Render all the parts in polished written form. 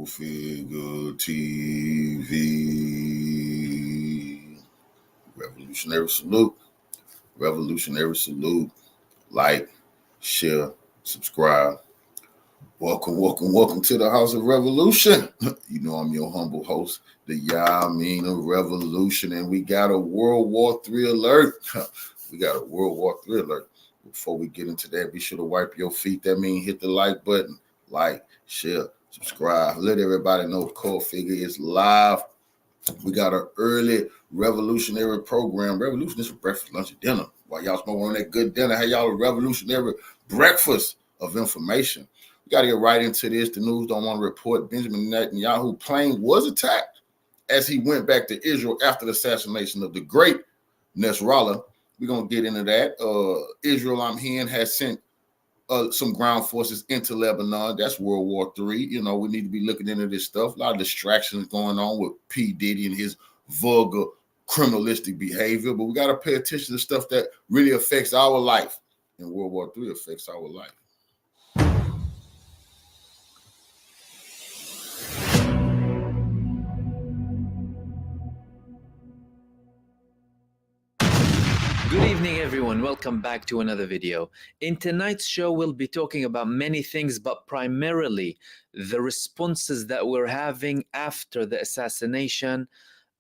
Figure TV. Revolutionary salute. Revolutionary salute. Like, share, subscribe. Welcome to the House of Revolution. You know I'm your humble host, the Yamina Revolution, and we got a World War III alert. We got a World War III alert. Before we get into that, be sure to wipe your feet. That means hit the like button. Like, share, subscribe. Let everybody know Core Figure is live. We got an early revolutionary program. Revolution is for breakfast, lunch, and dinner. While y'all smoking on that good dinner, have y'all a revolutionary breakfast of information. We got to get right into this. The news don't want to report Benjamin Netanyahu plane was attacked as he went back to Israel after the assassination of the great Nasrallah. We're going to get into that. Israel, I'm hearing, has sent some ground forces into Lebanon. That's World War III. You know, we need to be looking into this stuff. A lot of distractions going on with P. Diddy and his vulgar, criminalistic behavior. But we got to pay attention to stuff that really affects our life. And World War III affects our life. Good evening, everyone. Welcome back to another video. In tonight's show, we'll be talking about many things, but primarily the responses that we're having after the assassination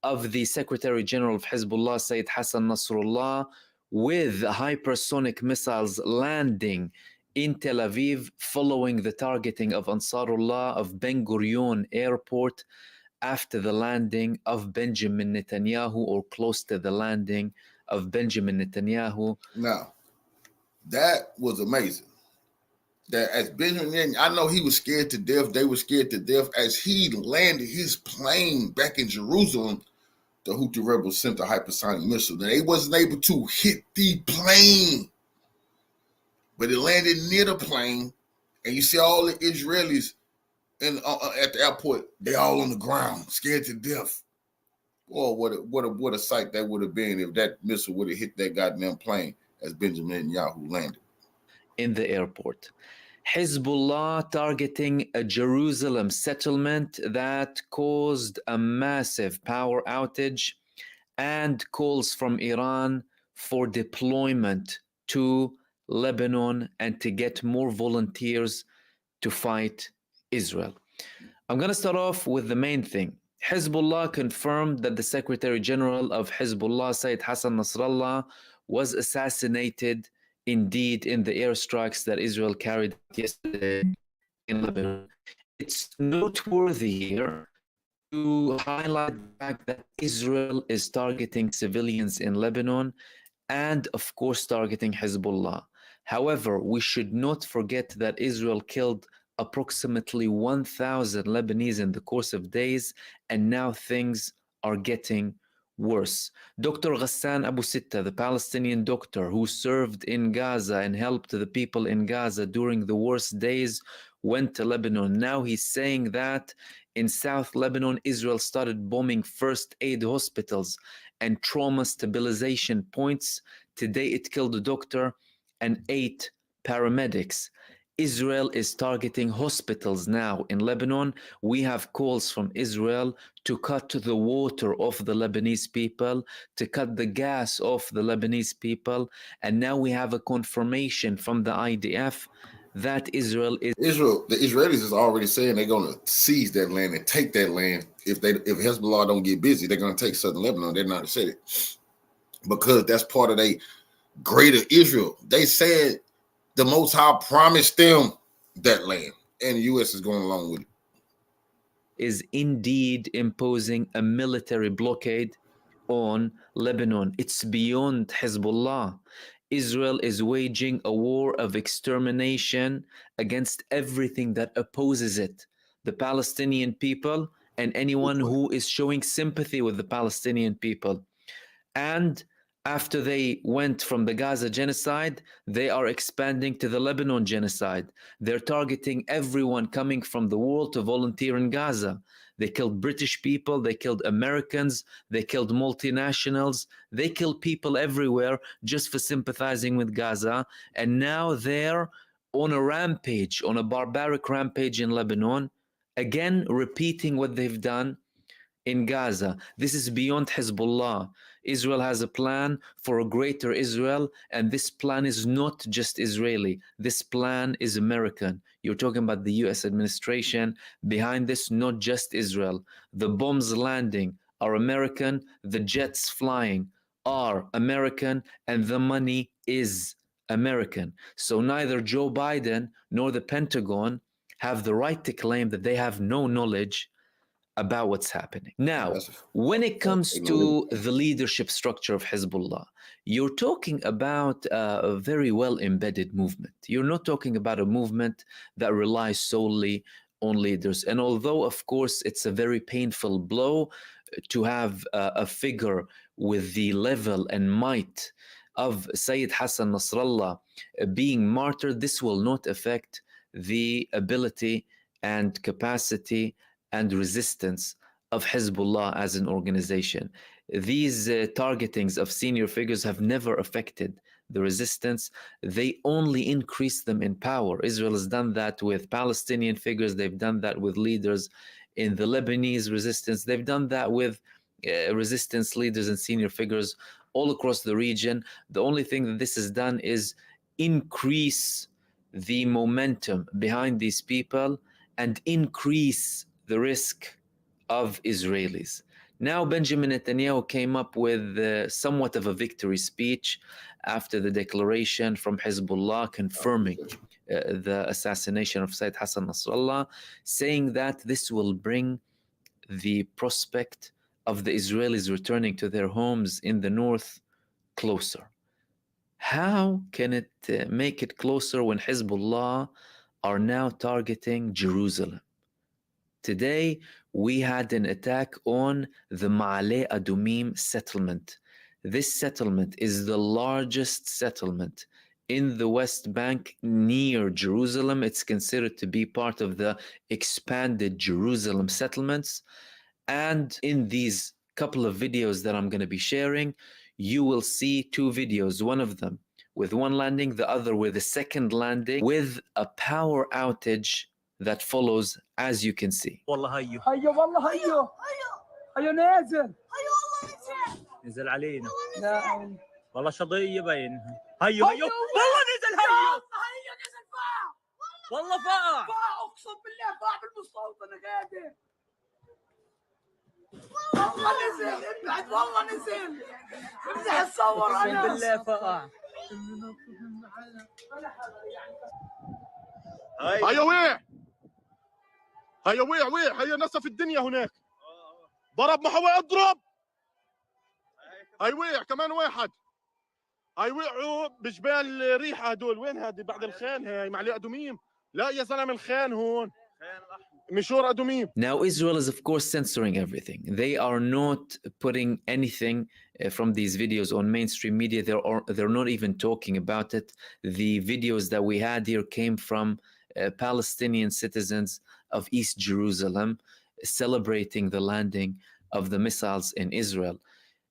of the Secretary General of Hezbollah, Sayyid Hassan Nasrallah, with hypersonic missiles landing in Tel Aviv following the targeting of Ansarullah of Ben Gurion Airport after the landing of Benjamin Netanyahu, or close to the landing of Benjamin Netanyahu. Now, that was amazing. That as Benjamin, I know he was scared to death. They were scared to death as he landed his plane back in Jerusalem. The Houthi rebels sent a hypersonic missile. They wasn't able to hit the plane, but it landed near the plane, and you see all the Israelis at the airport. They all on the ground, scared to death. Boy, what a sight that would have been if that missile would have hit that goddamn plane as Benjamin Netanyahu landed in the airport. Hezbollah targeting a Jerusalem settlement that caused a massive power outage, and calls from Iran for deployment to Lebanon and to get more volunteers to fight Israel. I'm going to start off with the main thing. Hezbollah confirmed that the Secretary General of Hezbollah, Sayyid Hassan Nasrallah, was assassinated indeed in the airstrikes that Israel carried out yesterday in Lebanon. It's noteworthy here to highlight the fact that Israel is targeting civilians in Lebanon and, of course, targeting Hezbollah. However, we should not forget that Israel killed approximately 1,000 Lebanese in the course of days, and now things are getting worse. Dr. Ghassan Abu Sitta, the Palestinian doctor who served in Gaza and helped the people in Gaza during the worst days, went to Lebanon. Now he's saying that in South Lebanon, Israel started bombing first aid hospitals and trauma stabilization points. Today, it killed a doctor and 8 paramedics. Israel is targeting hospitals now in Lebanon. We have calls from Israel to cut the water off the Lebanese people, to cut the gas off the Lebanese people. And now we have a confirmation from the IDF that the Israelis is already saying they're going to seize that land and take that land. If Hezbollah don't get busy, they're going to take southern Lebanon. They're not said it because that's part of their greater Israel. They said the Most High promised them that land, and the U.S. is going along with it. Is indeed imposing a military blockade on Lebanon. It's beyond Hezbollah. Israel is waging a war of extermination against everything that opposes it. The Palestinian people and anyone who is showing sympathy with the Palestinian people. And after they went from the Gaza genocide, they are expanding to the Lebanon genocide. They're targeting everyone coming from the world to volunteer in Gaza. They killed British people, they killed Americans, they killed multinationals, they killed people everywhere just for sympathizing with Gaza. And now they're on a rampage, on a barbaric rampage in Lebanon again repeating what they've done in Gaza. This is beyond Hezbollah. Israel has a plan for a greater Israel, and this plan is not just Israeli. This plan is American. You're talking about the US administration behind this, not just Israel. The bombs landing are American, the jets flying are American, and the money is American. So neither Joe Biden nor the Pentagon have the right to claim that they have no knowledge about what's happening. Now, when it comes to the leadership structure of Hezbollah, you're talking about a very well embedded movement. You're not talking about a movement that relies solely on leaders. And although, of course, it's a very painful blow to have a figure with the level and might of Sayyid Hassan Nasrallah being martyred, this will not affect the ability and capacity and resistance of Hezbollah as an organization. These targetings of senior figures have never affected the resistance. They only increase them in power. Israel has done that with Palestinian figures. They've done that with leaders in the Lebanese resistance. They've done that with resistance leaders and senior figures all across the region. The only thing that this has done is increase the momentum behind these people and increase the risk of Israelis. Now, Benjamin Netanyahu came up with somewhat of a victory speech after the declaration from Hezbollah confirming the assassination of Sayyid Hassan Nasrallah, saying that this will bring the prospect of the Israelis returning to their homes in the north closer. How can it make it closer when Hezbollah are now targeting Jerusalem? Today, we had an attack on the Ma'ale Adumim settlement. This settlement is the largest settlement in the West Bank near Jerusalem. It's considered to be part of the expanded Jerusalem settlements. And in these couple of videos that I'm going to be sharing, you will see two videos, one of them with one landing, the other with a second landing, with a power outage that follows, as you can see. والله هيو هيو والله هيو هيو نازل هيو والله نزل نزل علينا لا والله شظيه باين هيو هيو والله نزل هيو هيو نزل فاع والله فاع اقسم بالله فاع بالمستوطنه قادر والله نزل ابعد والله نزل امزح الصور انا اقسم بالله فاع هيا وقع هيا وقع هيا نسف الدنيا هناك ضرب ما هو اضرب هي وقع كمان واحد هي وقعوا بجبال ريحه هدول وين هذه بعد الخان هي معلي ادوميم لا يا زلمه الخان هون مشور ادوميم. Now Israel is of course censoring everything. They are not putting anything from these videos on mainstream media. They're not even talking about it. The videos that we had here came from Palestinian citizens of East Jerusalem celebrating the landing of the missiles in Israel.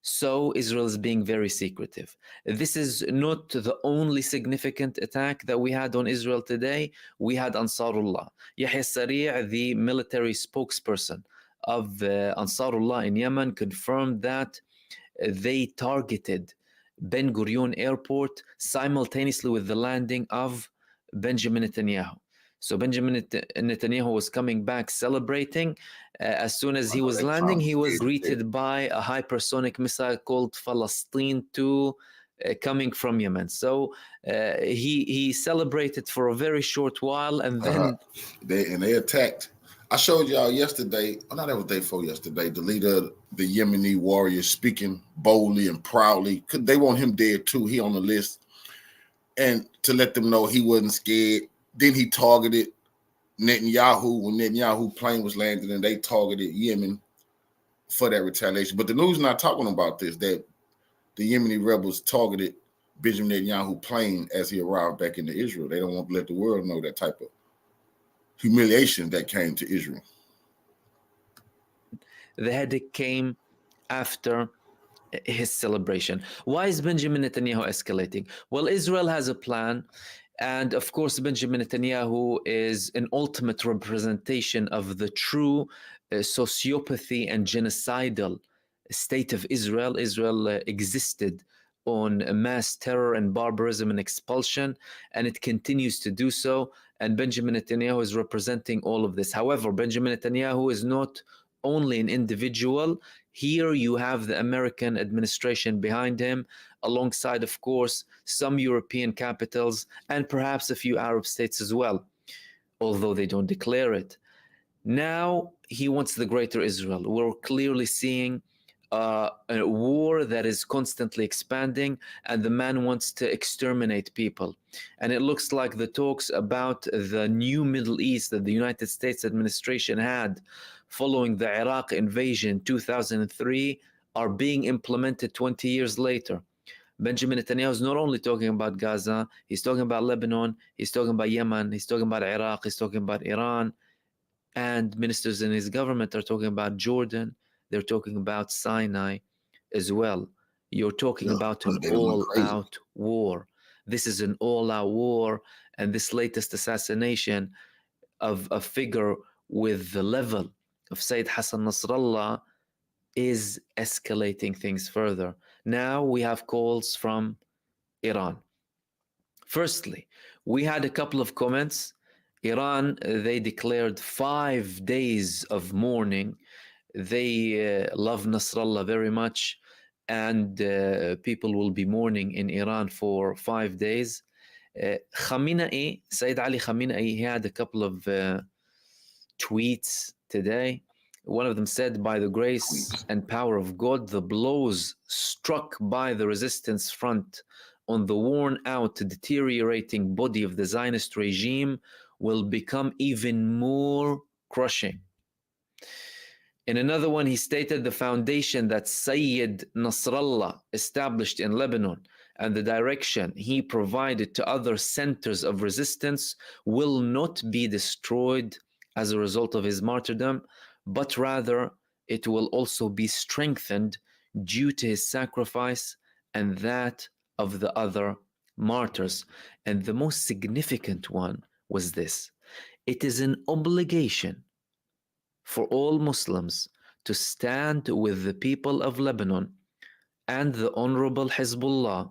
So Israel is being very secretive. This is not the only significant attack that we had on Israel today. We had Ansarullah. Yahya Sari', the military spokesperson of Ansarullah in Yemen, confirmed that they targeted Ben Gurion Airport simultaneously with the landing of Benjamin Netanyahu. So Benjamin Netanyahu was coming back celebrating. As soon as he was landing, he was greeted by a hypersonic missile called Palestine 2 coming from Yemen. So he celebrated for a very short while, and then they attacked. I showed y'all yesterday, not that was day before yesterday, the leader of the Yemeni warriors speaking boldly and proudly. They want him dead too. He on the list. And to let them know he wasn't scared. Then he targeted Netanyahu when Netanyahu plane was landing, and they targeted Yemen for that retaliation. But the news not talking about this, that the Yemeni rebels targeted Benjamin Netanyahu plane as he arrived back into Israel. They don't want to let the world know that type of humiliation that came to Israel. The headache came after his celebration. Why is Benjamin Netanyahu escalating? Well, Israel has a plan And of course, Benjamin Netanyahu is an ultimate representation of the true sociopathy and genocidal state of Israel. Israel existed on mass terror and barbarism and expulsion, and it continues to do so. And Benjamin Netanyahu is representing all of this. However, Benjamin Netanyahu is not only an individual. Here you have the American administration behind him, alongside, of course, some European capitals and perhaps a few Arab states as well, although they don't declare it. Now he wants the greater Israel. We're clearly seeing a war that is constantly expanding, and the man wants to exterminate people. And it looks like the talks about the new Middle East that the United States administration had following the Iraq invasion 2003 are being implemented 20 years later. Benjamin Netanyahu is not only talking about Gaza, he's talking about Lebanon, he's talking about Yemen, he's talking about Iraq, he's talking about Iran, and ministers in his government are talking about Jordan, they're talking about Sinai as well. You're talking about an all-out war. This is an all-out war, and this latest assassination of a figure with the level of Sayyid Hassan Nasrallah is escalating things further. Now we have calls from Iran. Firstly, we had a couple of comments. Iran, they declared 5 days of mourning. They love Nasrallah very much, and people will be mourning in Iran for 5 days. Khamenei, Sayyid Ali Khamenei, he had a couple of tweets today. One of them said, by the grace and power of God, the blows struck by the resistance front on the worn out, deteriorating body of the Zionist regime will become even more crushing. In another one, he stated the foundation that Sayyid Nasrallah established in Lebanon and the direction he provided to other centers of resistance will not be destroyed as a result of his martyrdom, but rather it will also be strengthened due to his sacrifice and that of the other martyrs. And the most significant one was this: it is an obligation for all Muslims to stand with the people of Lebanon and the Honorable Hezbollah,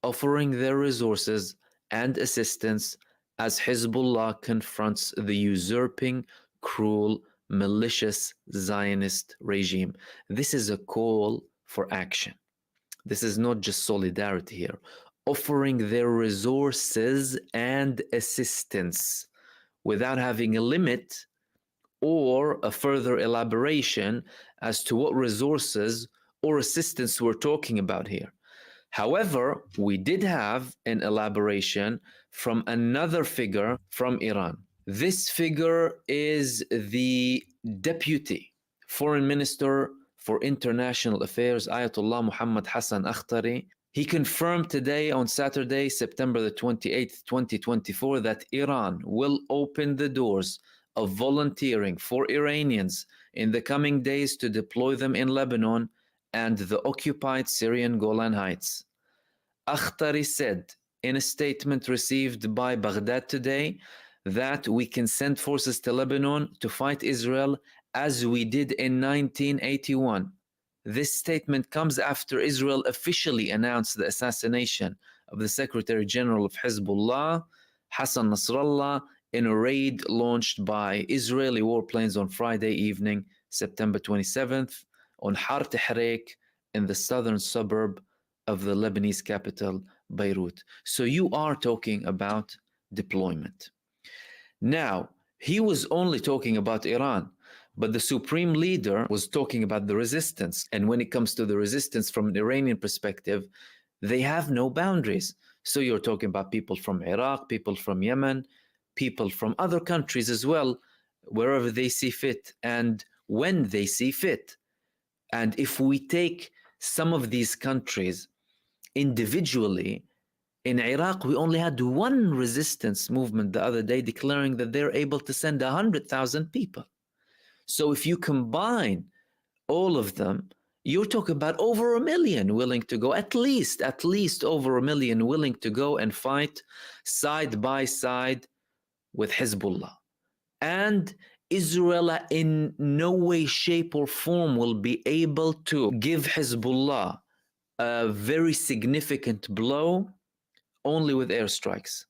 offering their resources and assistance as Hezbollah confronts the usurping, cruel, malicious Zionist regime. This is a call for action. This is not just solidarity here. Offering their resources and assistance without having a limit or a further elaboration as to what resources or assistance we're talking about here. However, we did have an elaboration from another figure from Iran. This figure is the Deputy Foreign Minister for International Affairs, Ayatollah Muhammad Hassan Akhtari. He confirmed today on Saturday, September the 28th, 2024, that Iran will open the doors of volunteering for Iranians in the coming days to deploy them in Lebanon and the occupied Syrian Golan Heights. Akhtari said in a statement received by Baghdad today that we can send forces to Lebanon to fight Israel as we did in 1981. This statement comes after Israel officially announced the assassination of the Secretary General of Hezbollah, Hassan Nasrallah, in a raid launched by Israeli warplanes on Friday evening, September 27th, on Har Tehreek in the southern suburb of the Lebanese capital, Beirut. So you are talking about deployment. Now, he was only talking about Iran, but the supreme leader was talking about the resistance. And when it comes to the resistance from an Iranian perspective, they have no boundaries. So you're talking about people from Iraq, people from Yemen, people from other countries as well, wherever they see fit and when they see fit. And if we take some of these countries individually, in Iraq, we only had one resistance movement the other day declaring that they're able to send 100,000 people. So if you combine all of them, You're talking about over 1 million willing to go, at least over 1 million willing to go and fight side by side with Hezbollah. And Israel in no way, shape, or form will be able to give Hezbollah a very significant blow only with airstrikes.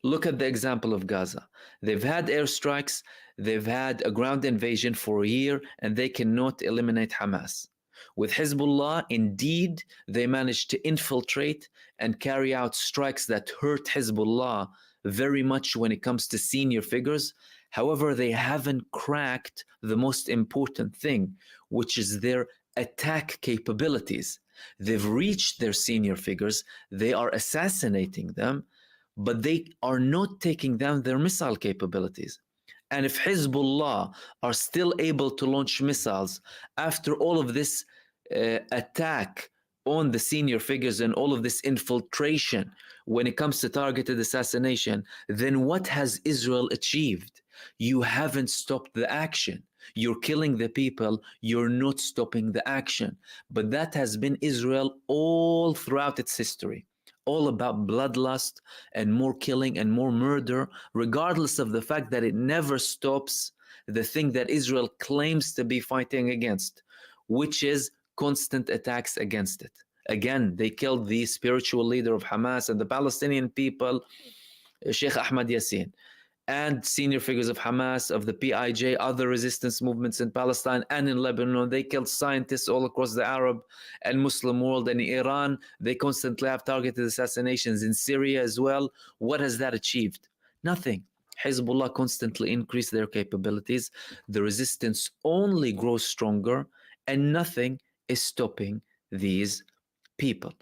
Look at the example of Gaza. They've had airstrikes, they've had a ground invasion for a year, and they cannot eliminate Hamas. With Hezbollah, indeed, they managed to infiltrate and carry out strikes that hurt Hezbollah very much when it comes to senior figures. However, they haven't cracked the most important thing, which is their attack capabilities. They've reached their senior figures, they are assassinating them, but they are not taking down their missile capabilities. And if Hezbollah are still able to launch missiles after all of this attack on the senior figures and all of this infiltration when it comes to targeted assassination, then what has Israel achieved? You haven't stopped the action. You're killing the people, you're not stopping the action. But that has been Israel all throughout its history. All about bloodlust and more killing and more murder, regardless of the fact that it never stops the thing that Israel claims to be fighting against, which is constant attacks against it. Again, they killed the spiritual leader of Hamas and the Palestinian people, Sheikh Ahmad Yassin, and senior figures of Hamas, of the PIJ, other resistance movements in Palestine and in Lebanon. They killed scientists all across the Arab and Muslim world. And in Iran, they constantly have targeted assassinations in Syria as well. What has that achieved? Nothing. Hezbollah constantly increased their capabilities. The resistance only grows stronger, and nothing is stopping these people.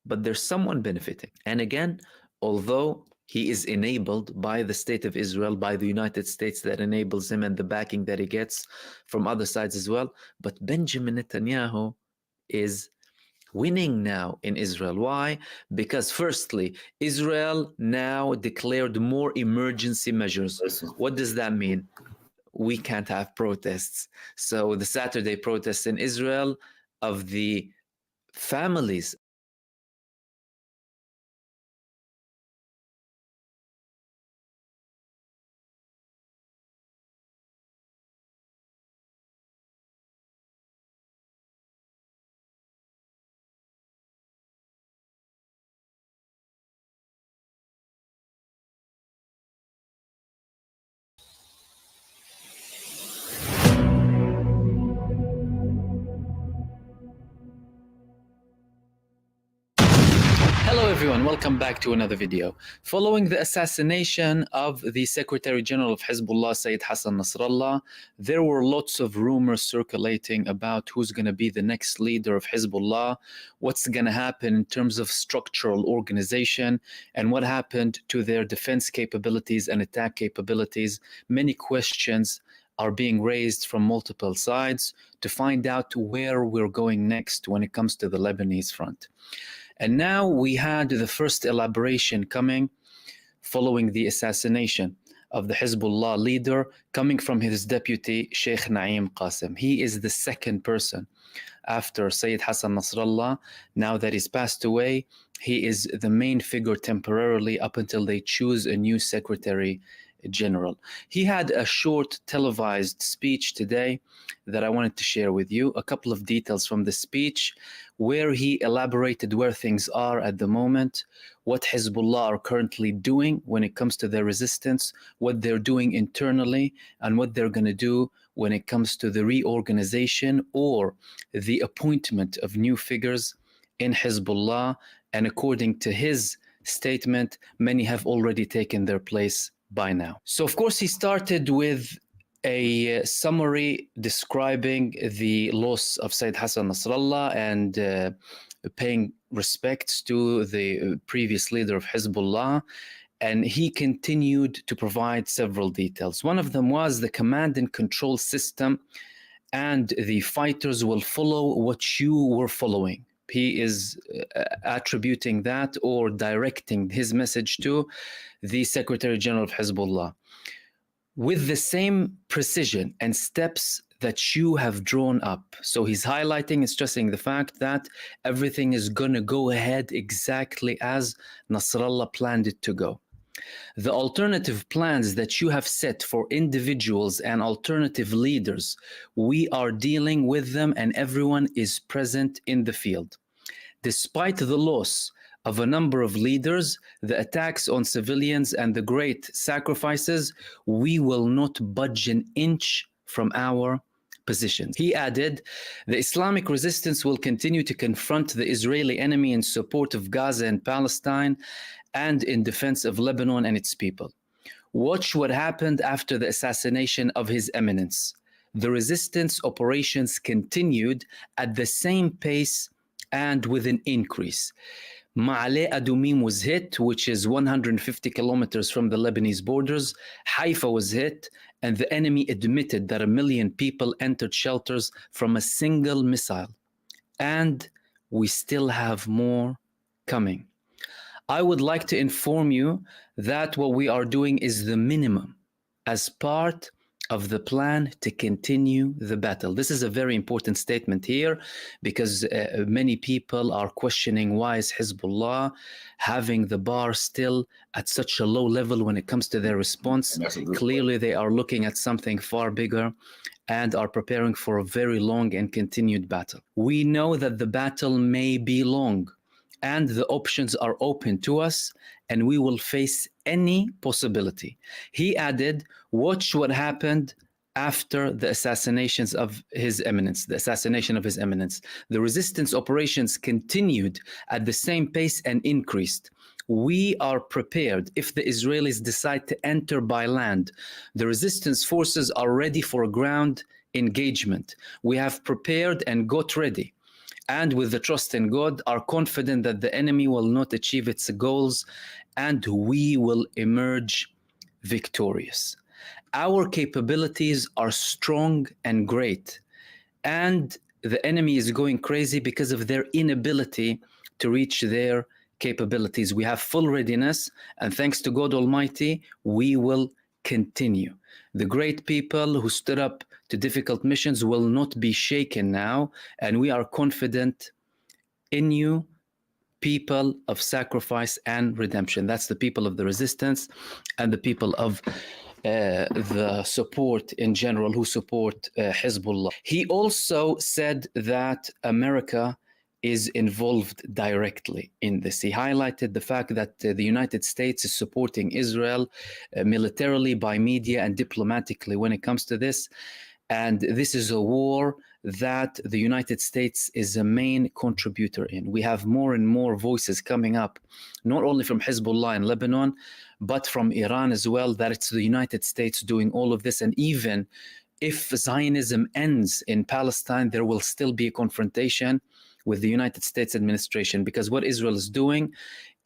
But there's someone benefiting. And again, although he is enabled by the state of Israel, by the United States that enables him and the backing that he gets from other sides as well. But Benjamin Netanyahu is winning now in Israel. Why? Because firstly, Israel now declared more emergency measures. What does that mean? We can't have protests. So the Saturday protests in Israel of the families Hello everyone, welcome back to another video. Following the assassination of the Secretary General of Hezbollah, Sayyid Hassan Nasrallah, there were lots of rumors circulating about who's going to be the next leader of Hezbollah, what's going to happen in terms of structural organization, and what happened to their defense capabilities and attack capabilities. Many questions are being raised from multiple sides to find out where we're going next when it comes to the Lebanese front. And now we had the first elaboration coming following the assassination of the Hezbollah leader, coming from his deputy, Sheikh Naim Qasim. He is the second person after Sayyid Hassan Nasrallah. Now that he's passed away, he is the main figure temporarily up until they choose a new Secretary General. He had a short televised speech today that I wanted to share with you. A couple of details from the speech where he elaborated where things are at the moment, what Hezbollah are currently doing when it comes to their resistance, what they're doing internally, and what they're going to do when it comes to the reorganization or the appointment of new figures in Hezbollah. And according to his statement, many have already taken their place by now. So of course he started with a summary describing the loss of Sayyid Hassan Nasrallah and paying respects to the previous leader of Hezbollah. And he continued to provide several details. One of them was the command and control system, and the fighters will follow what you were following. He is attributing that or directing his message to the Secretary General of Hezbollah with the same precision and steps that you have drawn up. So he's highlighting and stressing the fact that everything is going to go ahead exactly as Nasrallah planned it to go. The alternative plans that you have set for individuals and alternative leaders, we are dealing with them and everyone is present in the field. Despite the loss of a number of leaders, the attacks on civilians and the great sacrifices, we will not budge an inch from our positions. He added, the Islamic resistance will continue to confront the Israeli enemy in support of Gaza and Palestine and in defense of Lebanon and its people. Watch what happened after the assassination of His Eminence. The resistance operations continued at the same pace and with an increase. Ma'ale Adumim was hit, which is 150 kilometers from the Lebanese borders. Haifa was hit, and the enemy admitted that 1 million people entered shelters from a single missile. And we still have more coming. I would like to inform you that what we are doing is the minimum as part of the plan to continue the battle. This is a very important statement here because many people are questioning why is Hezbollah having the bar still at such a low level when it comes to their response. Clearly, they are looking at something far bigger and are preparing for a very long and continued battle. We know that the battle may be long and the options are open to us and we will face any possibility. He added, watch what happened after the assassinations of His Eminence, the assassination of His Eminence. The resistance operations continued at the same pace and increased. We are prepared if the Israelis decide to enter by land. The resistance forces are ready for ground engagement. We have prepared and got ready. And with the trust in God, are confident that the enemy will not achieve its goals and we will emerge victorious. Our capabilities are strong and great, and the enemy is going crazy because of their inability to reach their capabilities. We have full readiness, and thanks to God Almighty, we will continue. The great people who stood up to difficult missions will not be shaken now, and we are confident in you, people of sacrifice and redemption. That's the people of the resistance and the people of the support in general who support Hezbollah. He also said that America is involved directly in this. He highlighted the fact that the United States is supporting Israel militarily, by media, and diplomatically when it comes to this. And this is a war that the United States is a main contributor in. We have more and more voices coming up, not only from Hezbollah in Lebanon, but from Iran as well, that it's the United States doing all of this. And even if Zionism ends in Palestine, there will still be a confrontation with the United States administration, because what Israel is doing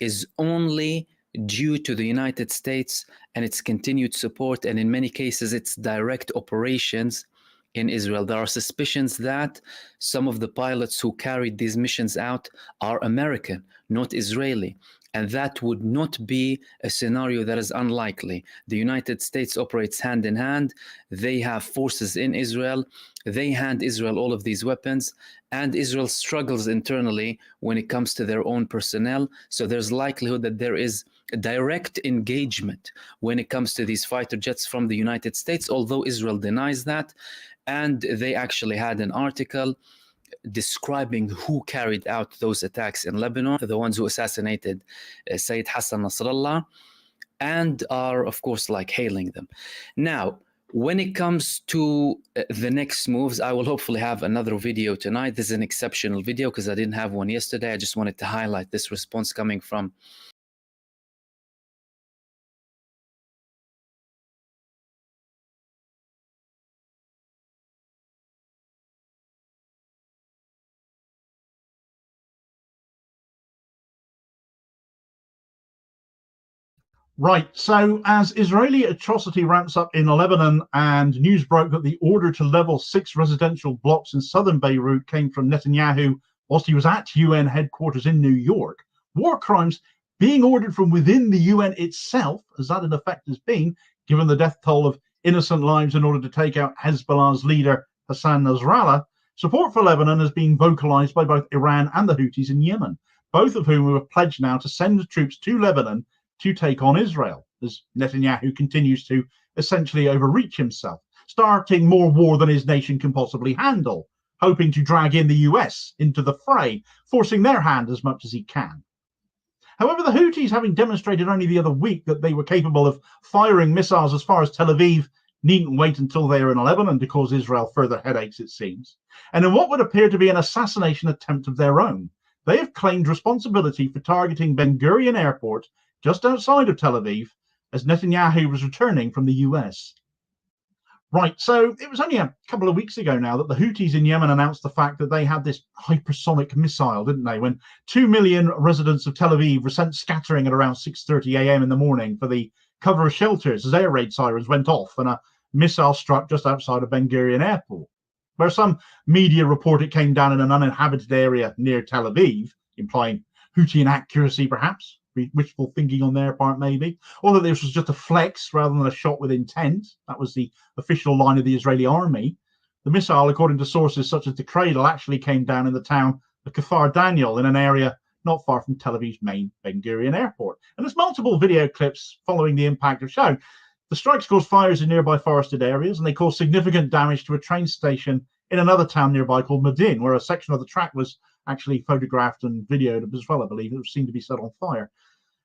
is only due to the United States and its continued support, and in many cases, its direct operations in Israel. There are suspicions that some of the pilots who carried these missions out are American, not Israeli. And that would not be a scenario that is unlikely. The United States operates hand in hand. They have forces in Israel. They hand Israel all of these weapons. And Israel struggles internally when it comes to their own personnel. So there's likelihood that there is a direct engagement when it comes to these fighter jets from the United States, although Israel denies that. And they actually had an article describing who carried out those attacks in Lebanon, the ones who assassinated Sayyid Hassan Nasrallah, and are, of course, like hailing them. Now, when it comes to the next moves, I will hopefully have another video tonight. This is an exceptional video because I didn't have one yesterday. I just wanted to highlight this response coming from Right, so as Israeli atrocity ramps up in Lebanon and news broke that the order to level 6 residential blocks in southern Beirut came from Netanyahu whilst he was at UN headquarters in New York, war crimes being ordered from within the UN itself, as that in effect has been, given the death toll of innocent lives in order to take out Hezbollah's leader Hassan Nasrallah, support for Lebanon has been vocalized by both Iran and the Houthis in Yemen, both of whom have pledged now to send troops to Lebanon to take on Israel, as Netanyahu continues to essentially overreach himself, starting more war than his nation can possibly handle, hoping to drag in the US into the fray, forcing their hand as much as he can. However, the Houthis, having demonstrated only the other week that they were capable of firing missiles as far as Tel Aviv, needn't wait until they are in Lebanon to cause Israel further headaches, it seems. And in what would appear to be an assassination attempt of their own, they have claimed responsibility for targeting Ben Gurion Airport just outside of Tel Aviv as Netanyahu was returning from the US. Right, so it was only a couple of weeks ago now that the Houthis in Yemen announced the fact that they had this hypersonic missile, didn't they? When 2 million residents of Tel Aviv were sent scattering at around 6:30 a.m. in the morning for the cover of shelters as air raid sirens went off and a missile struck just outside of Ben Gurion Airport, where some media report it came down in an uninhabited area near Tel Aviv, implying Houthi inaccuracy perhaps, wishful thinking on their part maybe, or that this was just a flex rather than a shot with intent. That was the official line of the Israeli army. The missile, according to sources such as the Cradle, actually came down in the town of Kfar Daniel in an area not far from Tel Aviv's main Ben Gurion airport. And there's multiple video clips following the impact have shown the strikes caused fires in nearby forested areas, and they caused significant damage to a train station in another town nearby called Medin, where a section of the track was actually photographed and videoed as well, I believe. It seemed to be set on fire.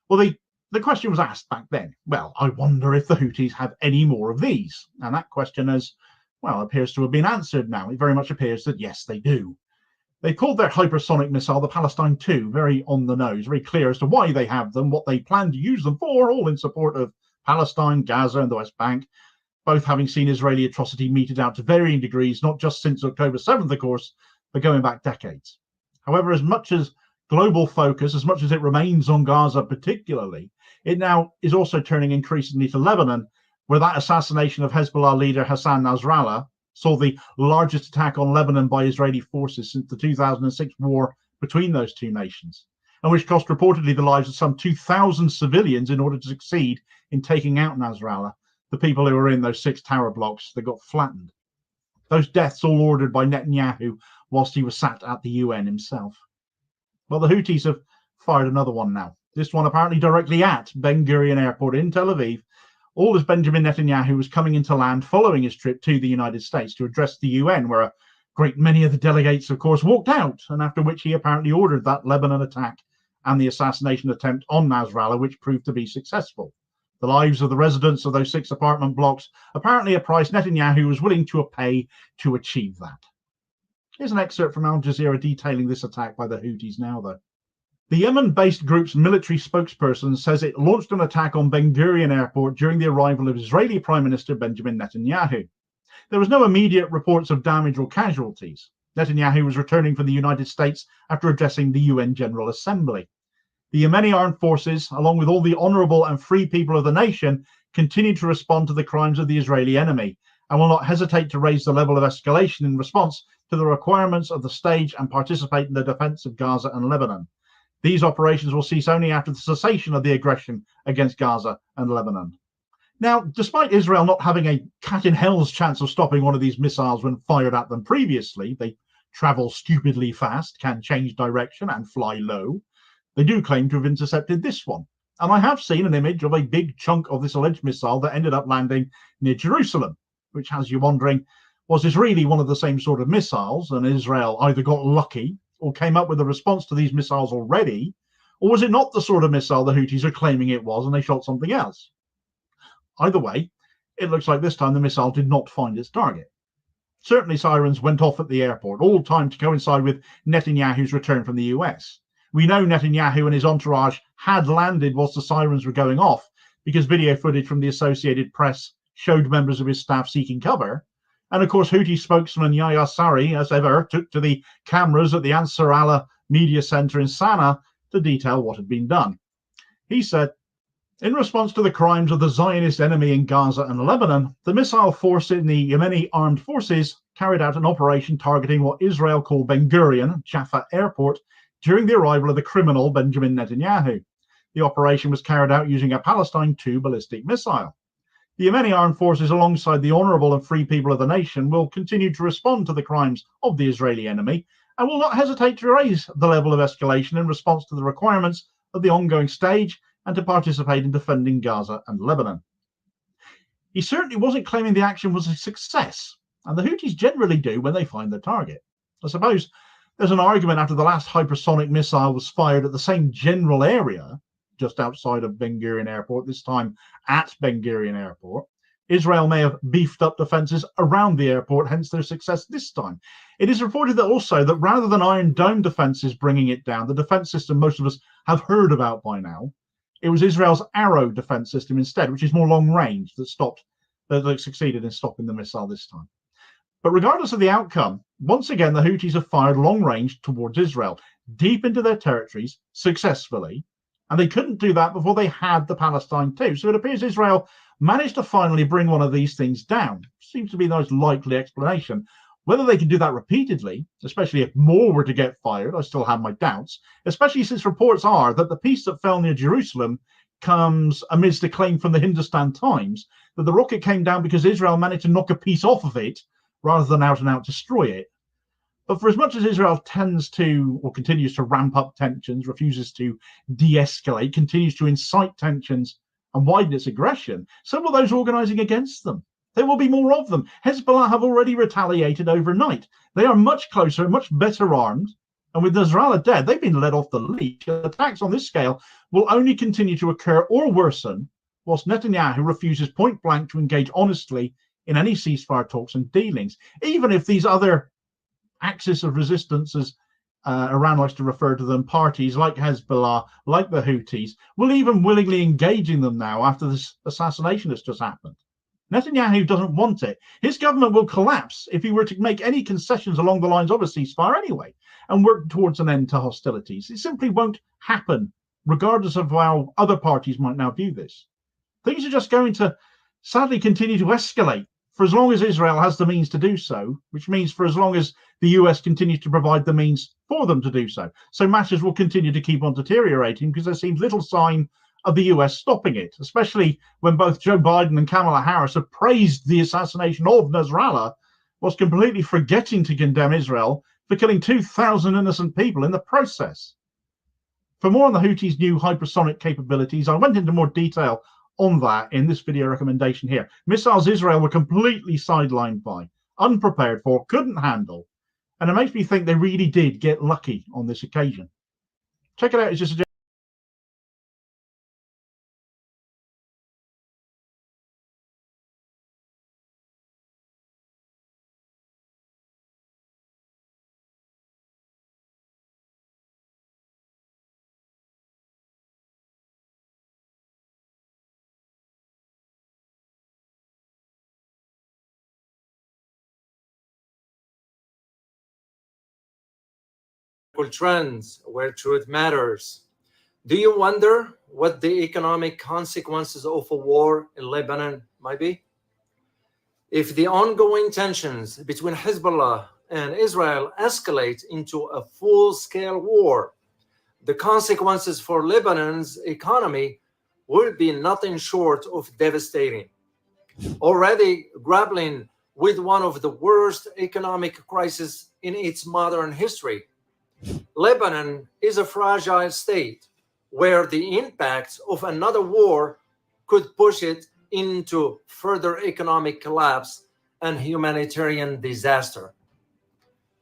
Well, the question was asked back then, well, I wonder if the Houthis have any more of these. And that question has, well, appears to have been answered now. It very much appears that yes, they do. They called their hypersonic missile the Palestine II, very on the nose, very clear as to why they have them, what they plan to use them for, all in support of Palestine, Gaza, and the West Bank, both having seen Israeli atrocity meted out to varying degrees, not just since October 7th, of course, but going back decades. However, as much as global focus, as much as it remains on Gaza particularly, it now is also turning increasingly to Lebanon, where that assassination of Hezbollah leader Hassan Nasrallah saw the largest attack on Lebanon by Israeli forces since the 2006 war between those two nations, and which cost reportedly the lives of some 2,000 civilians in order to succeed in taking out Nasrallah, the people who were in those 6 tower blocks that got flattened. Those deaths all ordered by Netanyahu whilst he was sat at the UN himself. Well, the Houthis have fired another one now, this one apparently directly at Ben Gurion Airport in Tel Aviv, all as Benjamin Netanyahu was coming into land following his trip to the United States to address the UN, where a great many of the delegates, of course, walked out, and after which he apparently ordered that Lebanon attack and the assassination attempt on Nasrallah, which proved to be successful. The lives of the residents of those 6 apartment blocks, apparently a price Netanyahu was willing to pay to achieve that. Here's an excerpt from Al Jazeera detailing this attack by the Houthis now, though. The Yemen-based group's military spokesperson says it launched an attack on Ben Gurion Airport during the arrival of Israeli Prime Minister Benjamin Netanyahu. There was no immediate reports of damage or casualties. Netanyahu was returning from the United States after addressing the UN General Assembly. The Yemeni armed forces, along with all the honourable and free people of the nation, continue to respond to the crimes of the Israeli enemy and will not hesitate to raise the level of escalation in response to the requirements of the stage and participate in the defence of Gaza and Lebanon. These operations will cease only after the cessation of the aggression against Gaza and Lebanon. Now, despite Israel not having a cat in hell's chance of stopping one of these missiles when fired at them previously, they travel stupidly fast, can change direction and fly low, they do claim to have intercepted this one. And I have seen an image of a big chunk of this alleged missile that ended up landing near Jerusalem, which has you wondering, was this really one of the same sort of missiles, and Israel either got lucky or came up with a response to these missiles already, or was it not the sort of missile the Houthis are claiming it was and they shot something else? Either way, it looks like this time the missile did not find its target. Certainly sirens went off at the airport, all timed to coincide with Netanyahu's return from the US. We know Netanyahu and his entourage had landed whilst the sirens were going off, because video footage from the Associated Press showed members of his staff seeking cover. And of course, Houthi spokesman Yahya Sarri, as ever, took to the cameras at the Ansar Allah Media Center in Sana'a to detail what had been done. He said, in response to the crimes of the Zionist enemy in Gaza and Lebanon, the missile force in the Yemeni armed forces carried out an operation targeting what Israel called Ben Gurion, Jaffa Airport, during the arrival of the criminal Benjamin Netanyahu. The operation was carried out using a Palestine II ballistic missile. The Yemeni armed forces, alongside the honourable and free people of the nation, will continue to respond to the crimes of the Israeli enemy and will not hesitate to raise the level of escalation in response to the requirements of the ongoing stage and to participate in defending Gaza and Lebanon. He certainly wasn't claiming the action was a success, and the Houthis generally do when they find their target. I suppose there's an argument after the last hypersonic missile was fired at the same general area, just outside of Ben Gurion Airport, this time at Ben Gurion Airport. Israel may have beefed up defences around the airport, hence their success this time. It is reported that also that rather than Iron Dome defences bringing it down, the defence system most of us have heard about by now, it was Israel's Arrow defence system instead, which is more long range, that succeeded in stopping the missile this time. But regardless of the outcome, once again, the Houthis have fired long range towards Israel, deep into their territories, successfully, and they couldn't do that before they had the Palestine too. So it appears Israel managed to finally bring one of these things down. Seems to be the most likely explanation. Whether they can do that repeatedly, especially if more were to get fired, I still have my doubts, especially since reports are that the piece that fell near Jerusalem comes amidst a claim from the Hindustan Times that the rocket came down because Israel managed to knock a piece off of it rather than out and out destroy it. But for as much as Israel tends to, or continues to ramp up tensions, refuses to de-escalate, continues to incite tensions and widen its aggression, so will those organising against them. There will be more of them. Hezbollah have already retaliated overnight. They are much closer and much better armed. And with Nasrallah dead, they've been let off the leash. Attacks on this scale will only continue to occur or worsen, whilst Netanyahu refuses point blank to engage honestly in any ceasefire talks and dealings, even if these other axis of resistance, as Iran likes to refer to them, parties like Hezbollah, like the Houthis, will even willingly engage in them now after this assassination that's just happened. Netanyahu doesn't want it. His government will collapse if he were to make any concessions along the lines of a ceasefire anyway and work towards an end to hostilities. It simply won't happen, regardless of how other parties might now view this. Things are just going to sadly continue to escalate for as long as Israel has the means to do so, which means for as long as the US continues to provide the means for them to do so. So matters will continue to keep on deteriorating because there seems little sign of the US stopping it, especially when both Joe Biden and Kamala Harris have praised the assassination of Nasrallah, whilst completely forgetting to condemn Israel for killing 2,000 innocent people in the process. For more on the Houthis' new hypersonic capabilities, I went into more detail on that in this video recommendation here. Missiles Israel were completely sidelined by, unprepared for, couldn't handle, and it makes me think they really did get lucky on this occasion. Check it out, it's just a trends where truth matters. Do you wonder what the economic consequences of a war in Lebanon might be? If the ongoing tensions between Hezbollah and Israel escalate into a full-scale war, the consequences for Lebanon's economy would be nothing short of devastating. Already grappling with one of the worst economic crises in its modern history, Lebanon is a fragile state where the impact of another war could push it into further economic collapse and humanitarian disaster.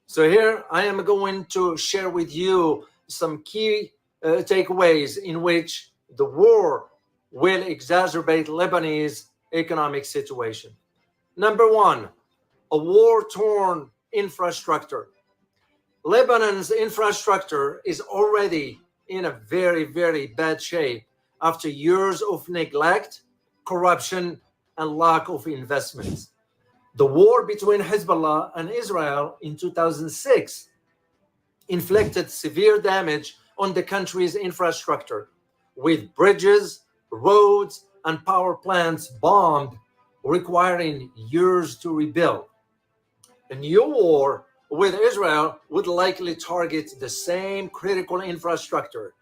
So here I am going to share with you some key takeaways in which the war will exacerbate Lebanese economic situation. Number one, a war-torn infrastructure. Lebanon's infrastructure is already in a very, very bad shape after years of neglect, corruption, and lack of investments. The war between Hezbollah and Israel in 2006 inflicted severe damage on the country's infrastructure, with bridges, roads, and power plants bombed, requiring years to rebuild. A new war with Israel would likely target the same critical infrastructure,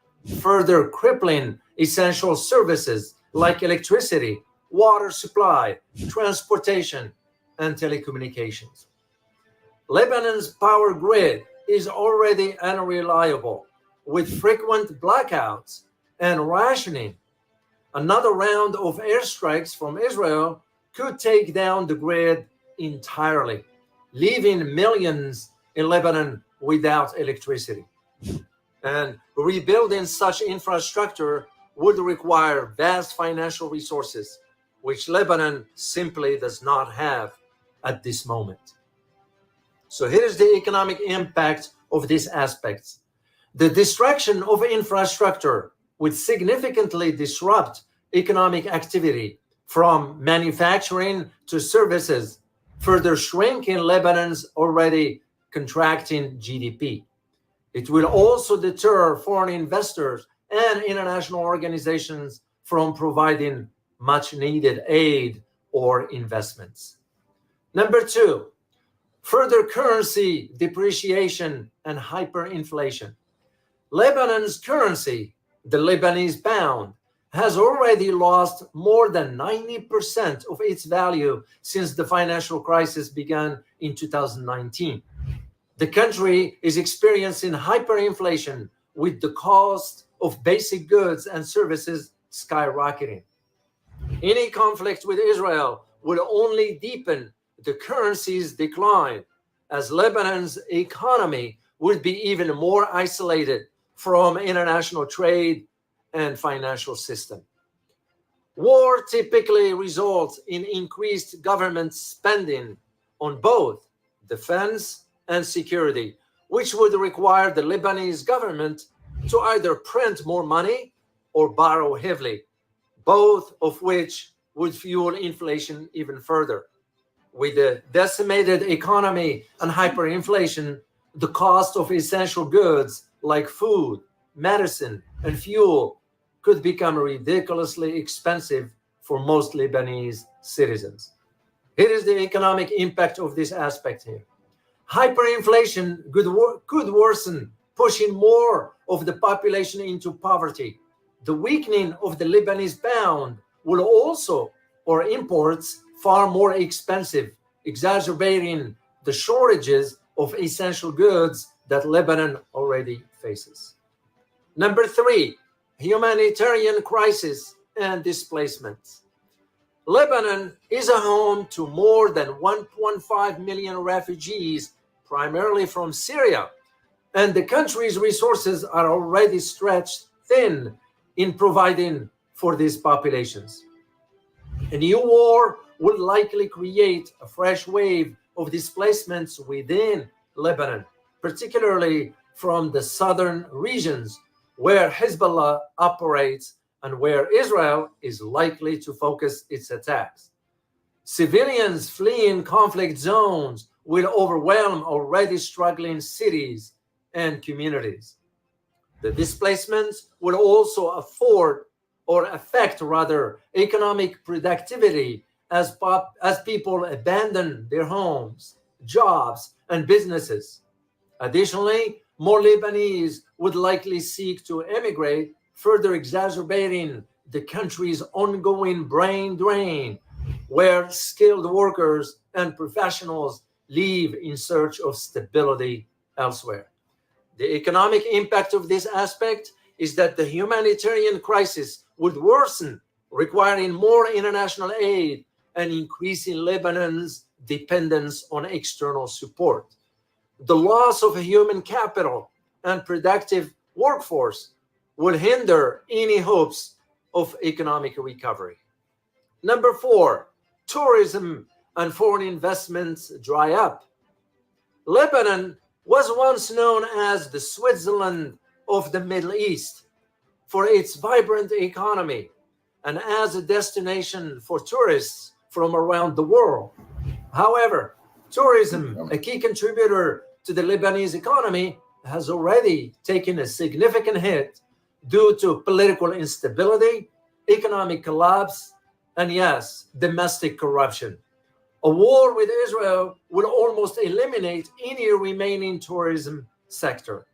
further crippling essential services like electricity, water supply, transportation, and telecommunications. Lebanon's power grid is already unreliable, with frequent blackouts and rationing. Another round of airstrikes from Israel could take down the grid entirely, leaving millions in Lebanon without electricity. And rebuilding such infrastructure would require vast financial resources, which Lebanon simply does not have at this moment. So here's the economic impact of these aspects. The destruction of infrastructure would significantly disrupt economic activity from manufacturing to services, further shrinking Lebanon's already contracting GDP. It will also deter foreign investors and international organizations from providing much needed aid or investments. Number two, further currency depreciation and hyperinflation. Lebanon's currency, the Lebanese pound, has already lost more than 90% of its value since the financial crisis began in 2019. The country is experiencing hyperinflation, with the cost of basic goods and services skyrocketing. Any conflict with Israel would only deepen the currency's decline, as Lebanon's economy would be even more isolated from international trade and financial system. War typically results in increased government spending on both defense and security, which would require the Lebanese government to either print more money or borrow heavily, both of which would fuel inflation even further. With a decimated economy and hyperinflation, the cost of essential goods like food, medicine, and fuel could become ridiculously expensive for most Lebanese citizens. Here is the economic impact of this aspect here. Hyperinflation could worsen, pushing more of the population into poverty. The weakening of the Lebanese pound will also, or imports, far more expensive, exacerbating the shortages of essential goods that Lebanon already faces. Number three, humanitarian crisis and displacement. Lebanon is a home to more than 1.5 million refugees, primarily from Syria, and the country's resources are already stretched thin in providing for these populations. A new war would likely create a fresh wave of displacements within Lebanon, particularly from the southern regions where Hezbollah operates and where Israel is likely to focus its attacks. Civilians fleeing conflict zones will overwhelm already struggling cities and communities. The displacements will also affect economic productivity as people abandon their homes, jobs, and businesses. Additionally, more Lebanese would likely seek to emigrate, further exacerbating the country's ongoing brain drain, where skilled workers and professionals leave in search of stability elsewhere. The economic impact of this aspect is that the humanitarian crisis would worsen, requiring more international aid and increasing Lebanon's dependence on external support. The loss of human capital and productive workforce will hinder any hopes of economic recovery. Number four, tourism and foreign investments dry up. Lebanon was once known as the Switzerland of the Middle East for its vibrant economy and as a destination for tourists from around the world. However, tourism, a key contributor to the Lebanese economy, has already taken a significant hit due to political instability, economic collapse, and yes, domestic corruption. A war with Israel will almost eliminate any remaining tourism sector.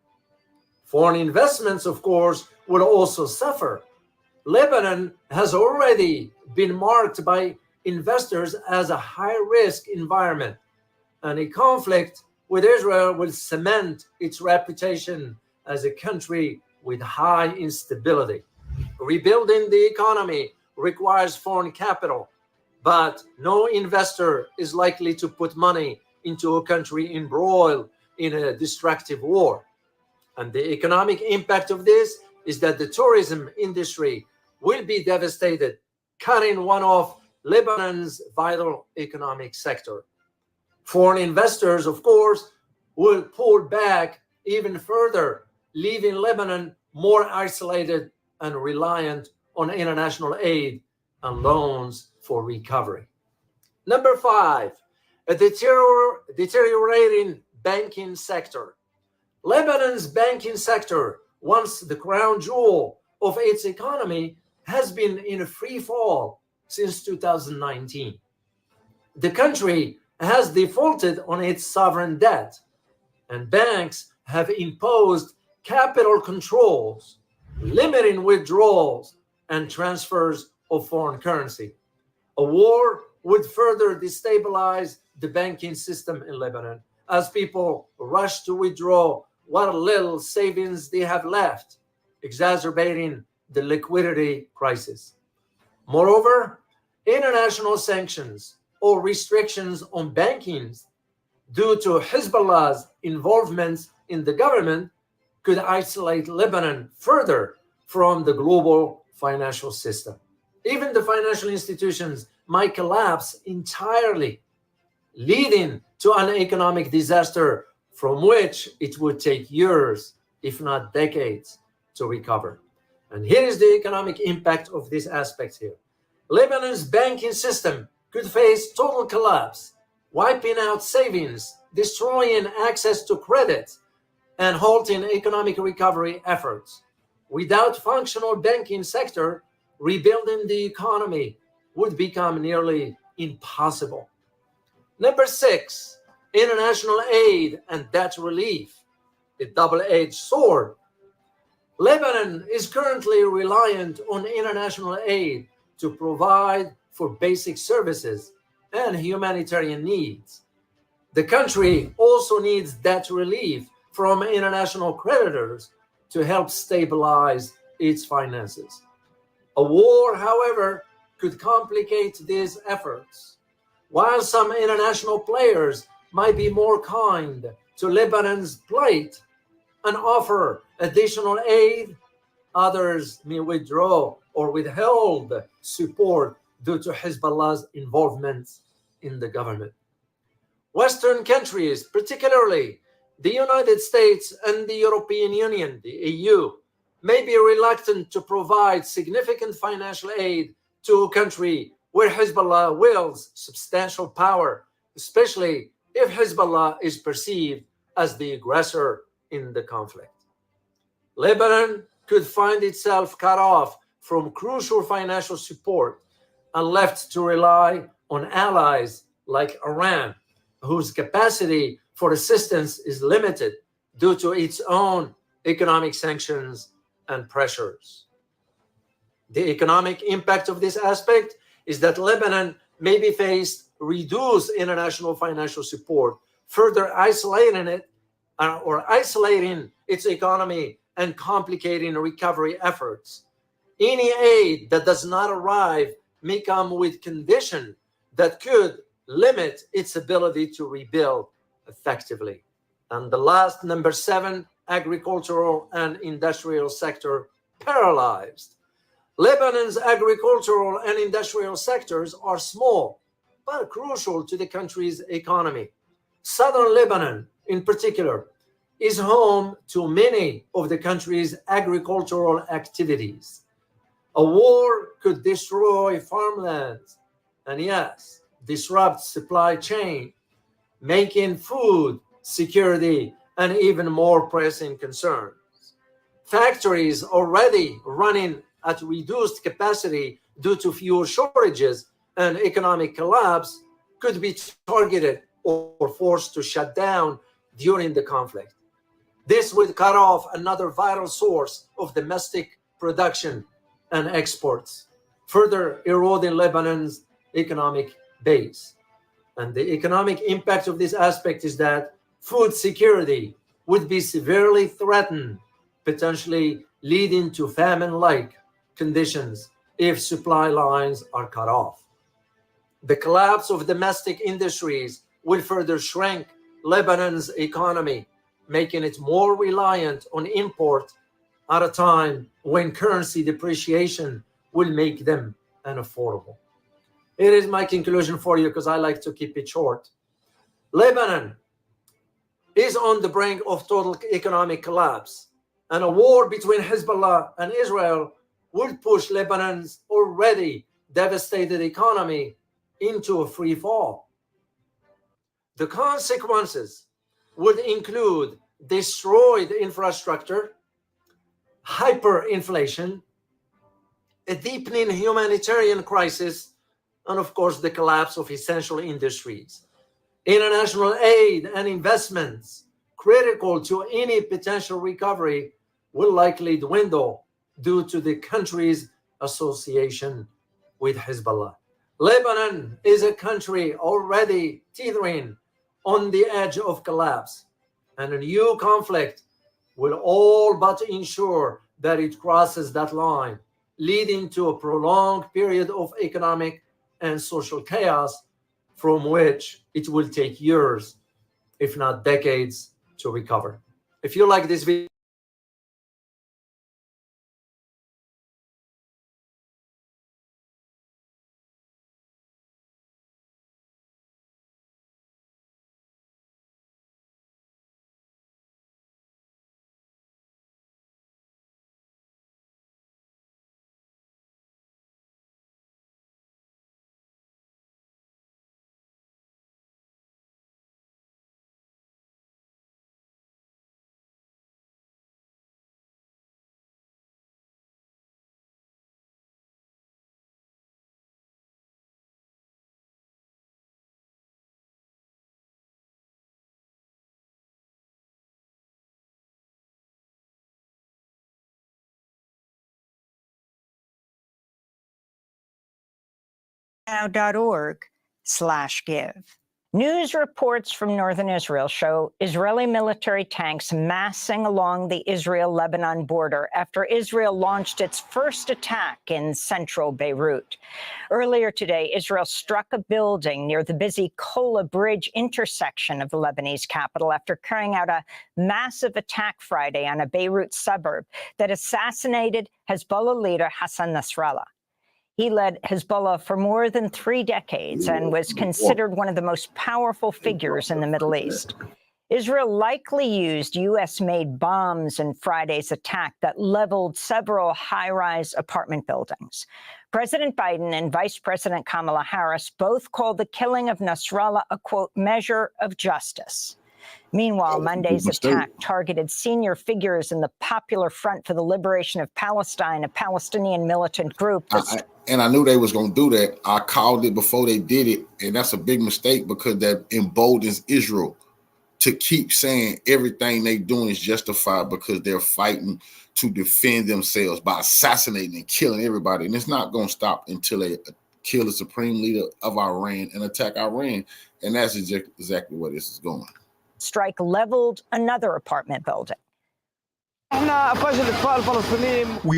Foreign investments, of course, will also suffer, Lebanon has already been marked by investors as a high-risk environment, and a conflict with Israel will cement its reputation as a country with high instability. Rebuilding the economy requires foreign capital, but no investor is likely to put money into a country embroiled in a destructive war. And the economic impact of this is that the tourism industry will be devastated, cutting one of Lebanon's vital economic sector. Foreign investors, of course, will pull back even further, leaving Lebanon more isolated and reliant on international aid and loans for recovery. Number 5, a deteriorating banking sector. Lebanon's banking sector, once the crown jewel of its economy, has been in a free fall since 2019. The country has defaulted on its sovereign debt, and banks have imposed capital controls, limiting withdrawals and transfers of foreign currency. A war would further destabilize the banking system in Lebanon as people rush to withdraw what little savings they have left, exacerbating the liquidity crisis. Moreover, international sanctions or restrictions on banking due to Hezbollah's involvement in the government could isolate Lebanon further from the global financial system. Even the financial institutions might collapse entirely, leading to an economic disaster from which it would take years, if not decades, to recover. And here is the economic impact of this aspect here. Lebanon's banking system could face total collapse, wiping out savings, destroying access to credit, and halting economic recovery efforts. Without functional banking sector, rebuilding the economy would become nearly impossible. Number 6, international aid and debt relief, a double-edged sword. Lebanon is currently reliant on international aid to provide for basic services and humanitarian needs. The country also needs debt relief from international creditors to help stabilize its finances. A war, however, could complicate these efforts. While some international players might be more kind to Lebanon's plight and offer additional aid, others may withdraw or withhold support due to Hezbollah's involvement in the government. Western countries, particularly the United States and the European Union, the EU, may be reluctant to provide significant financial aid to a country where Hezbollah wields substantial power, especially if Hezbollah is perceived as the aggressor in the conflict. Lebanon could find itself cut off from crucial financial support and left to rely on allies like Iran, whose capacity for assistance is limited due to its own economic sanctions and pressures. The economic impact of this aspect is that Lebanon may be faced reduced international financial support, further isolating it or isolating its economy and complicating recovery efforts. Any aid that does not arrive may come with conditions that could limit its ability to rebuild effectively. And the last, number 7, agricultural and industrial sector paralyzed. Lebanon's agricultural and industrial sectors are small, but crucial to the country's economy. Southern Lebanon, in particular, is home to many of the country's agricultural activities. A war could destroy farmlands and, yes, disrupt supply chain, making food security an even more pressing concern. Factories already running at reduced capacity due to fuel shortages and economic collapse could be targeted or forced to shut down during the conflict. This would cut off another vital source of domestic production and exports, further eroding Lebanon's economic base. And the economic impact of this aspect is that food security would be severely threatened, potentially leading to famine-like conditions if supply lines are cut off. The collapse of domestic industries will further shrink Lebanon's economy, making it more reliant on import at a time when currency depreciation will make them unaffordable. Here is my conclusion for you, because I like to keep it short. Lebanon is on the brink of total economic collapse, and a war between Hezbollah and Israel would push Lebanon's already devastated economy into a free fall. The consequences would include destroyed infrastructure, hyperinflation, a deepening humanitarian crisis, and of course the collapse of essential industries. International aid and investments critical to any potential recovery will likely dwindle due to the country's association with Hezbollah. Lebanon is a country already teetering on the edge of collapse, and a new conflict will all but ensure that it crosses that line, leading to a prolonged period of economic and social chaos from which it will take years, if not decades, to recover. If you like this video, now.org/give. News reports from northern Israel show Israeli military tanks massing along the Israel-Lebanon border after Israel launched its first attack in central Beirut. Earlier today, Israel struck a building near the busy Kola Bridge intersection of the Lebanese capital after carrying out a massive attack Friday on a Beirut suburb that assassinated Hezbollah leader Hassan Nasrallah. He led Hezbollah for more than 3 decades and was considered one of the most powerful figures in the Middle East. Israel likely used U.S.-made bombs in Friday's attack that leveled several high-rise apartment buildings. President Biden and Vice President Kamala Harris both called the killing of Nasrallah a, quote, measure of justice. Meanwhile, Monday's attack targeted senior figures in the Popular Front for the Liberation of Palestine, a Palestinian militant group. And I knew they was going to do that. I called it before they did it, and that's a big mistake because that emboldens Israel to keep saying everything they doing is justified because they're fighting to defend themselves by assassinating and killing everybody. And it's not going to stop until they kill the supreme leader of Iran and attack Iran. And that's exactly where this is going. Strike leveled another apartment building. We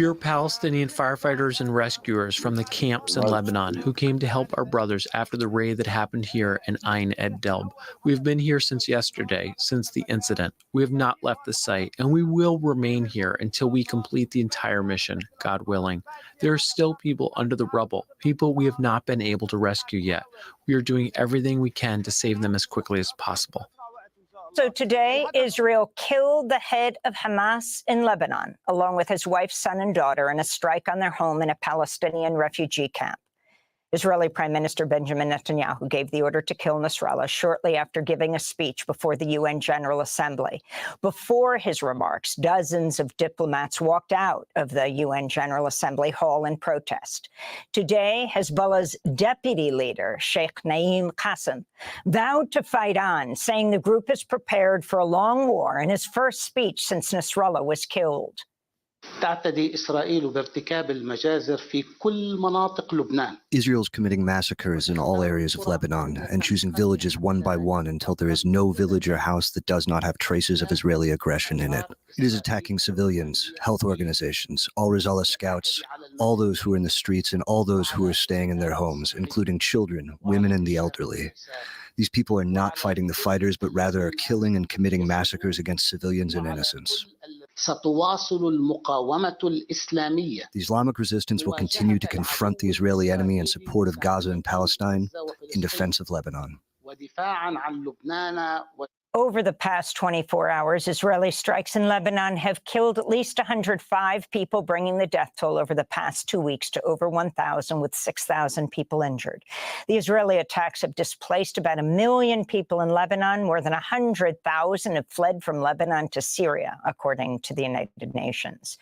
are Palestinian firefighters and rescuers from the camps in Lebanon who came to help our brothers after the raid that happened here in Ain ed-Delb. We have been here since yesterday, since the incident. We have not left the site, and we will remain here until we complete the entire mission, God willing. There are still people under the rubble, people we have not been able to rescue yet. We are doing everything we can to save them as quickly as possible. So today, Israel killed the head of Hamas in Lebanon, along with his wife, son, and daughter, in a strike on their home in a Palestinian refugee camp. Israeli Prime Minister Benjamin Netanyahu gave the order to kill Nasrallah shortly after giving a speech before the UN General Assembly. Before his remarks, dozens of diplomats walked out of the UN General Assembly hall in protest. Today, Hezbollah's deputy leader, Sheikh Naim Qassem, vowed to fight on, saying the group is prepared for a long war in his first speech since Nasrallah was killed. تعتدي إسرائيل بارتكاب المجازر في كل مناطق لبنان. Israel's committing massacres in all areas of Lebanon and choosing villages one by one until there is no village or house that does not have traces of Israeli aggression in it. It is attacking civilians, health organizations, all Rizallah scouts, all those who are in the streets, and all those who are staying in their homes, including children, women, and the elderly. These people are not fighting the fighters, but rather are killing and committing massacres against civilians and innocents. ستواصل المقاومة الإسلامية. The Islamic resistance will continue to confront the Israeli enemy in support of Gaza and Palestine, in defense of Lebanon. ودفاعا عن لبنان. Over the past 24 hours, Israeli strikes in Lebanon have killed at least 105 people, bringing the death toll over the past 2 weeks to over 1,000, with 6,000 people injured. The Israeli attacks have displaced about 1 million people in Lebanon. More than 100,000 have fled from Lebanon to Syria, according to the United Nations.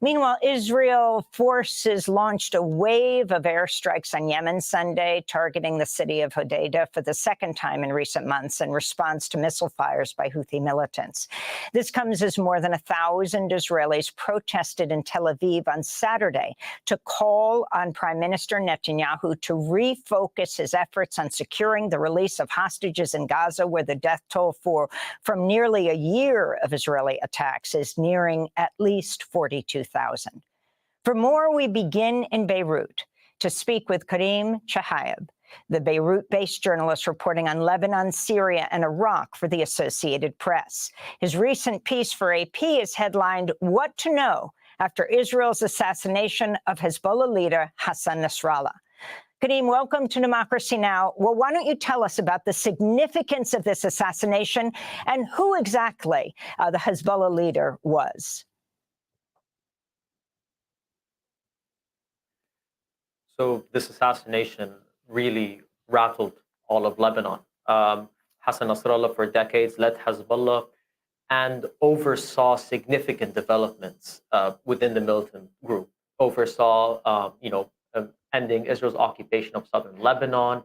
Meanwhile, Israel forces launched a wave of airstrikes on Yemen Sunday, targeting the city of Hodeidah for the second time in recent months in response to missile fires by Houthi militants. This comes as more than 1,000 Israelis protested in Tel Aviv on Saturday to call on Prime Minister Netanyahu to refocus his efforts on securing the release of hostages in Gaza, where the death toll from nearly a year of Israeli attacks is nearing at least 42,000. For more, we begin in Beirut to speak with Karim Chahayeb, the Beirut-based journalist reporting on Lebanon, Syria, and Iraq for the Associated Press. His recent piece for AP is headlined, "What to Know After Israel's Assassination of Hezbollah Leader Hassan Nasrallah." Karim, welcome to Democracy Now! Well, why don't you tell us about the significance of this assassination and who exactly the Hezbollah leader was? So this assassination really rattled all of Lebanon. Hassan Nasrallah for decades led Hezbollah and oversaw significant developments within the militant group. Oversaw, ending Israel's occupation of southern Lebanon,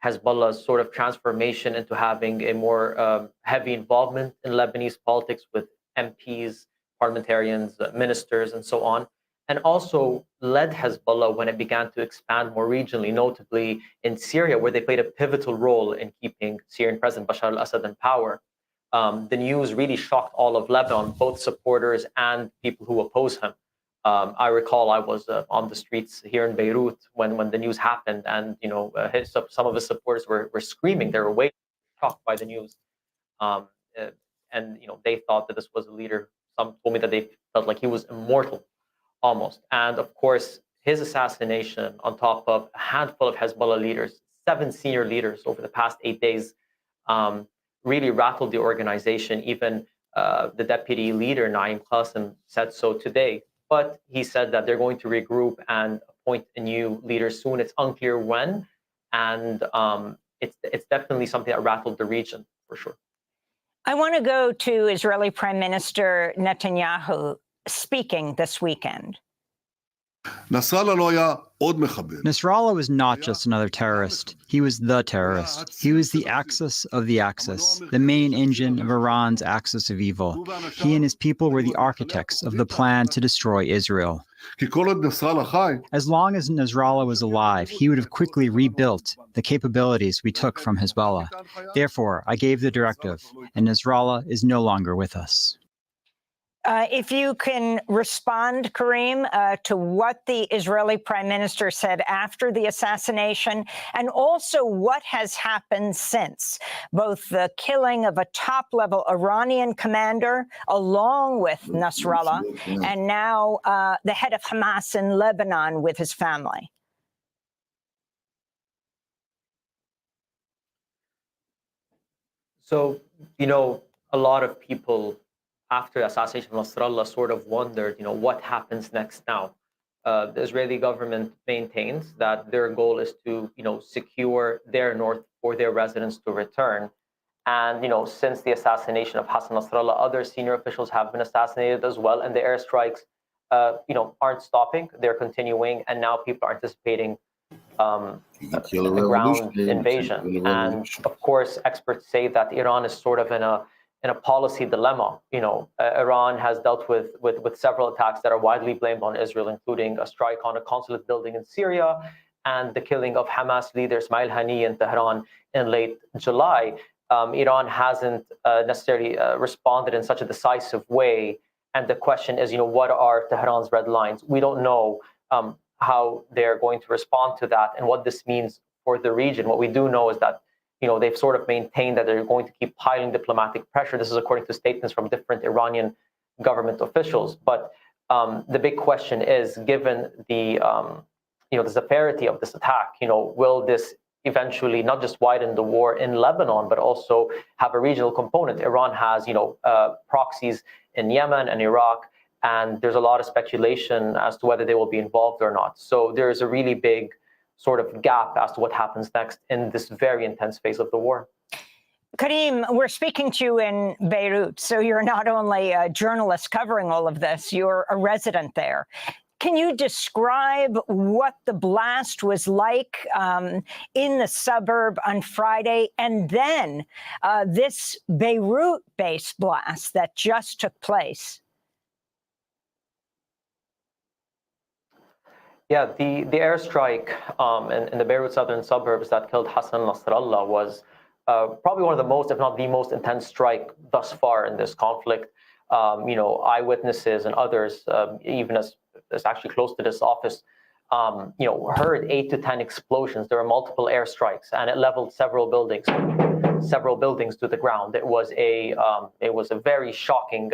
Hezbollah's sort of transformation into having a more heavy involvement in Lebanese politics with MPs, parliamentarians, ministers, and so on. And also led Hezbollah when it began to expand more regionally, notably in Syria, where they played a pivotal role in keeping Syrian President Bashar al-Assad in power. The news really shocked all of Lebanon, both supporters and people who oppose him. I recall I was on the streets here in Beirut when the news happened, and some of his supporters were screaming. They were way shocked by the news, and they thought that this was a leader. Some told me that they felt like he was immortal. Almost. And of course, his assassination on top of a handful of Hezbollah leaders, 7 senior leaders over the past 8 days, really rattled the organization. Even the deputy leader, Naim Qasim, said so today. But he said that they're going to regroup and appoint a new leader soon. It's unclear when. And it's definitely something that rattled the region, for sure. I want to go to Israeli Prime Minister Netanyahu speaking this weekend. Nasrallah was not just another terrorist. He was the terrorist. He was the axis of the axis, the main engine of Iran's axis of evil. He and his people were the architects of the plan to destroy Israel. As long as Nasrallah was alive, he would have quickly rebuilt the capabilities we took from Hezbollah. Therefore, I gave the directive, and Nasrallah is no longer with us. If you can respond, Karim, to what the Israeli Prime Minister said after the assassination, and also what has happened since, both the killing of a top-level Iranian commander, along with Nasrallah, and now the head of Hamas in Lebanon with his family. So, a lot of people after the assassination of Nasrallah sort of wondered, what happens next now? The Israeli government maintains that their goal is to, secure their north for their residents to return. And, since the assassination of Hassan Nasrallah, other senior officials have been assassinated as well. And the airstrikes, aren't stopping. They're continuing. And now people are anticipating a ground invasion. And of course, experts say that Iran is sort of in a in a policy dilemma. Iran has dealt with several attacks that are widely blamed on Israel, including a strike on a consulate building in Syria and the killing of Hamas leader Ismail Haniyeh in Tehran in late July. Iran hasn't necessarily responded in such a decisive way. And the question is, what are Tehran's red lines? We don't know how they're going to respond to that and what this means for the region. What we do know is that they've sort of maintained that they're going to keep piling diplomatic pressure. This is according to statements from different Iranian government officials. But the big question is, given the severity of this attack, will this eventually not just widen the war in Lebanon, but also have a regional component? Iran has, proxies in Yemen and Iraq, and there's a lot of speculation as to whether they will be involved or not. So there's a really big sort of gap as to what happens next in this very intense phase of the war. Karim, we're speaking to you in Beirut, so you're not only a journalist covering all of this, you're a resident there. Can you describe what the blast was like in the suburb on Friday, and then this Beirut-based blast that just took place? Yeah, the airstrike in the Beirut southern suburbs that killed Hassan Nasrallah was probably one of the most, if not the most intense strike thus far in this conflict. Eyewitnesses and others, even as actually close to this office, heard 8 to 10 explosions. There were multiple airstrikes, and it leveled several buildings to the ground. It was a very shocking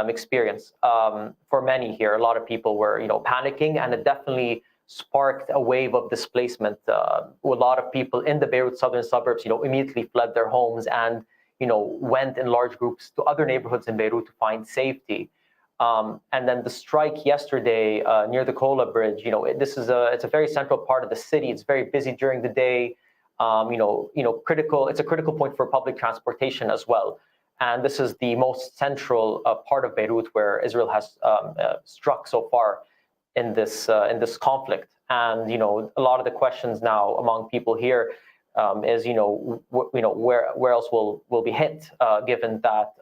experience for many here. A lot of people were, panicking, and it definitely sparked a wave of displacement. A lot of people in the Beirut southern suburbs, immediately fled their homes and, went in large groups to other neighborhoods in Beirut to find safety. And then the strike yesterday near the Kola Bridge, it's a very central part of the city. It's very busy during the day. It's a critical point for public transportation as well. And this is the most central part of Beirut where Israel has struck so far in this conflict. And a lot of the questions now among people here is where else will be hit, given that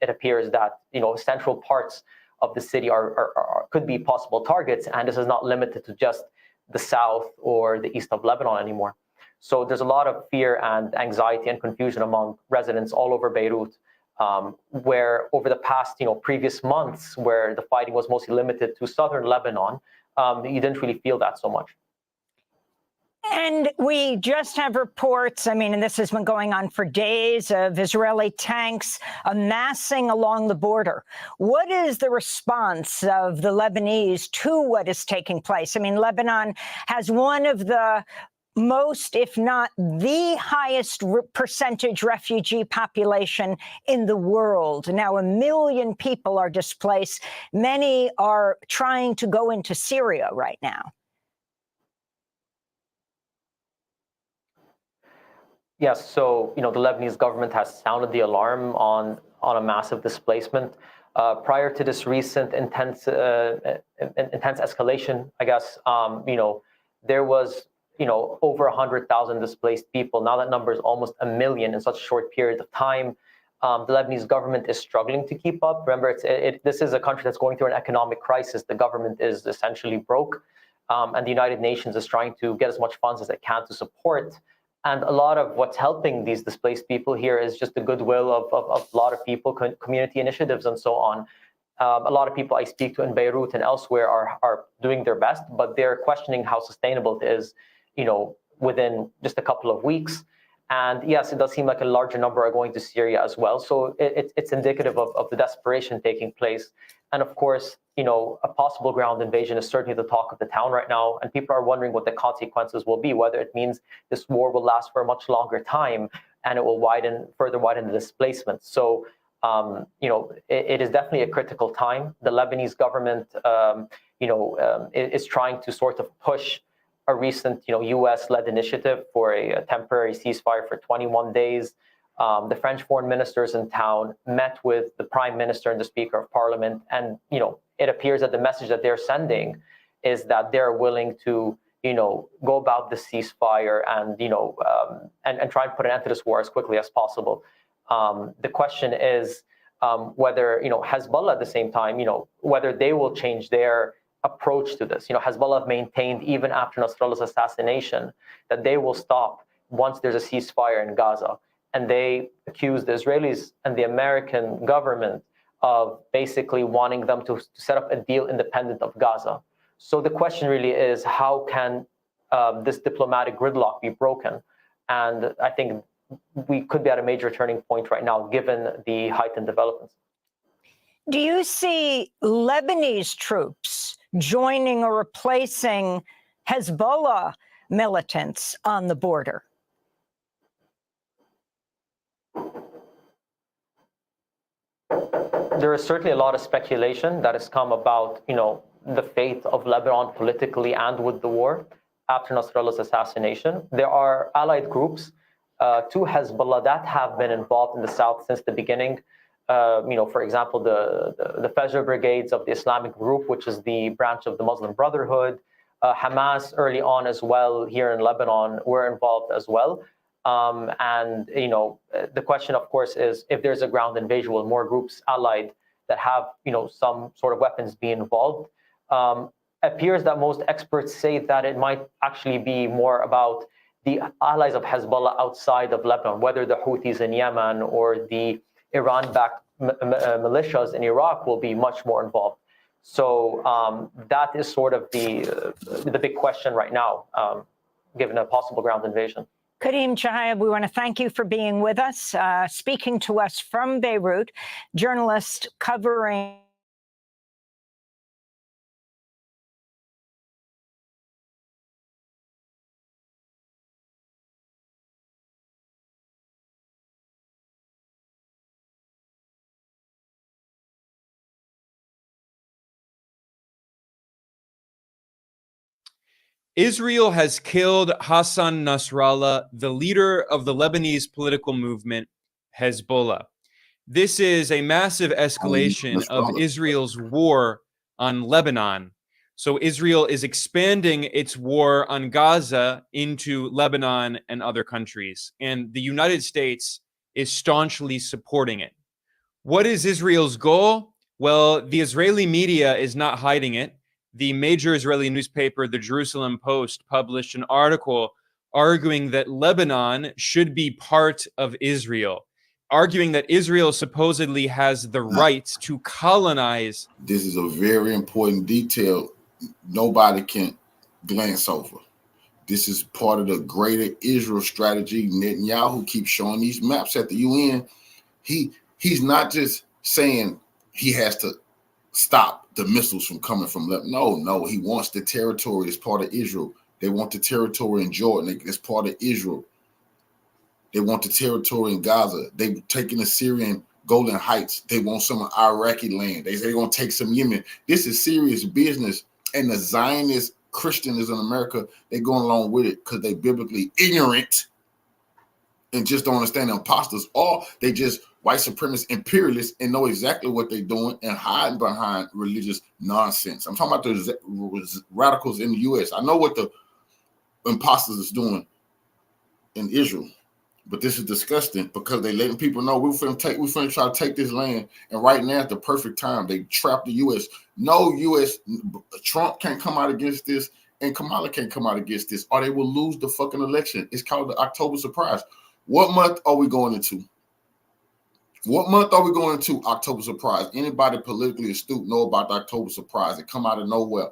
it appears that central parts of the city could be possible targets, and this is not limited to just the south or the east of Lebanon anymore. So there's a lot of fear and anxiety and confusion among residents all over Beirut. Where over the past, previous months, where the fighting was mostly limited to southern Lebanon, you didn't really feel that so much. And we just have reports, and this has been going on for days, of Israeli tanks amassing along the border. What is the response of the Lebanese to what is taking place? Lebanon has one of the most, if not the highest percentage refugee population in the world. Now, 1 million people are displaced. Many are trying to go into Syria right now. Yes, so the Lebanese government has sounded the alarm on a massive displacement. Prior to this recent intense escalation, I guess, there was over 100,000 displaced people. Now that number is almost 1 million in such a short period of time. The Lebanese government is struggling to keep up. Remember, this is a country that's going through an economic crisis. The government is essentially broke, and the United Nations is trying to get as much funds as it can to support. And a lot of what's helping these displaced people here is just the goodwill of a lot of people, community initiatives, and so on. A lot of people I speak to in Beirut and elsewhere are doing their best, but they're questioning how sustainable it is, within just a couple of weeks. And yes, it does seem like a larger number are going to Syria as well. So it's indicative of the desperation taking place. And of course, a possible ground invasion is certainly the talk of the town right now. And people are wondering what the consequences will be, whether it means this war will last for a much longer time and it will further widen the displacement. So, it is definitely a critical time. The Lebanese government, is trying to sort of push a recent, U.S.-led initiative for a temporary ceasefire for 21 days. The French foreign ministers in town met with the prime minister and the speaker of parliament. And, it appears that the message that they're sending is that they're willing to, go about the ceasefire and, and try and put an end to this war as quickly as possible. The question is whether, Hezbollah at the same time, whether they will change their approach to this. Hezbollah maintained even after Nasrallah's assassination that they will stop once there's a ceasefire in Gaza. And they accused the Israelis and the American government of basically wanting them to set up a deal independent of Gaza. So the question really is, how can this diplomatic gridlock be broken? And I think we could be at a major turning point right now, given the heightened developments. Do you see Lebanese troops joining or replacing Hezbollah militants on the border? There is certainly a lot of speculation that has come about, the fate of Lebanon politically and with the war after Nasrallah's assassination. There are allied groups to Hezbollah that have been involved in the south since the beginning. For example, the Fajr brigades of the Islamic group, which is the branch of the Muslim Brotherhood. Hamas early on as well here in Lebanon were involved as well. The question, of course, is if there's a ground invasion, will more groups allied that have, some sort of weapons be involved? Appears that most experts say that it might actually be more about the allies of Hezbollah outside of Lebanon, whether the Houthis in Yemen or the Iran-backed militias in Iraq will be much more involved. So that is sort of the big question right now, given a possible ground invasion. Karim Chahayeb, we want to thank you for being with us, speaking to us from Beirut, journalist covering Israel has killed Hassan Nasrallah, the leader of the Lebanese political movement, Hezbollah. This is a massive escalation of Israel's war on Lebanon. So Israel is expanding its war on Gaza into Lebanon and other countries. And the United States is staunchly supporting it. What is Israel's goal? Well, the Israeli media is not hiding it. The major Israeli newspaper, the Jerusalem Post, published an article arguing that Lebanon should be part of Israel, arguing that Israel supposedly has the right to colonize. This is a very important detail nobody can glance over. This is part of the greater Israel strategy. Netanyahu keeps showing these maps at the UN. He's not just saying he has to stop the missiles from coming from Lebanon. No, he wants the territory as part of Israel. They want the territory in Jordan as part of Israel. They want the territory in Gaza. They've taken the Syrian Golan Heights. They want some Iraqi land. They say they're going to take some Yemen. This is serious business. And the Zionist Christians in America, they're going along with it because they're biblically ignorant and just don't understand the imposters, or they just white supremacist imperialists and know exactly what they're doing and hiding behind religious nonsense. I'm talking about the radicals in the U.S. I know what the imposters is doing in Israel, but this is disgusting because they letting people know we're finna try to take this land, and right now at the perfect time they trap the U.S. No U.S. Trump can't come out against this, and Kamala can't come out against this, or they will lose the fucking election. It's called the October surprise. What month are we going into? What month are we going into October surprise? Anybody politically astute know about the October surprise? It come out of nowhere.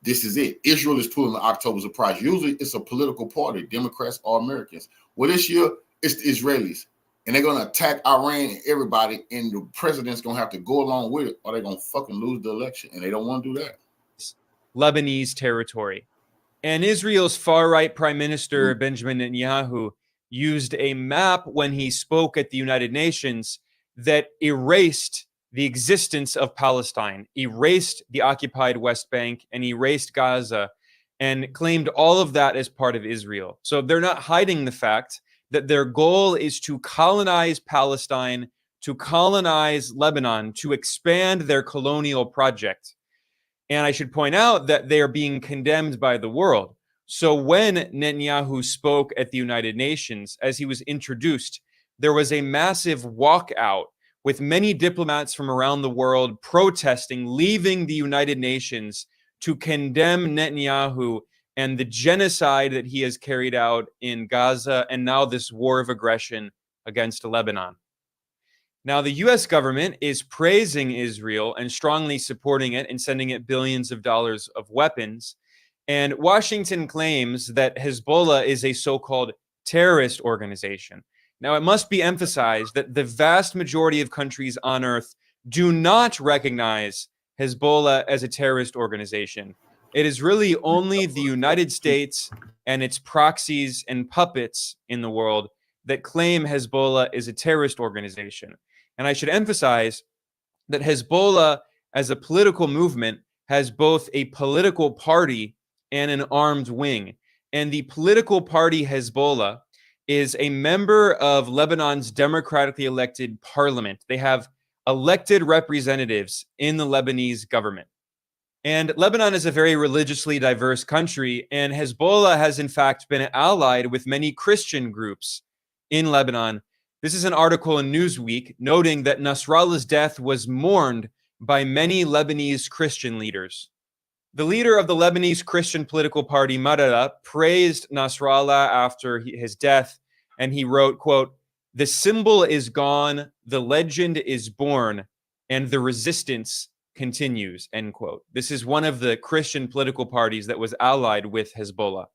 This is it. Israel is pulling the October surprise. Usually it's a political party, Democrats or Americans. Well, this year it's the Israelis. And they're going to attack Iran and everybody, and the president's going to have to go along with it, or they're going to fucking lose the election, and they don't want to do that. Lebanese territory. And Israel's far-right Prime Minister, Benjamin Netanyahu, used a map when he spoke at the United Nations that erased the existence of Palestine, erased the occupied West Bank, and erased Gaza, and claimed all of that as part of Israel. So they're not hiding the fact that their goal is to colonize Palestine, to colonize Lebanon, to expand their colonial project. And I should point out that they are being condemned by the world. So when Netanyahu spoke at the United Nations, as he was introduced there was a massive walkout with many diplomats from around the world protesting, leaving the United Nations to condemn Netanyahu and the genocide that he has carried out in Gaza, and now this war of aggression against Lebanon. Now, the US government is praising Israel and strongly supporting it and sending it billions of dollars of weapons. And Washington claims that Hezbollah is a so-called terrorist organization. Now, it must be emphasized that the vast majority of countries on earth do not recognize Hezbollah as a terrorist organization. It is really only the United States and its proxies and puppets in the world that claim Hezbollah is a terrorist organization. And I should emphasize that Hezbollah, as a political movement, has both a political party and an armed wing. And the political party Hezbollah is a member of Lebanon's democratically elected parliament. They have elected representatives in the Lebanese government. And Lebanon is a very religiously diverse country, and Hezbollah has in fact been allied with many Christian groups in Lebanon. This is an article in Newsweek noting that Nasrallah's death was mourned by many Lebanese Christian leaders. The leader of the Lebanese Christian political party, Marada, praised Nasrallah after his death, and he wrote, quote, "The symbol is gone, the legend is born, and the resistance continues," end quote. This is one of the Christian political parties that was allied with Hezbollah.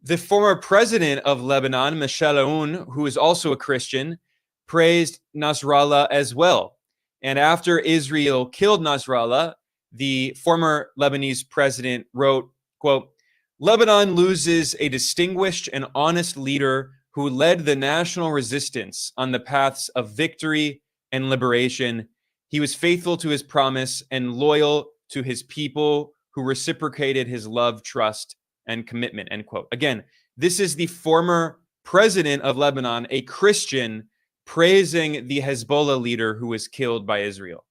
The former president of Lebanon, Michel Aoun, who is also a Christian, praised Nasrallah as well. And after Israel killed Nasrallah, the former Lebanese president wrote, quote, "Lebanon loses a distinguished and honest leader who led the national resistance on the paths of victory and liberation. He was faithful to his promise and loyal to his people who reciprocated his love, trust, and commitment," end quote. Again, this is the former president of Lebanon, a Christian, praising the Hezbollah leader who was killed by Israel.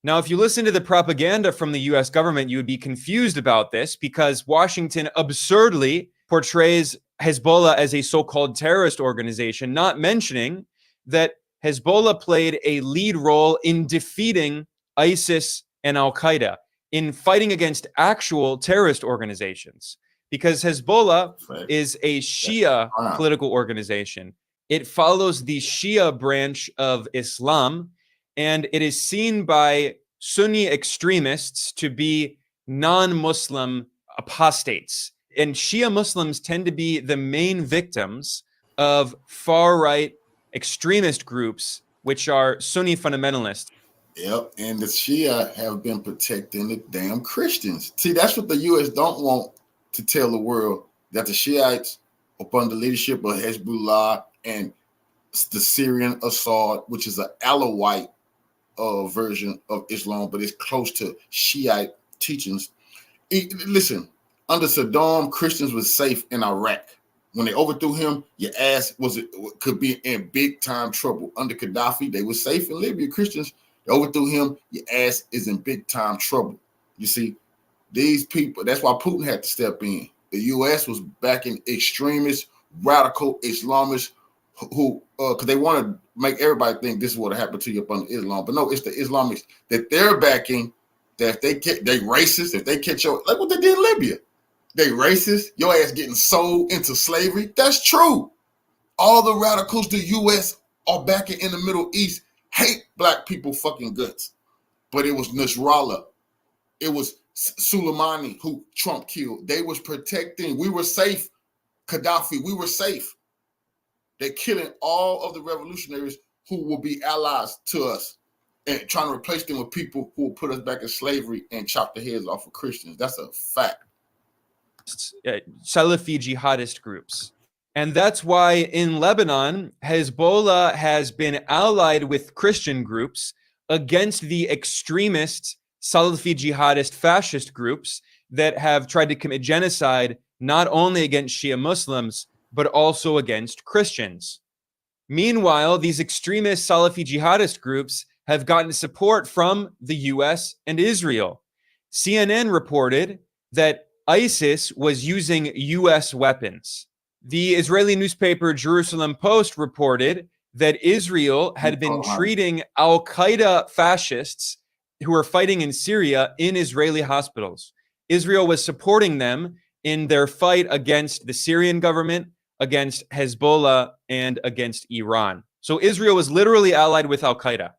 Now, if you listen to the propaganda from the US government, you would be confused about this because Washington absurdly portrays Hezbollah as a so-called terrorist organization, not mentioning that Hezbollah played a lead role in defeating ISIS and Al-Qaeda, in fighting against actual terrorist organizations. Because Hezbollah is a Shia political organization. It follows the Shia branch of Islam, and it is seen by Sunni extremists to be non-Muslim apostates. And Shia Muslims tend to be the main victims of far-right extremist groups, which are Sunni fundamentalists. Yep, and the Shia have been protecting the damn Christians. See, that's what the U.S. don't want to tell the world, that the Shiites, upon the leadership of Hezbollah and the Syrian Assad, which is an Alawite version of Islam, but it's close to Shiite teachings. Listen, under Saddam, Christians were safe in Iraq. When they overthrew him, your ass could be in big time trouble. Under Gaddafi, they were safe in Libya. Christians, they overthrew him, your ass is in big time trouble. You see, these people, that's why Putin had to step in. The U.S. was backing extremists, radical Islamists who, because they want to make everybody think this is what happened to you up under Islam. But no, it's the Islamists that they're backing, that if they racist, if they catch your, like what they did in Libya. They racist, your ass getting sold into slavery. That's true. All the radicals the U.S. are backing in the Middle East hate black people fucking guts. But it was Nasrallah. It was Soleimani who Trump killed. They was protecting. We were safe. Gaddafi, we were safe. They're killing all of the revolutionaries who will be allies to us and trying to replace them with people who will put us back in slavery and chop the heads off of Christians. That's a fact. Salafi jihadist groups. And that's why in Lebanon, Hezbollah has been allied with Christian groups against the extremist Salafi jihadist fascist groups that have tried to commit genocide not only against Shia Muslims, but also against Christians. Meanwhile, these extremist Salafi jihadist groups have gotten support from the US and Israel. CNN reported that ISIS was using US weapons. The Israeli newspaper Jerusalem Post reported that Israel had been treating Al-Qaeda fascists who were fighting in Syria in Israeli hospitals. Israel was supporting them in their fight against the Syrian government, against Hezbollah, and against Iran. So Israel was literally allied with Al-Qaeda.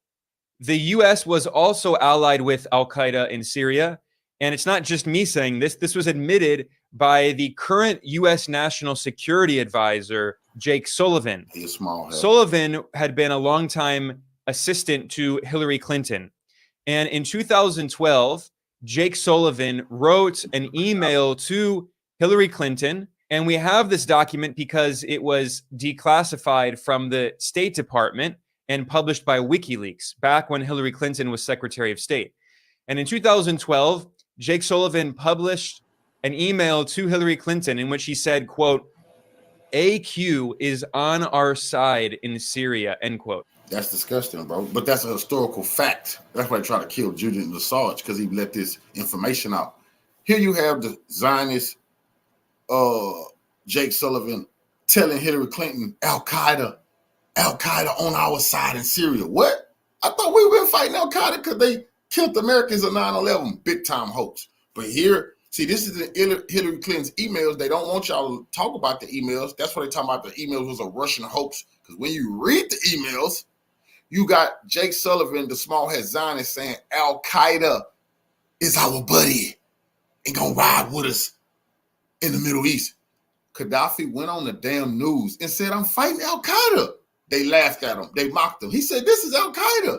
The US was also allied with Al-Qaeda in Syria. And it's not just me saying this. This was admitted by the current US National Security Advisor, Jake Sullivan. Sullivan had been a longtime assistant to Hillary Clinton. And in 2012, Jake Sullivan wrote an email to Hillary Clinton. And we have this document because it was declassified from the State Department and published by WikiLeaks back when Hillary Clinton was Secretary of State. And in 2012, Jake Sullivan published an email to Hillary Clinton in which he said, quote, AQ is on our side in Syria, end quote. That's disgusting, bro. But that's a historical fact. That's why they try to kill Julian Assange, because he let this information out. Here you have the Zionist Jake Sullivan telling Hillary Clinton, Al-Qaeda on our side in Syria. What? I thought we were fighting Al-Qaeda because they killed Americans in 9/11. Big time hoax. But here, see, this is the Hillary Clinton's emails. They don't want y'all to talk about the emails. That's what they talking about. The emails was a Russian hoax. Because when you read the emails, you got Jake Sullivan, the small head Zionist, saying Al-Qaeda is our buddy and gonna ride with us in the Middle East. Gaddafi went on the damn news and said, I'm fighting Al-Qaeda. They laughed at him. They mocked him. He said, this is Al-Qaeda.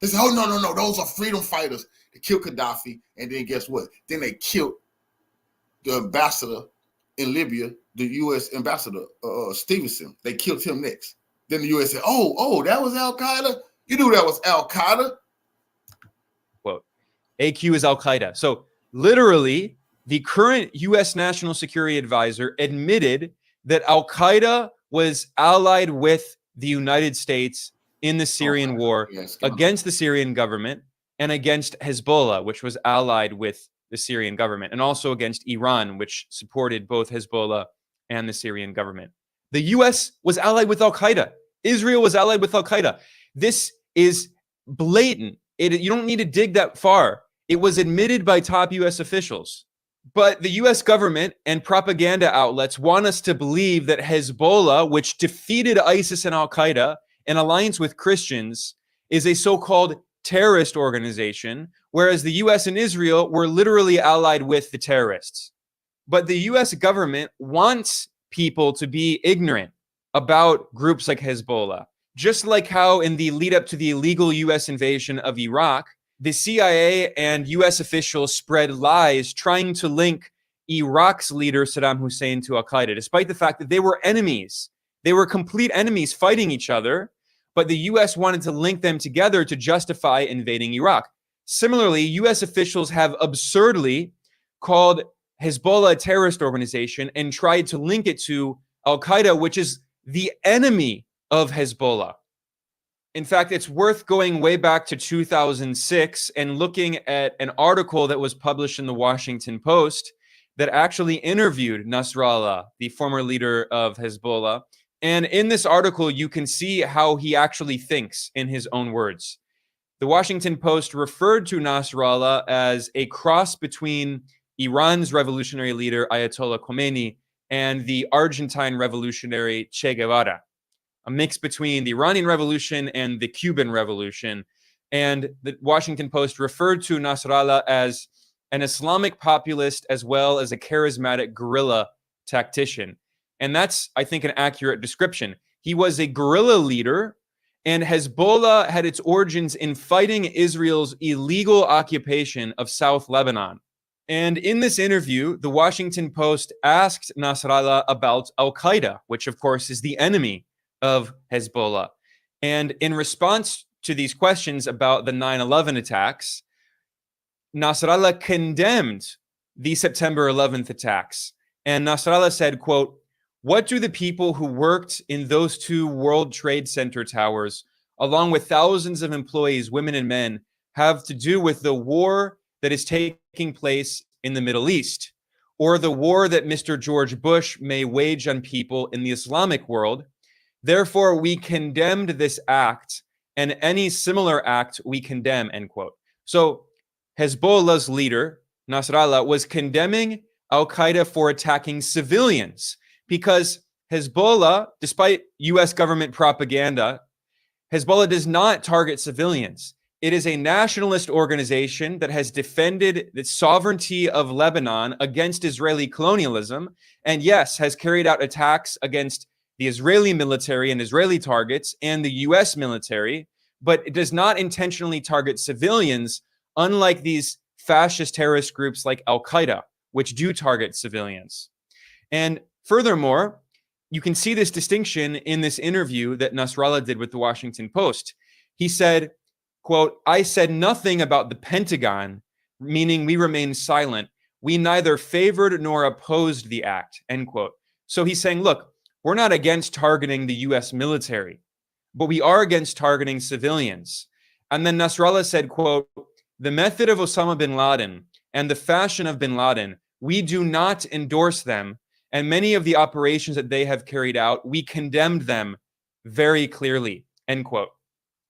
They said, oh, no. Those are freedom fighters. They killed Gaddafi. And then guess what? Then they killed the ambassador in Libya, the U.S. ambassador, Stevenson. They killed him next. Then the U.S. said, oh, that was Al-Qaeda? You knew that was Al-Qaeda? Quote, AQ is Al-Qaeda. So literally, the current U.S. National Security Advisor admitted that Al-Qaeda was allied with the United States in the Syrian war against the Syrian government and against Hezbollah, which was allied with the Syrian government, and also against Iran, which supported both Hezbollah and the Syrian government. The U.S. was allied with Al-Qaeda. Israel was allied with Al-Qaeda. This is blatant. You don't need to dig that far. It was admitted by top U.S. officials. But the U.S. government and propaganda outlets want us to believe that Hezbollah, which defeated ISIS and Al-Qaeda in alliance with Christians, is a so-called terrorist organization, whereas the U.S. and Israel were literally allied with the terrorists. But the U.S. government wants people to be ignorant about groups like Hezbollah, just like how in the lead up to the illegal U.S. invasion of Iraq, the CIA and U.S. officials spread lies trying to link Iraq's leader, Saddam Hussein, to Al-Qaeda, despite the fact that they were enemies. They were complete enemies fighting each other, but the U.S. wanted to link them together to justify invading Iraq. Similarly, U.S. officials have absurdly called Hezbollah a terrorist organization and tried to link it to Al-Qaeda, which is the enemy of Hezbollah. In fact, it's worth going way back to 2006 and looking at an article that was published in the Washington Post that actually interviewed Nasrallah, the former leader of Hezbollah. And in this article, you can see how he actually thinks in his own words. The Washington Post referred to Nasrallah as a cross between Iran's revolutionary leader, Ayatollah Khomeini, and the Argentine revolutionary Che Guevara, a mix between the Iranian Revolution and the Cuban Revolution. And the Washington Post referred to Nasrallah as an Islamic populist as well as a charismatic guerrilla tactician. And that's, I think, an accurate description. He was a guerrilla leader, and Hezbollah had its origins in fighting Israel's illegal occupation of South Lebanon. And in this interview, the Washington Post asked Nasrallah about Al-Qaeda, which, of course, is the enemy of Hezbollah. And in response to these questions about the 9/11 attacks, Nasrallah condemned the September 11th attacks. And Nasrallah said, quote, "What do the people who worked in those two World Trade Center towers, along with thousands of employees, women and men, have to do with the war that is taking place in the Middle East, or the war that Mr. George Bush may wage on people in the Islamic world? Therefore, we condemned this act, and any similar act we condemn, end quote. So Hezbollah's leader, Nasrallah, was condemning al-Qaeda for attacking civilians because Hezbollah, despite US government propaganda, Hezbollah does not target civilians. It is a nationalist organization that has defended the sovereignty of Lebanon against Israeli colonialism, and yes, has carried out attacks against the Israeli military and Israeli targets and the US military, but it does not intentionally target civilians, unlike these fascist terrorist groups like Al-Qaeda, which do target civilians. And furthermore, you can see this distinction in this interview that Nasrallah did with the Washington Post. He said, quote, "I said nothing about the Pentagon, meaning we remained silent. We neither favored nor opposed the act," end quote. So he's saying, look, we're not against targeting the US military, but we are against targeting civilians. And then Nasrallah said, quote, "The method of Osama bin Laden and the fashion of bin Laden, we do not endorse them. And many of the operations that they have carried out, we condemned them very clearly," end quote.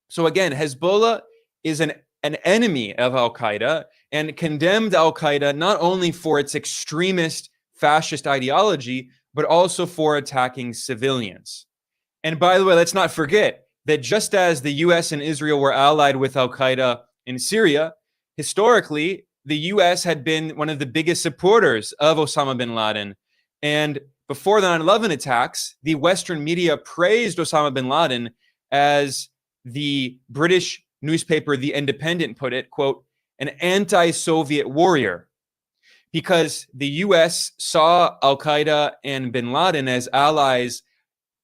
So again, Hezbollah is an enemy of Al-Qaeda and condemned Al-Qaeda not only for its extremist fascist ideology, but also for attacking civilians. And by the way, let's not forget that just as the US and Israel were allied with Al-Qaeda in Syria, historically, the US had been one of the biggest supporters of Osama bin Laden. And before the 9/11 attacks, the Western media praised Osama bin Laden, as the British newspaper The Independent put it, quote, "an anti-Soviet warrior," because the US saw Al-Qaeda and bin Laden as allies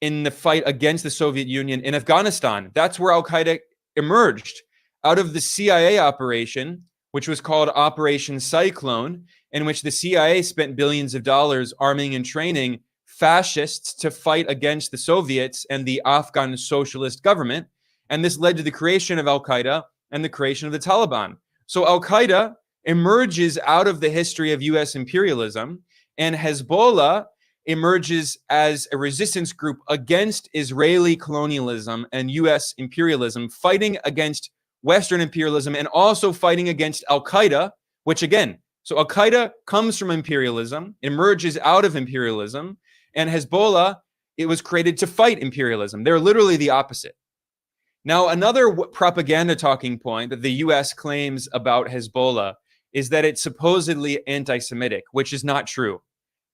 in the fight against the Soviet Union in Afghanistan. That's where Al-Qaeda emerged out of the CIA operation, which was called Operation Cyclone, in which the CIA spent billions of dollars arming and training fascists to fight against the Soviets and the Afghan socialist government. And this led to the creation of Al-Qaeda and the creation of the Taliban. So Al-Qaeda emerges out of the history of US imperialism, and Hezbollah emerges as a resistance group against Israeli colonialism and US imperialism, fighting against Western imperialism and also fighting against Al-Qaeda, which again, so Al-Qaeda comes from imperialism, emerges out of imperialism, and Hezbollah, it was created to fight imperialism. They're literally the opposite. Now, another propaganda talking point that the US claims about Hezbollah is that it's supposedly anti-Semitic, which is not true.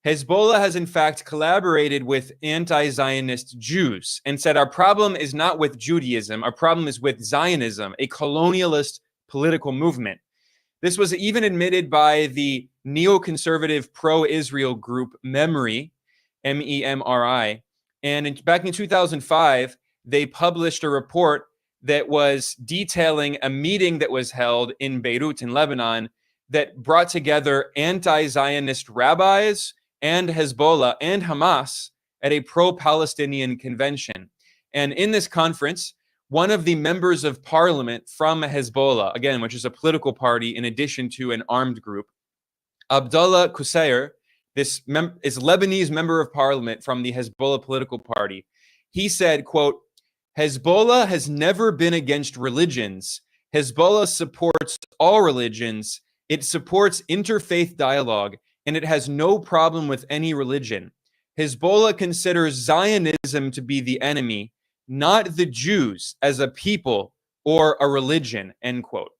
Hezbollah has in fact collaborated with anti-Zionist Jews and said our problem is not with Judaism, our problem is with Zionism, a colonialist political movement. This was even admitted by the neoconservative pro-Israel group MEMRI, MEMRI. And back in 2005, they published a report that was detailing a meeting that was held in Beirut in Lebanon that brought together anti-Zionist rabbis and Hezbollah and Hamas at a pro-Palestinian convention. And in this conference, one of the members of parliament from Hezbollah, again, which is a political party in addition to an armed group, Abdullah Qusair, this is Lebanese member of parliament from the Hezbollah political party. He said, quote, "Hezbollah has never been against religions. Hezbollah supports all religions. It supports interfaith dialogue, and it has no problem with any religion. Hezbollah considers Zionism to be the enemy, not the Jews as a people or a religion," end quote.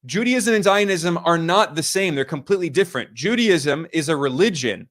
Judaism and Zionism are not the same. They're completely different. Judaism is a religion.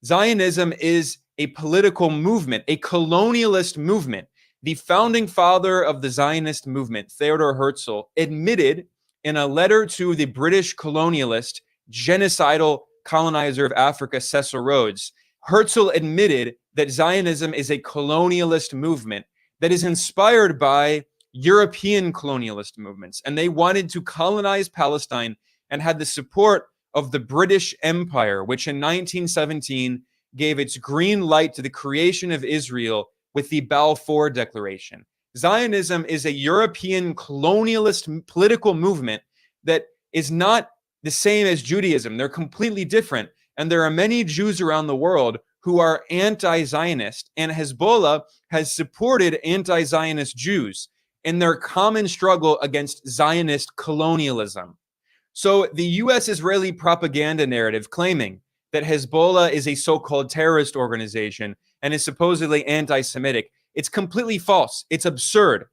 Zionism is a political movement, a colonialist movement. The founding father of the Zionist movement, Theodor Herzl, admitted in a letter to the British colonialist, genocidal colonizer of Africa, Cecil Rhodes, Herzl admitted that Zionism is a colonialist movement that is inspired by European colonialist movements. And they wanted to colonize Palestine and had the support of the British Empire, which in 1917 gave its green light to the creation of Israel with the Balfour Declaration. Zionism is a European colonialist political movement that is not the same as Judaism. They're completely different. And there are many Jews around the world who are anti-Zionist, and Hezbollah has supported anti-Zionist Jews in their common struggle against Zionist colonialism. So the U.S.-Israeli propaganda narrative claiming that Hezbollah is a so-called terrorist organization and is supposedly anti-Semitic, it's completely false. It's absurd.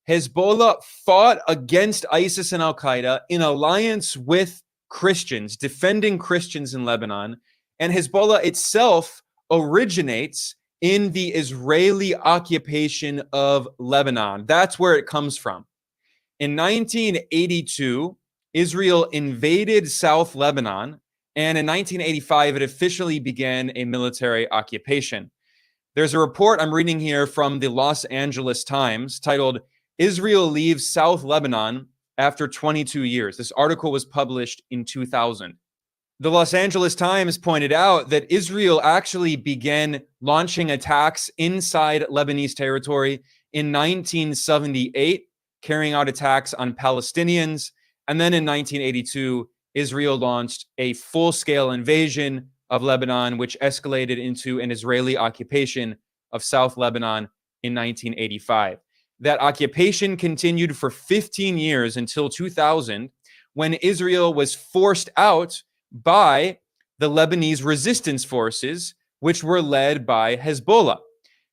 Hezbollah fought against ISIS and Al-Qaeda in alliance with Christians, defending Christians in Lebanon, and Hezbollah itself originates in the Israeli occupation of Lebanon. That's where it comes from. In 1982, Israel invaded South Lebanon, and in 1985, it officially began a military occupation. There's a report I'm reading here from the Los Angeles Times titled, "Israel Leaves South Lebanon After 22 Years." This article was published in 2000. The Los Angeles Times pointed out that Israel actually began launching attacks inside Lebanese territory in 1978, carrying out attacks on Palestinians. And then in 1982, Israel launched a full-scale invasion of Lebanon, which escalated into an Israeli occupation of South Lebanon in 1985. That occupation continued for 15 years until 2000, when Israel was forced out by the Lebanese resistance forces, which were led by Hezbollah.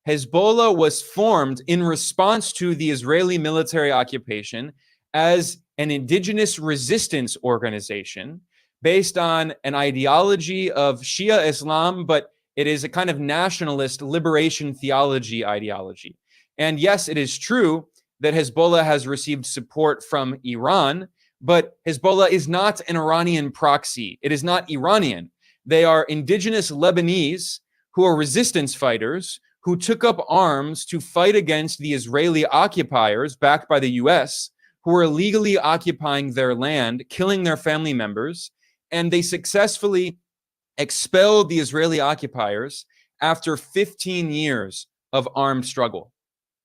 Hezbollah was formed in response to the Israeli military occupation as an indigenous resistance organization based on an ideology of Shia Islam, but it is a kind of nationalist liberation theology ideology. And yes, it is true that Hezbollah has received support from Iran, but Hezbollah is not an Iranian proxy. It is not Iranian. They are indigenous Lebanese who are resistance fighters who took up arms to fight against the Israeli occupiers backed by the US, who were illegally occupying their land, killing their family members, and they successfully expelled the Israeli occupiers after 15 years of armed struggle.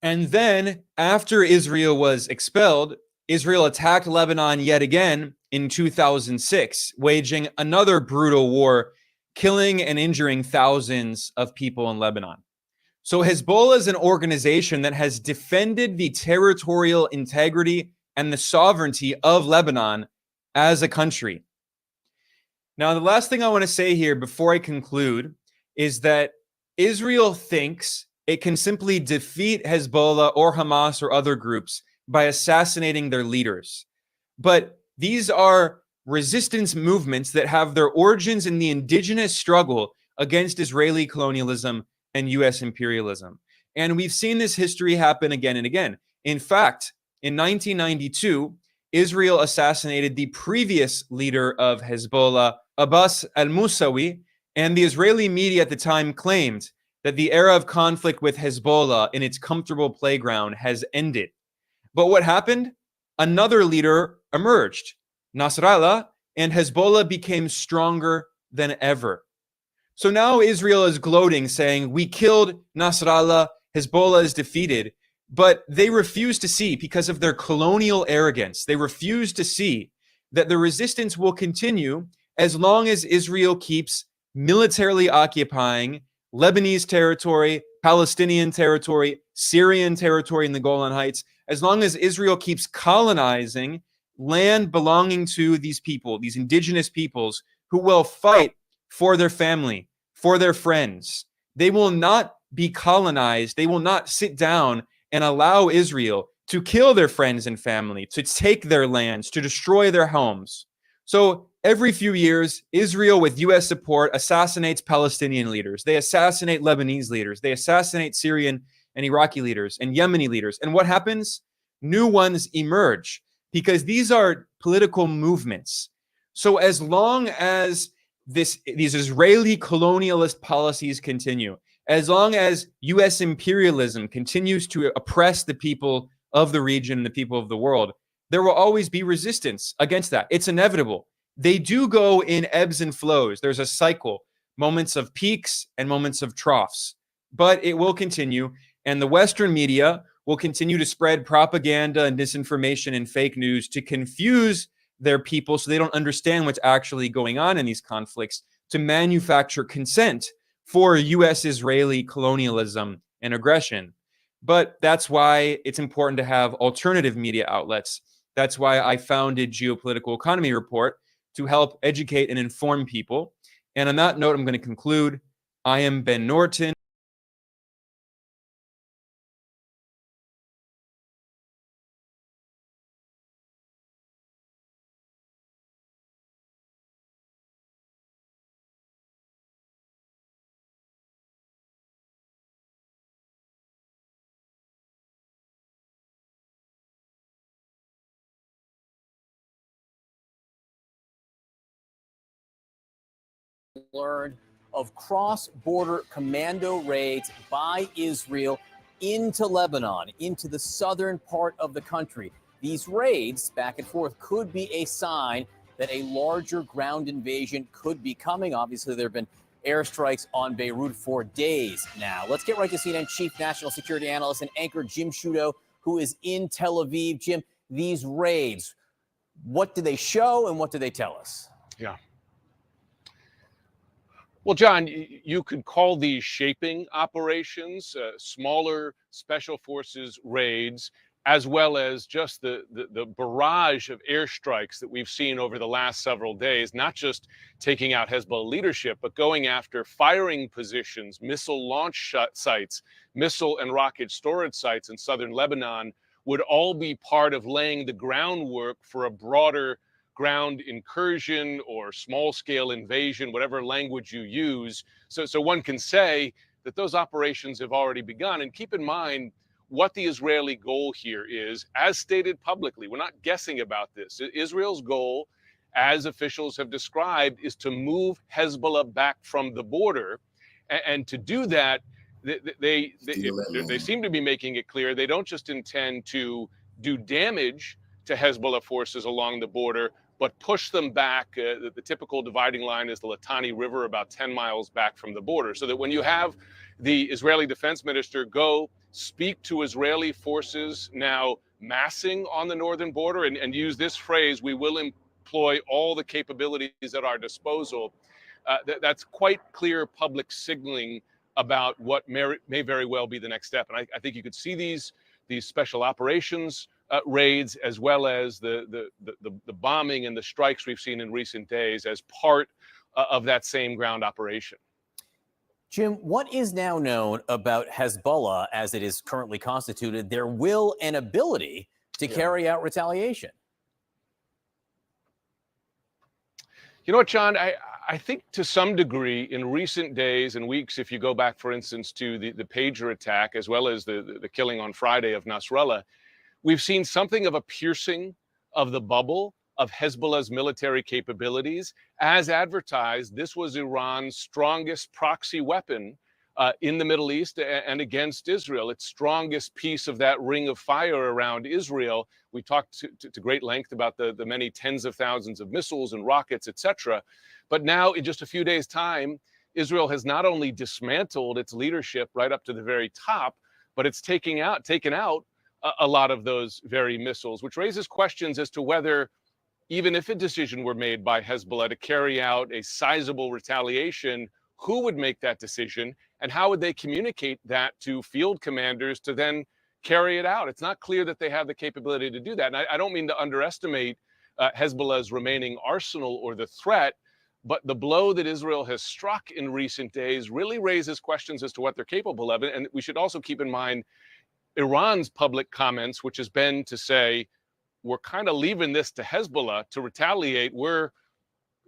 And then, after Israel was expelled, Israel attacked Lebanon yet again in 2006, waging another brutal war, killing and injuring thousands of people in Lebanon. So Hezbollah is an organization that has defended the territorial integrity and the sovereignty of Lebanon as a country. Now, the last thing I want to say here before I conclude is that Israel thinks it can simply defeat Hezbollah or Hamas or other groups by assassinating their leaders. But these are resistance movements that have their origins in the indigenous struggle against Israeli colonialism and US imperialism. And we've seen this history happen again and again. In fact, in 1992, Israel assassinated the previous leader of Hezbollah, Abbas al-Musawi, and the Israeli media at the time claimed that the era of conflict with Hezbollah in its comfortable playground has ended. But what happened? Another leader emerged, Nasrallah, and Hezbollah became stronger than ever. So now Israel is gloating, saying, we killed Nasrallah, Hezbollah is defeated. But they refuse to see, because of their colonial arrogance, they refuse to see that the resistance will continue as long as Israel keeps militarily occupying Lebanese territory, Palestinian territory, Syrian territory in the Golan Heights, as long as Israel keeps colonizing land belonging to these people, these indigenous peoples who will fight for their family, for their friends. They will not be colonized. They will not sit down and allow Israel to kill their friends and family, to take their lands, to destroy their homes. So every few years, Israel, with US support, assassinates Palestinian leaders. They assassinate Lebanese leaders. They assassinate Syrian and Iraqi leaders and Yemeni leaders. And what happens? New ones emerge because these are political movements. So as long as these Israeli colonialist policies continue, as long as US imperialism continues to oppress the people of the region and the people of the world, there will always be resistance against that. It's inevitable. They do go in ebbs and flows. There's a cycle, moments of peaks and moments of troughs, but it will continue. And the Western media will continue to spread propaganda and disinformation and fake news to confuse their people so they don't understand what's actually going on in these conflicts, to manufacture consent for U.S.-Israeli colonialism and aggression. But that's why it's important to have alternative media outlets. That's why I founded Geopolitical Economy Report, to help educate and inform people. And on that note, I'm going to conclude. I am Ben Norton. Learned of cross-border commando raids by Israel into Lebanon, into the southern part of the country. These raids back and forth could be a sign that a larger ground invasion could be coming. Obviously, there have been airstrikes on Beirut for days now. Let's get right to CNN Chief National Security Analyst and anchor Jim Sciutto, who is in Tel Aviv. Jim, these raids, what do they show and what do they tell us? Yeah. Well, John, you could call these shaping operations, smaller special forces raids, as well as just the barrage of airstrikes that we've seen over the last several days, not just taking out Hezbollah leadership, but going after firing positions, missile launch sites, missile and rocket storage sites in southern Lebanon, would all be part of laying the groundwork for a broader ground incursion or small-scale invasion, whatever language you use. So one can say that those operations have already begun. And keep in mind what the Israeli goal here is, as stated publicly. We're not guessing about this. Israel's goal, as officials have described, is to move Hezbollah back from the border. And to do that, they seem to be making it clear they don't just intend to do damage to Hezbollah forces along the border, but push them back. The typical dividing line is the Litani River, about 10 miles back from the border. So that when you have the Israeli defense minister go speak to Israeli forces now massing on the northern border and use this phrase, we will employ all the capabilities at our disposal, that's quite clear public signaling about what may very well be the next step. And I think you could see these special operations raids, as well as the bombing and the strikes we've seen in recent days, as part of that same ground operation. Jim, what is now known about Hezbollah as it is currently constituted, their will and ability to carry out retaliation? You know what, John? I think to some degree in recent days and weeks, if you go back, for instance, to the pager attack, as well as the killing on Friday of Nasrallah, we've seen something of a piercing of the bubble of Hezbollah's military capabilities. As advertised, this was Iran's strongest proxy weapon in the Middle East and against Israel, its strongest piece of that ring of fire around Israel. We talked to great length about the many tens of thousands of missiles and rockets, etc. But now, in just a few days' time, Israel has not only dismantled its leadership right up to the very top, but it's taken out a lot of those very missiles, which raises questions as to whether, even if a decision were made by Hezbollah to carry out a sizable retaliation, who would make that decision and how would they communicate that to field commanders to then carry it out? It's not clear that they have the capability to do that. And I don't mean to underestimate Hezbollah's remaining arsenal or the threat, but the blow that Israel has struck in recent days really raises questions as to what they're capable of. And we should also keep in mind Iran's public comments, which has been to say, we're kind of leaving this to Hezbollah to retaliate. We're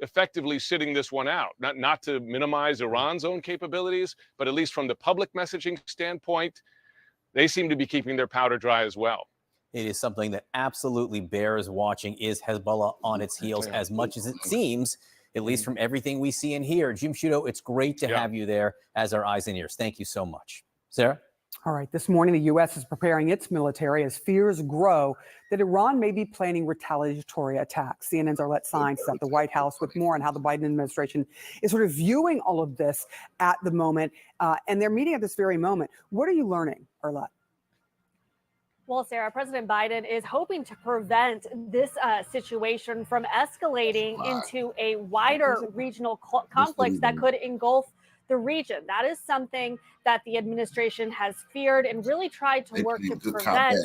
effectively sitting this one out, not to minimize Iran's own capabilities, but at least from the public messaging standpoint, they seem to be keeping their powder dry as well. It is something that absolutely bears watching. Is Hezbollah on its heels as much as it seems, at least from everything we see and hear? Jim Sciutto, it's great to have you there as our eyes and ears. Thank you so much. Sarah? All right, this morning, the U.S. is preparing its military as fears grow that Iran may be planning retaliatory attacks. CNN's Arlette Saenz is at the White House with more on how the Biden administration is sort of viewing all of this at the moment, and they're meeting at this very moment. What are you learning, Arlette? Well, Sarah, President Biden is hoping to prevent this situation from escalating into a wider regional conflict that could engulf the region. That is something that the administration has feared and really tried to work to prevent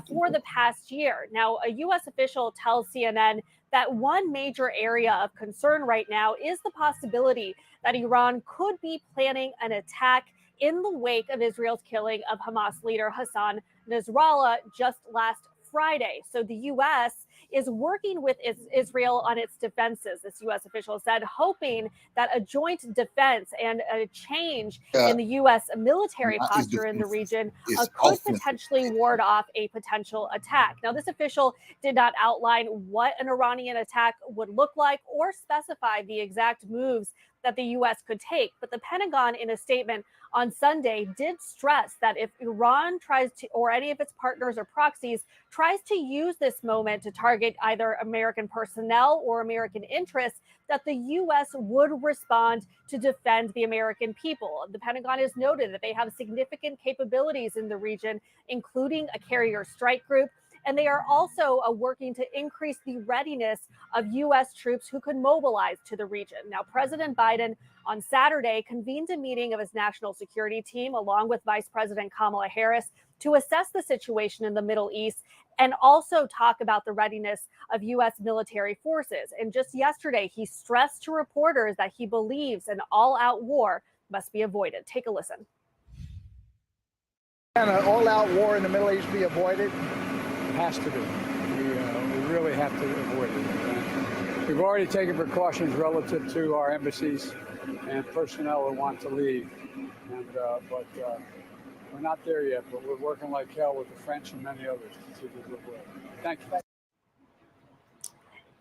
for the past year. Now, a U.S. official tells CNN that one major area of concern right now is the possibility that Iran could be planning an attack in the wake of Israel's killing of Hamas leader Hassan Nasrallah just last Friday. So the U.S. is working with Israel on its defenses, this U.S. official said, hoping that a joint defense and a change in the U.S. military posture in the region could potentially ward off a potential attack. Now, this official did not outline what an Iranian attack would look like or specify the exact moves that the U.S. could take. But the Pentagon, in a statement on Sunday, did stress that if Iran tries to, or any of its partners or proxies, tries to use this moment to target either American personnel or American interests, that the U.S. would respond to defend the American people. The Pentagon has noted that they have significant capabilities in the region, including a carrier strike group, and they are also working to increase the readiness of U.S. troops who could mobilize to the region. Now, President Biden on Saturday convened a meeting of his national security team along with Vice President Kamala Harris to assess the situation in the Middle East and also talk about the readiness of U.S. military forces. And just yesterday, he stressed to reporters that he believes an all-out war must be avoided. Take a listen. Can an all-out war in the Middle East be avoided? It has to be. We really have to avoid it. We've already taken precautions relative to our embassies and personnel who want to leave. But we're not there yet, but we're working like hell with the French and many others to see if we can avoid it. Thank you.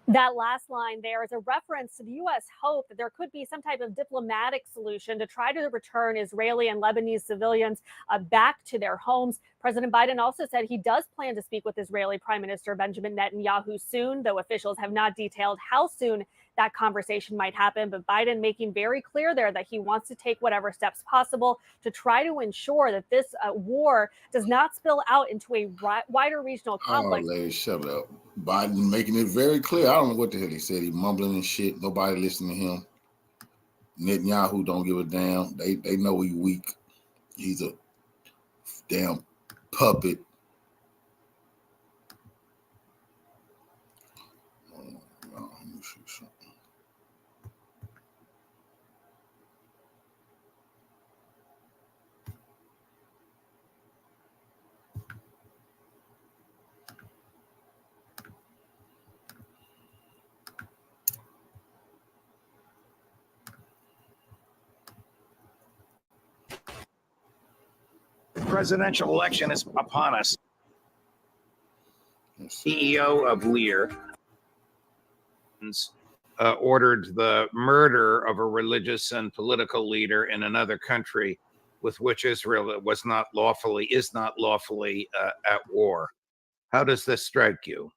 That last line there is a reference to the U.S. hope that there could be some type of diplomatic solution to try to return Israeli and Lebanese civilians back to their homes. President Biden also said he does plan to speak with Israeli Prime Minister Benjamin Netanyahu soon, though officials have not detailed how soon that conversation might happen. But Biden making very clear there that he wants to take whatever steps possible to try to ensure that this war does not spill out into a wider regional conflict. Oh, lady, shut up. Biden making it very clear. I don't know what the hell he said. He mumbling and shit. Nobody listening to him. Netanyahu don't give a damn. They know he's weak. He's a damn puppet. Let me see something. Presidential election is upon us. CEO of Lear ordered the murder of a religious and political leader in another country with which Israel is not lawfully at war. How does this strike you?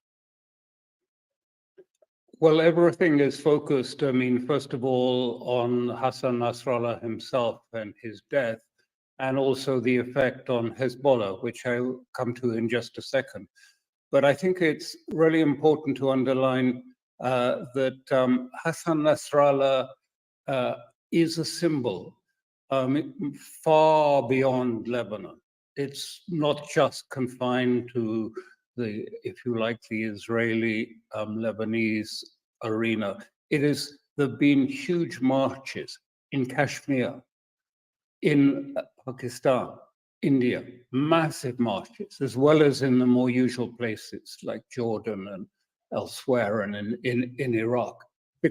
Well, everything is focused, first of all, on Hassan Nasrallah himself and his death, and also the effect on Hezbollah, which I'll come to in just a second. But I think it's really important to underline that Hassan Nasrallah is a symbol far beyond Lebanon. It's not just confined to the, if you like, the Israeli-Lebanese arena. There have been huge marches in Kashmir, in Pakistan, India, massive marches, as well as in the more usual places like Jordan and elsewhere and in Iraq.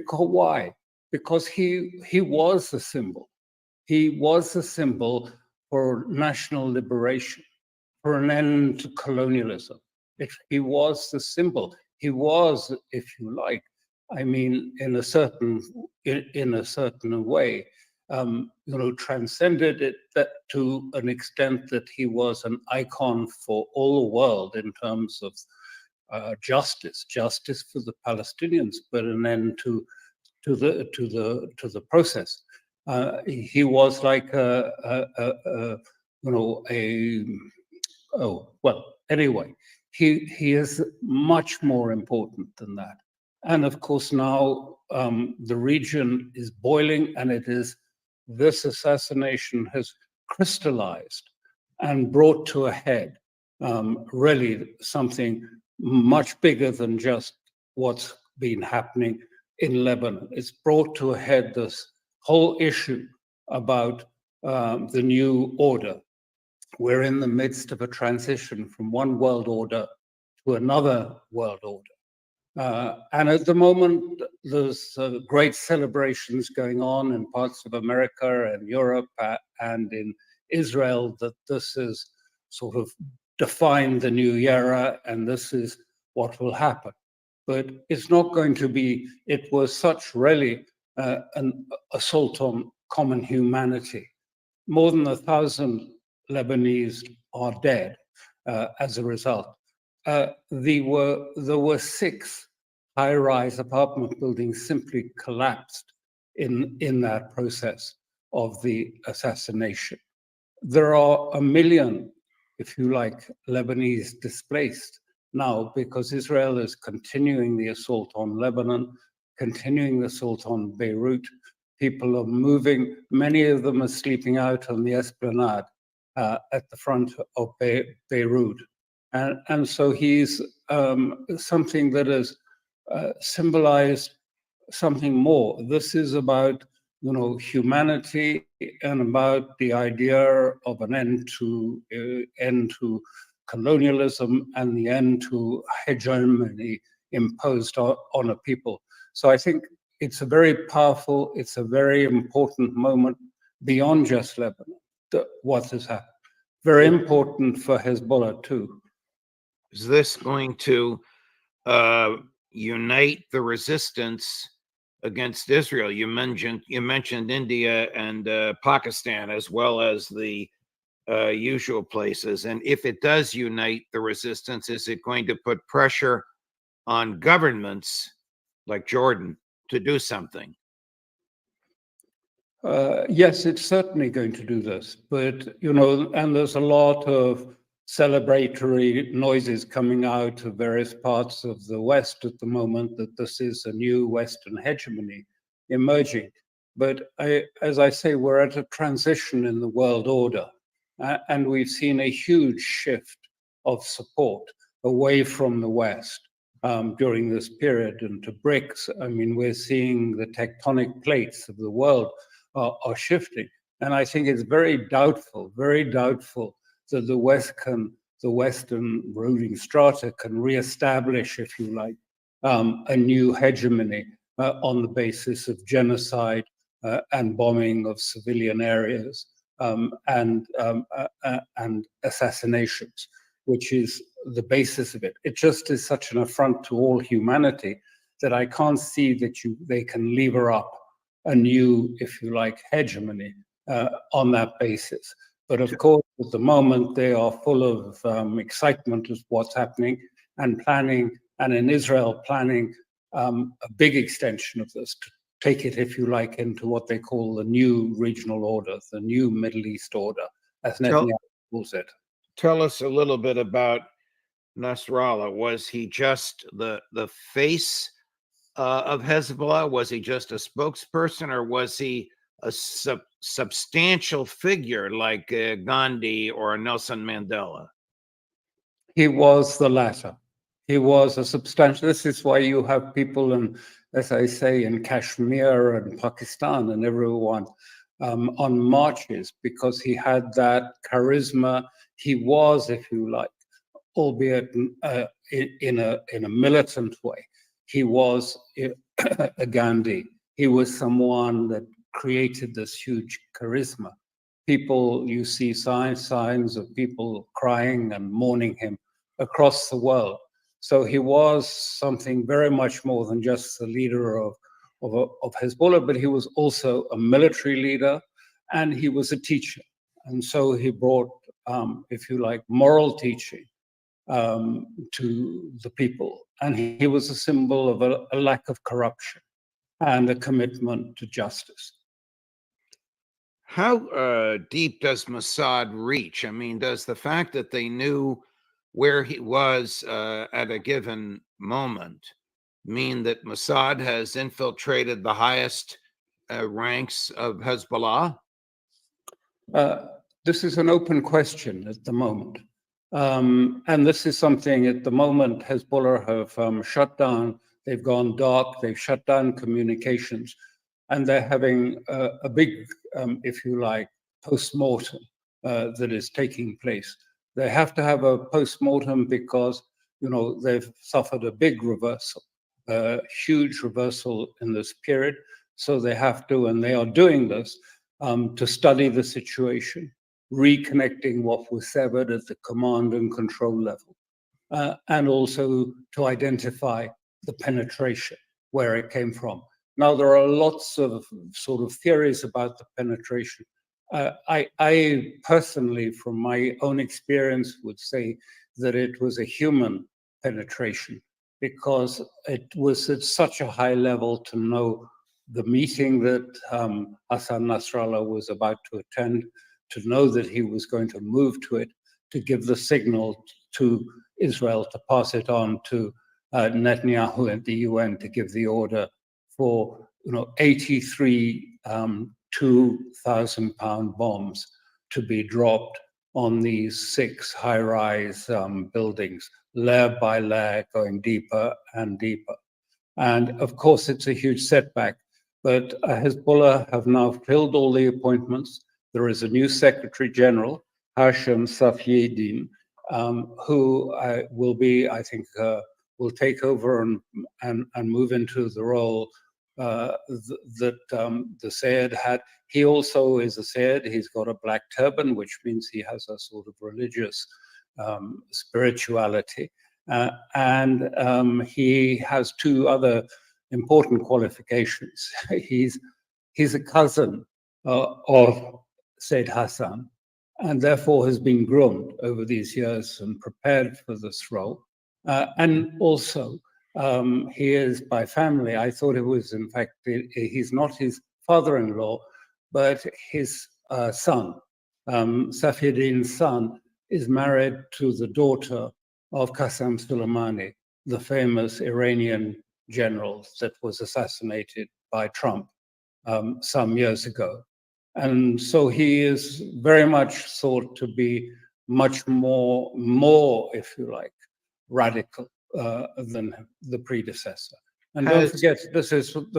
Why? Because he was a symbol. He was a symbol for national liberation, for an end to colonialism. He was the symbol. He was, if you like, in a certain way, transcended it to an extent that he was an icon for all the world in terms of justice for the Palestinians, but an end to the process. He was like anyway, he is much more important than that. And of course now the region is boiling, and it is this assassination has crystallized and brought to a head really something much bigger than just what's been happening in Lebanon. It's brought to a head this whole issue about the new order. We're in the midst of a transition from one world order to another world order. And at the moment, there's great celebrations going on in parts of America and Europe and in Israel that this is sort of defined the new era and this is what will happen. But it's not going to be, it was such really an assault on common humanity. More than 1,000 Lebanese are dead as a result. There were 6 high-rise apartment buildings simply collapsed in that process of the assassination. There are 1 million, if you like, Lebanese displaced now because Israel is continuing the assault on Lebanon, continuing the assault on Beirut. People are moving. Many of them are sleeping out on the esplanade at the front of Beirut. And so he's something that has symbolized something more. This is about, humanity and about the idea of an end to colonialism and the end to hegemony imposed on a people. So I think it's a very powerful, it's a very important moment beyond just Lebanon, what has happened. Very important for Hezbollah too. Is this going to unite the resistance against Israel? You mentioned India and Pakistan as well as the usual places. And if it does unite the resistance, is it going to put pressure on governments like Jordan to do something? Yes, it's certainly going to do this, but and there's a lot of celebratory noises coming out of various parts of the West at the moment that this is a new Western hegemony emerging. But as I say, we're at a transition in the world order, and we've seen a huge shift of support away from the West during this period and to BRICS. I mean, we're seeing the tectonic plates of the world are shifting. And I think it's very doubtful that the Western ruling strata can reestablish, if you like, a new hegemony on the basis of genocide and bombing of civilian areas and assassinations, which is the basis of it. It just is such an affront to all humanity that I can't see that they can lever up a new, if you like, hegemony on that basis. But of course, at the moment, they are full of excitement as what's happening and planning, and in Israel, planning a big extension of this to take it, if you like, into what they call the new regional order, the new Middle East order, as Netanyahu calls it. Tell us a little bit about Nasrallah. Was he just the face of Hezbollah? Was he just a spokesperson, or was he a substantial figure like Gandhi or Nelson Mandela? He was the latter. He was a substantial. This is why you have people, in, as I say, in Kashmir and Pakistan and everyone on marches, because he had that charisma. He was, if you like, albeit in a militant way, he was a Gandhi. He was someone that created this huge charisma. People, you see signs of people crying and mourning him across the world. So he was something very much more than just the leader of Hezbollah, but he was also a military leader and he was a teacher. And so he brought, if you like, moral teaching to the people. And he was a symbol of a lack of corruption and a commitment to justice. How deep does Mossad reach? I mean, does the fact that they knew where he was at a given moment mean that Mossad has infiltrated the highest ranks of Hezbollah? This is an open question at the moment. And this is something at the moment Hezbollah have shut down. They've gone dark. They've shut down communications. And they're having a big, if you like, post-mortem that is taking place. They have to have a post-mortem because, you know, they've suffered a big reversal, a huge reversal in this period. So they have to, and they are doing this, to study the situation, reconnecting what was severed at the command and control level, and also to identify the penetration, where it came from. Now, there are lots of sort of theories about the penetration. I personally, from my own experience, would say that it was a human penetration because it was at such a high level to know the meeting that Hassan Nasrallah was about to attend, to know that he was going to move to it, to give the signal to Israel to pass it on to Netanyahu at the UN to give the order for 83 2,000-pound bombs to be dropped on these 6 high-rise buildings, layer by layer, going deeper and deeper. And of course, it's a huge setback. But Hezbollah have now filled all the appointments. There is a new Secretary General, Hashem Safieddin, who will be, I think, will take over and move into the role that the Sayed had. He also is a Sayed. He's got a black turban, which means he has a sort of religious spirituality. And he has 2 other important qualifications. He's a cousin of Sayyid Hassan, and therefore has been groomed over these years and prepared for this role. And also, he is by family. I thought it was, in fact, he's not his father-in-law, but his son. Safieddin's son is married to the daughter of Qasem Soleimani, the famous Iranian general that was assassinated by Trump some years ago. And so he is very much thought to be much more, if you like, radical than the predecessor. And don't forget, this is Hassan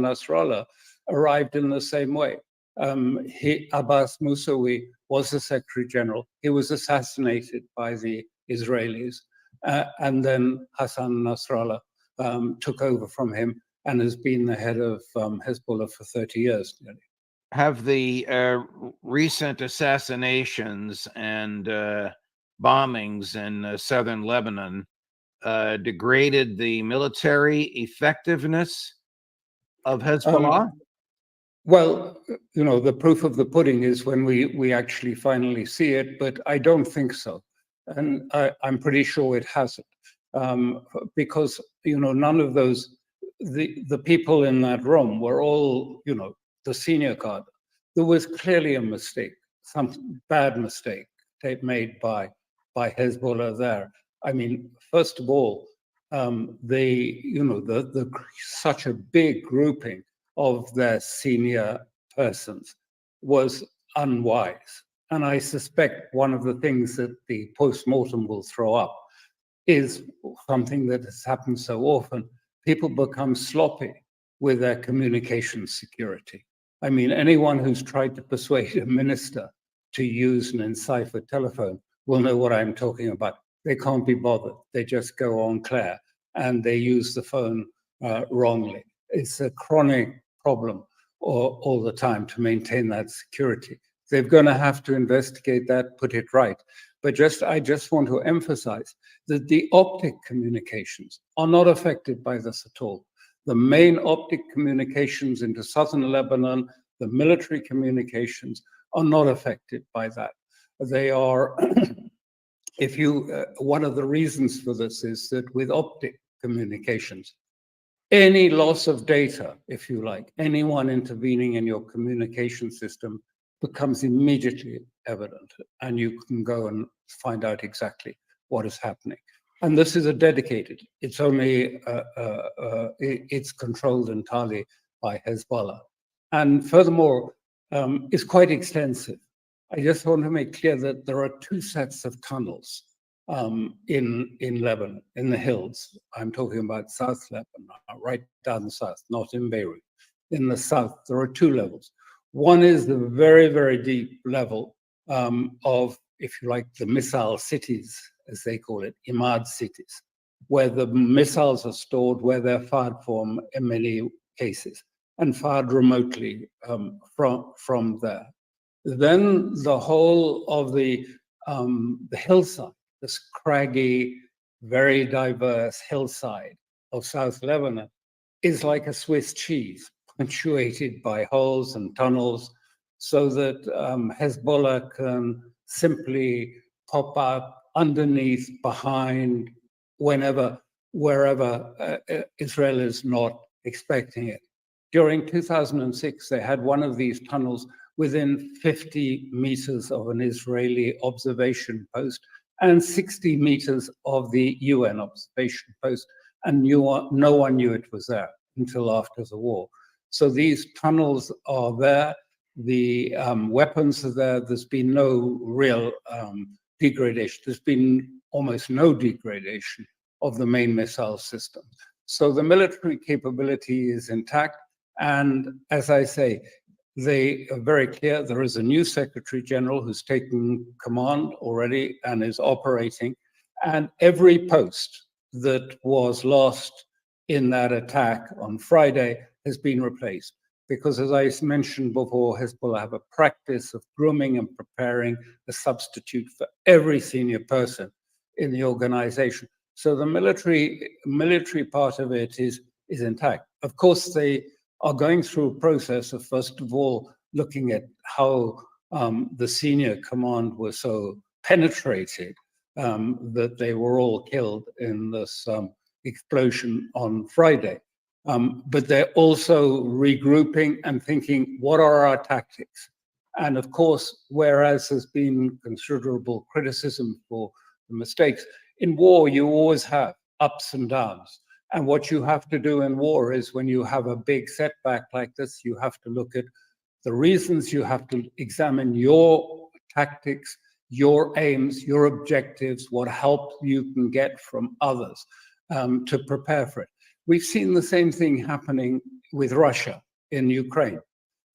Nasrallah arrived in the same way. Abbas Musawi was the Secretary General. He was assassinated by the Israelis. And then Hassan Nasrallah took over from him and has been the head of Hezbollah for 30 years nearly. Have the recent assassinations and bombings in southern Lebanon degraded the military effectiveness of Hezbollah? Well, the proof of the pudding is when we actually finally see it, but I don't think so. And I'm pretty sure it hasn't. Because, none of those, the people in that room were all, the senior guard. There was clearly a mistake, some bad mistake made by Hezbollah there. I mean, first of all, such a big grouping of their senior persons was unwise. And I suspect one of the things that the post-mortem will throw up is something that has happened so often. People become sloppy with their communication security. I mean, anyone who's tried to persuade a minister to use an enciphered telephone will know what I'm talking about. They can't be bothered. They just go on Claire and they use the phone wrongly. It's a chronic problem all the time to maintain that security. They're going to have to investigate that, put it right. But I just want to emphasize that the optic communications are not affected by this at all. The main optic communications into southern Lebanon, the military communications, are not affected by that. They are, one of the reasons for this is that with optic communications, any loss of data, if you like, anyone intervening in your communication system becomes immediately evident, and you can go and find out exactly what is happening. And this is a dedicated, it's only, it's controlled entirely by Hezbollah. And furthermore, is quite extensive. I just want to make clear that there are two sets of tunnels in Lebanon, in the hills. I'm talking about South Lebanon, right down south, not in Beirut. In the south, there are two levels. One is the very, very deep level of, if you like, the missile cities, as they call it, Imad cities, where the missiles are stored, where they're fired from in many cases, and fired remotely from there. Then the whole of the hillside, this craggy, very diverse hillside of South Lebanon, is like a Swiss cheese, punctuated by holes and tunnels, so that Hezbollah can simply pop out underneath, behind, wherever Israel is not expecting it. During 2006, they had one of these tunnels within 50 meters of an Israeli observation post and 60 meters of the UN observation post, and no one knew it was there until after the war. So these tunnels are there, the weapons are there, there's been no real degradation. There's been almost no degradation of the main missile system. So the military capability is intact. And as I say, they are very clear. There is a new Secretary General who's taken command already and is operating. And every post that was lost in that attack on Friday has been replaced. Because as I mentioned before, Hezbollah have a practice of grooming and preparing a substitute for every senior person in the organization. So the military part of it is intact. Of course, they are going through a process of, first of all, looking at how the senior command was so penetrated that they were all killed in this explosion on Friday. But they're also regrouping and thinking, what are our tactics? And of course, whereas there's been considerable criticism for the mistakes, in war, you always have ups and downs. And what you have to do in war is when you have a big setback like this, you have to look at the reasons, you have to examine your tactics, your aims, your objectives, what help you can get from others to prepare for it. We've seen the same thing happening with Russia in Ukraine.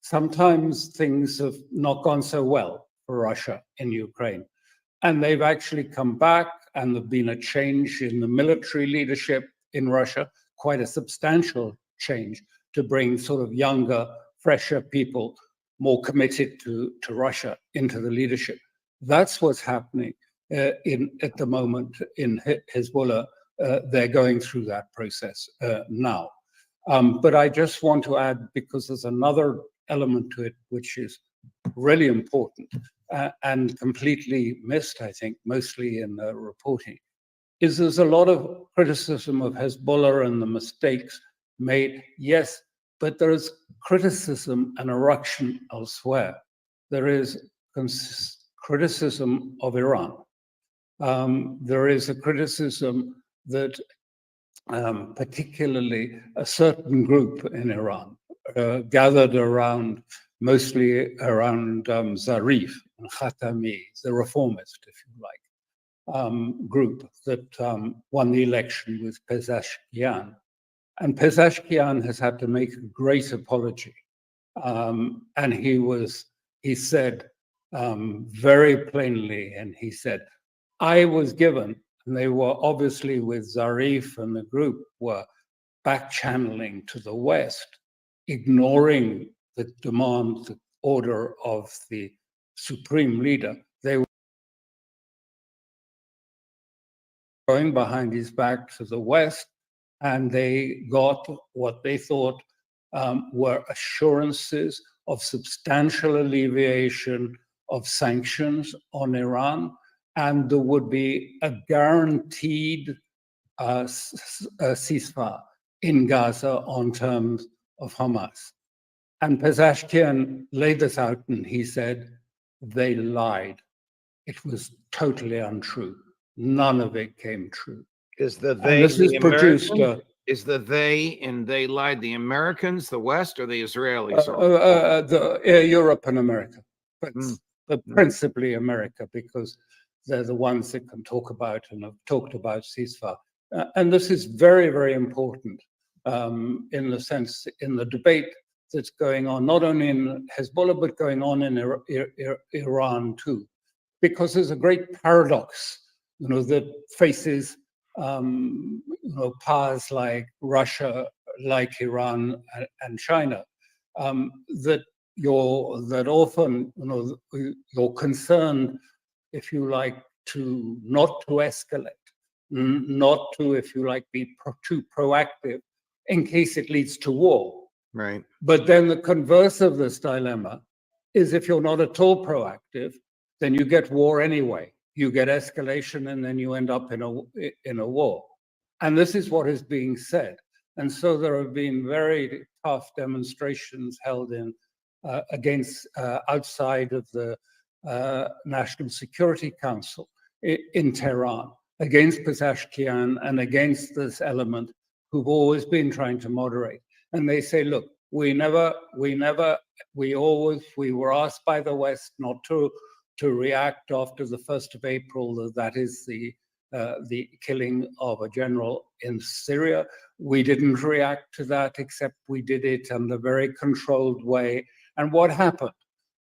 Sometimes things have not gone so well for Russia in Ukraine. And they've actually come back, and there's been a change in the military leadership in Russia, quite a substantial change to bring sort of younger, fresher people more committed to Russia into the leadership. That's what's happening at the moment in Hezbollah. They're going through that process now. But I just want to add, because there's another element to it which is really important and completely missed, I think, mostly in the reporting, is there's a lot of criticism of Hezbollah and the mistakes made, yes, but there is criticism and eruction elsewhere. There is criticism of Iran. There is a criticism that particularly a certain group in Iran, gathered around, mostly around Zarif and Khatami, the reformist, if you like, group that won the election with Pezeshkian. And Pezeshkian has had to make a great apology. And he said very plainly, and he said, I was given, and they were obviously with Zarif and the group were back channeling to the West, ignoring the demand, the order of the supreme leader. They were going behind his back to the West, and they got what they thought were assurances of substantial alleviation of sanctions on Iran, and there would be a guaranteed ceasefire in Gaza on terms of Hamas. And Pezeshkian laid this out, and he said, they lied. It was totally untrue. None of it came true. Is the and this has produced Is the they and they lied the Americans, the West, or the Israelis? Europe and America, but principally America, because they're the ones that can talk about and have talked about ceasefire. And this is very, very important in the sense, in the debate that's going on, not only in Hezbollah, but going on in Iran too. Because there's a great paradox, that faces powers like Russia, like Iran and China, that often you're concerned, if you like, not to escalate, not to, if you like, be too proactive in case it leads to war. Right. But then the converse of this dilemma is, if you're not at all proactive, then you get war anyway. You get escalation, and then you end up in a war. And this is what is being said. And so there have been very tough demonstrations held against outside of the National Security Council in Tehran, against Pezeshkian and against this element who've always been trying to moderate. And they say, look, we were asked by the West not to react after the 1st of April, that is the killing of a general in Syria. We didn't react to that, except we did it in a very controlled way. And what happened?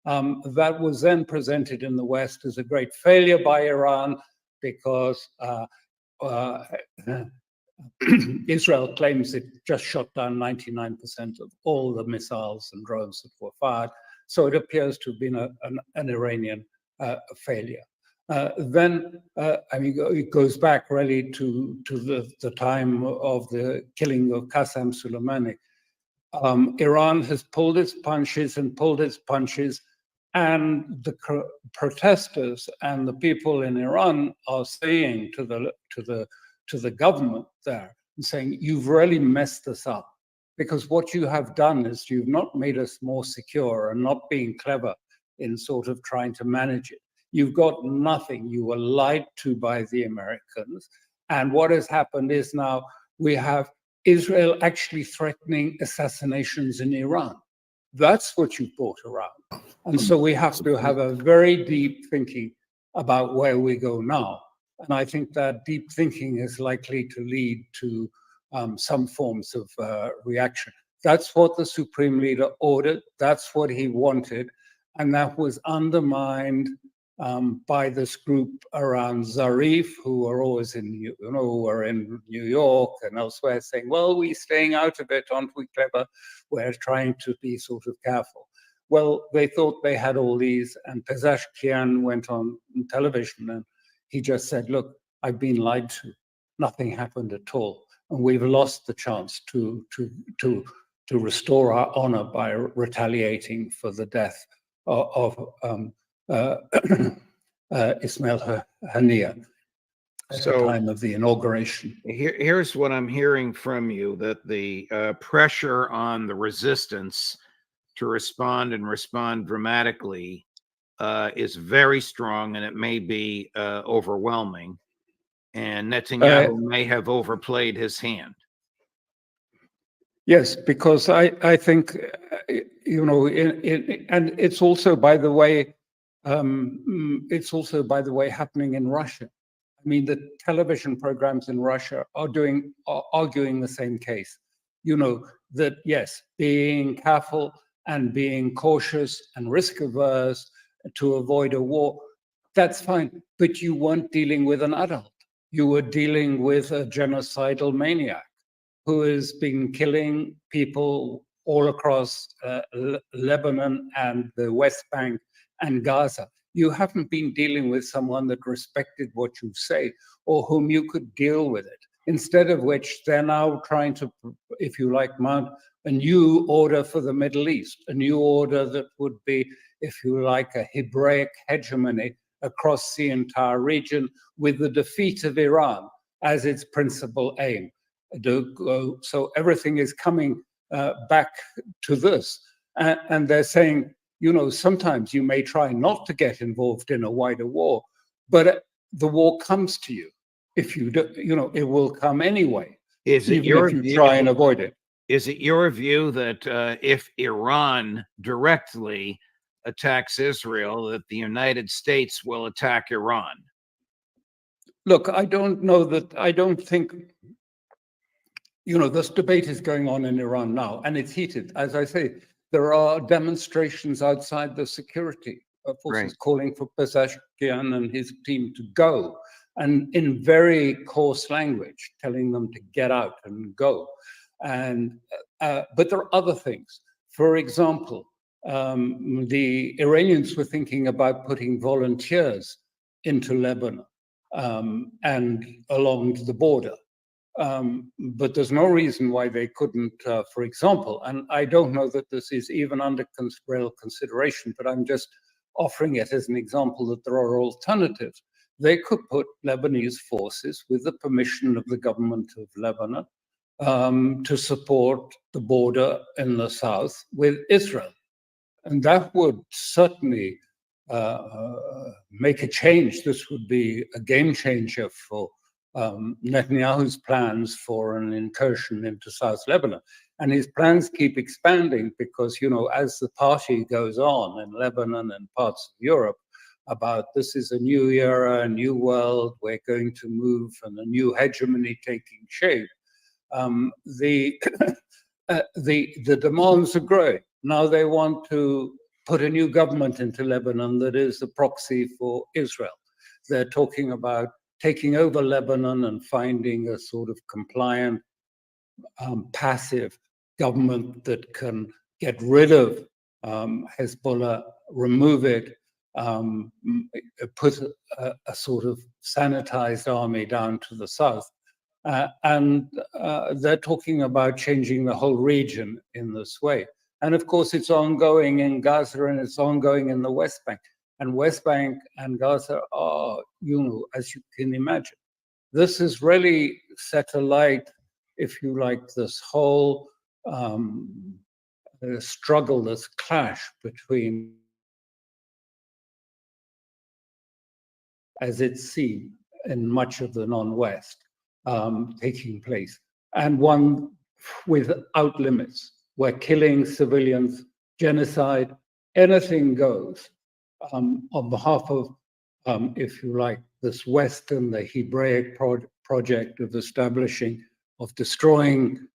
That was then presented in the West as a great failure by Iran, because Israel claims it just shot down 99% of all the missiles and drones that were fired. So it appears to have been an Iranian failure. It goes back really to the time of the killing of Qasem Soleimani. Iran has pulled its punches and pulled its punches, and the protesters and the people in Iran are saying to the government there, and saying, you've really messed us up, because what you have done is you've not made us more secure and not being clever in sort of trying to manage it. You've got nothing. You were lied to by the Americans. And what has happened is now we have Israel actually threatening assassinations in Iran. That's what you brought around. And so we have to have a very deep thinking about where we go now. And I think that deep thinking is likely to lead to some forms of reaction. That's what the Supreme Leader ordered. That's what he wanted. And that was undermined by this group around Zarif, who are always in New York and elsewhere, saying, well, we're staying out of it, aren't we clever? We're trying to be sort of careful. Well, they thought they had all these, and Pezeshkian went on television and he just said, look, I've been lied to. Nothing happened at all. And we've lost the chance to restore our honor by retaliating for the death of Ismail Haniyeh at the time of the inauguration. Here's what I'm hearing from you, that the pressure on the resistance to respond and respond dramatically is very strong, and it may be overwhelming. And Netanyahu may have overplayed his hand. Yes, because I think, and it's also, by the way, happening in Russia. I mean, the television programs in Russia are arguing the same case. That yes, being careful and being cautious and risk averse to avoid a war, that's fine. But you weren't dealing with an adult. You were dealing with a genocidal maniac who has been killing people all across Lebanon and the West Bank and Gaza. You haven't been dealing with someone that respected what you say or whom you could deal with it. Instead of which, they're now trying to, if you like, mount a new order for the Middle East, a new order that would be, if you like, a Hebraic hegemony across the entire region, with the defeat of Iran as its principal aim. So everything is coming back to this. And they're saying, sometimes you may try not to get involved in a wider war, but the war comes to you. If you do, it will come anyway. Is it even your if you view, try and avoid it. Is it your view that if Iran directly attacks Israel, that the United States will attack Iran? Look, I don't know that, I don't think, this debate is going on in Iran now, and it's heated. As I say, there are demonstrations outside the security forces calling for Pezeshkian and his team to go, and in very coarse language, telling them to get out and go. And but there are other things. For example, the Iranians were thinking about putting volunteers into Lebanon and along the border. But there's no reason why they couldn't, for example, and I don't know that this is even under real consideration, but I'm just offering it as an example that there are alternatives. They could put Lebanese forces with the permission of the government of Lebanon to support the border in the south with Israel. And that would certainly make a change. This would be a game changer for Netanyahu's plans for an incursion into South Lebanon. And his plans keep expanding because, as the party goes on in Lebanon and parts of Europe about this is a new era, a new world, we're going to move and a new hegemony taking shape, the demands are growing. Now they want to put a new government into Lebanon that is a proxy for Israel. They're talking about taking over Lebanon and finding a sort of compliant, passive government that can get rid of Hezbollah, remove it, put a sort of sanitized army down to the south. And they're talking about changing the whole region in this way. And of course, it's ongoing in Gaza and it's ongoing in the West Bank. And West Bank and Gaza are, as you can imagine, this has really set alight, if you like, this whole struggle, this clash between, as it's seen in much of the non-West, taking place, and one without limits, where killing civilians, genocide, anything goes on behalf of, if you like, this Western, the Hebraic project of establishing, of destroying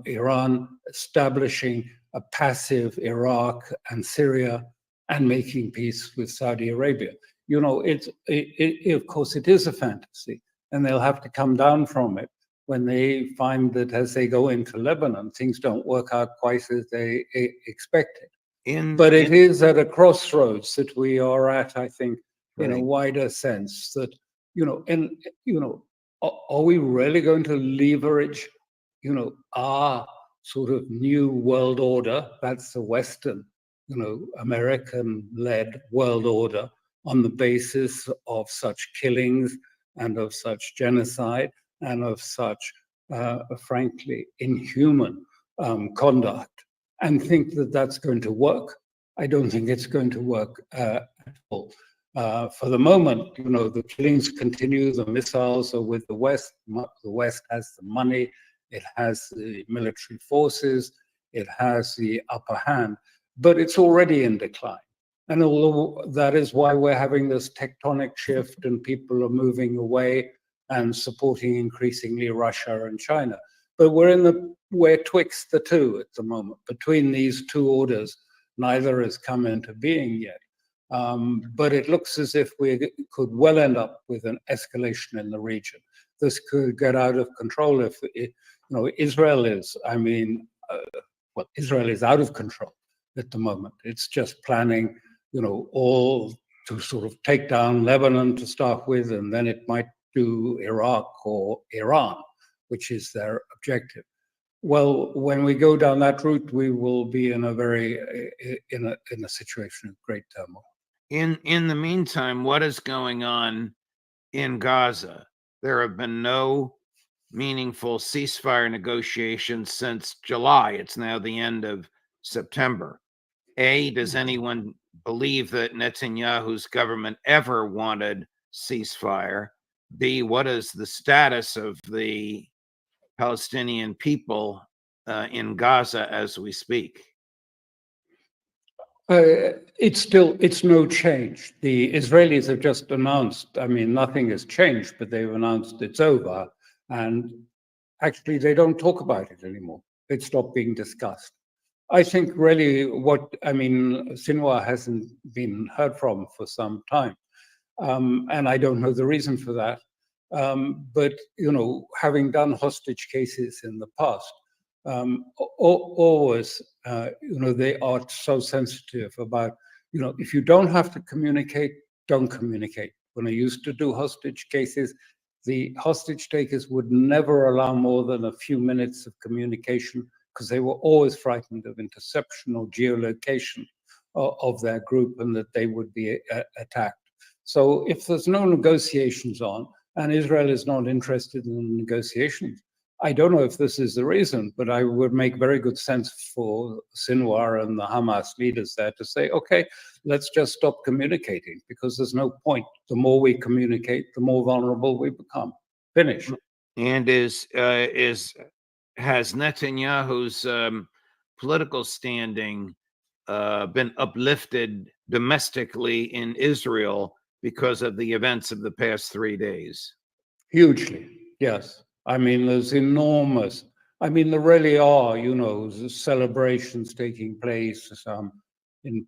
Iran, establishing a passive Iraq and Syria, and making peace with Saudi Arabia. Of course, it is a fantasy, and they'll have to come down from it when they find that as they go into Lebanon, things don't work out quite as they expected. But it is at a crossroads that we are at, I think, in a wider sense that, are we really going to leverage, our sort of new world order, that's the Western, American-led world order, on the basis of such killings and of such genocide and of such, frankly, inhuman conduct, and think that that's going to work? I don't think it's going to work at all. For the moment, the killings continue, the missiles are with the West. The West has the money, it has the military forces, it has the upper hand, but it's already in decline. And although that is why we're having this tectonic shift and people are moving away and supporting increasingly Russia and China. But we're twixt the two at the moment. Between these two orders, neither has come into being yet. But it looks as if we could well end up with an escalation in the region. This could get out of control if, Israel is, Israel is out of control at the moment. It's just planning, all to sort of take down Lebanon to start with, and then it might do Iraq or Iran, which is their objective. Well, when we go down that route, we will be in a situation of great turmoil. In the meantime, what is going on in Gaza? There have been no meaningful ceasefire negotiations since July. It's now the end of September. Does anyone believe that Netanyahu's government ever wanted ceasefire? B, what is the status of the Palestinian people in Gaza as we speak? It's no change. The Israelis have just announced, I mean, nothing has changed, but they've announced it's over. And actually, they don't talk about it anymore. It stopped being discussed. I think really Sinwar hasn't been heard from for some time. And I don't know the reason for that. But, having done hostage cases in the past, always, they are so sensitive about, if you don't have to communicate, don't communicate. When I used to do hostage cases, the hostage takers would never allow more than a few minutes of communication because they were always frightened of interception or geolocation of their group and that they would be attacked. So if there's no negotiations on, and Israel is not interested in negotiations, I don't know if this is the reason, but I would make very good sense for Sinwar and the Hamas leaders there to say, okay, let's just stop communicating because there's no point. The more we communicate, the more vulnerable we become. Finish. And has Netanyahu's political standing been uplifted domestically in Israel because of the events of the past 3 days? Hugely, yes. I mean, there's enormous, there really are, celebrations taking place in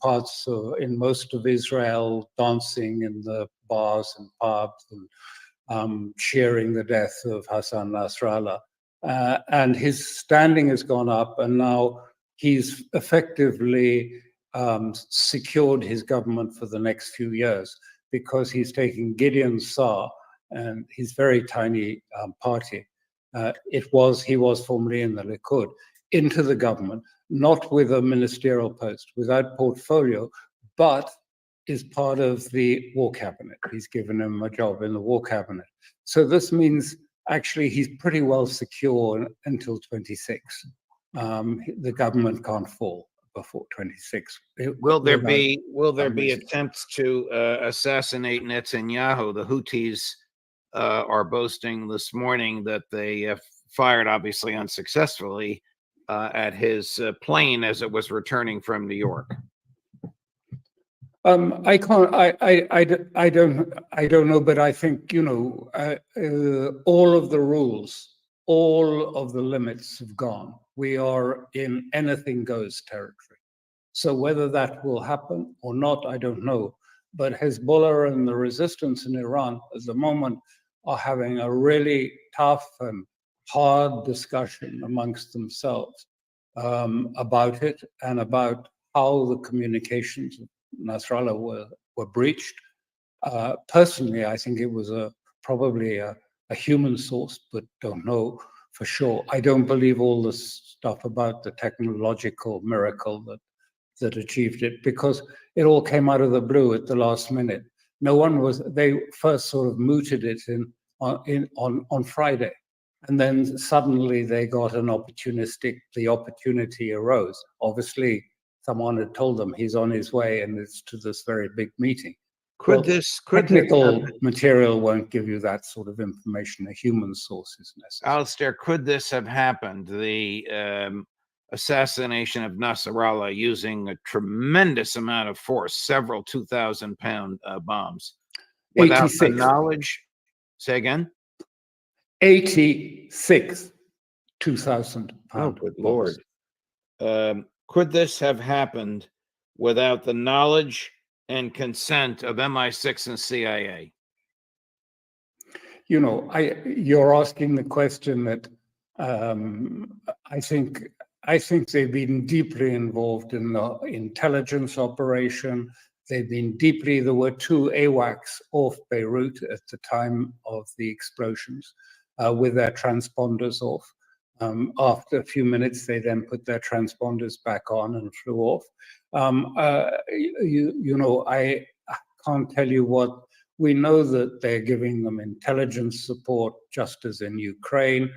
most of Israel, dancing in the bars and pubs and cheering the death of Hassan Nasrallah. And his standing has gone up, and now he's effectively secured his government for the next few years because he's taking Gideon Saar and his very tiny party. He was formerly in the Likud, into the government, not with a ministerial post, without portfolio, but is part of the war cabinet. He's given him a job in the war cabinet. So this means actually he's pretty well secure until 26. The government can't fall before 26. Will there be attempts to assassinate Netanyahu? The Houthis are boasting this morning that they fired, obviously unsuccessfully, at his plane as it was returning from New York. I don't know, but I think, all of the rules, all of the limits have gone. We are in anything goes territory. So whether that will happen or not, I don't know. But Hezbollah and the resistance in Iran at the moment are having a really tough and hard discussion amongst themselves about it and about how the communications of Nasrallah were breached. Personally, I think it was probably a human source, but don't know for sure. I don't believe all this stuff about the technological miracle that achieved it, because it all came out of the blue at the last minute. They first sort of mooted it on Friday, and then suddenly they got the opportunity arose. Obviously, someone had told them he's on his way and it's to this very big meeting. Technical material won't give you that sort of information. A human source is necessary. Alistair, could this have happened? The assassination of Nasrallah using a tremendous amount of force, several 2,000-pound bombs, without the knowledge. Say again. 86 2,000-pound. Oh, good Lord. Could this have happened without the knowledge and consent of MI6 and CIA? You're asking the question that I think they've been deeply involved in the intelligence operation. There were 2 AWACS off Beirut at the time of the explosions with their transponders off. After a few minutes, they then put their transponders back on and flew off. I can't tell you what. We know that they're giving them intelligence support, just as in Ukraine.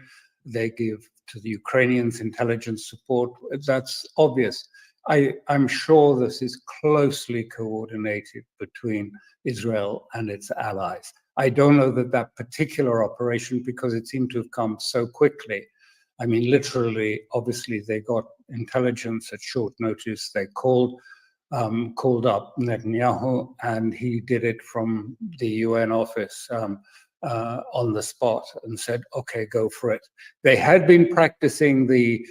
They give to the Ukrainians intelligence support. That's obvious. I'm sure this is closely coordinated between Israel and its allies. I don't know that particular operation, because it seemed to have come so quickly, I mean, literally, obviously, they got intelligence at short notice. They called up Netanyahu, and he did it from the UN office on the spot and said, "Okay, go for it." They had been practicing the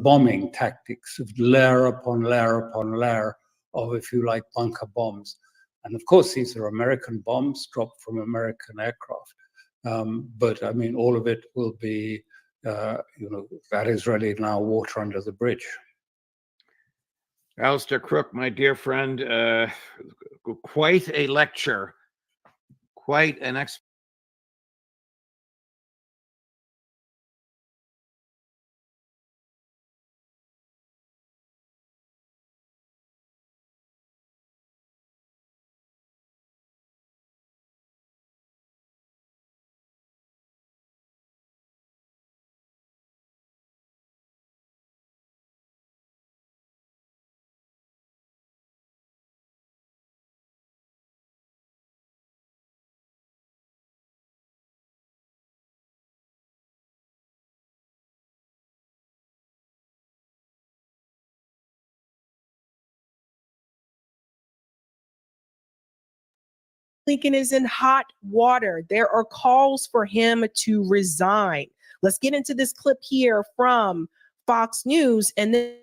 bombing tactics of layer upon layer upon layer of, if you like, bunker bombs. And of course, these are American bombs dropped from American aircraft. But I mean, all of it will be, that is really now water under the bridge. Alistair Crook, my dear friend, quite a lecture, quite an explanation. Blinken is in hot water. There are calls for him to resign. Let's get into this clip here from Fox News, and then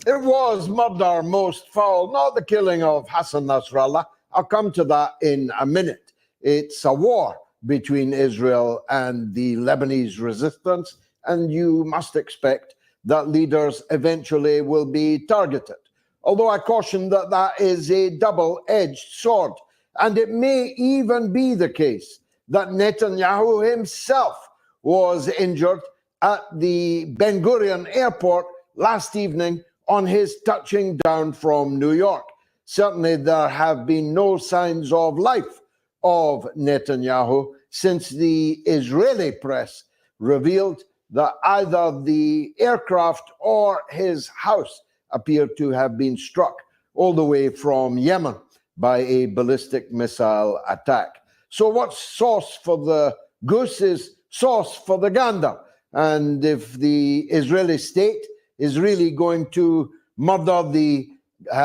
It was murder most foul, not the killing of Hassan Nasrallah. I'll come to that in a minute. It's a war between Israel and the Lebanese resistance, and you must expect that leaders eventually will be targeted. Although I caution that that is a double-edged sword, and it may even be the case that Netanyahu himself was injured at the Ben Gurion airport last evening on his touching down from New York. Certainly there have been no signs of life of Netanyahu since the Israeli press revealed that either the aircraft or his house appeared to have been struck all the way from Yemen by a ballistic missile attack. So what's sauce for the goose is sauce for the gander. And if the Israeli state is really going to murder the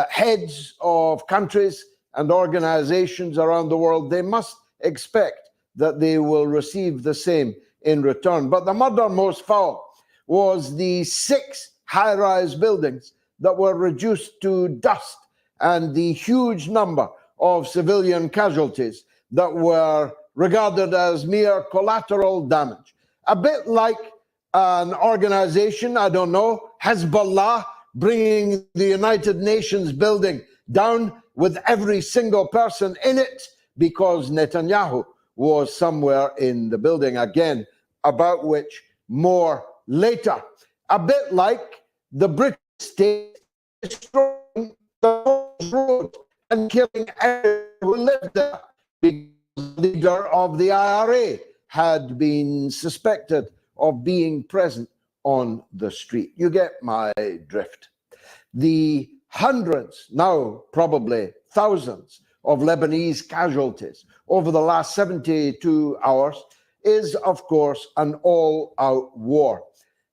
heads of countries and organizations around the world, they must expect that they will receive the same in return. But the murder most foul was the 6 high-rise buildings that were reduced to dust and the huge number of civilian casualties that were regarded as mere collateral damage. A bit like an organization, I don't know, Hezbollah, bringing the United Nations building down with every single person in it because Netanyahu was somewhere in the building, again, about which more later. A bit like the British state destroying the road and killing everyone who lived there because the leader of the IRA had been suspected of being present on the street. You get my drift. The hundreds, now probably thousands, of Lebanese casualties over the last 72 hours is, of course, an all-out war.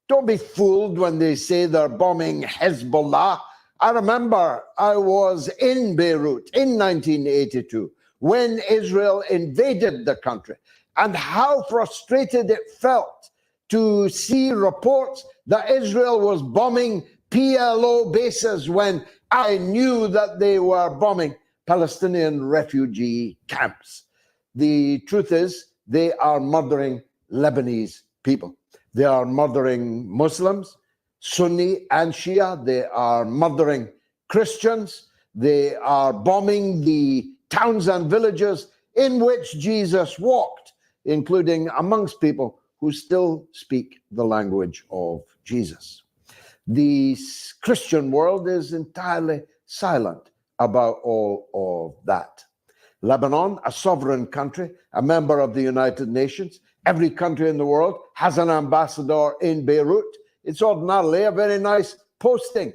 Don't be fooled when they say they're bombing Hezbollah. I remember I was in Beirut in 1982 when Israel invaded the country, and how frustrated it felt to see reports that Israel was bombing PLO bases when I knew that they were bombing Palestinian refugee camps. The truth is, they are murdering Lebanese people. They are murdering Muslims, Sunni and Shia. They are murdering Christians. They are bombing the towns and villages in which Jesus walked, including amongst people who still speak the language of Jesus. The Christian world is entirely silent about all of that. Lebanon, a sovereign country, a member of the United Nations. Every country in the world has an ambassador in Beirut. It's ordinarily a very nice posting.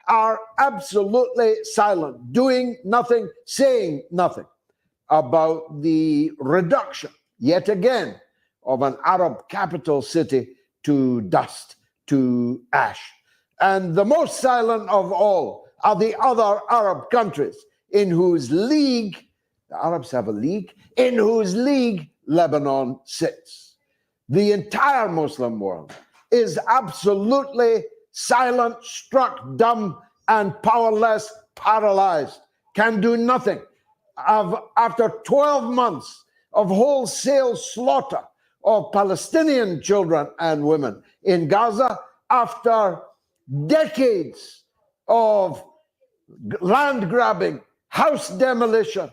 Are absolutely silent, doing nothing, saying nothing about the reduction, yet again, of an Arab capital city to dust, to ash. And the most silent of all are the other Arab countries in whose league, the Arabs have a league, in whose league Lebanon sits. The entire Muslim world is absolutely silent, struck dumb, and powerless, paralyzed, can do nothing. After 12 months of wholesale slaughter of Palestinian children and women in Gaza, after decades of land grabbing, house demolition,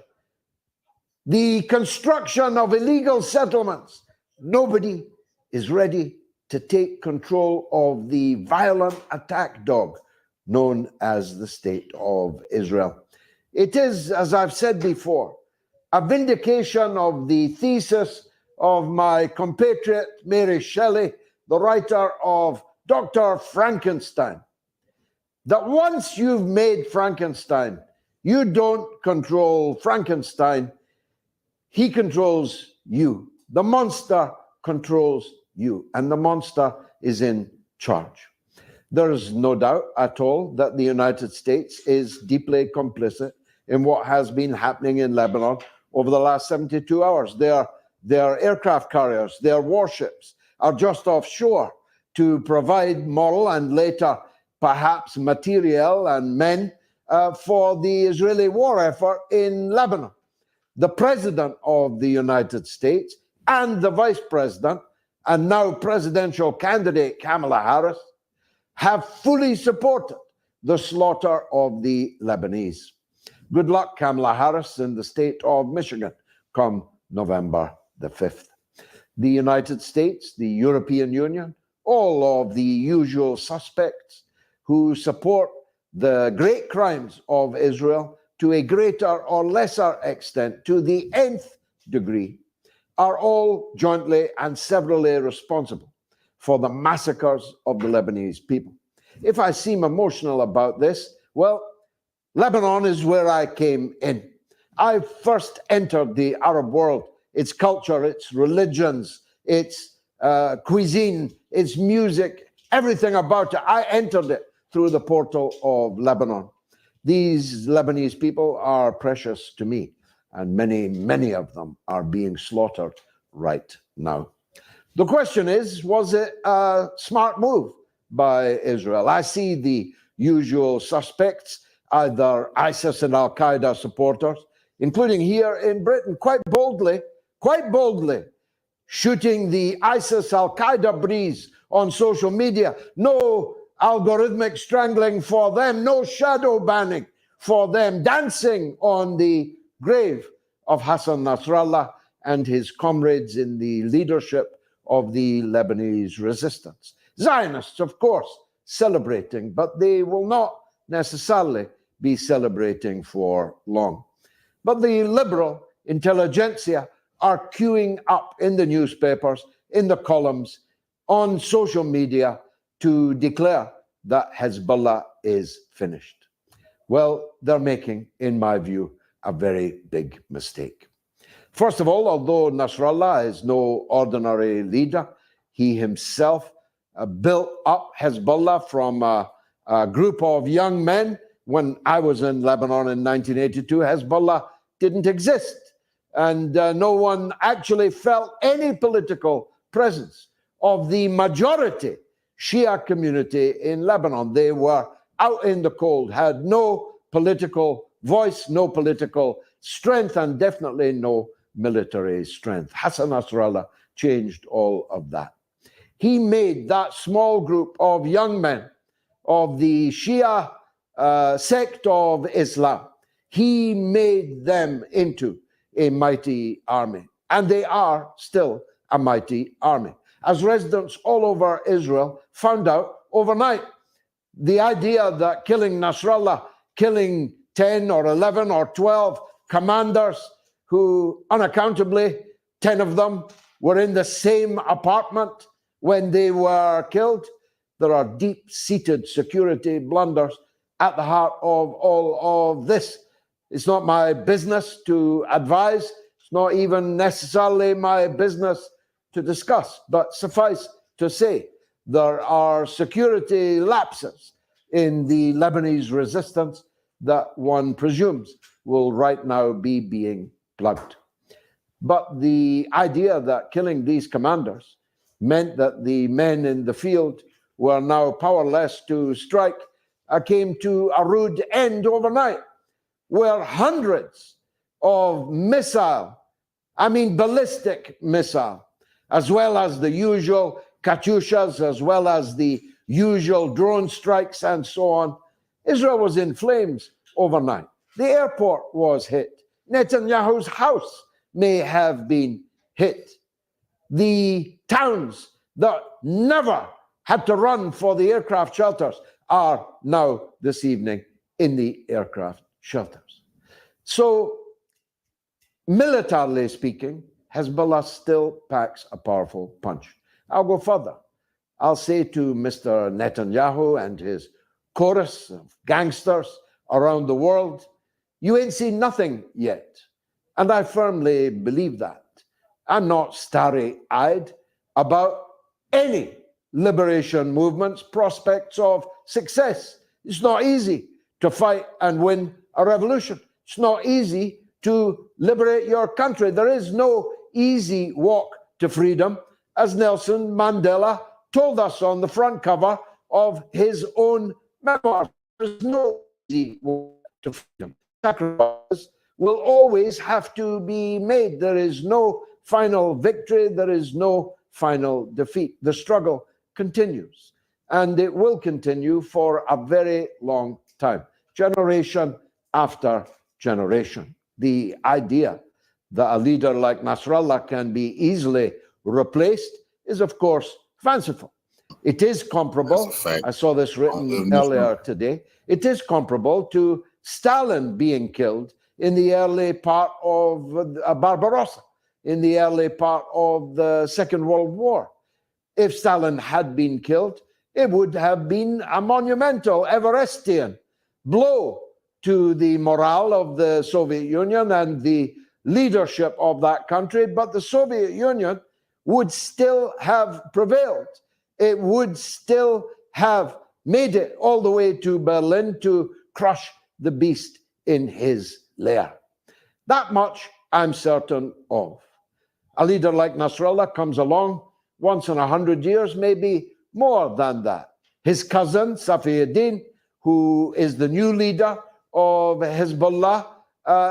the construction of illegal settlements, nobody is ready to take control of the violent attack dog known as the State of Israel. It is, as I've said before, a vindication of the thesis of my compatriot Mary Shelley, the writer of Dr. Frankenstein, that once you've made Frankenstein, you don't control Frankenstein, he controls you. The monster controls you, and the monster is in charge. There is no doubt at all that the United States is deeply complicit in what has been happening in Lebanon over the last 72 hours. Their aircraft carriers, their warships are just offshore to provide moral and later perhaps material and men for the Israeli war effort in Lebanon. The President of the United States and the Vice President and now presidential candidate Kamala Harris have fully supported the slaughter of the Lebanese. Good luck, Kamala Harris, in the state of Michigan come November the 5th. The United States, the European Union, all of the usual suspects who support the great crimes of Israel to a greater or lesser extent, to the nth degree, are all jointly and severally responsible for the massacres of the Lebanese people. If I seem emotional about this, well, Lebanon is where I came in. I first entered the Arab world, its culture, its religions, its cuisine, its music, everything about it. I entered it through the portal of Lebanon. These Lebanese people are precious to me, and many, many of them are being slaughtered right now. The question is, was it a smart move by Israel? I see the usual suspects, either ISIS and Al-Qaeda supporters, including here in Britain, quite boldly, shooting the ISIS Al-Qaeda breeze on social media. No algorithmic strangling for them, no shadow banning for them, dancing on the grave of Hassan Nasrallah and his comrades in the leadership of the Lebanese resistance. Zionists, of course, celebrating, but they will not necessarily be celebrating for long. But the liberal intelligentsia are queuing up in the newspapers, in the columns, on social media to declare that Hezbollah is finished. Well, they're making, in my view, a very big mistake. First of all, although Nasrallah is no ordinary leader, he himself built up Hezbollah from a group of young men. When I was in Lebanon in 1982, Hezbollah didn't exist. And no one actually felt any political presence of the majority Shia community in Lebanon. They were out in the cold, had no political voice, no political strength, and definitely no military strength. Hassan Nasrallah changed all of that. He made that small group of young men of the Shia sect of Islam. He made them into a mighty army, and they are still a mighty army, as residents all over Israel found out overnight. The idea that killing Nasrallah, killing 10 or 11 or 12 commanders who unaccountably, 10 of them were in the same apartment when they were killed. There are deep-seated security blunders at the heart of all of this. It's not my business to advise. It's not even necessarily my business to discuss, but suffice to say, there are security lapses in the Lebanese resistance that one presumes will right now be being plugged. But the idea that killing these commanders meant that the men in the field were now powerless to strike came to a rude end overnight, where hundreds of ballistic missile, as well as the usual Katyushas, as well as the usual drone strikes and so on. Israel was in flames overnight. The airport was hit. Netanyahu's house may have been hit. The towns that never had to run for the aircraft shelters are now this evening in the aircraft shelters. So, militarily speaking, Hezbollah still packs a powerful punch. I'll go further. I'll say to Mr. Netanyahu and his chorus of gangsters around the world, you ain't seen nothing yet. And I firmly believe that. I'm not starry-eyed about any liberation movement's prospects of success. It's not easy to fight and win a revolution. It's not easy to liberate your country. There is no easy walk to freedom, as Nelson Mandela told us on the front cover of his own memoirs. There's no easy walk to freedom. Sacrifices will always have to be made. There is no final victory. There is no final defeat. The struggle continues, and it will continue for a very long time, generation after generation. The idea that a leader like Nasrallah can be easily replaced is, of course, fanciful. It is comparable, I saw this written earlier today, it is comparable to Stalin being killed in the early part of Barbarossa, in the early part of the Second World War. If Stalin had been killed, it would have been a monumental Everestian blow to the morale of the Soviet Union and the leadership of that country, but the Soviet Union would still have prevailed. It would still have made it all the way to Berlin to crush the beast in his lair. That much I'm certain of. A leader like Nasrallah comes along once in 100 years, maybe more than that. His cousin, Safiuddin, who is the new leader of Hezbollah,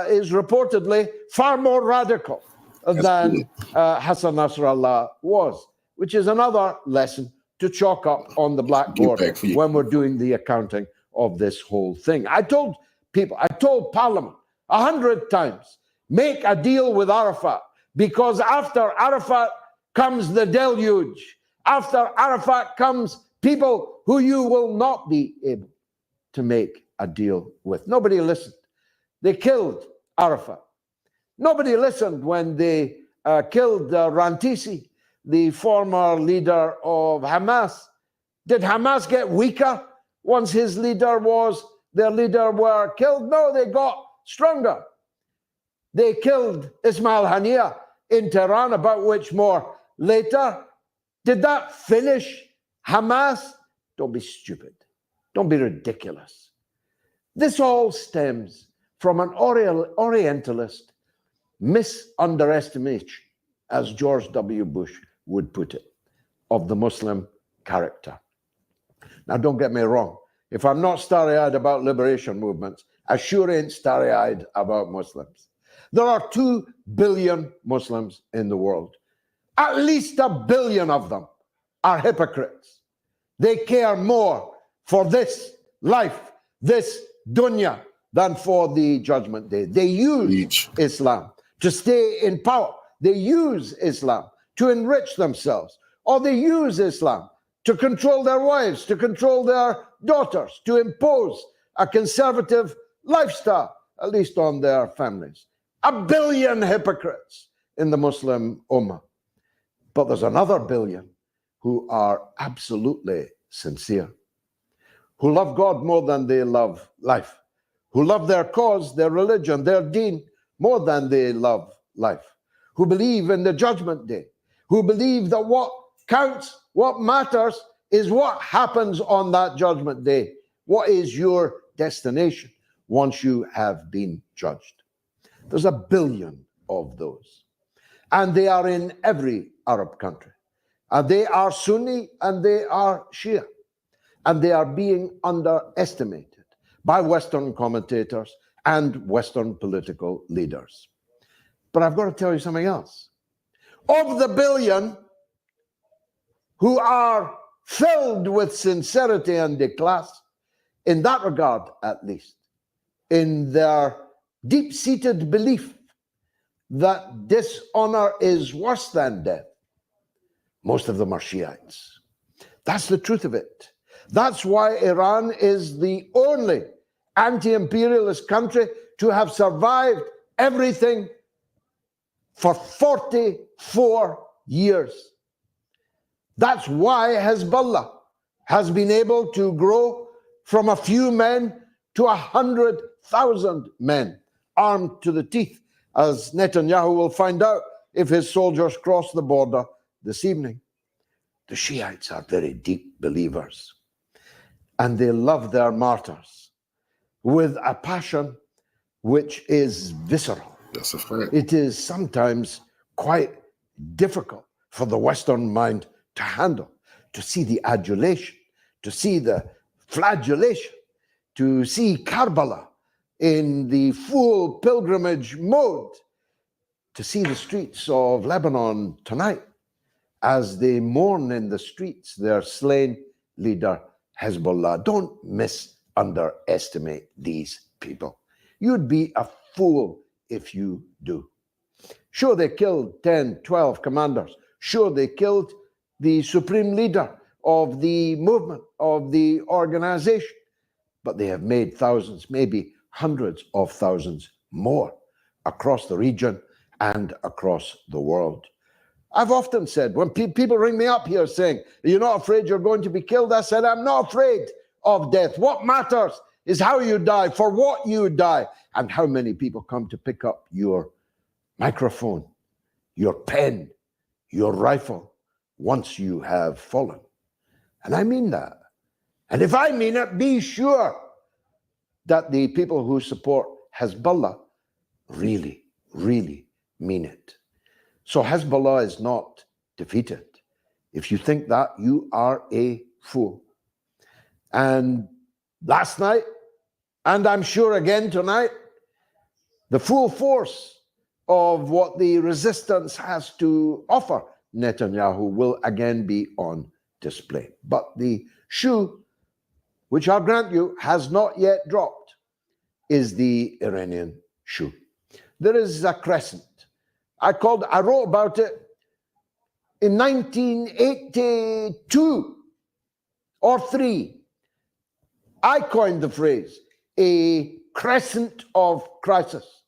is reportedly far more radical than Hassan Nasrallah was, which is another lesson to chalk up on the blackboard when we're doing the accounting of this whole thing. I told people, I told Parliament 100 times, make a deal with Arafat, because after Arafat comes the deluge. After Arafat comes people who you will not be able to make a deal with. Nobody listened. They killed Arafat. Nobody listened when they killed Rantisi, the former leader of Hamas. Did Hamas get weaker once their leader were killed? No, they got stronger. They killed Ismail Haniyeh in Tehran, about which more later. Did that finish Hamas? Don't be stupid. Don't be ridiculous. This all stems from an Orientalist misunderestimation, as George W. Bush would put it, of the Muslim character. Now, don't get me wrong. If I'm not starry-eyed about liberation movements, I sure ain't starry-eyed about Muslims. There are 2 billion Muslims in the world. At least 1 billion of them are hypocrites. They care more for this life, this dunya, than for the judgment day. They use Islam to stay in power. They use Islam to enrich themselves, or they use Islam to control their wives, to control their daughters, to impose a conservative lifestyle, at least on their families. 1 billion hypocrites in the Muslim Ummah. But there's another billion who are absolutely sincere, who love God more than they love life, who love their cause, their religion, their deen more than they love life, who believe in the judgment day, who believe that what counts, what matters, is what happens on that judgment day. What is your destination once you have been judged? There's 1 billion of those. And they are in every Arab country. And they are Sunni and they are Shia. And they are being underestimated by Western commentators and Western political leaders. But I've got to tell you something else. Of the billion who are filled with sincerity and éclat, in that regard at least, in their deep-seated belief that dishonor is worse than death, most of them are Shiites. That's the truth of it. That's why Iran is the only anti-imperialist country to have survived everything for 44 years. That's why Hezbollah has been able to grow from a few men to 100,000 men armed to the teeth, as Netanyahu will find out if his soldiers cross the border this evening. The Shiites are very deep believers, and they love their martyrs with a passion which is visceral. That's a fact. It is sometimes quite difficult for the Western mind to handle, to see the adulation, to see the flagellation, to see Karbala in the full pilgrimage mode, to see the streets of Lebanon tonight as they mourn in the streets their slain leader Hezbollah. Don't underestimate these people. You'd be a fool if you do. Sure, they killed 10, 12 commanders. Sure, they killed the supreme leader of the movement, of the organization. But they have made thousands, maybe hundreds of thousands more across the region and across the world. I've often said, when people ring me up here saying, "You're not afraid you're going to be killed?" I said, I'm not afraid of death. What matters is how you die, for what you die, and how many people come to pick up your microphone, your pen, your rifle, once you have fallen. And I mean that. And if I mean it, be sure that the people who support Hezbollah really, really mean it. So Hezbollah is not defeated. If you think that, you are a fool. And last night, and I'm sure again tonight, the full force of what the resistance has to offer Netanyahu will again be on display. But the shoe, which I'll grant you has not yet dropped, is the Iranian shoe. There is a crescent. I wrote about it in 1982 or 3. I coined the phrase, a crescent of crisis,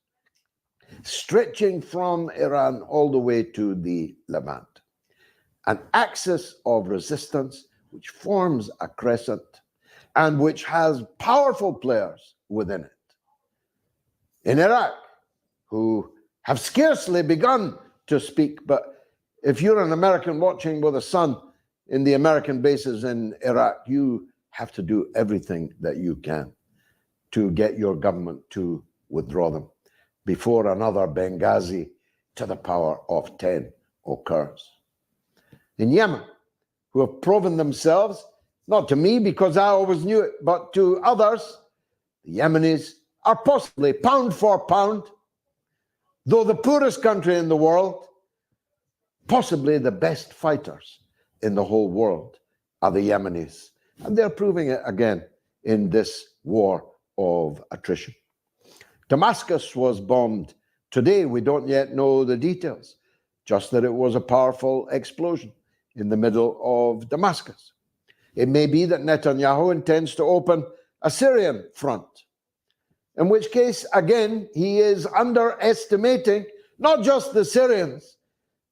stretching from Iran all the way to the Levant. An axis of resistance which forms a crescent and which has powerful players within it. In Iraq, who have scarcely begun to speak, but if you're an American watching with a son in the American bases in Iraq, you have to do everything that you can to get your government to withdraw them before another Benghazi to the power of 10 occurs. In Yemen, who have proven themselves, not to me because I always knew it, but to others, the Yemenis are possibly pound for pound, though the poorest country in the world, possibly the best fighters in the whole world are the Yemenis. And they're proving it again in this war of attrition. Damascus was bombed. Today, we don't yet know the details, just that it was a powerful explosion in the middle of Damascus. It may be that Netanyahu intends to open a Syrian front, in which case, again, he is underestimating not just the Syrians,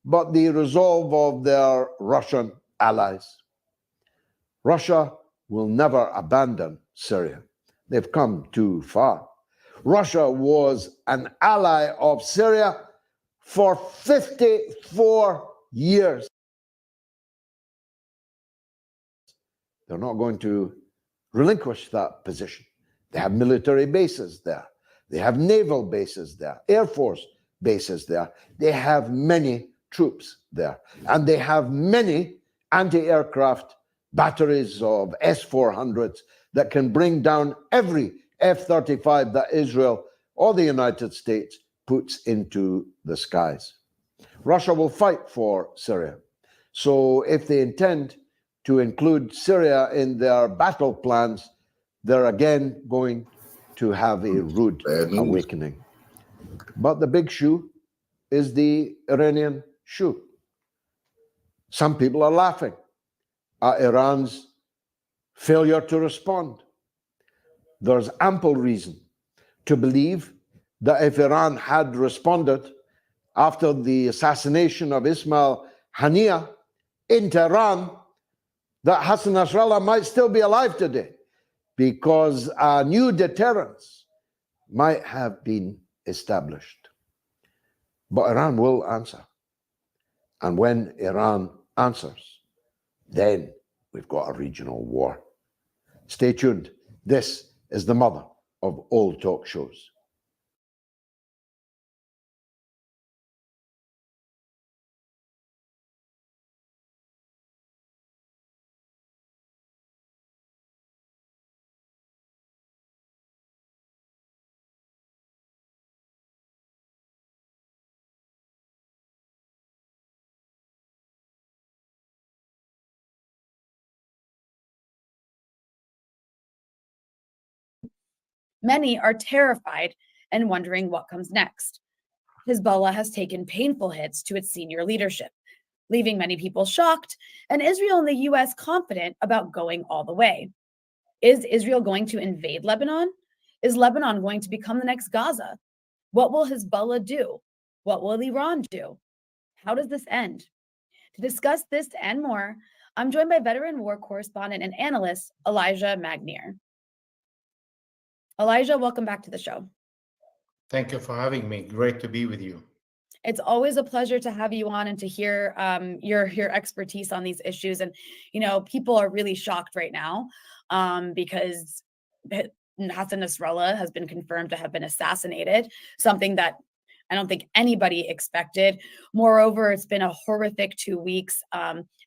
but the resolve of their Russian allies. Russia will never abandon Syria. They've come too far. Russia was an ally of Syria for 54 years. They're not going to relinquish that position. They have military bases there. They have naval bases there, Air Force bases there. They have many troops there. And they have many anti-aircraft batteries of S-400s that can bring down every F-35 that Israel or the United States puts into the skies. Russia will fight for Syria. So if they intend to include Syria in their battle plans, they're again going to have a rude awakening. But the big shoe is the Iranian shoe. Some people are laughing at Iran's failure to respond. There's ample reason to believe that if Iran had responded after the assassination of Ismail Haniyeh in Tehran, that Hassan Nasrallah might still be alive today, because a new deterrence might have been established. But Iran will answer. And when Iran answers, then we've got a regional war. Stay tuned. This is the mother of all talk shows. Many are terrified and wondering what comes next. Hezbollah has taken painful hits to its senior leadership, leaving many people shocked and Israel and the US confident about going all the way. Is Israel going to invade Lebanon? Is Lebanon going to become the next Gaza? What will Hezbollah do? What will Iran do? How does this end? To discuss this and more, I'm joined by veteran war correspondent and analyst Elijah Magnier. Elijah, welcome back to the show. Thank you for having me. Great to be with you. It's always a pleasure to have you on and to hear your expertise on these issues. And, you know, people are really shocked right now because Hassan Nasrallah has been confirmed to have been assassinated, something that I don't think anybody expected. Moreover, it's been a horrific 2 weeks,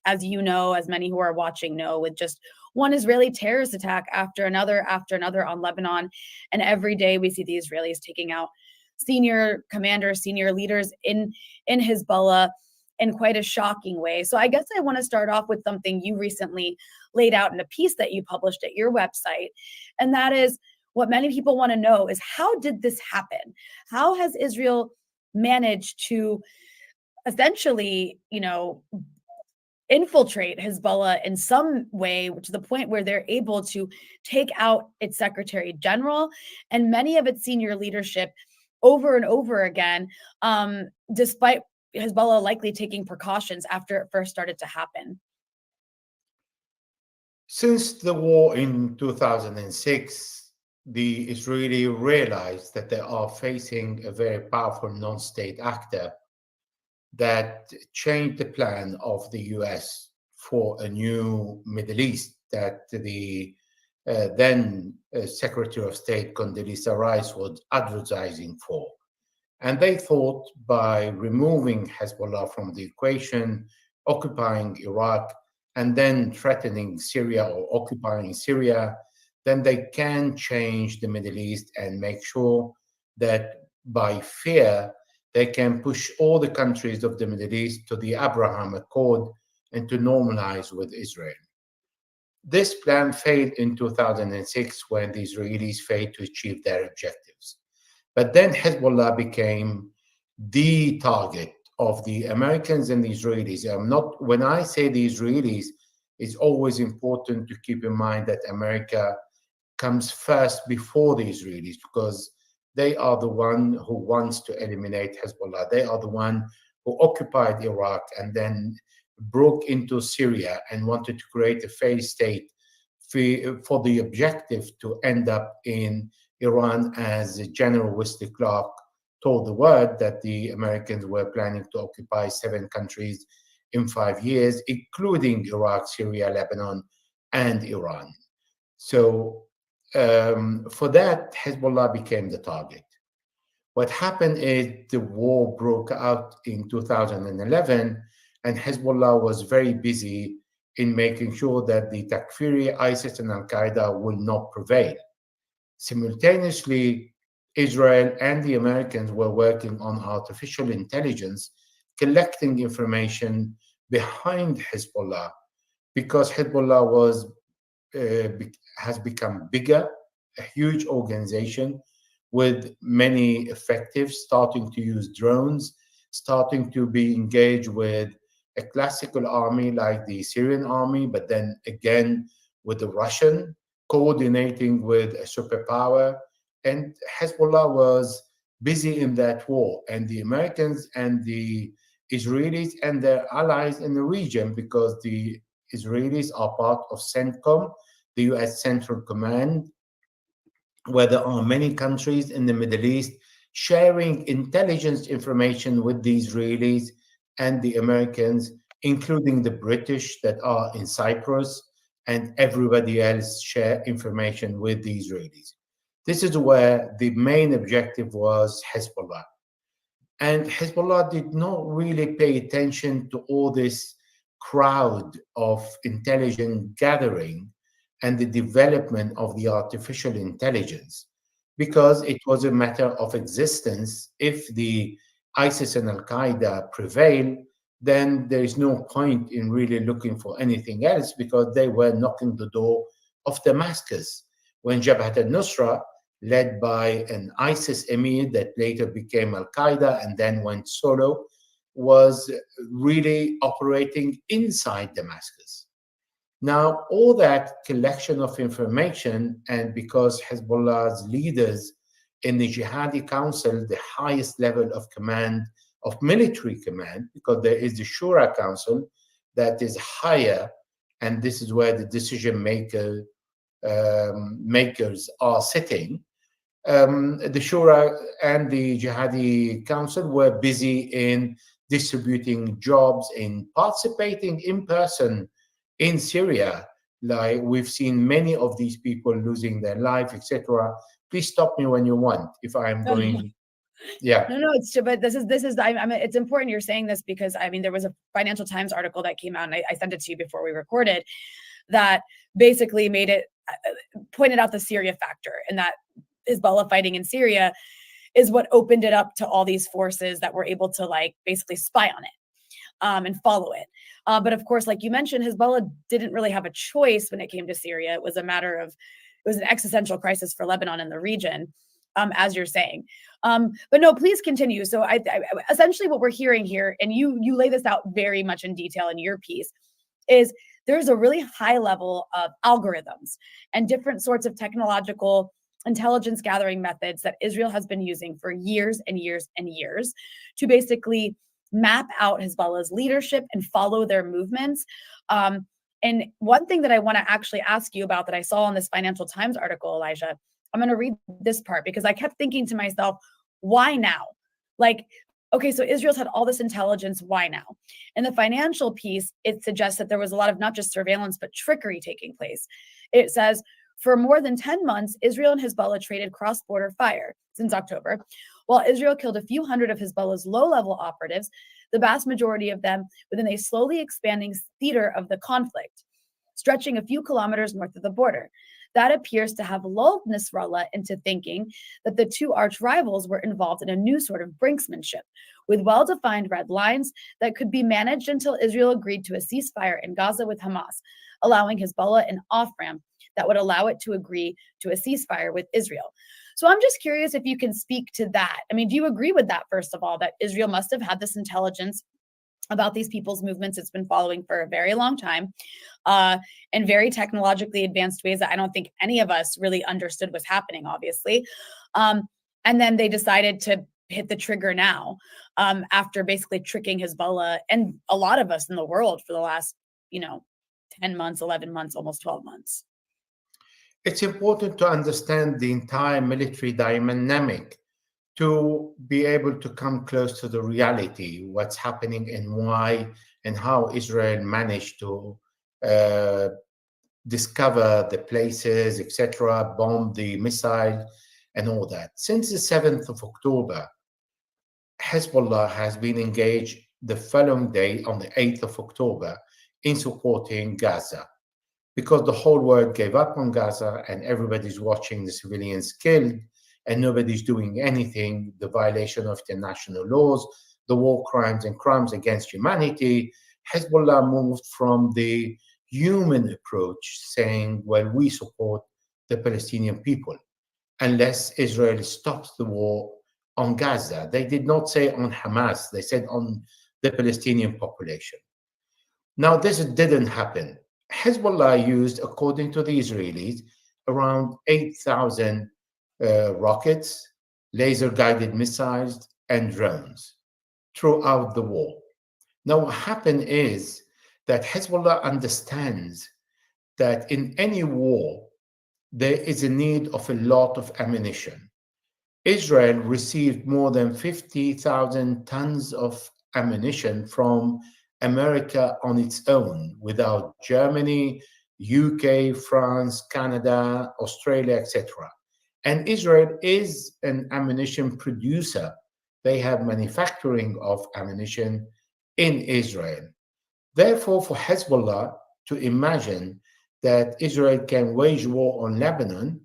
as you know, as many who are watching know, with just one Israeli terrorist attack after another on Lebanon. And every day we see the Israelis taking out senior commanders, senior leaders in Hezbollah in quite a shocking way. So I guess I want to start off with something you recently laid out in a piece that you published at your website. And that is, what many people want to know is, how did this happen? How has Israel managed to essentially, you know, infiltrate Hezbollah in some way, to the point where they're able to take out its secretary general and many of its senior leadership over and over again, despite Hezbollah likely taking precautions after it first started to happen? Since the war in 2006, the Israeli realized that they are facing a very powerful non-state actor that changed the plan of the US for a new Middle East that the then Secretary of State Condoleezza Rice was advertising for. And they thought by removing Hezbollah from the equation, occupying Iraq, and then threatening Syria or occupying Syria, then they can change the Middle East and make sure that by fear, they can push all the countries of the Middle East to the Abraham Accord and to normalize with Israel. This plan failed in 2006 when the Israelis failed to achieve their objectives. But then Hezbollah became the target of the Americans and the Israelis. When I say the Israelis, it's always important to keep in mind that America comes first before the Israelis, because they are the one who wants to eliminate Hezbollah. They are the one who occupied Iraq and then broke into Syria and wanted to create a failed state for the objective to end up in Iran, as General Wesley Clark told the world that the Americans were planning to occupy 7 countries in 5 years, including Iraq, Syria, Lebanon, and Iran. So for that, Hezbollah became the target. What happened is the war broke out in 2011, and Hezbollah was very busy in making sure that the Takfiri, ISIS, and Al-Qaeda will not prevail. Simultaneously, Israel and the Americans were working on artificial intelligence, collecting information behind Hezbollah, because Hezbollah has become bigger, a huge organization with many effectives, starting to use drones, starting to be engaged with a classical army like the Syrian army, but then again with the Russian, coordinating with a superpower. And Hezbollah was busy in that war, and the Americans and the Israelis and their allies in the region, because the Israelis are part of CENTCOM, the US Central Command, where there are many countries in the Middle East sharing intelligence information with the Israelis and the Americans, including the British that are in Cyprus, and everybody else share information with the Israelis. This is where the main objective was Hezbollah. And Hezbollah did not really pay attention to all this crowd of intelligence gathering and the development of the artificial intelligence, because it was a matter of existence. If the ISIS and Al-Qaeda prevail, then there is no point in really looking for anything else, because they were knocking the door of Damascus. When Jabhat al-Nusra, led by an ISIS emir that later became Al-Qaeda and then went solo, was really operating inside Damascus. Now, all that collection of information, and because Hezbollah's leaders in the Jihadi Council, the highest level of command, of military command, because there is the Shura Council that is higher, and this is where the decision makers are sitting. The Shura and the Jihadi Council were busy in distributing jobs, in participating in person in Syria. Like, we've seen many of these people losing their life, etc. Please stop me when you want if I'm going. Yeah. No, it's true. But this is it's important you're saying this, because I mean, there was a Financial Times article that came out, and I sent it to you before we recorded, that basically made it pointed out the Syria factor, and that Hezbollah fighting in Syria is what opened it up to all these forces that were able to basically spy on it and follow it. But of course, like you mentioned, Hezbollah didn't really have a choice when it came to Syria. It was an existential crisis for Lebanon and the region, as you're saying. But no, please continue. So I essentially what we're hearing here, and you lay this out very much in detail in your piece, is there's a really high level of algorithms and different sorts of technological intelligence gathering methods that Israel has been using for years and years and years to basically map out Hezbollah's leadership and follow their movements. And one thing that I want to actually ask you about that I saw in this Financial Times article, Elijah, I'm going to read this part because I kept thinking to myself, why now? Okay, so Israel's had all this intelligence, why now? In the financial piece, it suggests that there was a lot of not just surveillance, but trickery taking place. It says, for more than 10 months, Israel and Hezbollah traded cross-border fire since October. While Israel killed a few hundred of Hezbollah's low-level operatives, the vast majority of them within a slowly expanding theater of the conflict, stretching a few kilometers north of the border. That appears to have lulled Nasrallah into thinking that the two arch rivals were involved in a new sort of brinksmanship, with well-defined red lines that could be managed until Israel agreed to a ceasefire in Gaza with Hamas, allowing Hezbollah an off-ramp that would allow it to agree to a ceasefire with Israel. So I'm just curious if you can speak to that. I mean, do you agree with that, first of all, that Israel must have had this intelligence about these people's movements it's been following for a very long time, in very technologically advanced ways that I don't think any of us really understood was happening, obviously. And then they decided to hit the trigger now, after basically tricking Hezbollah and a lot of us in the world for the last, 10 months, 11 months, almost 12 months. It's important to understand the entire military dynamic to be able to come close to the reality, what's happening and why and how Israel managed to discover the places, etc., bomb the missile and all that. Since the 7th of October, Hezbollah has been engaged the following day, on the 8th of October, in supporting Gaza, because the whole world gave up on Gaza and everybody's watching the civilians killed and nobody's doing anything, the violation of international laws, the war crimes and crimes against humanity. Hezbollah moved from the human approach, saying, well, we support the Palestinian people unless Israel stops the war on Gaza. They did not say on Hamas, they said on the Palestinian population. Now, this didn't happen. Hezbollah used, according to the Israelis, around 8,000 rockets, laser-guided missiles, and drones throughout the war. Now, what happened is that Hezbollah understands that in any war, there is a need of a lot of ammunition. Israel received more than 50,000 tons of ammunition from America on its own, without Germany, UK, France, Canada, Australia, etc. And Israel is an ammunition producer. They have manufacturing of ammunition in Israel. Therefore, for Hezbollah to imagine that Israel can wage war on Lebanon,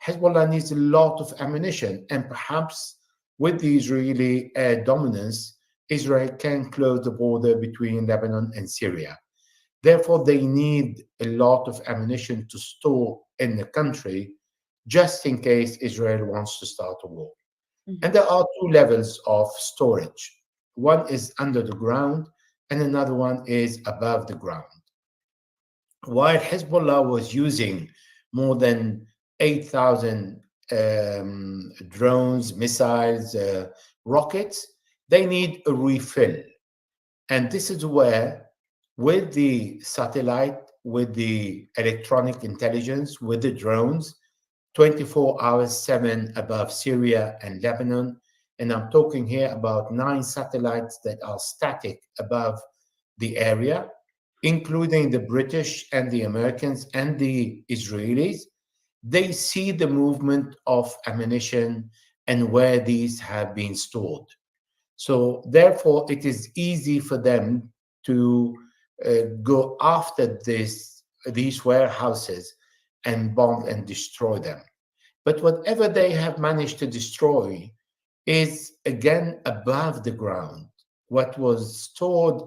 Hezbollah needs a lot of ammunition. And perhaps with the Israeli air dominance, Israel can close the border between Lebanon and Syria. Therefore, they need a lot of ammunition to store in the country, just in case Israel wants to start a war. And there are two levels of storage. One is under the ground, and another one is above the ground. While Hezbollah was using more than 8,000 drones, missiles, rockets, they need a refill. And this is where, with the satellite, with the electronic intelligence, with the drones, 24 hours, 7 above Syria and Lebanon. And I'm talking here about 9 satellites that are static above the area, including the British and the Americans and the Israelis. They see the movement of ammunition and where these have been stored. So therefore, it is easy for them to go after these warehouses and bomb and destroy them. But whatever they have managed to destroy is again above the ground, what was stored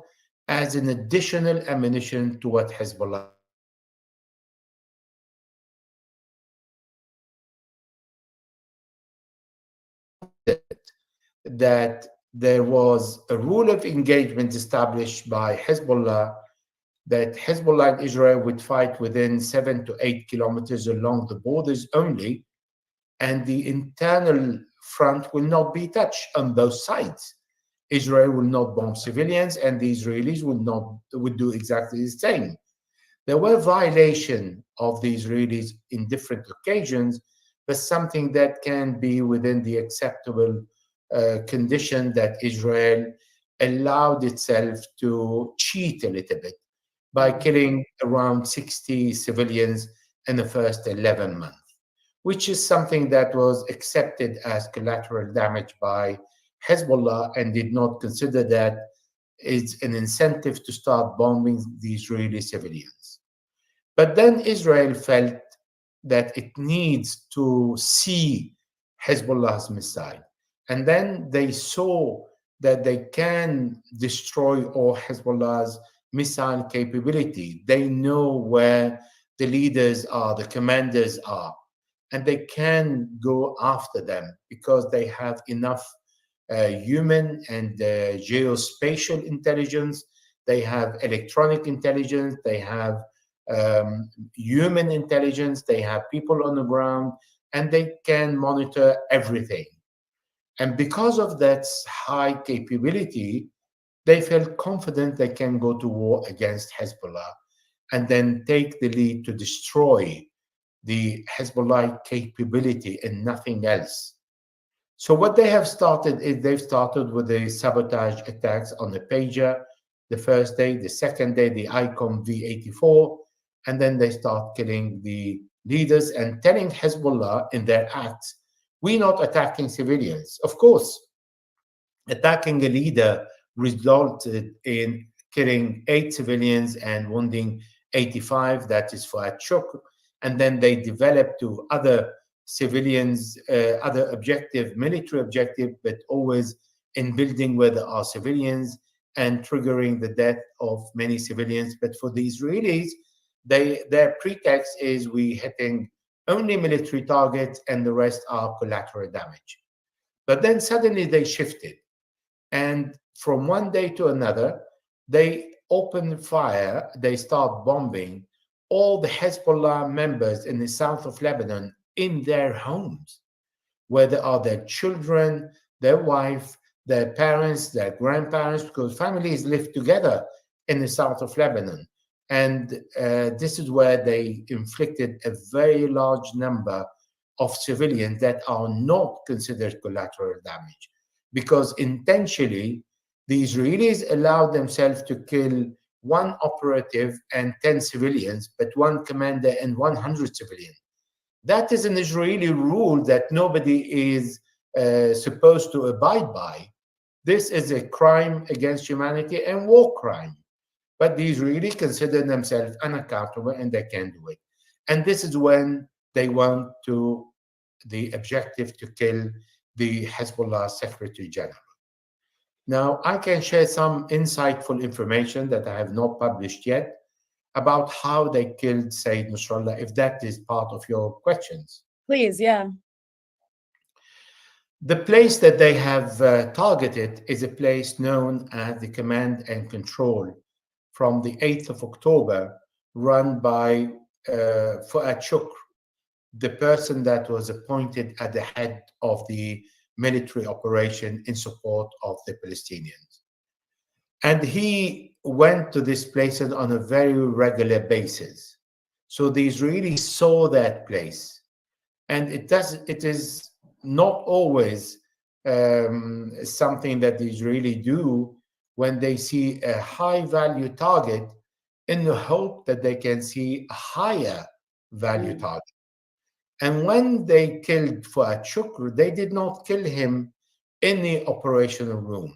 as an additional ammunition to what Hezbollah did. That there was a rule of engagement established by Hezbollah, that Hezbollah and Israel would fight within 7 to 8 kilometers along the borders only, and the internal front will not be touched on both sides. Israel will not bomb civilians, and the Israelis would do exactly the same. There were violations of the Israelis in different occasions, but something that can be within the acceptable condition that Israel allowed itself to cheat a little bit by killing around 60 civilians in the first 11 months, which is something that was accepted as collateral damage by Hezbollah and did not consider that it's an incentive to start bombing the Israeli civilians. But then Israel felt that it needs to see Hezbollah's missile. And then they saw that they can destroy all Hezbollah's missile capability. They know where the leaders are, the commanders are, and they can go after them because they have enough human and geospatial intelligence. They have electronic intelligence. They have human intelligence. They have people on the ground, and they can monitor everything. And because of that high capability, they felt confident they can go to war against Hezbollah and then take the lead to destroy the Hezbollah capability and nothing else. So what they have started is they've started with the sabotage attacks on the pager the first day, the second day, the ICOM V84, and then they start killing the leaders and telling Hezbollah in their acts, we're not attacking civilians. Of course, attacking a leader resulted in killing 8 civilians and wounding 85, that is Fuad Shukr. And then they developed to other civilians, other objective, military objective, but always in building where there are civilians and triggering the death of many civilians. But for the Israelis, their pretext is we hitting only military targets and the rest are collateral damage. But then suddenly they shifted. And from one day to another, they open fire, they start bombing all the Hezbollah members in the south of Lebanon in their homes, where there are their children, their wife, their parents, their grandparents, because families live together in the south of Lebanon. And this is where they inflicted a very large number of civilians that are not considered collateral damage, because intentionally, the Israelis allowed themselves to kill 1 operative and 10 civilians, but 1 commander and 100 civilians. That is an Israeli rule that nobody is supposed to abide by. This is a crime against humanity and war crime. But the Israelis consider themselves unaccountable and they can do it. And this is when they want to, the objective to kill the Hezbollah Secretary General. Now, I can share some insightful information that I have not published yet about how they killed Sayyid Nasrallah, if that is part of your questions. Please, yeah. The place that they have targeted is a place known as the Command and Control from the 8th of October, run by Fuad Shukr, the person that was appointed at the head of the military operation in support of the Palestinians. And he went to these places on a very regular basis. So the Israelis saw that place. And it is not always something that the Israelis do when they see a high value target in the hope that they can see a higher value target. And when they killed Fuad Shukr, they did not kill him in the operational room.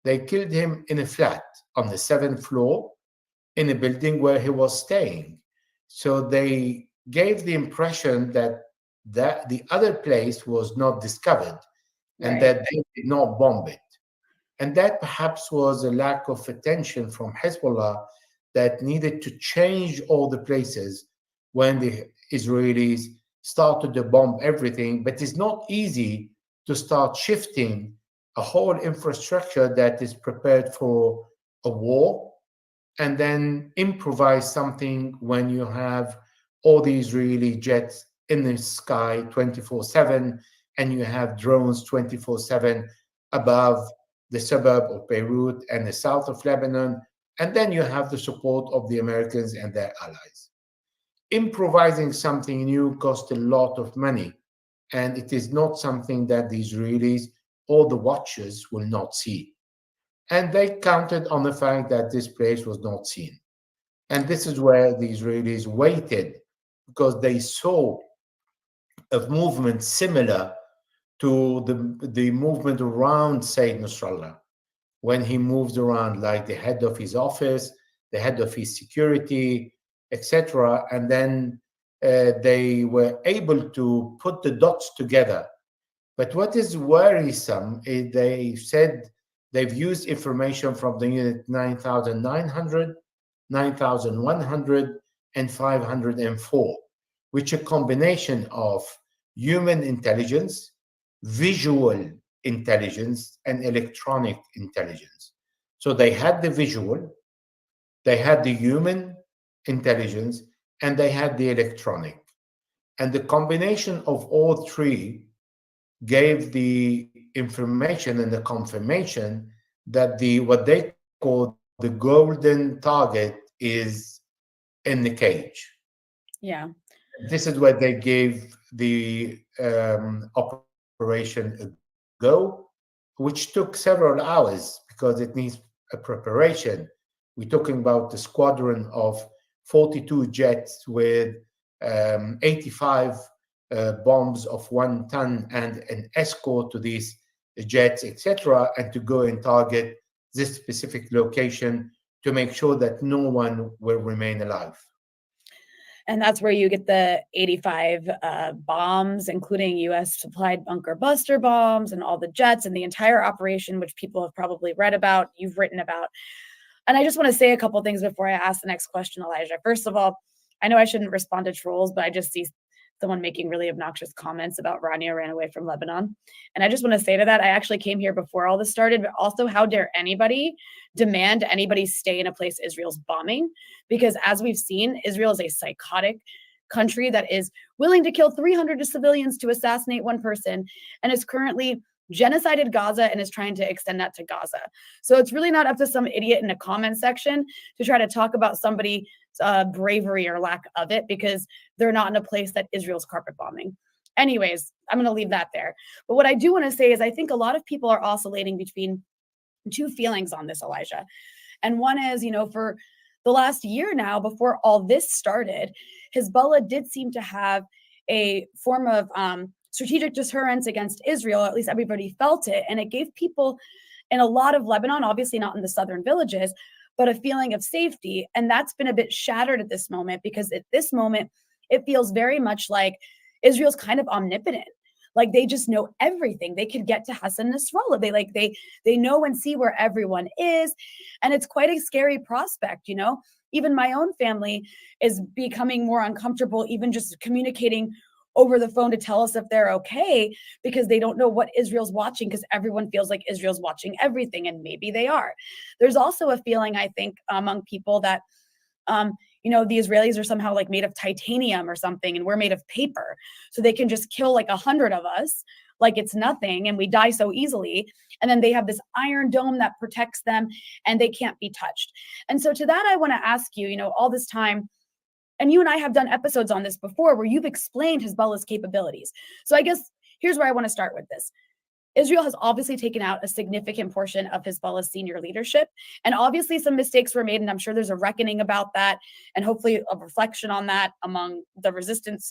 They killed him in a flat on the 7th floor in a building where he was staying. So they gave the impression that the other place was not discovered and that they did not bomb it. And that perhaps was a lack of attention from Hezbollah that needed to change all the places when the Israelis started to bomb everything. But it's not easy to start shifting a whole infrastructure that is prepared for a war and then improvise something when you have all the Israeli jets in the sky 24/7 and you have drones 24/7 above the suburb of Beirut and the south of Lebanon, and then you have the support of the Americans and their allies. Improvising something new costs a lot of money, and it is not something that the Israelis or the watchers will not see. And they counted on the fact that this place was not seen. And this is where the Israelis waited, because they saw a movement similar to the movement around Sayyid Nasrallah, when he moves around like the head of his office, the head of his security, etc. And then they were able to put the dots together. But what is worrisome is they said they've used information from the unit 9900 9,100 and 504, which a combination of human intelligence, visual intelligence, and electronic intelligence. So they had the visual, they had the human intelligence, and they had the electronic. And the combination of all three gave the information and the confirmation that what they call the golden target is in the cage. Yeah. This is where they gave the operation a go, which took several hours because it needs a preparation. We're talking about a squadron of 42 jets with 85 bombs of 1 ton and an escort to these jets, etc., and to go and target this specific location to make sure that no one will remain alive. And that's where you get the 85 bombs, including U.S. supplied bunker buster bombs and all the jets and the entire operation, which people have probably read about, you've written about. And I just want to say a couple things before I ask the next question, Elijah. First of all, I know I shouldn't respond to trolls, but I just see someone making really obnoxious comments about Rania ran away from Lebanon. And I just want to say to that, I actually came here before all this started, but also how dare anybody demand anybody stay in a place Israel's bombing? Because as we've seen, Israel is a psychotic country that is willing to kill 300 civilians to assassinate one person and is currently genocided Gaza and is trying to extend that to Gaza. So it's really not up to some idiot in a comment section to try to talk about somebody's bravery or lack of it, because they're not in a place that Israel's carpet bombing. Anyways, I'm going to leave that there. But what I do want to say is I think a lot of people are oscillating between two feelings on this, Elijah. And one is, for the last year now, before all this started, Hezbollah did seem to have a form of strategic deterrence against Israel. At least everybody felt it. And it gave people in a lot of Lebanon, obviously not in the southern villages, but a feeling of safety. And that's been a bit shattered at this moment, because at this moment, it feels very much like Israel's kind of omnipotent. Like they just know everything. They could get to Hassan Nasrallah. They know and see where everyone is. And it's quite a scary prospect, Even my own family is becoming more uncomfortable, even just communicating over the phone to tell us if they're okay, because they don't know what Israel's watching, because everyone feels like Israel's watching everything, and maybe they are. There's also a feeling, I think, among people that, the Israelis are somehow like made of titanium or something, and we're made of paper. So they can just kill like 100 of us like it's nothing, and we die so easily. And then they have this iron dome that protects them, and they can't be touched. And so to that, I want to ask you, all this time, and you and I have done episodes on this before where you've explained Hezbollah's capabilities. So I guess here's where I want to start with this. Israel has obviously taken out a significant portion of Hezbollah's senior leadership. And obviously some mistakes were made, and I'm sure there's a reckoning about that, and hopefully a reflection on that among the resistance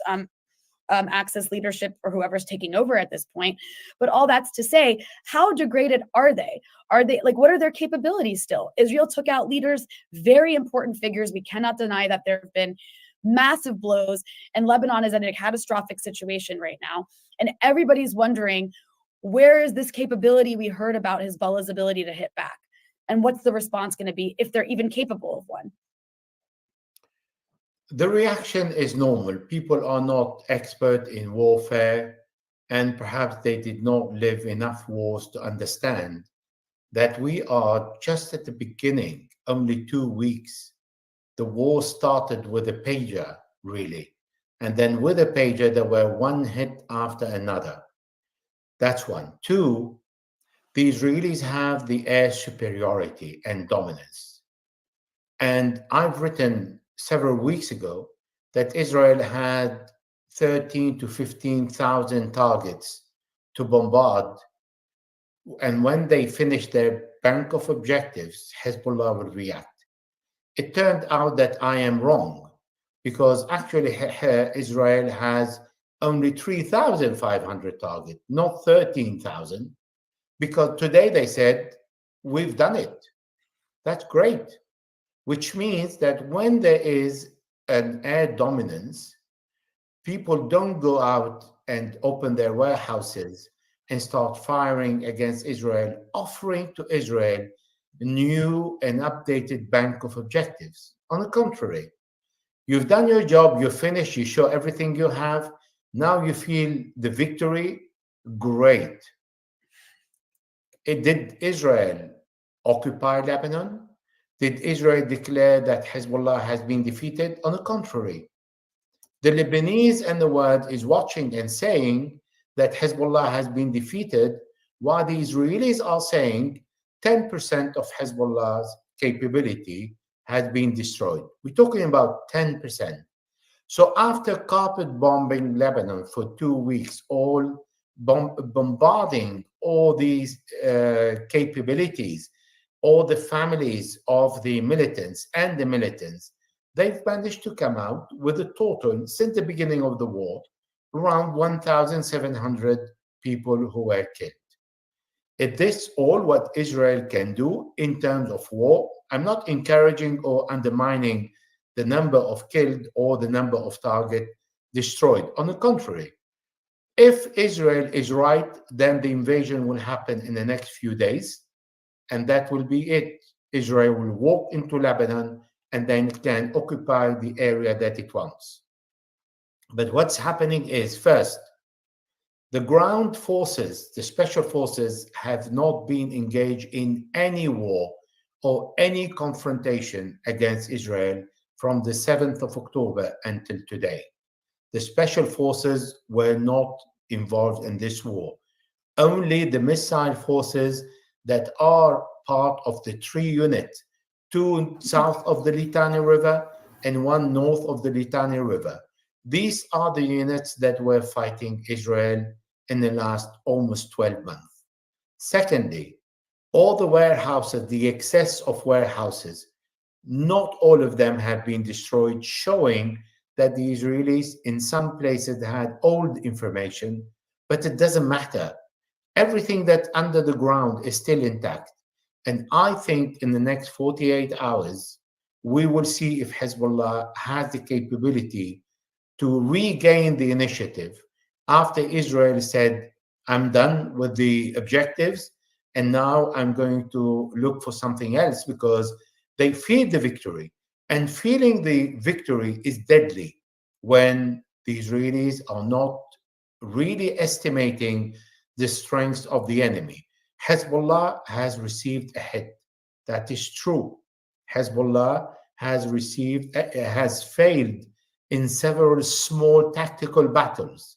axis leadership or whoever's taking over at this point. But all that's to say, how degraded are they? Are they what are their capabilities still? Israel took out leaders, very important figures. We cannot deny that there have been massive blows, and Lebanon is in a catastrophic situation right now. And everybody's wondering, where is this capability we heard about Hezbollah's ability to hit back? And what's the response going to be, if they're even capable of one? The reaction is normal. People are not expert in warfare, and perhaps they did not live enough wars to understand that we are just at the beginning, only 2 weeks. The war started with a pager, really. And then with a pager, there were one hit after another. That's one. Two, the Israelis have the air superiority and dominance. And I've written several weeks ago that Israel had 13 to 15,000 targets to bombard. And when they finished their bank of objectives, Hezbollah will react. It turned out that I am wrong, because actually Israel has only 3,500 targets, not 13,000, because today they said, we've done it. That's great, which means that when there is an air dominance, people don't go out and open their warehouses and start firing against Israel, offering to Israel new and updated bank of objectives. On the contrary, you've done your job, you're finished, you show everything you have. Now you feel the victory. Great. Did Israel occupy Lebanon? Did Israel declare that Hezbollah has been defeated? On the contrary, the Lebanese and the world is watching and saying that Hezbollah has been defeated, while the Israelis are saying 10% of Hezbollah's capability has been destroyed. We're talking about 10%. So after carpet bombing Lebanon for 2 weeks, all bombarding all these capabilities, all the families of the militants and the militants, they've managed to come out with a total, since the beginning of the war, around 1,700 people who were killed. Is this all what Israel can do in terms of war? I'm not encouraging or undermining the number of killed or the number of targets destroyed. On the contrary, if Israel is right, then the invasion will happen in the next few days, and that will be it. Israel will walk into Lebanon and then it can occupy the area that it wants. But what's happening is, first, the ground forces, the special forces, have not been engaged in any war or any confrontation against Israel from the 7th of October until today. The special forces were not involved in this war. Only the missile forces that are part of the 3 units, 2 south of the Litani River and 1 north of the Litani River. These are the units that were fighting Israel in the last almost 12 months. Secondly, all the warehouses, the excess of warehouses, not all of them have been destroyed, showing that the Israelis in some places had old information, but it doesn't matter. Everything that's under the ground is still intact. And I think in the next 48 hours, we will see if Hezbollah has the capability to regain the initiative after Israel said, I'm done with the objectives, and now I'm going to look for something else, because they feel the victory. And feeling the victory is deadly when the Israelis are not really estimating the strength of the enemy. Hezbollah has received a hit. That is true. Hezbollah has failed in several small tactical battles,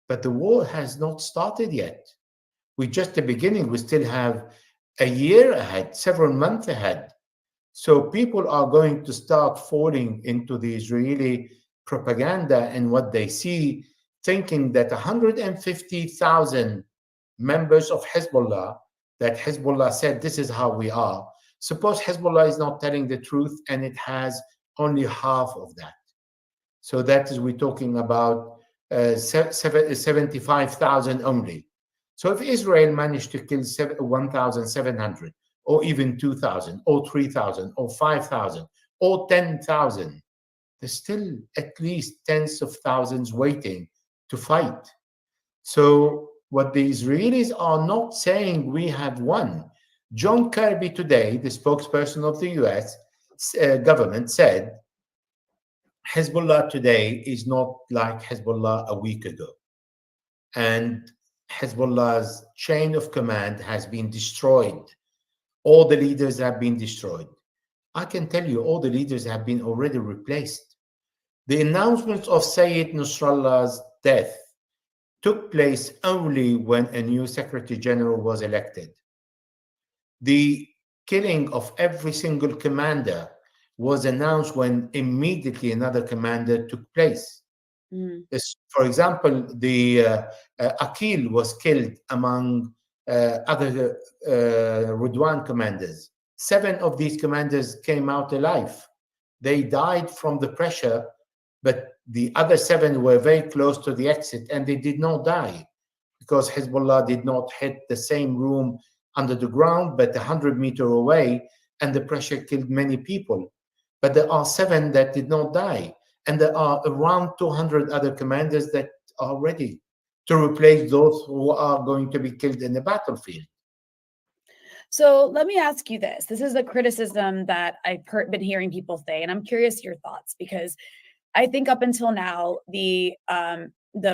but the war has not started yet. We're just the beginning. We still have a year ahead, several months ahead. So people are going to start falling into the Israeli propaganda and what they see, thinking that 150,000 members of Hezbollah, that Hezbollah said, this is how we are. Suppose Hezbollah is not telling the truth and it has only half of that. So that is, we're talking about 75,000 only. So if Israel managed to kill 1,700, or even 2,000, or 3,000, or 5,000, or 10,000, there's still at least tens of thousands waiting to fight. So what the Israelis are not saying, we have won. John Kirby today, the spokesperson of the US government, said, Hezbollah today is not like Hezbollah a week ago. And Hezbollah's chain of command has been destroyed. All the leaders have been destroyed. I can tell you, all the leaders have been already replaced. The announcement of Sayyid Nasrallah's death took place only when a new Secretary General was elected. The killing of every single commander was announced when immediately another commander took place. For example, the Akil was killed among other Rudwan commanders. 7 of these commanders came out alive. They died from the pressure, but the other 7 were very close to the exit and they did not die because Hezbollah did not hit the same room under the ground, but 100 meters away, and the pressure killed many people. But there are 7 that did not die. And there are around 200 other commanders that are ready to replace those who are going to be killed in the battlefield. So let me ask you this. This is a criticism that I've been hearing people say, and I'm curious your thoughts, because I think up until now, the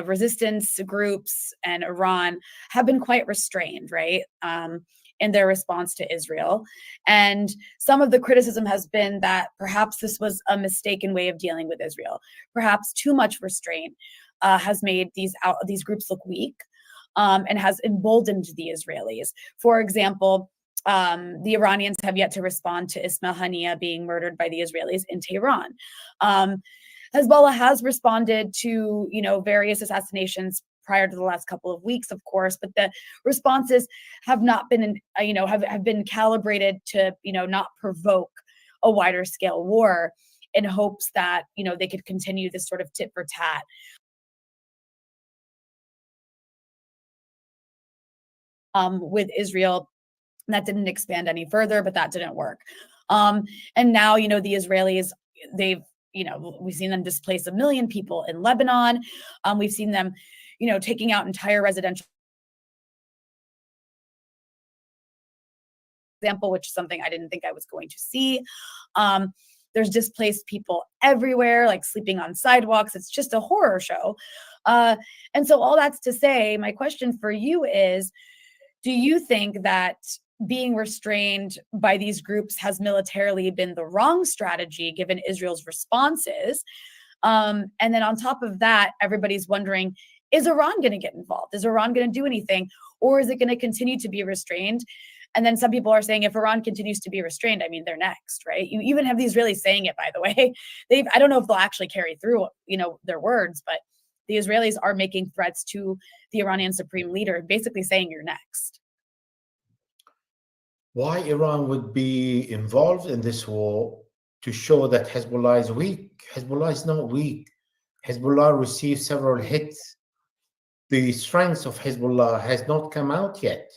resistance groups and Iran have been quite restrained, right, in their response to Israel. And some of the criticism has been that perhaps this was a mistaken way of dealing with Israel. Perhaps too much restraint has made these groups look weak, and has emboldened the Israelis. For example, the Iranians have yet to respond to Ismail Haniyeh being murdered by the Israelis in Tehran. Hezbollah has responded to, various assassinations prior to the last couple of weeks, of course, but the responses have not been, have been calibrated to, not provoke a wider scale war, in hopes that, they could continue this sort of tit for tat. With Israel. That didn't expand any further, but that didn't work. And now, the Israelis, we've seen them displace 1 million people in Lebanon. We've seen them, taking out entire residential example, which is something I didn't think I was going to see. There's displaced people everywhere, like sleeping on sidewalks. It's just a horror show. And so all that's to say, my question for you is, do you think that being restrained by these groups has militarily been the wrong strategy given Israel's responses? And then on top of that, everybody's wondering, is Iran going to get involved? Is Iran going to do anything? Or is it going to continue to be restrained? And then some people are saying if Iran continues to be restrained, I mean, they're next, right? You even have the Israelis saying it, by the way. I don't know if they'll actually carry through, their words, but the Israelis are making threats to the Iranian supreme leader, basically saying you're next. Why Iran would be involved in this war? To show that Hezbollah is weak. Hezbollah is not weak. Hezbollah received several hits. The strength of Hezbollah has not come out yet.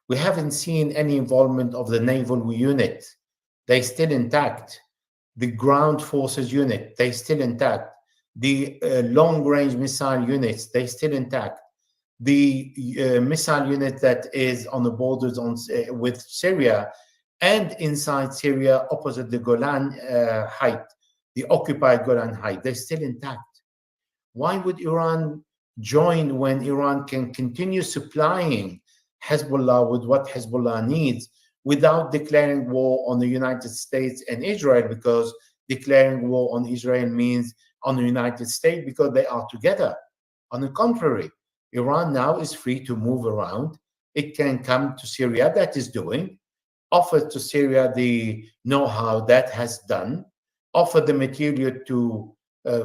We haven't seen any involvement of the naval unit. They're still intact. The ground forces unit, they're still intact. The long-range missile units, they're still intact. The missile unit that is on the borders with Syria and inside Syria opposite the Golan height, the occupied Golan height, they're still intact. Why would Iran join when Iran can continue supplying Hezbollah with what Hezbollah needs without declaring war on the United States and Israel? Because declaring war on Israel means on the United States because they are together. On the contrary, Iran now is free to move around. It can come to Syria, that is doing, offer to Syria the know-how that has done, offer the material to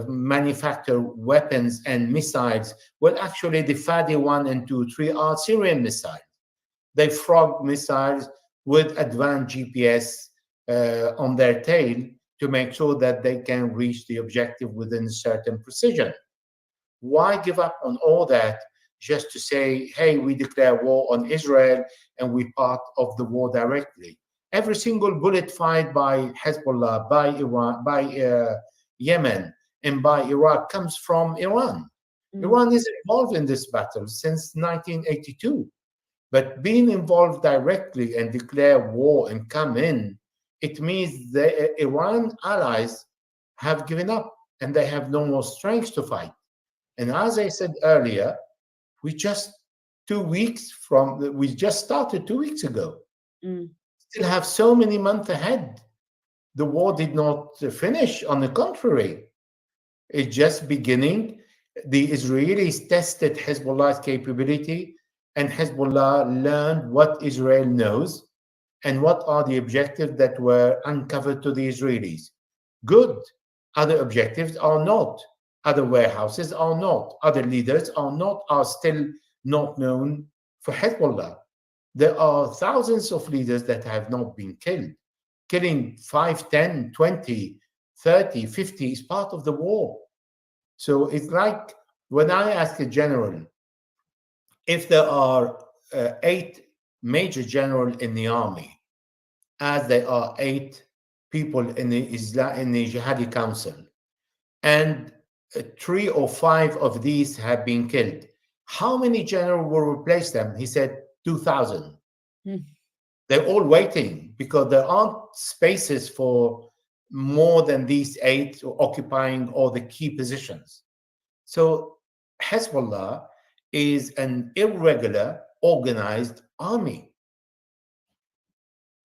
manufacture weapons and missiles. Well, actually, the Fadi 1 and 2, 3 are Syrian missiles. They frog missiles with advanced GPS on their tail to make sure that they can reach the objective within a certain precision. Why give up on all that just to say, hey, we declare war on Israel and we're part of the war directly? Every single bullet fired by Hezbollah, by Iran, by Yemen, and by Iraq comes from Iran. Iran is involved in this battle since 1982. But being involved directly and declare war and come in, it means the Iran allies have given up and they have no more strength to fight. And as I said earlier, we just started 2 weeks ago. Still have so many months ahead. The war did not finish. On the contrary, it's just beginning. The Israelis tested Hezbollah's capability, and Hezbollah learned what Israel knows and what are the objectives that were uncovered to the Israelis. Good. Other objectives are not. Other warehouses are not. Other leaders are still not known for Hezbollah. There are thousands of leaders that have not been killed. Killing 5, 10, 20, 30, 50 is part of the war. So it's like when I ask a general, if there are 8 major generals in the army, as there are 8 people in the Jihadi Council, and 3 or 5 of these have been killed, how many generals will replace them? He said 2,000. they're all waiting because there aren't spaces for more than these 8 occupying all the key positions. So Hezbollah is an irregular, organized army.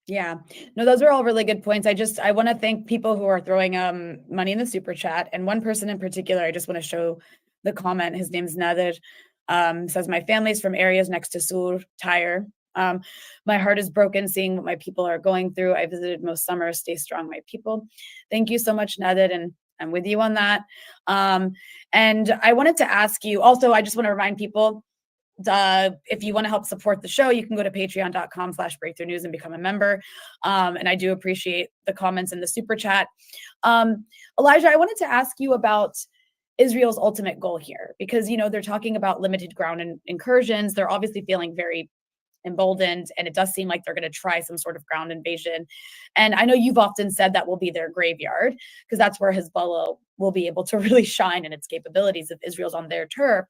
Yeah, no, those are all really good points. I want to thank people who are throwing money in the super chat, and one person in particular. I just want to show the comment. His name's Nader. Says my family's from areas next to Sur, Tyre. My heart is broken seeing what my people are going through. I visited most summers. Stay strong, my people. Thank you so much, Nader, and I'm with you on that. And I wanted to ask you also. I just want to remind people. If you want to help support the show, you can go to patreon.com/breakthrough news and become a member. And I do appreciate the comments in the super chat. Elijah, I wanted to ask you about Israel's ultimate goal here, because, you know, they're talking about limited ground incursions. They're obviously feeling very emboldened, and it does seem like they're going to try some sort of ground invasion. And I know you've often said that will be their graveyard, because that's where Hezbollah will be able to really shine in its capabilities if Israel's on their turf.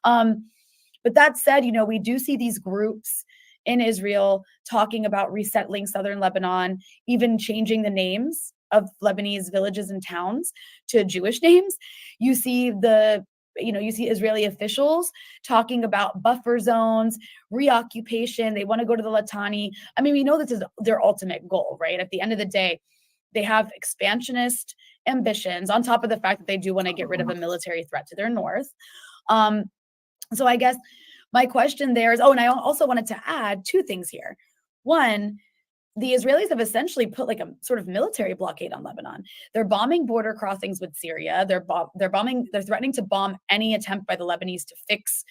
But that said, you know, we do see these groups in Israel talking about resettling southern Lebanon, even changing the names of Lebanese villages and towns to Jewish names. You see Israeli officials talking about buffer zones, reoccupation. They want to go to the Litani. I mean, we know this is their ultimate goal, right? At the end of the day, they have expansionist ambitions on top of the fact that they do want to get rid of a military threat to their north. So I guess my question there is, and I also wanted to add 2 things here. One, the Israelis have essentially put like a sort of military blockade on Lebanon. They're bombing border crossings with Syria. They're threatening to bomb any attempt by the Lebanese to fix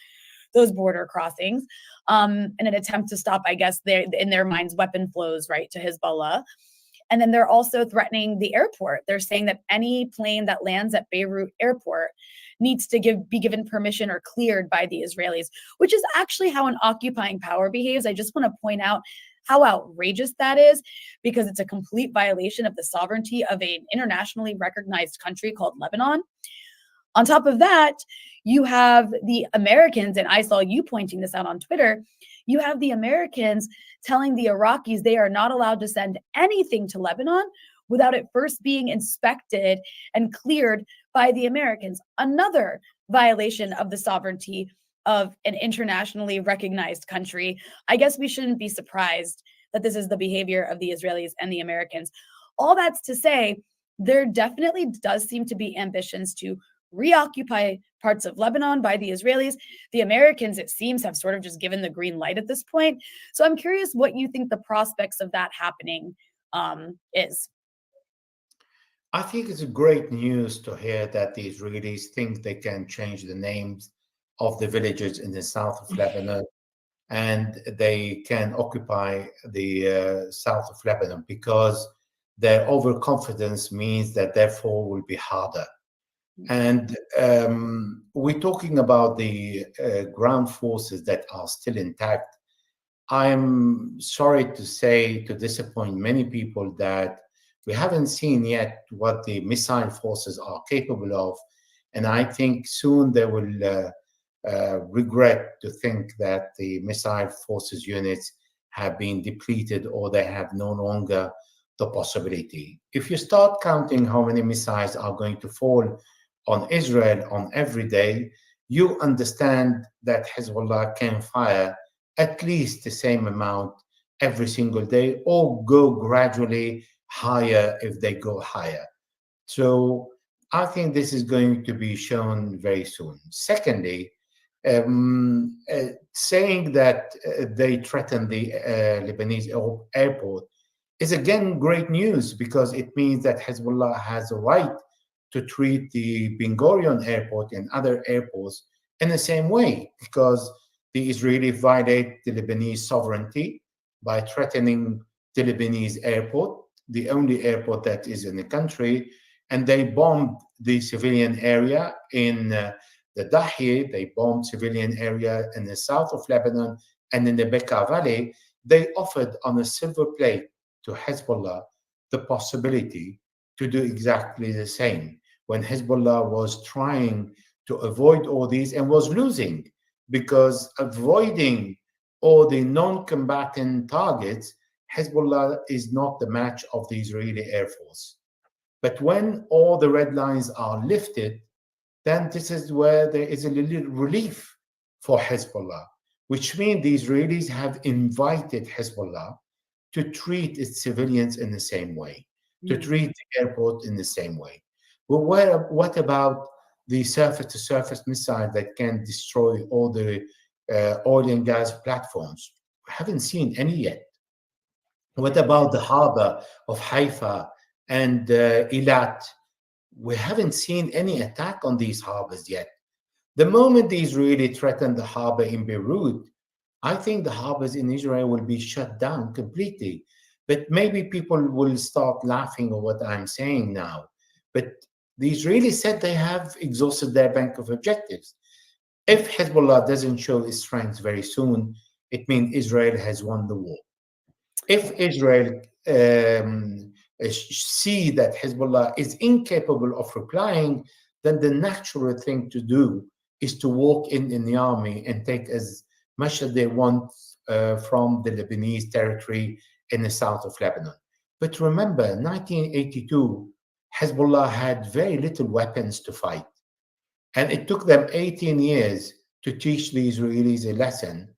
those border crossings in an attempt to stop, I guess, in their minds, weapon flows, right, to Hezbollah. And then they're also threatening the airport. They're saying that any plane that lands at Beirut airport needs to be given permission or cleared by the Israelis, which is actually how an occupying power behaves. I just want to point out how outrageous that is, because it's a complete violation of the sovereignty of an internationally recognized country called Lebanon. On top of that, you have the Americans, and I saw you pointing this out on Twitter, you have the Americans telling the Iraqis they are not allowed to send anything to Lebanon without it first being inspected and cleared by the Americans. Another violation of the sovereignty of an internationally recognized country. I guess we shouldn't be surprised that this is the behavior of the Israelis and the Americans. All that's to say, there definitely does seem to be ambitions to reoccupy parts of Lebanon by the Israelis. The Americans, it seems, have sort of just given the green light at this point. So I'm curious what you think the prospects of that happening is. I think it's great news to hear that the Israelis think they can change the names of the villages in the south of Lebanon, and they can occupy the south of Lebanon, because their overconfidence means that therefore will be harder. And we're talking about the ground forces that are still intact. I'm sorry to say, to disappoint many people, that we haven't seen yet what the missile forces are capable of. And I think soon they will regret to think that the missile forces units have been depleted, or they have no longer the possibility. If you start counting how many missiles are going to fall on Israel on every day, you understand that Hezbollah can fire at least the same amount every single day, or go gradually higher if they go higher. So I think this is going to be shown very soon. Secondly, saying that they threaten the Lebanese airport is again great news, because it means that Hezbollah has a right to treat the Ben Gurion airport and other airports in the same way, because the Israelis violate the Lebanese sovereignty by threatening the Lebanese airport, the only airport that is in the country, and they bombed the civilian area in the Dahieh. They bombed civilian area in the south of Lebanon, and in the Bekaa Valley. They offered on a silver plate to Hezbollah the possibility to do exactly the same, when Hezbollah was trying to avoid all these and was losing, because avoiding all the non-combatant targets, Hezbollah is not the match of the Israeli Air Force. But when all the red lines are lifted, then this is where there is a little relief for Hezbollah, which means the Israelis have invited Hezbollah to treat its civilians in the same way, to treat the airport in the same way. But what about the surface-to-surface missile that can destroy all the oil and gas platforms? We haven't seen any yet. What about the harbor of Haifa and Eilat? We haven't seen any attack on these harbors yet. The moment the Israeli threatened the harbor in Beirut, I think the harbors in Israel will be shut down completely. But maybe people will start laughing at what I'm saying now. But the Israelis said they have exhausted their bank of objectives. If Hezbollah doesn't show its strength very soon, it means Israel has won the war. If Israel see that Hezbollah is incapable of replying, then the natural thing to do is to walk in the army and take as much as they want from the Lebanese territory in the south of Lebanon. But remember, 1982, Hezbollah had very little weapons to fight. And it took them 18 years to teach the Israelis a lesson.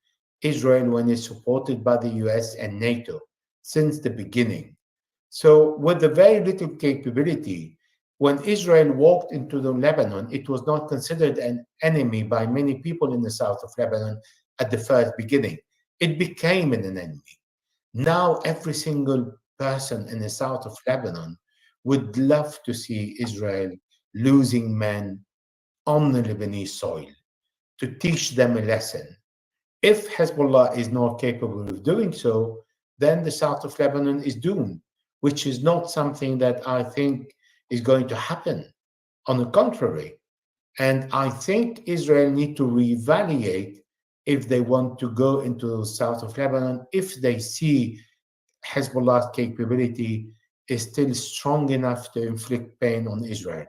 Israel, when it's supported by the US and NATO since the beginning. So with the very little capability, when Israel walked into the Lebanon, it was not considered an enemy by many people in the south of Lebanon at the first beginning. It became an enemy. Now every single person in the south of Lebanon would love to see Israel losing men on the Lebanese soil to teach them a lesson. If Hezbollah is not capable of doing so, then the south of Lebanon is doomed, which is not something that I think is going to happen. On the contrary, and I think Israel need to reevaluate if they want to go into the south of Lebanon, if they see Hezbollah's capability is still strong enough to inflict pain on Israel.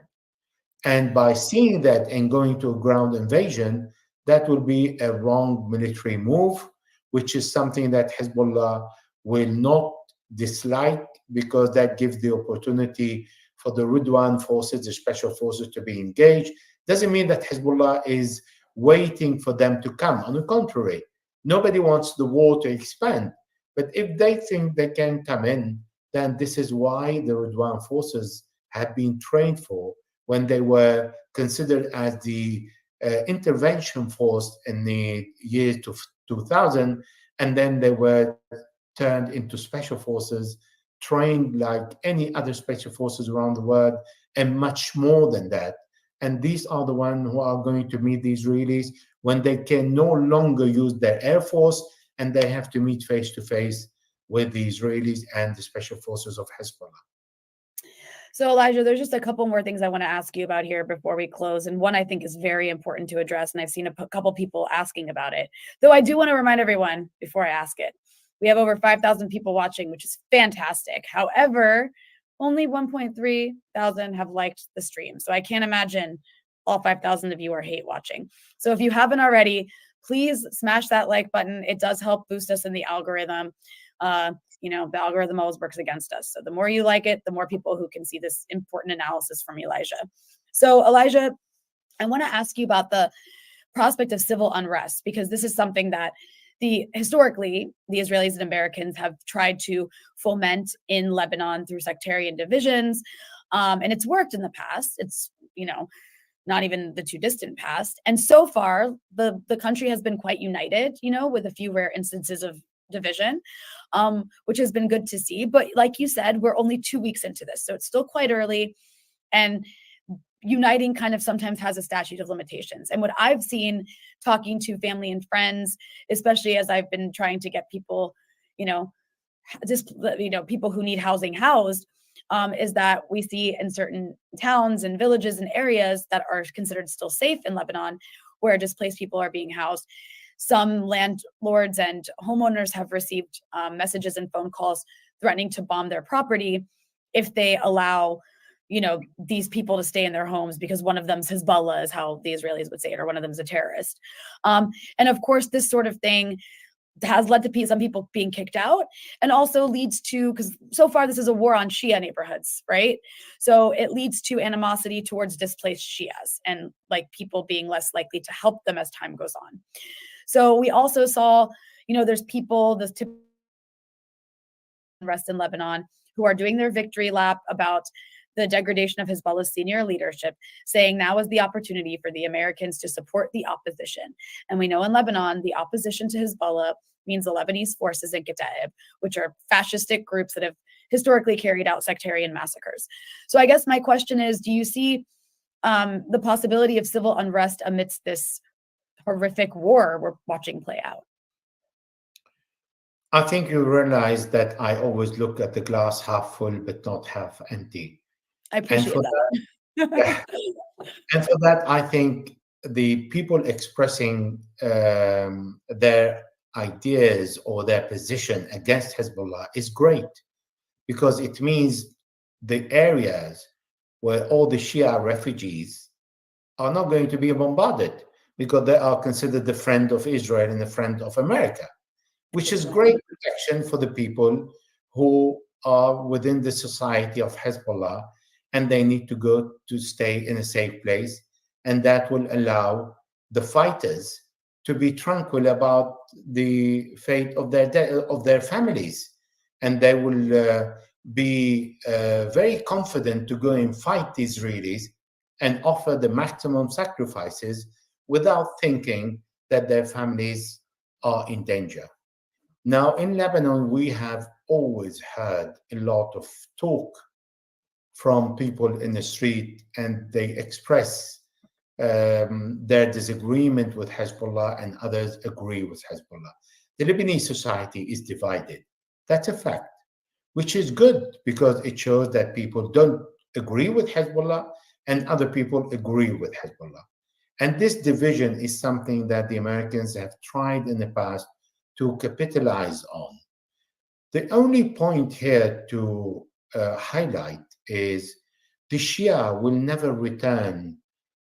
And by seeing that and going to a ground invasion, that will be a wrong military move, which is something that Hezbollah will not dislike, because that gives the opportunity for the Ridwan forces, the special forces, to be engaged. Doesn't mean that Hezbollah is waiting for them to come. On the contrary, nobody wants the war to expand. But if they think they can come in, then this is why the Ridwan forces have been trained for when they were considered as the intervention force in the year 2000, and then they were turned into special forces, trained like any other special forces around the world, and much more than that. And these are the ones who are going to meet the Israelis when they can no longer use their air force, and they have to meet face to face with the Israelis and the special forces of Hezbollah. So Elijah, there's just a couple more things I want to ask you about here before we close. And one I think is very important to address. And I've seen a couple people asking about it. Though I do want to remind everyone before I ask it, we have over 5,000 people watching, which is fantastic. However, only 1.3 thousand have liked the stream. So I can't imagine all 5,000 of you are hate watching. So if you haven't already, please smash that like button. It does help boost us in the algorithm. The algorithm always works against us. So the more you like it, the more people who can see this important analysis from Elijah. So Elijah, I want to ask you about the prospect of civil unrest, because this is something that historically, the Israelis and Americans have tried to foment in Lebanon through sectarian divisions. And it's worked in the past. It's, not even the too distant past. And so far, the country has been quite united, with a few rare instances of division, which has been good to see. But like you said, we're only 2 weeks into this, so it's still quite early. And uniting kind of sometimes has a statute of limitations. And what I've seen talking to family and friends, especially as I've been trying to get people, people who need housing housed, is that we see in certain towns and villages and areas that are considered still safe in Lebanon, where displaced people are being housed. Some landlords and homeowners have received messages and phone calls threatening to bomb their property if they allow, these people to stay in their homes, because one of them's Hezbollah, is how the Israelis would say it, or one of them's a terrorist. And of course, this sort of thing has led to some people being kicked out, and also leads to, because so far this is a war on Shia neighborhoods, right? So it leads to animosity towards displaced Shias and like people being less likely to help them as time goes on. So we also saw, there's people, this unrest in Lebanon, who are doing their victory lap about the degradation of Hezbollah's senior leadership, saying now is the opportunity for the Americans to support the opposition. And we know in Lebanon, the opposition to Hezbollah means the Lebanese forces in Kataib, which are fascistic groups that have historically carried out sectarian massacres. So I guess my question is, do you see the possibility of civil unrest amidst this horrific war we're watching play out? I think you realize that I always look at the glass half full, but not half empty. I appreciate that. And for that, I think the people expressing their ideas or their position against Hezbollah is great, because it means the areas where all the Shia refugees are not going to be bombarded, because they are considered the friend of Israel and the friend of America, which is great protection for the people who are within the society of Hezbollah, and they need to go to stay in a safe place. And that will allow the fighters to be tranquil about the fate of their families. And they will be very confident to go and fight the Israelis and offer the maximum sacrifices without thinking that their families are in danger. Now, in Lebanon, we have always heard a lot of talk from people in the street, and they express their disagreement with Hezbollah, and others agree with Hezbollah. The Lebanese society is divided. That's a fact, which is good, because it shows that people don't agree with Hezbollah and other people agree with Hezbollah. And this division is something that the Americans have tried in the past to capitalize on. The only point here to highlight is the Shia will never return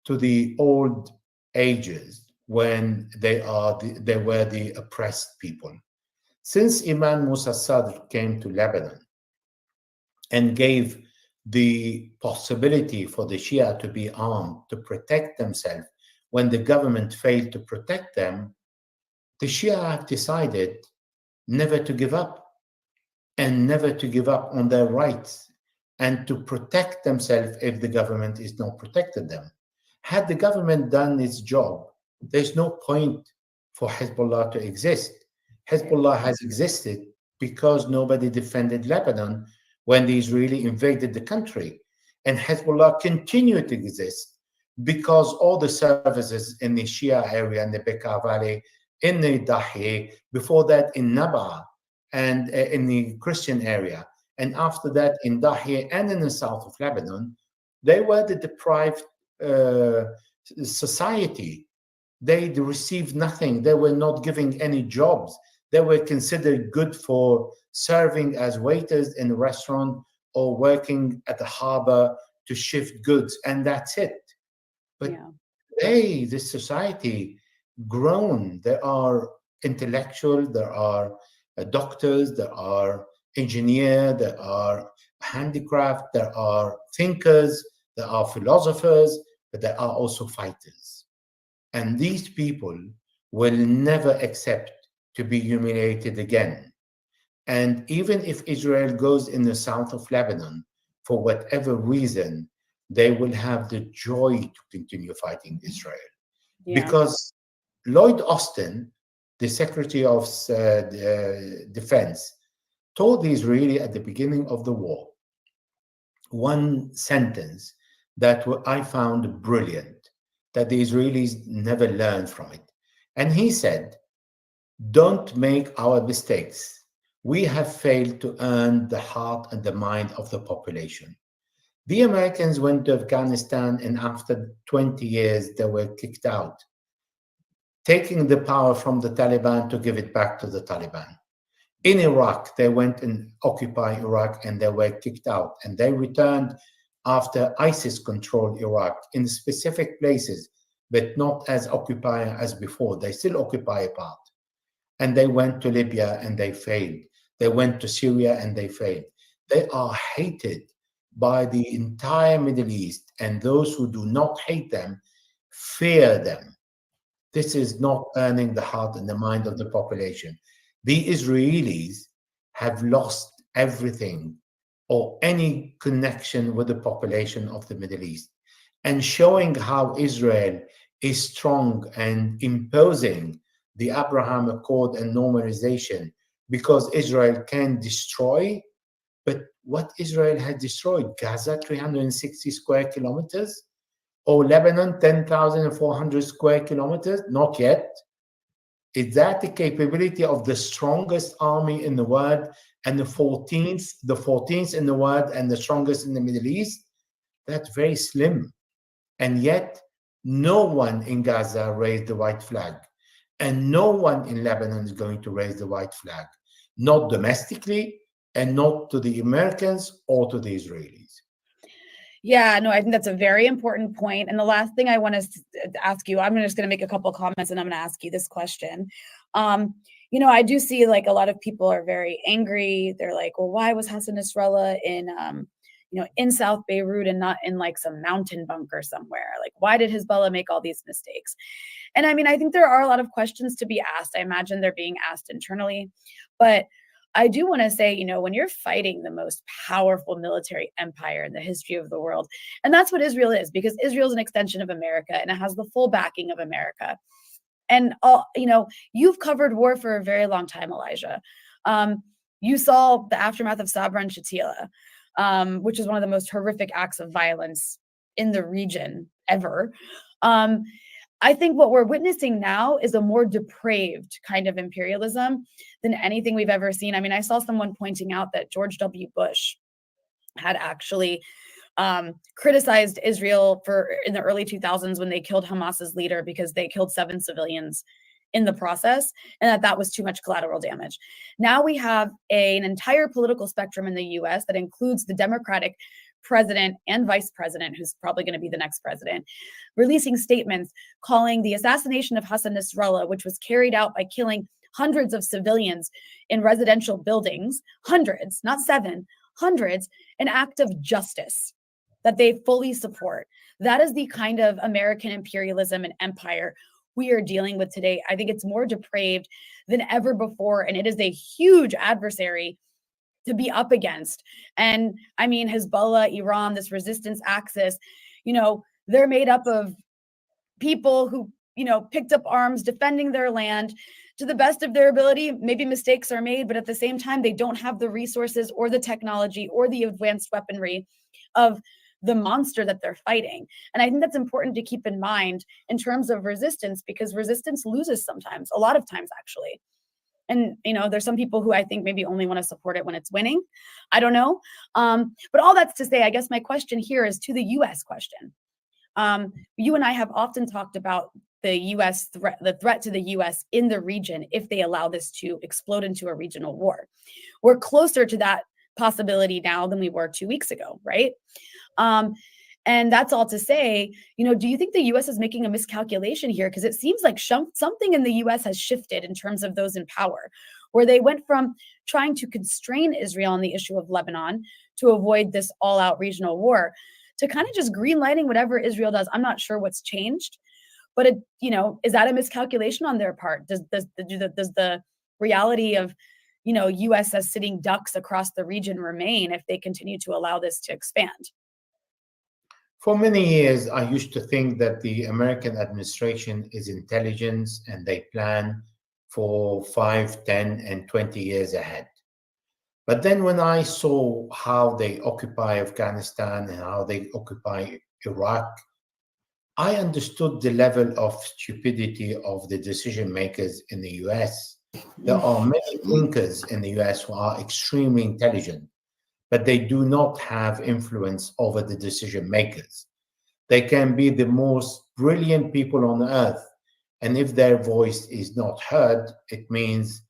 to the old ages when they were the oppressed people. Since Imam Musa Sadr came to Lebanon and gave the possibility for the Shia to be armed to protect themselves when the government failed to protect them, the Shia have decided never to give up, and never to give up on their rights, and to protect themselves if the government is not protected them. Had the government done its job, there's no point for Hezbollah to exist. Hezbollah has existed because nobody defended Lebanon when the Israeli invaded the country. And Hezbollah continued to exist because all the services in the Shia area, in the Bekaa Valley, in the Dahi, before that in Naba, and in the Christian area, and after that in Dahi and in the south of Lebanon, they were the deprived society. They received nothing. They were not giving any jobs. They were considered good for serving as waiters in a restaurant or working at the harbor to shift goods, and that's it. But today, this society grown. There are intellectuals, there are doctors, there are engineers, there are handicraft, there are thinkers, there are philosophers, but there are also fighters. And these people will never accept to be humiliated again. And even if Israel goes in the south of Lebanon, for whatever reason, they will have the joy to continue fighting Israel. Because Lloyd Austin, the Secretary of Defense, told the Israeli at the beginning of the war one sentence that I found brilliant, that the Israelis never learned from it. And he said, "Don't make our mistakes. We have failed to earn the heart and the mind of the population." The Americans went to Afghanistan, and after 20 years, they were kicked out, taking the power from the Taliban to give it back to the Taliban. In Iraq, they went and occupied Iraq, and they were kicked out. And they returned after ISIS controlled Iraq in specific places, but not as occupier as before. They still occupy a part. And they went to Libya and they failed. They went to Syria and they failed. They are hated by the entire Middle East, and those who do not hate them fear them. This is not earning the heart and the mind of the population. The Israelis have lost everything or any connection with the population of the Middle East. And showing how Israel is strong and imposing the Abraham Accord and normalization, because Israel can destroy, but what Israel has destroyed, Gaza, 360 square kilometers, or Lebanon, 10,400 square kilometers? Not yet. Is that the capability of the strongest army in the world and the 14th in the world and the strongest in the Middle East? That's very slim. And yet, no one in Gaza raised the white flag. And no one in Lebanon is going to raise the white flag, not domestically and not to the Americans or to the Israelis. Yeah, no, I think that's a very important point. And the last thing I want to ask you, I'm just going to make a couple comments and I'm going to ask you this question. You know, I do see like a lot of people are very angry. They're like, well, why was Hassan Nasrallah in, you know, in South Beirut and not in like some mountain bunker somewhere? Like, why did Hezbollah make all these mistakes? And I mean, I think there are a lot of questions to be asked. I imagine they're being asked internally, but I do want to say, you know, when you're fighting the most powerful military empire in the history of the world, and that's what Israel is, because Israel is an extension of America and it has the full backing of America. And, you know, you've covered war for a very long time, Elijah. You saw the aftermath of Sabra and Shatila, which is one of the most horrific acts of violence in the region ever. I think what we're witnessing now is a more depraved kind of imperialism than anything we've ever seen. I mean, I saw someone pointing out that George W. Bush had actually criticized Israel in the early 2000s when they killed Hamas's leader because they killed 7 civilians in the process, and that was too much collateral damage. Now we have an entire political spectrum in the US that includes the Democratic president and vice president, who's probably going to be the next president, releasing statements calling the assassination of Hassan Nasrallah, which was carried out by killing hundreds of civilians in residential buildings, hundreds, not 7, hundreds, an act of justice that they fully support. That is the kind of American imperialism and empire we are dealing with today. I think it's more depraved than ever before, and it is a huge adversary to be up against. And I mean, Hezbollah, Iran, this resistance axis, you know, they're made up of people who, you know, picked up arms defending their land to the best of their ability. Maybe mistakes are made, but at the same time, they don't have the resources or the technology or the advanced weaponry of the monster that they're fighting. And I think that's important to keep in mind in terms of resistance, because resistance loses sometimes, a lot of times actually. And, you know, there's some people who I think maybe only want to support it when it's winning. I don't know. But all that's to say, I guess my question here is to the U.S. question. You and I have often talked about the U.S. threat, the threat to the U.S. in the region if they allow this to explode into a regional war. We're closer to that possibility now than we were 2 weeks ago, right? And that's all to say, you know, do you think the U.S. is making a miscalculation here? Because it seems like something in the U.S. has shifted in terms of those in power, where they went from trying to constrain Israel on the issue of Lebanon to avoid this all-out regional war to kind of just greenlighting whatever Israel does. I'm not sure what's changed, but it, you know, is that a miscalculation on their part? Does the reality of, you know, U.S. as sitting ducks across the region remain if they continue to allow this to expand? For many years, I used to think that the American administration is intelligence and they plan for 5, 10, and 20 years ahead. But then when I saw how they occupy Afghanistan and how they occupy Iraq, I understood the level of stupidity of the decision makers in the US. There are many thinkers in the US who are extremely intelligent, but they do not have influence over the decision makers. They can be the most brilliant people on earth, and if their voice is not heard, it means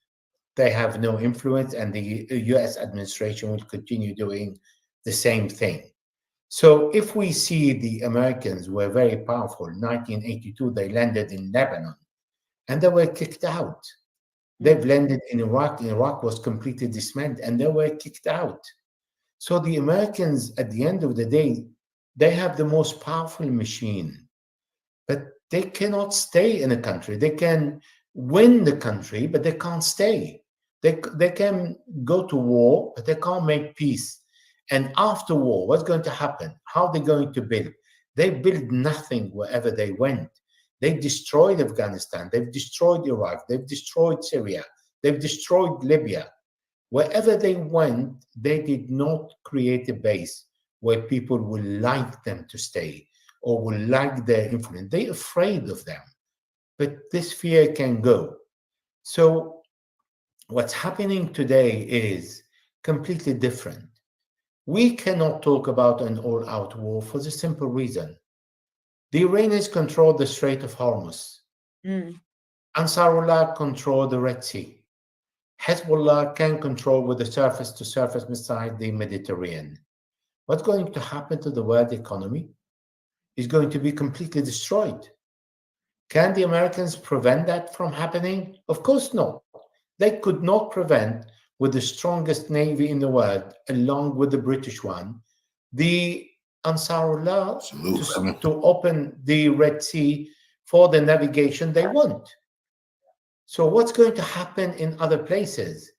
they have no influence, and the US administration will continue doing the same thing. So if we see the Americans were very powerful, 1982, they landed in Lebanon, and they were kicked out. They've landed in Iraq. Iraq was completely dismantled and they were kicked out. So the Americans, at the end of the day, they have the most powerful machine, but they cannot stay in a country. They can win the country, but they can't stay. They can go to war, but they can't make peace. And after war, what's going to happen? How are they going to build? They build nothing wherever they went. They destroyed Afghanistan. They've destroyed Iraq. They've destroyed Syria. They've destroyed Libya. Wherever they went, they did not create a base where people will like them to stay or will like their influence. They're afraid of them. But this fear can go. So what's happening today is completely different. We cannot talk about an all-out war for the simple reason. The Iranians control the Strait of Hormuz. Ansarullah control the Red Sea. Hezbollah can control with the surface-to-surface missile the Mediterranean. What's going to happen to the world economy is going to be completely destroyed. Can the Americans prevent that from happening? Of course not. They could not prevent, with the strongest navy in the world, along with the British one, the Ansarullah to open the Red Sea for the navigation they want. So what's going to happen in other places?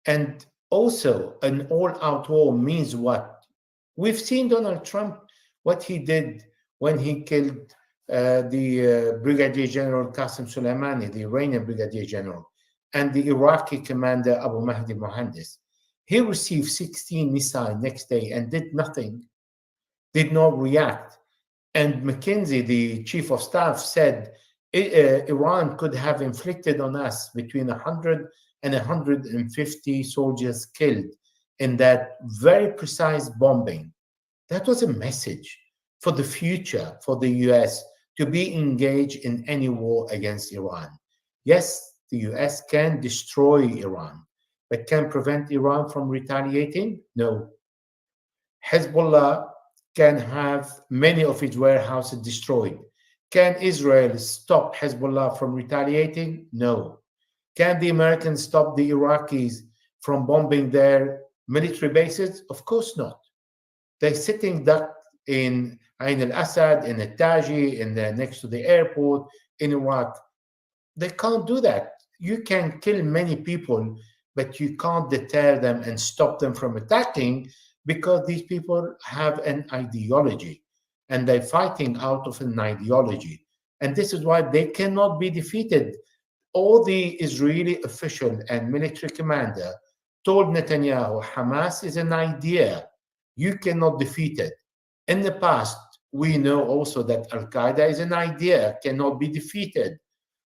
And also, an all-out war means what? We've seen Donald Trump, what he did when he killed the Brigadier General Qasem Soleimani, the Iranian Brigadier General, and the Iraqi commander Abu Mahdi Mohandes. He received 16 missiles next day and did nothing, did not react. And McKinsey, the chief of staff, said Iran could have inflicted on us between 100 and 150 soldiers killed in that very precise bombing. That was a message for the future for the US to be engaged in any war against Iran. Yes, the US can destroy Iran, but can prevent Iran from retaliating? No. Hezbollah can have many of its warehouses destroyed. Can Israel stop Hezbollah from retaliating? No. Can the Americans stop the Iraqis from bombing their military bases? Of course not. They're sitting duck in Ain al-Assad, in Taji, next to the airport in Iraq. They can't do that. You can kill many people, but you can't deter them and stop them from attacking because these people have an ideology and they're fighting out of an ideology. And this is why they cannot be defeated. All the Israeli official and military commander told Netanyahu, Hamas is an idea. You cannot defeat it. In the past, we know also that Al-Qaeda is an idea, cannot be defeated.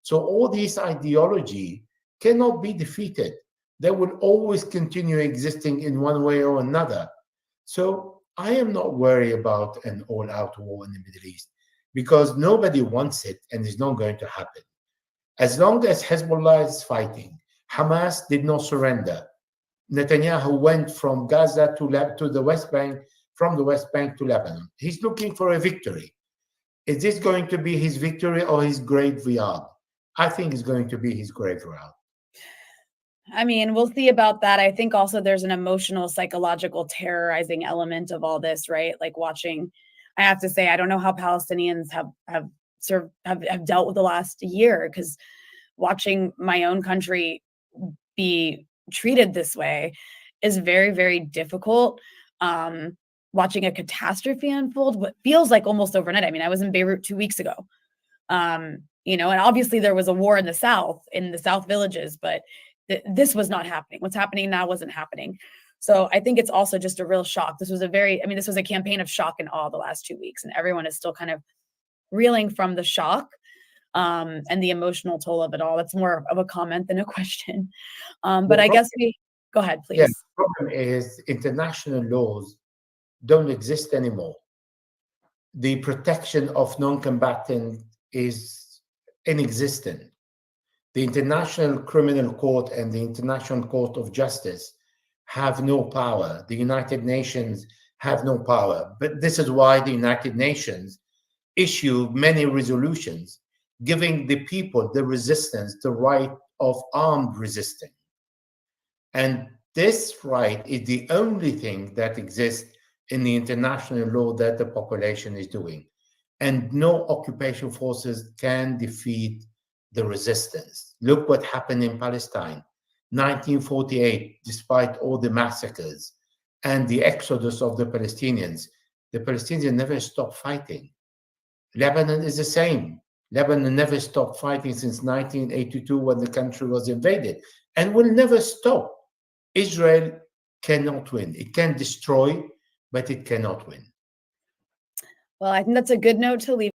So all these ideology cannot be defeated. They will always continue existing in one way or another. So I am not worried about an all-out war in the Middle East because nobody wants it and it's not going to happen. As long as Hezbollah is fighting, Hamas did not surrender. Netanyahu went from Gaza to the West Bank, from the West Bank to Lebanon. He's looking for a victory. Is this going to be his victory or his graveyard? I think it's going to be his graveyard. I mean, we'll see about that. I think also there's an emotional, psychological, terrorizing element of all this, right? Like watching, I have to say, I don't know how Palestinians have dealt with the last year, because watching my own country be treated this way is very, very difficult. Watching a catastrophe unfold, what feels like almost overnight. I mean, I was in Beirut 2 weeks ago, and obviously there was a war in the South villages, but this was not happening. What's happening now wasn't happening. So I think it's also just a real shock. This was a campaign of shock and awe the last 2 weeks, and everyone is still kind of reeling from the shock and the emotional toll of it all. That's more of a comment than a question. But I guess go ahead, please. Yeah, the problem is international laws don't exist anymore. The protection of non-combatant is inexistent. The International Criminal Court and the International Court of Justice have no power. The United Nations have no power. But this is why the United Nations issue many resolutions giving the people, the resistance, the right of armed resisting. And this right is the only thing that exists in the international law that the population is doing. And no occupation forces can defeat the resistance. Look what happened in Palestine. 1948, despite all the massacres and the exodus of the Palestinians never stopped fighting. Lebanon is the same. Lebanon never stopped fighting since 1982 when the country was invaded and will never stop. Israel cannot win. It can destroy, but it cannot win. Well, I think that's a good note to leave.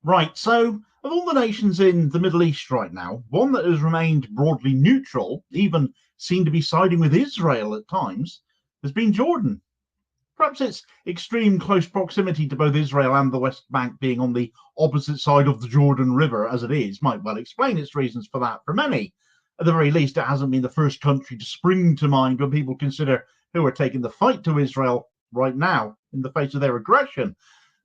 Right, so of all the nations in the Middle East right now, one that has remained broadly neutral, even seemed to be siding with Israel at times, has been Jordan. Perhaps its extreme close proximity to both Israel and the West Bank being on the opposite side of the Jordan River as it is might well explain its reasons for that for many. At the very least, it hasn't been the first country to spring to mind when people consider who are taking the fight to Israel right now in the face of their aggression.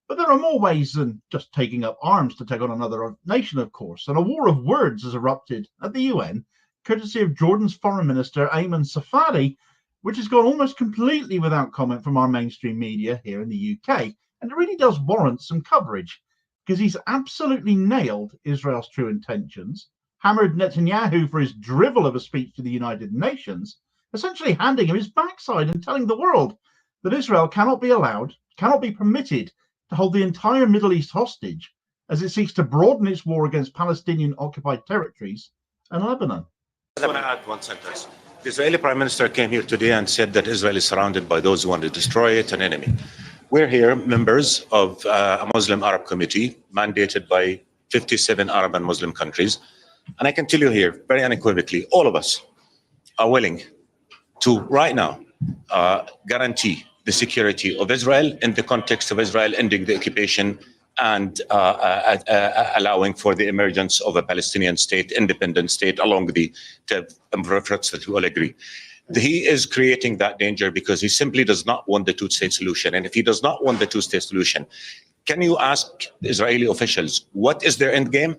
But there are more ways than just taking up arms to take on another nation, of course, and a war of words has erupted at the UN, courtesy of Jordan's Foreign Minister Ayman Safadi, which has gone almost completely without comment from our mainstream media here in the UK. And it really does warrant some coverage, because he's absolutely nailed Israel's true intentions, hammered Netanyahu for his drivel of a speech to the United Nations, essentially handing him his backside and telling the world that Israel cannot be allowed, cannot be permitted to hold the entire Middle East hostage as it seeks to broaden its war against Palestinian-occupied territories and Lebanon. I want to add one sentence. The Israeli Prime Minister came here today and said that Israel is surrounded by those who want to destroy it, an enemy. We're here, members of a Muslim Arab committee mandated by 57 Arab and Muslim countries. And I can tell you here, very unequivocally, all of us are willing to, right now, guarantee the security of Israel in the context of Israel ending the occupation and allowing for the emergence of a Palestinian state, independent state, along the efforts that we all agree. He is creating that danger because he simply does not want the two-state solution. And if he does not want the two-state solution, can you ask Israeli officials, what is their end game?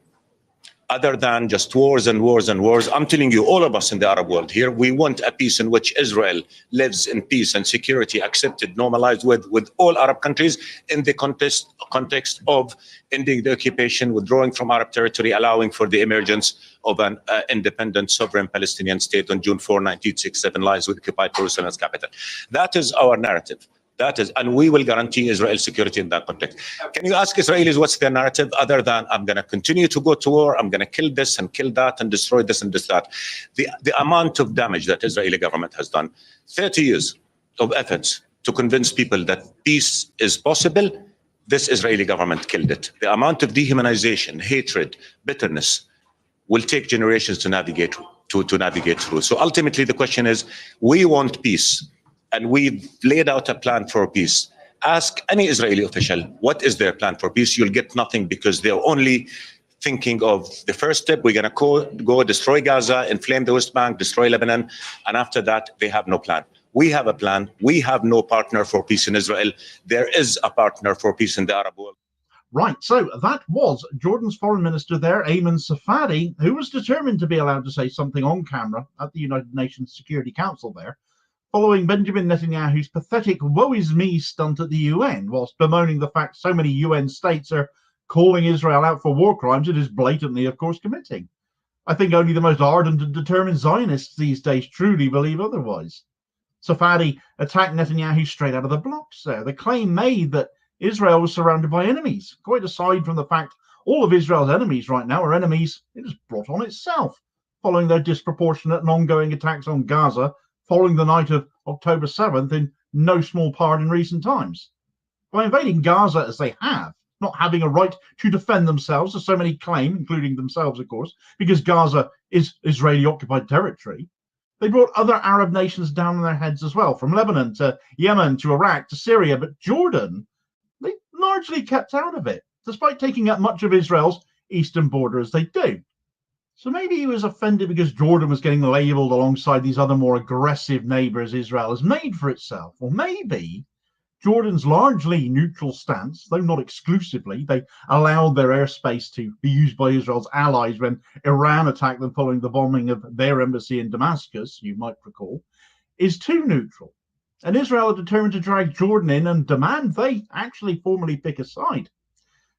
Other than just wars and wars and wars. I'm telling you, all of us in the Arab world here, we want a peace in which Israel lives in peace and security, accepted, normalized with all Arab countries in the context of ending the occupation, withdrawing from Arab territory, allowing for the emergence of an independent sovereign Palestinian state on June 4, 1967, lies with occupied Jerusalem as capital. That is our narrative. That is, and we will guarantee Israel's security in that context. Can you ask Israelis what's their narrative other than I'm going to continue to go to war, I'm going to kill this and kill that and destroy this and this, that? The amount of damage that Israeli government has done, 30 years of efforts to convince people that peace is possible, this Israeli government killed it. The amount of dehumanization, hatred, bitterness will take generations to navigate through. So ultimately the question is, we want peace. And we've laid out a plan for peace. Ask any Israeli official, what is their plan for peace? You'll get nothing because they're only thinking of the first step. We're going to go destroy Gaza, inflame the West Bank, destroy Lebanon. And after that, they have no plan. We have a plan. We have no partner for peace in Israel. There is a partner for peace in the Arab world. Right, so that was Jordan's foreign minister there, Ayman Safadi, who was determined to be allowed to say something on camera at the United Nations Security Council there, following Benjamin Netanyahu's pathetic woe is me stunt at the UN, whilst bemoaning the fact so many UN states are calling Israel out for war crimes it is blatantly, of course, committing. I think only the most ardent and determined Zionists these days truly believe otherwise. Safadi attacked Netanyahu straight out of the blocks there. The claim made that Israel was surrounded by enemies, quite aside from the fact all of Israel's enemies right now are enemies it has brought on itself, following their disproportionate and ongoing attacks on Gaza following the night of October 7th in no small part in recent times. By invading Gaza as they have, not having a right to defend themselves, as so many claim, including themselves, of course, because Gaza is Israeli-occupied territory, they brought other Arab nations down on their heads as well, from Lebanon to Yemen to Iraq to Syria. But Jordan, they largely kept out of it, despite taking up much of Israel's eastern border as they do. So maybe he was offended because Jordan was getting labeled alongside these other more aggressive neighbors Israel has made for itself. Or maybe Jordan's largely neutral stance, though not exclusively, they allowed their airspace to be used by Israel's allies when Iran attacked them following the bombing of their embassy in Damascus, you might recall, is too neutral. And Israel are determined to drag Jordan in and demand they actually formally pick a side.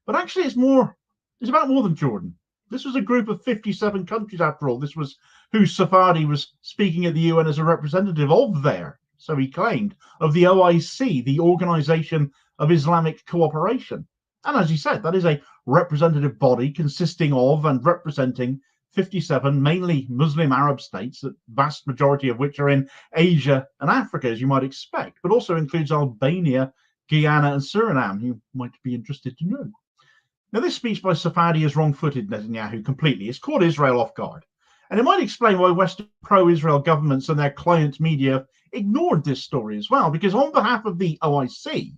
But actually it's about more than Jordan. This was a group of 57 countries after all. This was who Safadi was speaking at the UN as a representative of there, so he claimed, of the OIC, the Organization of Islamic Cooperation. And as he said, that is a representative body consisting of and representing 57 mainly Muslim Arab states, the vast majority of which are in Asia and Africa, as you might expect, but also includes Albania, Guyana, and Suriname, you might be interested to know. Now, this speech by Safadi has wrong-footed Netanyahu completely. It's caught Israel off guard. And it might explain why Western pro-Israel governments and their client media ignored this story as well, because on behalf of the OIC,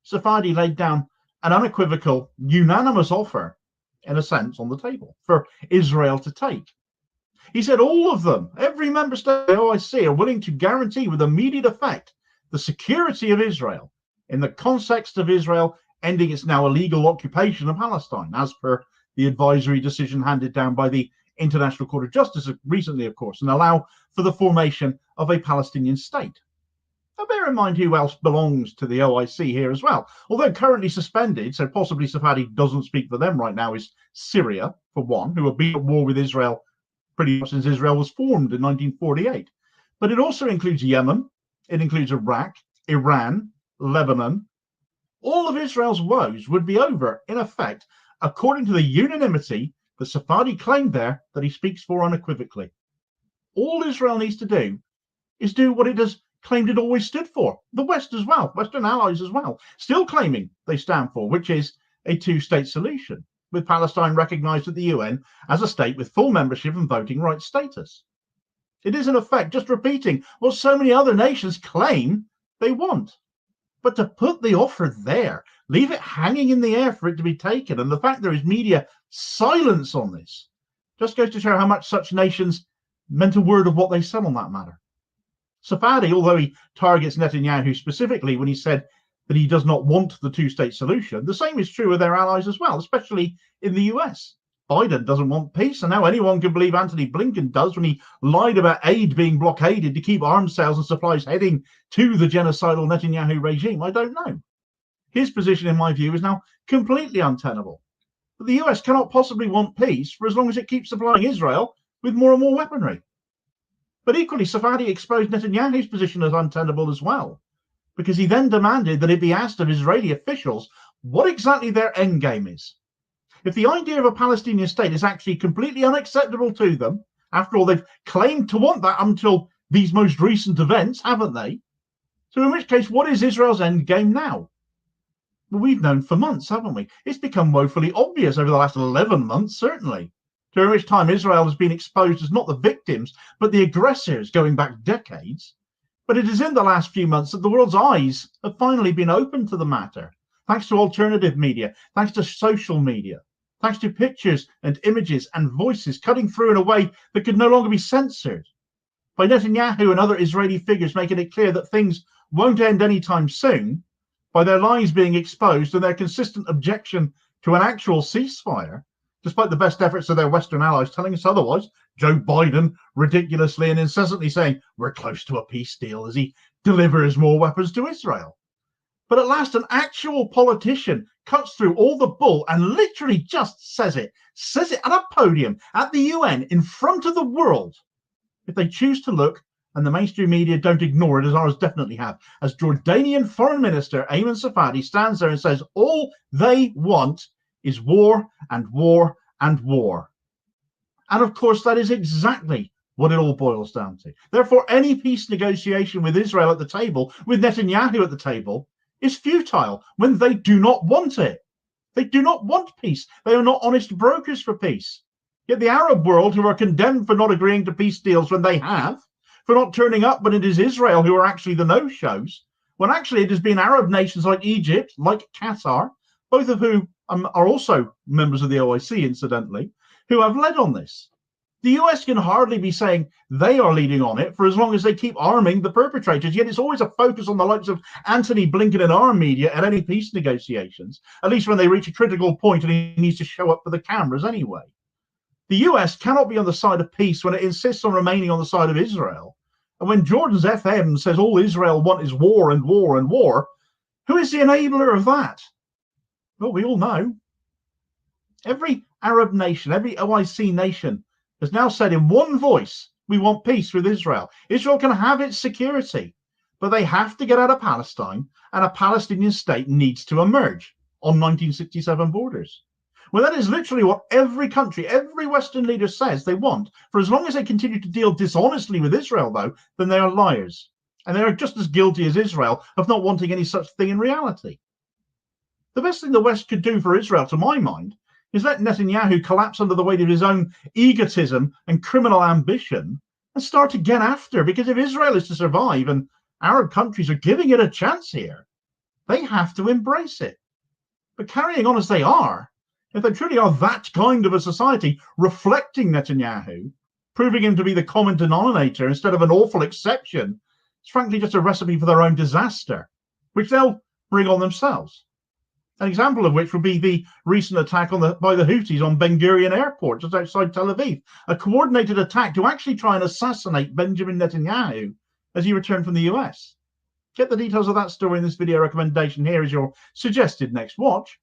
Safadi laid down an unequivocal, unanimous offer, in a sense, on the table for Israel to take. He said all of them, every member state of the OIC, are willing to guarantee with immediate effect the security of Israel in the context of Israel ending its now illegal occupation of Palestine, as per the advisory decision handed down by the International Court of Justice recently, of course, and allow for the formation of a Palestinian state. Now, bear in mind who else belongs to the OIC here as well. Although currently suspended, so possibly Safadi doesn't speak for them right now, is Syria, for one, who have been at war with Israel pretty much since Israel was formed in 1948. But it also includes Yemen, it includes Iraq, Iran, Lebanon. All of Israel's woes would be over, in effect, according to the unanimity that Safadi claimed there that he speaks for unequivocally. All Israel needs to do is do what it has claimed it always stood for. The West as well, Western allies as well, still claiming they stand for, which is a two-state solution, with Palestine recognized at the UN as a state with full membership and voting rights status. It is, in effect, just repeating what so many other nations claim they want. But to put the offer there, leave it hanging in the air for it to be taken, and the fact there is media silence on this, just goes to show how much such nations meant a word of what they said on that matter. Safadi, although he targets Netanyahu specifically when he said that he does not want the two-state solution, the same is true of their allies as well, especially in the US. Biden doesn't want peace, and now anyone can believe Antony Blinken does when he lied about aid being blockaded to keep arms sales and supplies heading to the genocidal Netanyahu regime. I don't know. His position, in my view, is now completely untenable. But the US cannot possibly want peace for as long as it keeps supplying Israel with more and more weaponry. But equally, Safadi exposed Netanyahu's position as untenable as well, because he then demanded that it be asked of Israeli officials what exactly their endgame is. If the idea of a Palestinian state is actually completely unacceptable to them, after all, they've claimed to want that until these most recent events, haven't they? So in which case, what is Israel's endgame now? Well, we've known for months, haven't we? It's become woefully obvious over the last 11 months, certainly, during which time Israel has been exposed as not the victims, but the aggressors going back decades. But it is in the last few months that the world's eyes have finally been opened to the matter, thanks to alternative media, thanks to social media, thanks to pictures and images and voices cutting through in a way that could no longer be censored, by Netanyahu and other Israeli figures making it clear that things won't end anytime soon, by their lies being exposed and their consistent objection to an actual ceasefire, despite the best efforts of their Western allies telling us otherwise. Joe Biden ridiculously and incessantly saying we're close to a peace deal as he delivers more weapons to Israel. But at last, an actual politician cuts through all the bull and literally just says it at a podium at the UN in front of the world. If they choose to look, and the mainstream media don't ignore it, as ours definitely have, as Jordanian Foreign Minister Ayman Safadi stands there and says all they want is war and war and war. And of course, that is exactly what it all boils down to. Therefore, any peace negotiation with Israel at the table, with Netanyahu at the table, is futile when they do not want it. They do not want peace. They are not honest brokers for peace. Yet the Arab world, who are condemned for not agreeing to peace deals when they have, for not turning up when it is Israel who are actually the no-shows, when actually it has been Arab nations like Egypt, like Qatar, both of whom are also members of the OIC, incidentally, who have led on this. The US can hardly be saying they are leading on it for as long as they keep arming the perpetrators, yet it's always a focus on the likes of Antony Blinken and our media at any peace negotiations, at least when they reach a critical point and he needs to show up for the cameras anyway. The US cannot be on the side of peace when it insists on remaining on the side of Israel. And when Jordan's FM says all Israel want is war and war and war, who is the enabler of that? Well, we all know. Every Arab nation, every OIC nation has now said in one voice, we want peace with Israel. Israel can have its security, but they have to get out of Palestine, and a Palestinian state needs to emerge on 1967 borders. Well, that is literally what every country, every Western leader says they want. For as long as they continue to deal dishonestly with Israel, though, then they are liars. And they are just as guilty as Israel of not wanting any such thing in reality. The best thing the West could do for Israel, to my mind, is let Netanyahu collapse under the weight of his own egotism and criminal ambition and start again after. Because if Israel is to survive, and Arab countries are giving it a chance here, they have to embrace it. But carrying on as they are, if they truly are that kind of a society, reflecting Netanyahu, proving him to be the common denominator instead of an awful exception, it's frankly just a recipe for their own disaster, which they'll bring on themselves. An example of which would be the recent attack by the Houthis on Ben Gurion Airport, just outside Tel Aviv, a coordinated attack to actually try and assassinate Benjamin Netanyahu as he returned from the US. Get the details of that story in this video recommendation here as your suggested next watch,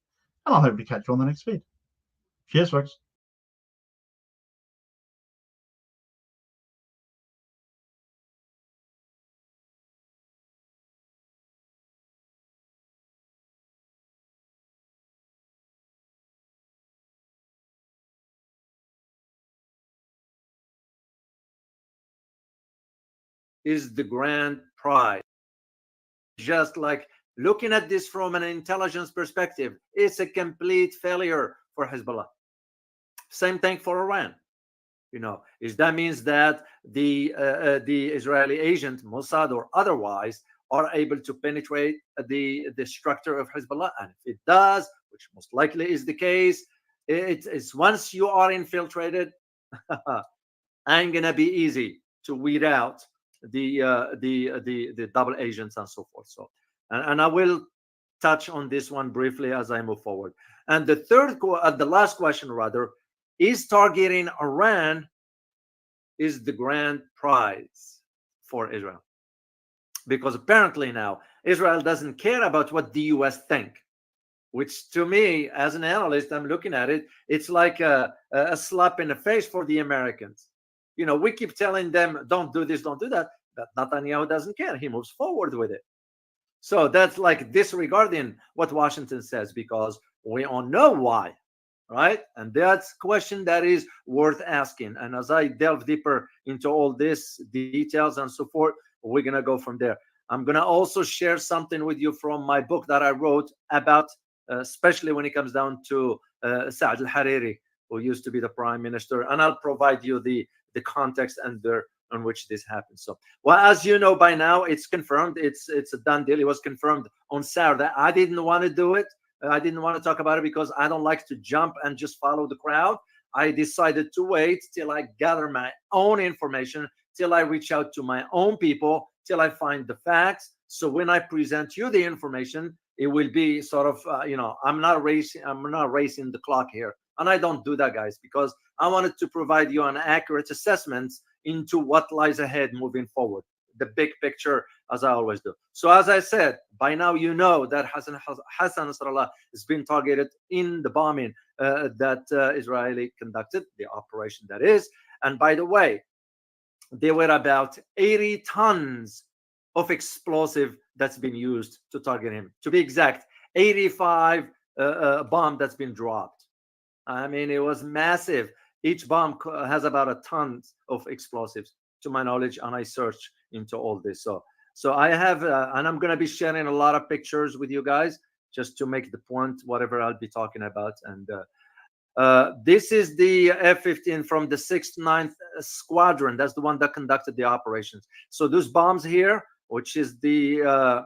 and I'll hopefully catch you on the next vid. Cheers, folks. Is the grand prize. Just like looking at this from an intelligence perspective, it's a complete failure for Hezbollah. Same thing for Iran. You know, that means that the Israeli agent, Mossad or otherwise, are able to penetrate the structure of Hezbollah, and if it does, which most likely is the case, it's once you are infiltrated, ain't gonna be easy to weed out the double agents and so forth. So, and I will touch on this one briefly as I move forward. And the the last question rather, is targeting Iran is the grand prize for Israel? Because apparently now Israel doesn't care about what the US think, which to me, as an analyst, I'm looking at it, it's like a slap in the face for the Americans. You know, we keep telling them, don't do this, don't do that. But Netanyahu doesn't care. He moves forward with it. So that's like disregarding what Washington says, because we all know why, right? And that's a question that is worth asking. And as I delve deeper into all this details and so forth, we're going to go from there. I'm going to also share something with you from my book that I wrote about, especially when it comes down to Saad al-Hariri, who used to be the prime minister. And I'll provide you the context and on which this happened. So, well, as you know by now, it's confirmed. It's a done deal. It was confirmed on Saturday. I didn't want to do it. I didn't want to talk about it because I don't like to jump and just follow the crowd. I decided to wait till I gather my own information, till I reach out to my own people, till I find the facts. So when I present you the information, it will be sort of, you know, I'm not racing the clock here. And I don't do that, guys, because I wanted to provide you an accurate assessment into what lies ahead moving forward, the big picture, as I always do. So as I said, by now you know that Hassan Nasrallah has been targeted in the bombing that Israeli conducted, the operation that is. And by the way, there were about 80 tons of explosive that's been used to target him. To be exact, 85 bomb that's been dropped. I mean, it was massive. Each bomb has about a ton of explosives, to my knowledge, and I searched into all this. So I have, and I'm going to be sharing a lot of pictures with you guys just to make the point, whatever I'll be talking about. And this is the F-15 from the 6th, 9th Squadron. That's the one that conducted the operations. So those bombs here, which is the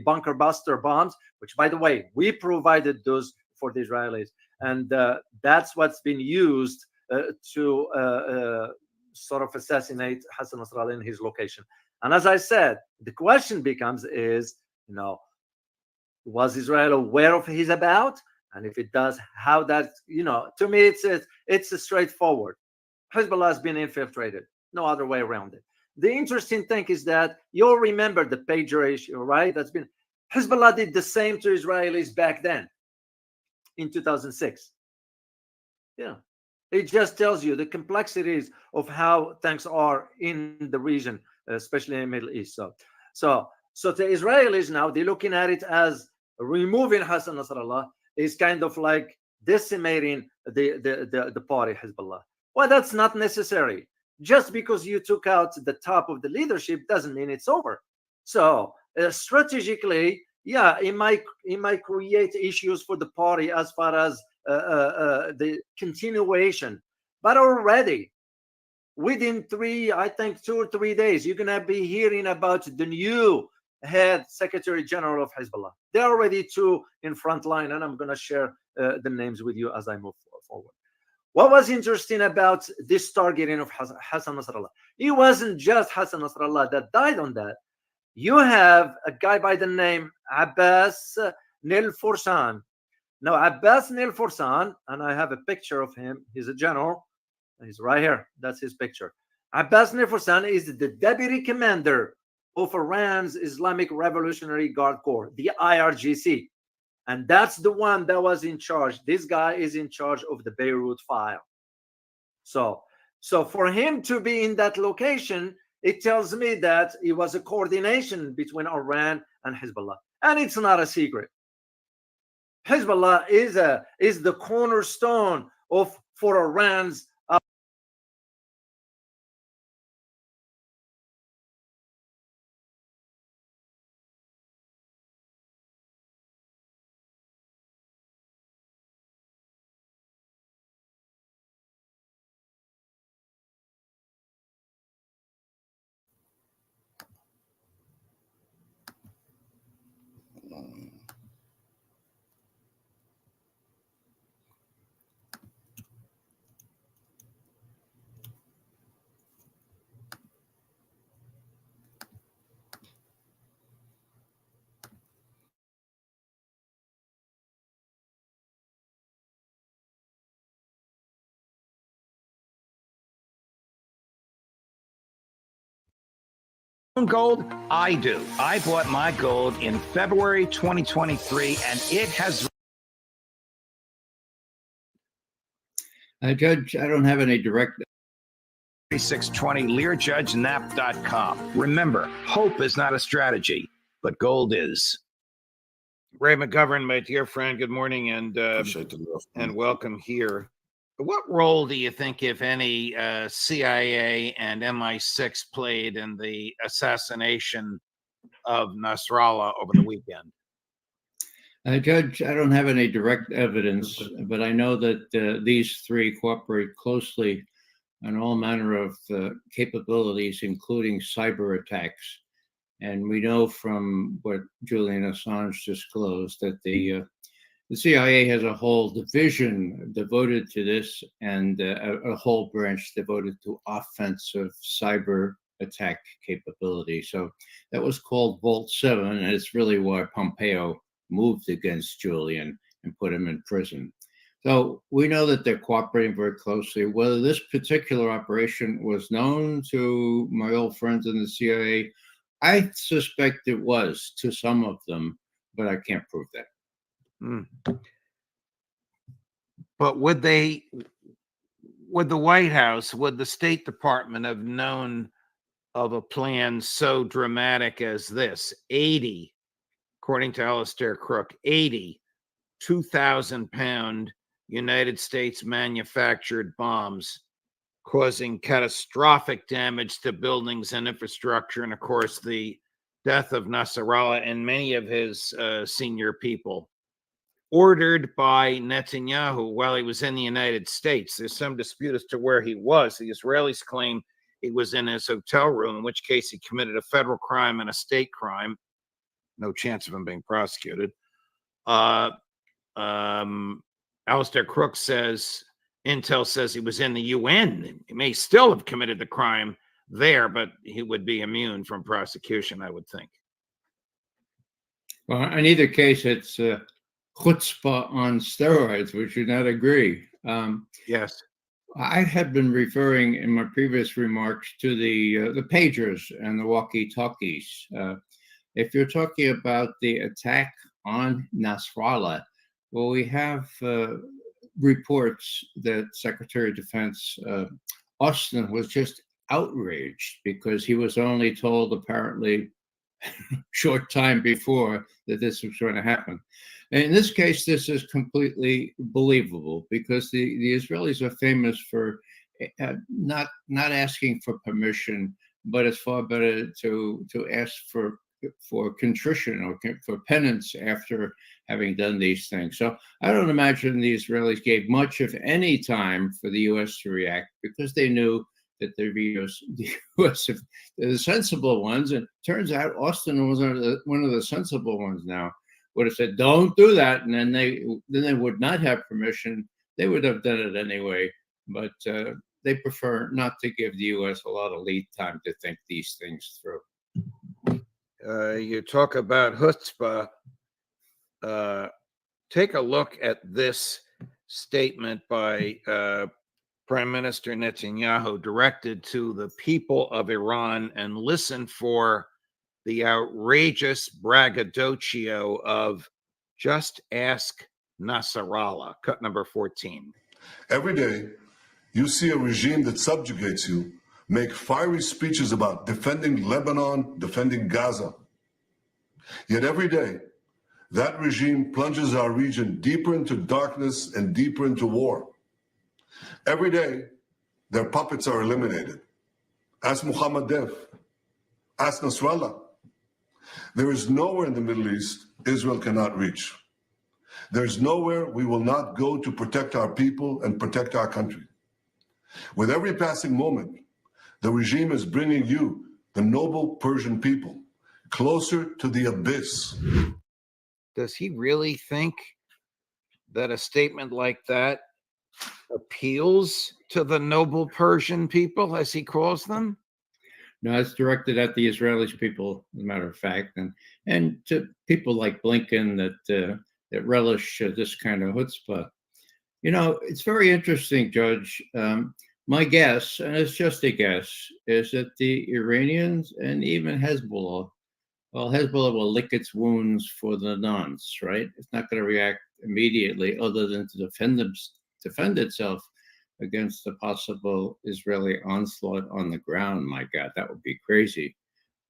bunker buster bombs, which, by the way, we provided those for the Israelis, and that's what's been used to sort of assassinate Hassan Nasrallah in his location. And as I said, the question becomes is, was Israel aware of his about? And if it does, how that, to me, it's straightforward. Hezbollah has been infiltrated. No other way around it. The interesting thing is that you'll remember the pager issue, right? Hezbollah did the same to Israelis back then in 2006. Yeah. It just tells you the complexities of how things are in the region, especially in the Middle East. So the Israelis now, they're looking at it as removing Hassan Nasrallah is kind of like decimating the party Hezbollah. Well, that's not necessary. Just because you took out the top of the leadership doesn't mean it's over. So strategically, yeah, it might create issues for the party as far as the continuation. But already, within 2 or 3 days, you're going to be hearing about the new head Secretary General of Hezbollah. They're already two in front line, and I'm going to share the names with you as I move forward. What was interesting about this targeting of Hassan Nasrallah? It wasn't just Hassan Nasrallah that died on that. You have a guy by the name Abbas Nilforsan. Now, Abbas Nilforsan, and I have a picture of him. He's a general. He's right here. That's his picture. Abbas Nilforsan is the deputy commander of Iran's Islamic Revolutionary Guard Corps, the IRGC. And that's the one that was in charge. This guy is in charge of the Beirut file. So for him to be in that location, it tells me that it was a coordination between Iran and Hezbollah. And it's not a secret. Hezbollah is the cornerstone for Iran's Gold? I do. I bought my gold in February 2023, and it has. Judge, I don't have any direct. 3620 LearJudgeNap.com. Remember, hope is not a strategy, but gold is. Ray McGovern, my dear friend, good morning and welcome here. What role do you think, if any, CIA and MI6 played in the assassination of Nasrallah over the weekend? Judge, I don't have any direct evidence, but I know that these three cooperate closely on all manner of capabilities, including cyber attacks. And we know from what Julian Assange disclosed that the CIA has a whole division devoted to this, and a whole branch devoted to offensive cyber attack capability. So that was called Vault 7, and it's really why Pompeo moved against Julian and put him in prison. So we know that they're cooperating very closely. Whether this particular operation was known to my old friends in the CIA, I suspect it was to some of them, but I can't prove that. But would the White House, would the State Department have known of a plan so dramatic as this? 80, according to Alistair Crook, 80 2,000-pound United States manufactured bombs causing catastrophic damage to buildings and infrastructure, and of course the death of Nasrallah and many of his senior people, ordered by Netanyahu while he was in the United States. There's some dispute as to where he was. The Israelis claim he was in his hotel room, in which case he committed a federal crime and a state crime. no chance of him being prosecuted. Alistair Crook says, Intel says he was in the UN. He may still have committed the crime there, but he would be immune from prosecution, I would think. Well, in either case, it's chutzpah on steroids. Would you not agree? Yes. I had been referring in my previous remarks to the pagers and the walkie-talkies. If you're talking about the attack on Nasrallah, well, we have reports that Secretary of Defense Austin was just outraged because he was only told apparently short time before that this was going to happen. And in this case, this is completely believable because the Israelis are famous for not asking for permission, but it's far better to ask for contrition or for penance after having done these things. So I don't imagine the Israelis gave much, if any, time for the U.S. to react because they knew that the U.S. the sensible ones, and it turns out Austin was one of the sensible ones now, would have said, don't do that, and then they would not have permission. They would have done it anyway, but they prefer not to give the U.S. a lot of lead time to think these things through. You talk about chutzpah. Take a look at this statement by Prime Minister Netanyahu directed to the people of Iran, and listen for the outrageous braggadocio of just ask Nasrallah, cut number 14. Every day, you see a regime that subjugates you make fiery speeches about defending Lebanon, defending Gaza. Yet every day, that regime plunges our region deeper into darkness and deeper into war. Every day, their puppets are eliminated. Ask Mohammed Dev. Ask Nasrallah. There is nowhere in the Middle East Israel cannot reach. There is nowhere we will not go to protect our people and protect our country. With every passing moment, the regime is bringing you, the noble Persian people, closer to the abyss. Does he really think that a statement like that appeals to the noble Persian people, as he calls them? No, it's directed at the Israeli people, as a matter of fact, and to people like Blinken that relish this kind of chutzpah. You know, it's very interesting, Judge. My guess, and it's just a guess, is that the Iranians and even Hezbollah, well, Hezbollah will lick its wounds for the nuns, right? It's not going to react immediately other than to defend itself against a possible Israeli onslaught on the ground. My God, that would be crazy.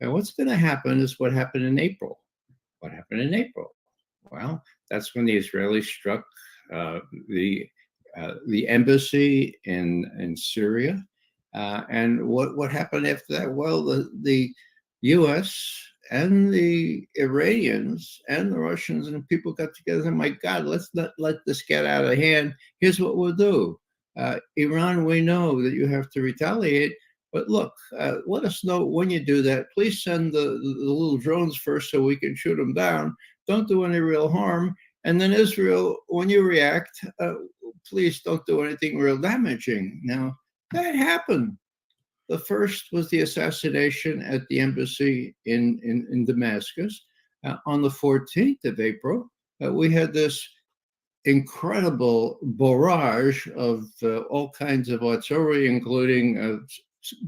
And what's going to happen is what happened in April. What happened in April? Well, that's when the Israelis struck the embassy in Syria. And what happened after that? Well, the U.S. and the Iranians and the Russians and people got together and said, my God, let's not let this get out of hand. Here's what we'll do. Iran, we know that you have to retaliate, but look, let us know when you do that. Please send the little drones first so we can shoot them down. Don't do any real harm. And then Israel, when you react, please don't do anything real damaging. Now, that happened. The first was the assassination at the embassy in Damascus. On the 14th of April, we had this incredible barrage of all kinds of artillery, including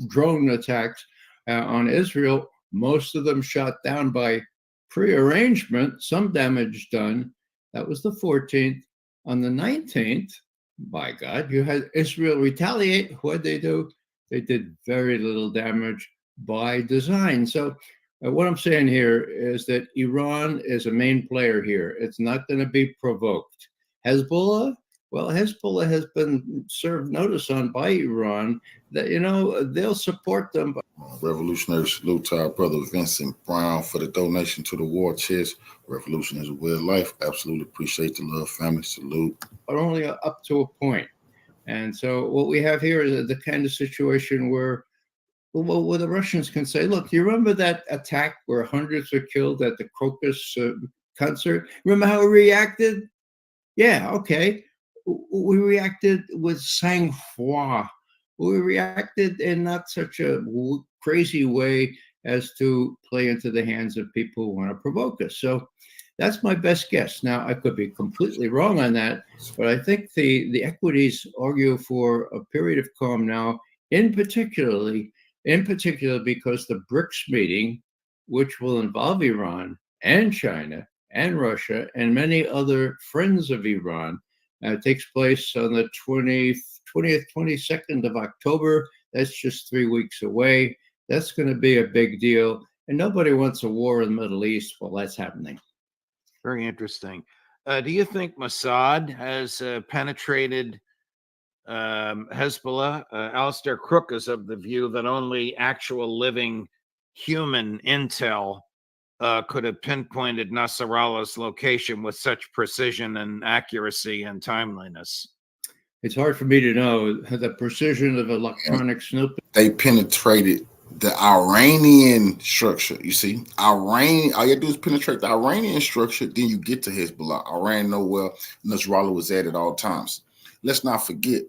drone attacks on Israel, most of them shot down by prearrangement, some damage done. That was the 14th. On the 19th, by God, you had Israel retaliate. What did they do? They did very little damage by design. So what I'm saying here is that Iran is a main player here. It's not going to be provoked. Hezbollah, well, Hezbollah has been served notice on by Iran that, you know, they'll support them. Revolutionary salute to our brother Vincent Brown for the donation to the war chest. Revolution is a way of life. Absolutely appreciate the love, family. Salute. But only up to a point. And so what we have here is the kind of situation where well, the Russians can say, look, do you remember that attack where hundreds were killed at the Crocus concert? Remember how we reacted? Yeah, okay. We reacted with sang-froid. We reacted in not such a crazy way as to play into the hands of people who want to provoke us. So that's my best guess. Now, I could be completely wrong on that, but I think the equities argue for a period of calm now, in particular because the BRICS meeting, which will involve Iran and China and Russia and many other friends of Iran, takes place on the 20th, 22nd of October. That's just 3 weeks away. That's going to be a big deal. And nobody wants a war in the Middle East. Well, that's happening. Very interesting. Do you think Mossad has penetrated Hezbollah? Alistair Crook is of the view that only actual living human intel could have pinpointed Nasrallah's location with such precision and accuracy and timeliness. It's hard for me to know the precision of electronic snooping. They penetrated the Iranian structure. You see, all you have to do is penetrate the Iranian structure, then you get to Hezbollah. Iran know where Nasrallah was at all times. Let's not forget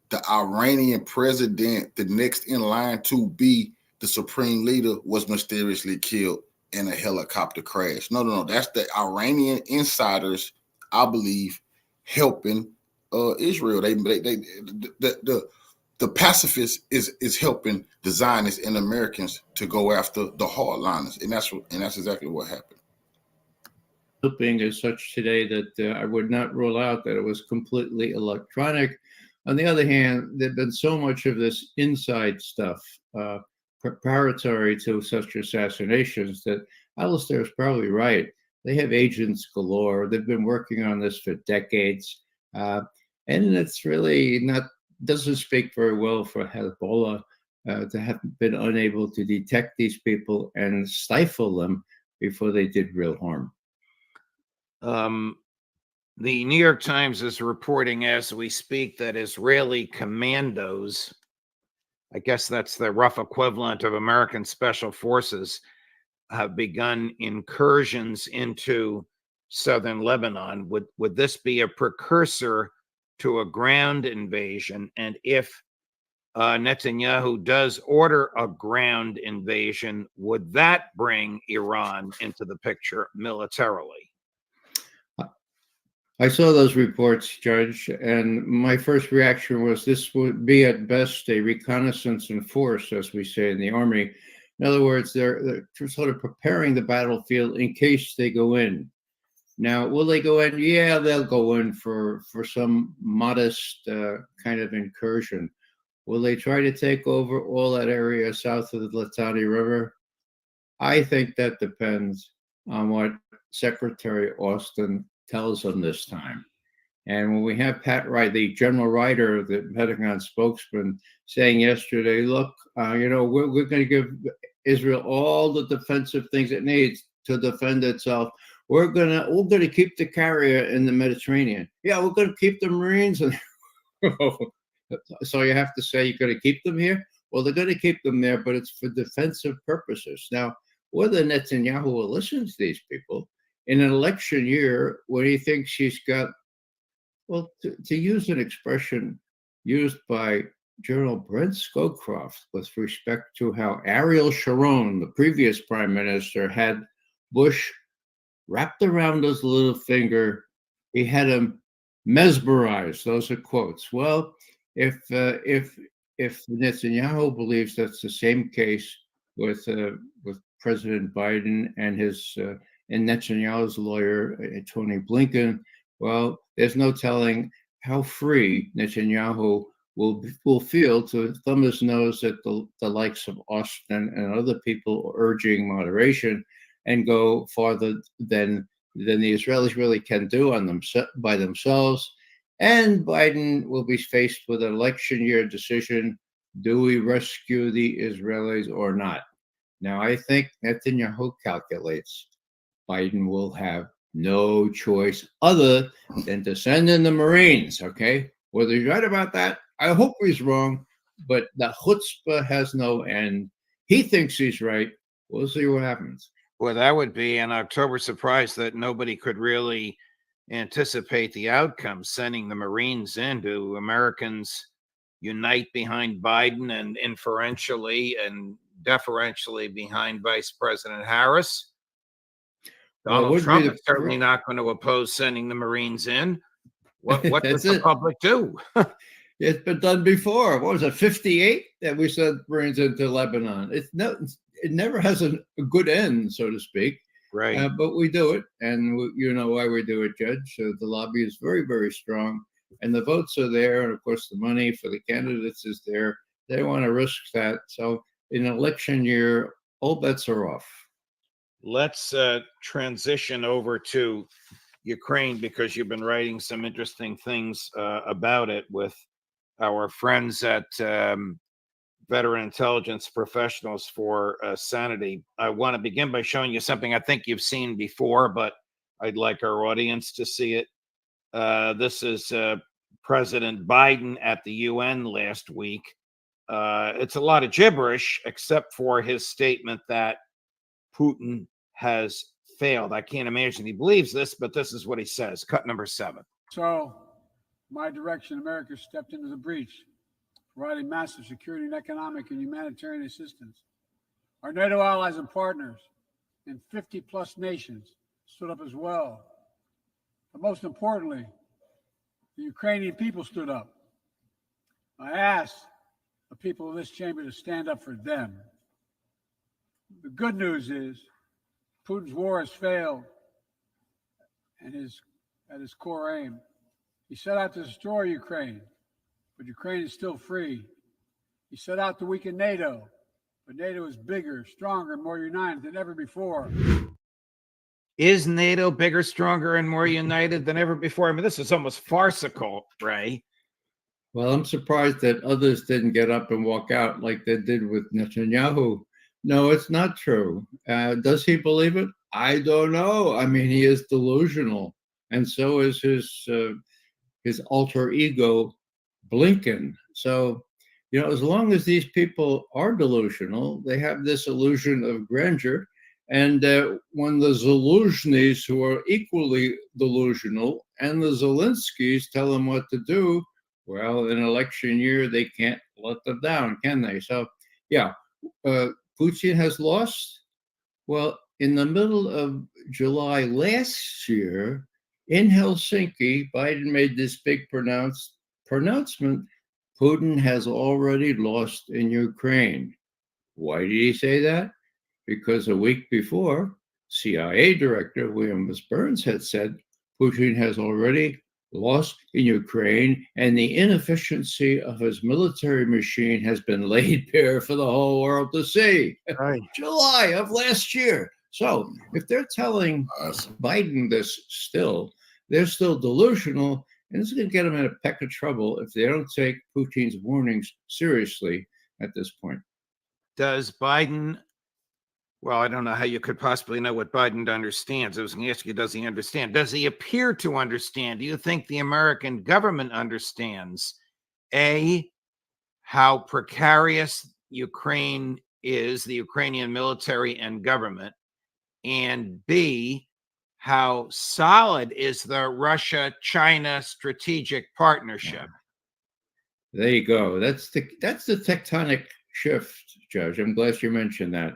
the Iranian president, the next in line to be the supreme leader, was mysteriously killed in a helicopter crash. No. That's the Iranian insiders, I believe, helping Israel. The pacifists is helping the Zionists and Americans to go after the hardliners, and that's exactly what happened. Snooping is such today that I would not rule out that it was completely electronic. On the other hand, there's been so much of this inside stuff preparatory to such assassinations that Alistair is probably right. They have agents galore. They've been working on this for decades. And it's really doesn't speak very well for Hezbollah to have been unable to detect these people and stifle them before they did real harm. The New York Times is reporting as we speak that Israeli commandos, I guess that's the rough equivalent of American special forces, have begun incursions into southern Lebanon. Would this be a precursor to a ground invasion? And if Netanyahu does order a ground invasion, would that bring Iran into the picture militarily? I saw those reports, Judge, and my first reaction was this would be at best a reconnaissance in force, as we say in the Army. In other words, they're sort of preparing the battlefield in case they go in. Now, will they go in? Yeah, they'll go in for some modest kind of incursion. Will they try to take over all that area south of the Litani River? I think that depends on what Secretary Austin tells them this time. And when we have Pat Wright, the general writer, the Pentagon spokesman, saying yesterday, look, we're going to give Israel all the defensive things it needs to defend itself. We're gonna keep the carrier in the Mediterranean. Yeah, we're gonna keep the Marines. So you have to say you're gonna keep them here. Well, they're gonna keep them there, but it's for defensive purposes. Now, whether Netanyahu will listen to these people in an election year when he thinks he's got, well, to use an expression used by General Brent Scowcroft with respect to how Ariel Sharon, the previous prime minister, had Bush wrapped around his little finger. He had him mesmerized. Those are quotes. Well, if Netanyahu believes that's the same case with President Biden and and Netanyahu's lawyer Tony Blinken, well, there's no telling how free Netanyahu will feel to thumb his nose at the likes of Austin and other people urging moderation and go farther than the Israelis really can do by themselves. And Biden will be faced with an election year decision: do we rescue the Israelis or not? Now, I think Netanyahu calculates Biden will have no choice other than to send in the Marines. Okay, whether he's right about that, I hope he's wrong, but the chutzpah has no end. He thinks he's right. We'll see what happens. Well, that would be an October surprise that nobody could really anticipate the outcome, sending the Marines in. Do Americans unite behind Biden and inferentially and deferentially behind Vice President Harris? Donald Trump is certainly not going to oppose sending the Marines in. What does the public do? It's been done before. What was it, 58 that we sent Marines into Lebanon? It never has a good end, so to speak. Right. But we do it, and you know why we do it, Judge. So the lobby is very, very strong, and the votes are there, and of course the money for the candidates is there. They want to risk that. So in an election year, all bets are off. Let's transition over to Ukraine, because you've been writing some interesting things about it with our friends at Veteran Intelligence Professionals for Sanity. I want to begin by showing you something I think you've seen before, but I'd like our audience to see it. This is President Biden at the UN last week. It's a lot of gibberish, except for his statement that Putin has failed. I can't imagine he believes this, but this is what he says. Cut number 7. So, my direction, America stepped into the breach, providing massive security and economic and humanitarian assistance. Our NATO allies and partners in 50-plus nations stood up as well. But most importantly, the Ukrainian people stood up. I asked the people of this chamber to stand up for them. The good news is Putin's war has failed, and at his core aim. He set out to destroy Ukraine, but Ukraine is still free. He set out to weaken NATO, but NATO is bigger, stronger, and more united than ever before. Is NATO bigger, stronger, and more united than ever before? I mean, this is almost farcical, Ray. Well, I'm surprised that others didn't get up and walk out like they did with Netanyahu. No, it's not true. Does he believe it? I don't know. I mean, he is delusional, and so is his alter ego, Blinken. So, you know, as long as these people are delusional, they have this illusion of grandeur. And when the Zelensky's, who are equally delusional, and the Zelenskys tell them what to do, well, in election year, they can't let them down, can they? So, yeah, Putin has lost. Well, in the middle of July last year, in Helsinki, Biden made this big pronouncement. Putin has already lost in Ukraine. Why did he say that? Because a week before, CIA Director William S. Burns had said Putin has already lost in Ukraine, and the inefficiency of his military machine has been laid bare for the whole world to see. Right. July of last year. So if they're telling Biden this still, they're still delusional, and it's going to get them in a peck of trouble if they don't take Putin's warnings seriously at this point. Does Biden, well, I don't know how you could possibly know what Biden understands. I was going to ask you, does he understand? Does he appear to understand? Do you think the American government understands, A, how precarious Ukraine is, the Ukrainian military and government, and B, how solid is the Russia-China strategic partnership? There you go. That's the tectonic shift, Judge. I'm glad you mentioned that.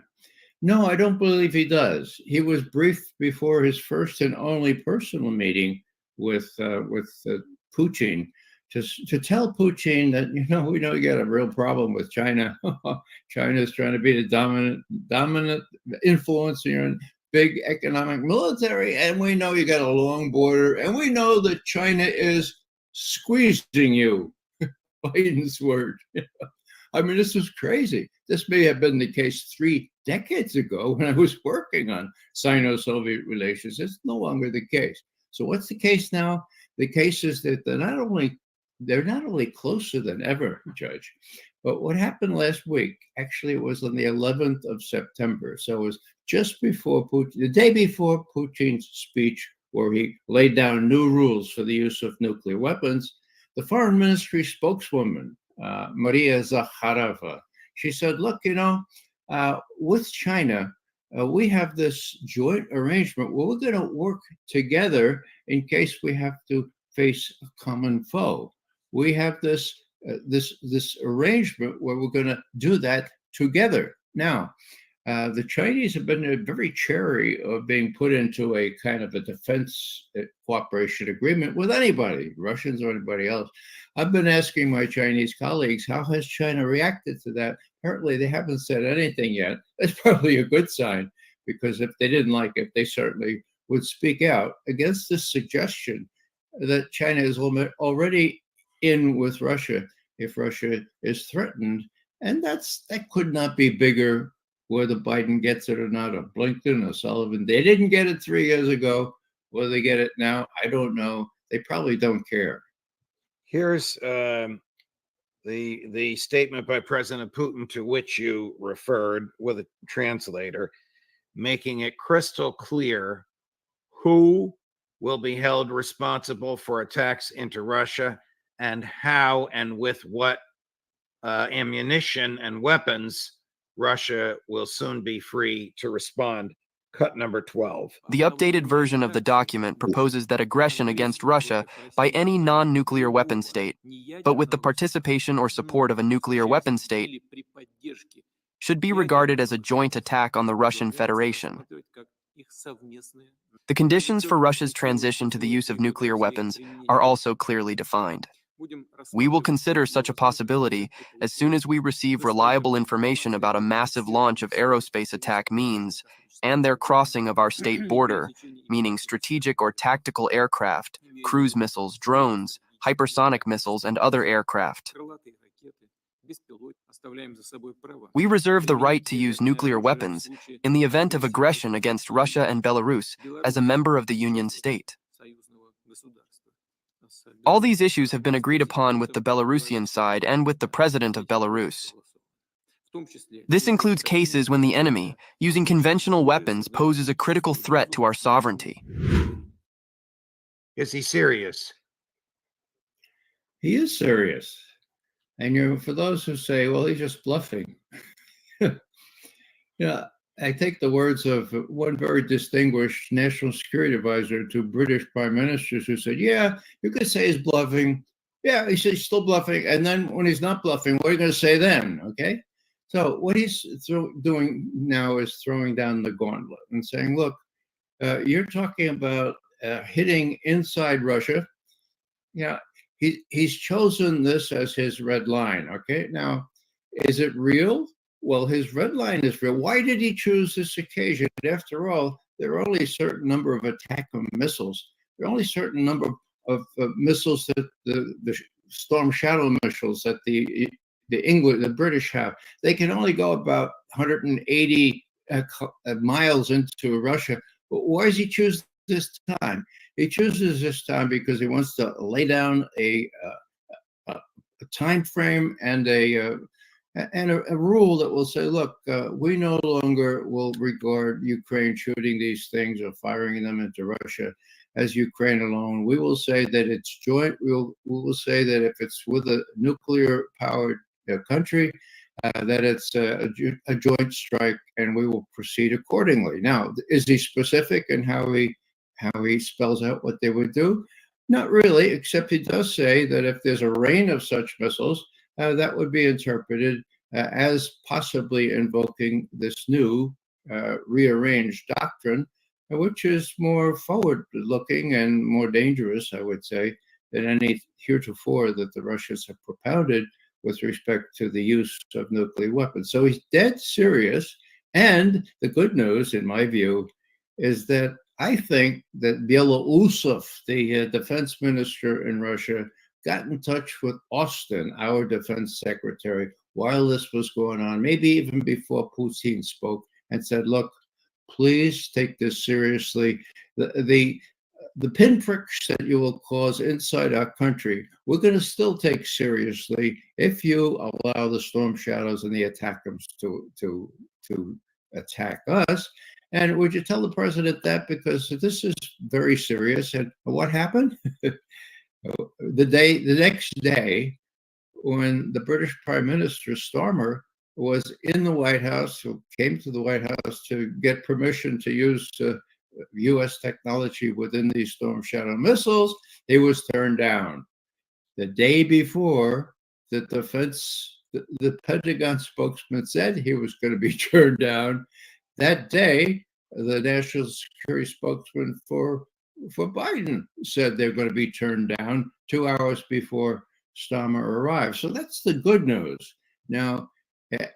No, I don't believe he does. He was briefed before his first and only personal meeting with Putin to tell Putin that, we know you got a real problem with China. China's trying to be the dominant influence in big economic military, and we know you got a long border, and we know that China is squeezing you. Biden's word. I mean, this was crazy. This may have been the case 3 decades ago when I was working on Sino-Soviet relations. It's no longer the case. So what's the case now? The case is that they're not only closer than ever, Judge, but what happened last week, actually it was on the 11th of September. So it was just before Putin, the day before Putin's speech, where he laid down new rules for the use of nuclear weapons. The foreign ministry spokeswoman Maria Zakharova. She said, look, with China, we have this joint arrangement where we're going to work together in case we have to face a common foe. We have this arrangement where we're going to do that together. Now, the Chinese have been very chary of being put into a kind of a defense cooperation agreement with anybody, Russians or anybody else. I've been asking my Chinese colleagues, how has China reacted to that? Apparently, they haven't said anything yet. That's probably a good sign, because if they didn't like it, they certainly would speak out against this suggestion that China is already in with Russia if Russia is threatened. And that could not be bigger, whether Biden gets it or not, or Blinken or Sullivan. They didn't get it 3 years ago. Whether they get it now, I don't know. They probably don't care. Here's the statement by President Putin to which you referred with a translator, making it crystal clear who will be held responsible for attacks into Russia and how and with what ammunition and weapons Russia will soon be free to respond. Cut number 12. The updated version of the document proposes that aggression against Russia by any non-nuclear weapon state, but with the participation or support of a nuclear weapon state, should be regarded as a joint attack on the Russian Federation. The conditions for Russia's transition to the use of nuclear weapons are also clearly defined. We will consider such a possibility as soon as we receive reliable information about a massive launch of aerospace attack means and their crossing of our state border, meaning strategic or tactical aircraft, cruise missiles, drones, hypersonic missiles, and other aircraft. We reserve the right to use nuclear weapons in the event of aggression against Russia and Belarus as a member of the Union state. All these issues have been agreed upon with the Belarusian side and with the president of Belarus. This includes cases when the enemy, using conventional weapons, poses a critical threat to our sovereignty. Is he serious? He is serious. And for those who say, well, he's just bluffing. I take the words of one very distinguished national security advisor to British prime ministers who said, yeah, you could say he's bluffing. Yeah, he's still bluffing. And then when he's not bluffing, what are you going to say then? Okay. So what he's doing now is throwing down the gauntlet and saying, look, you're talking about hitting inside Russia. Yeah, he's chosen this as his red line. Okay. Now, is it real? Well, his red line is real. Why did he choose this occasion? After all, there are only a certain number of attack missiles. There are only a certain number of missiles that the Storm Shadow missiles that the British have. They can only go about 180 miles into Russia. But why does he choose this time? He chooses this time because he wants to lay down a time frame and a rule that will say, look, we no longer will regard Ukraine shooting these things or firing them into Russia as Ukraine alone. We will say that it's joint. We will say that if it's with a nuclear-powered country, that it's a joint strike, and we will proceed accordingly. Now, is he specific in how he spells out what they would do? Not really, except he does say that if there's a rain of such missiles, that would be interpreted as possibly invoking this new rearranged doctrine, which is more forward-looking and more dangerous, I would say, than any heretofore that the Russians have propounded with respect to the use of nuclear weapons. So he's dead serious. And the good news, in my view, is that I think that Belousov, the defense minister in Russia, got in touch with Austin, our defense secretary, while this was going on, maybe even before Putin spoke, and said, look, please take this seriously. The pinpricks that you will cause inside our country, we're going to still take seriously if you allow the Storm Shadows and the attackers to attack us. And would you tell the president that? Because this is very serious. And what happened? The next day, when the British Prime Minister Starmer was in the White House, who came to the White House to get permission to use U.S. technology within these Storm Shadow missiles, he was turned down. The day before, the Pentagon spokesman said he was going to be turned down. That day, the national security spokesman for Biden said they're going to be turned down 2 hours before Starmer arrived. So that's the good news. Now,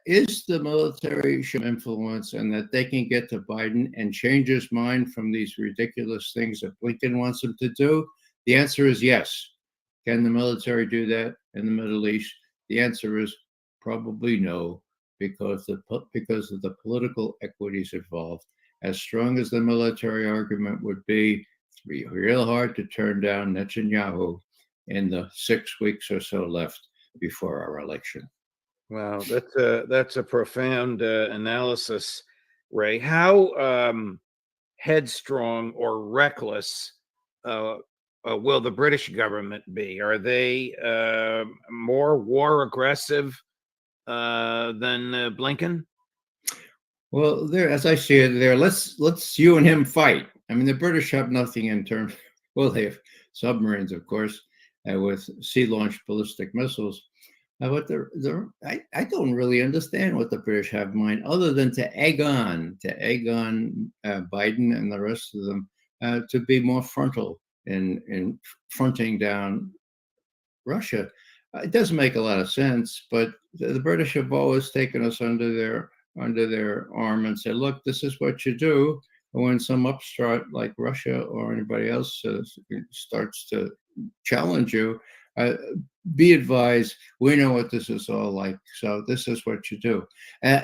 is the military influence and that they can get to Biden and change his mind from these ridiculous things that Blinken wants him to do? The answer is yes. Can the military do that in the Middle East? The answer is probably no, because of the political equities involved. As strong as the military argument would be, it's be real hard to turn down Netanyahu in the 6 weeks or so left before our election. Wow, that's a profound analysis, Ray. How headstrong or reckless will the British government be? Are they more war aggressive than Blinken? Well, there, as I see it, there. Let's you and him fight. I mean, the British have nothing in terms. Well, they have submarines, of course, with sea-launched ballistic missiles. But I don't really understand what the British have in mind, other than to egg on Biden and the rest of them to be more frontal in fronting down Russia. It doesn't make a lot of sense, but the British have always taken us under their arm and said, look, this is what you do. And when some upstart like Russia or anybody else starts to challenge you, be advised, we know what this is all like. So this is what you do.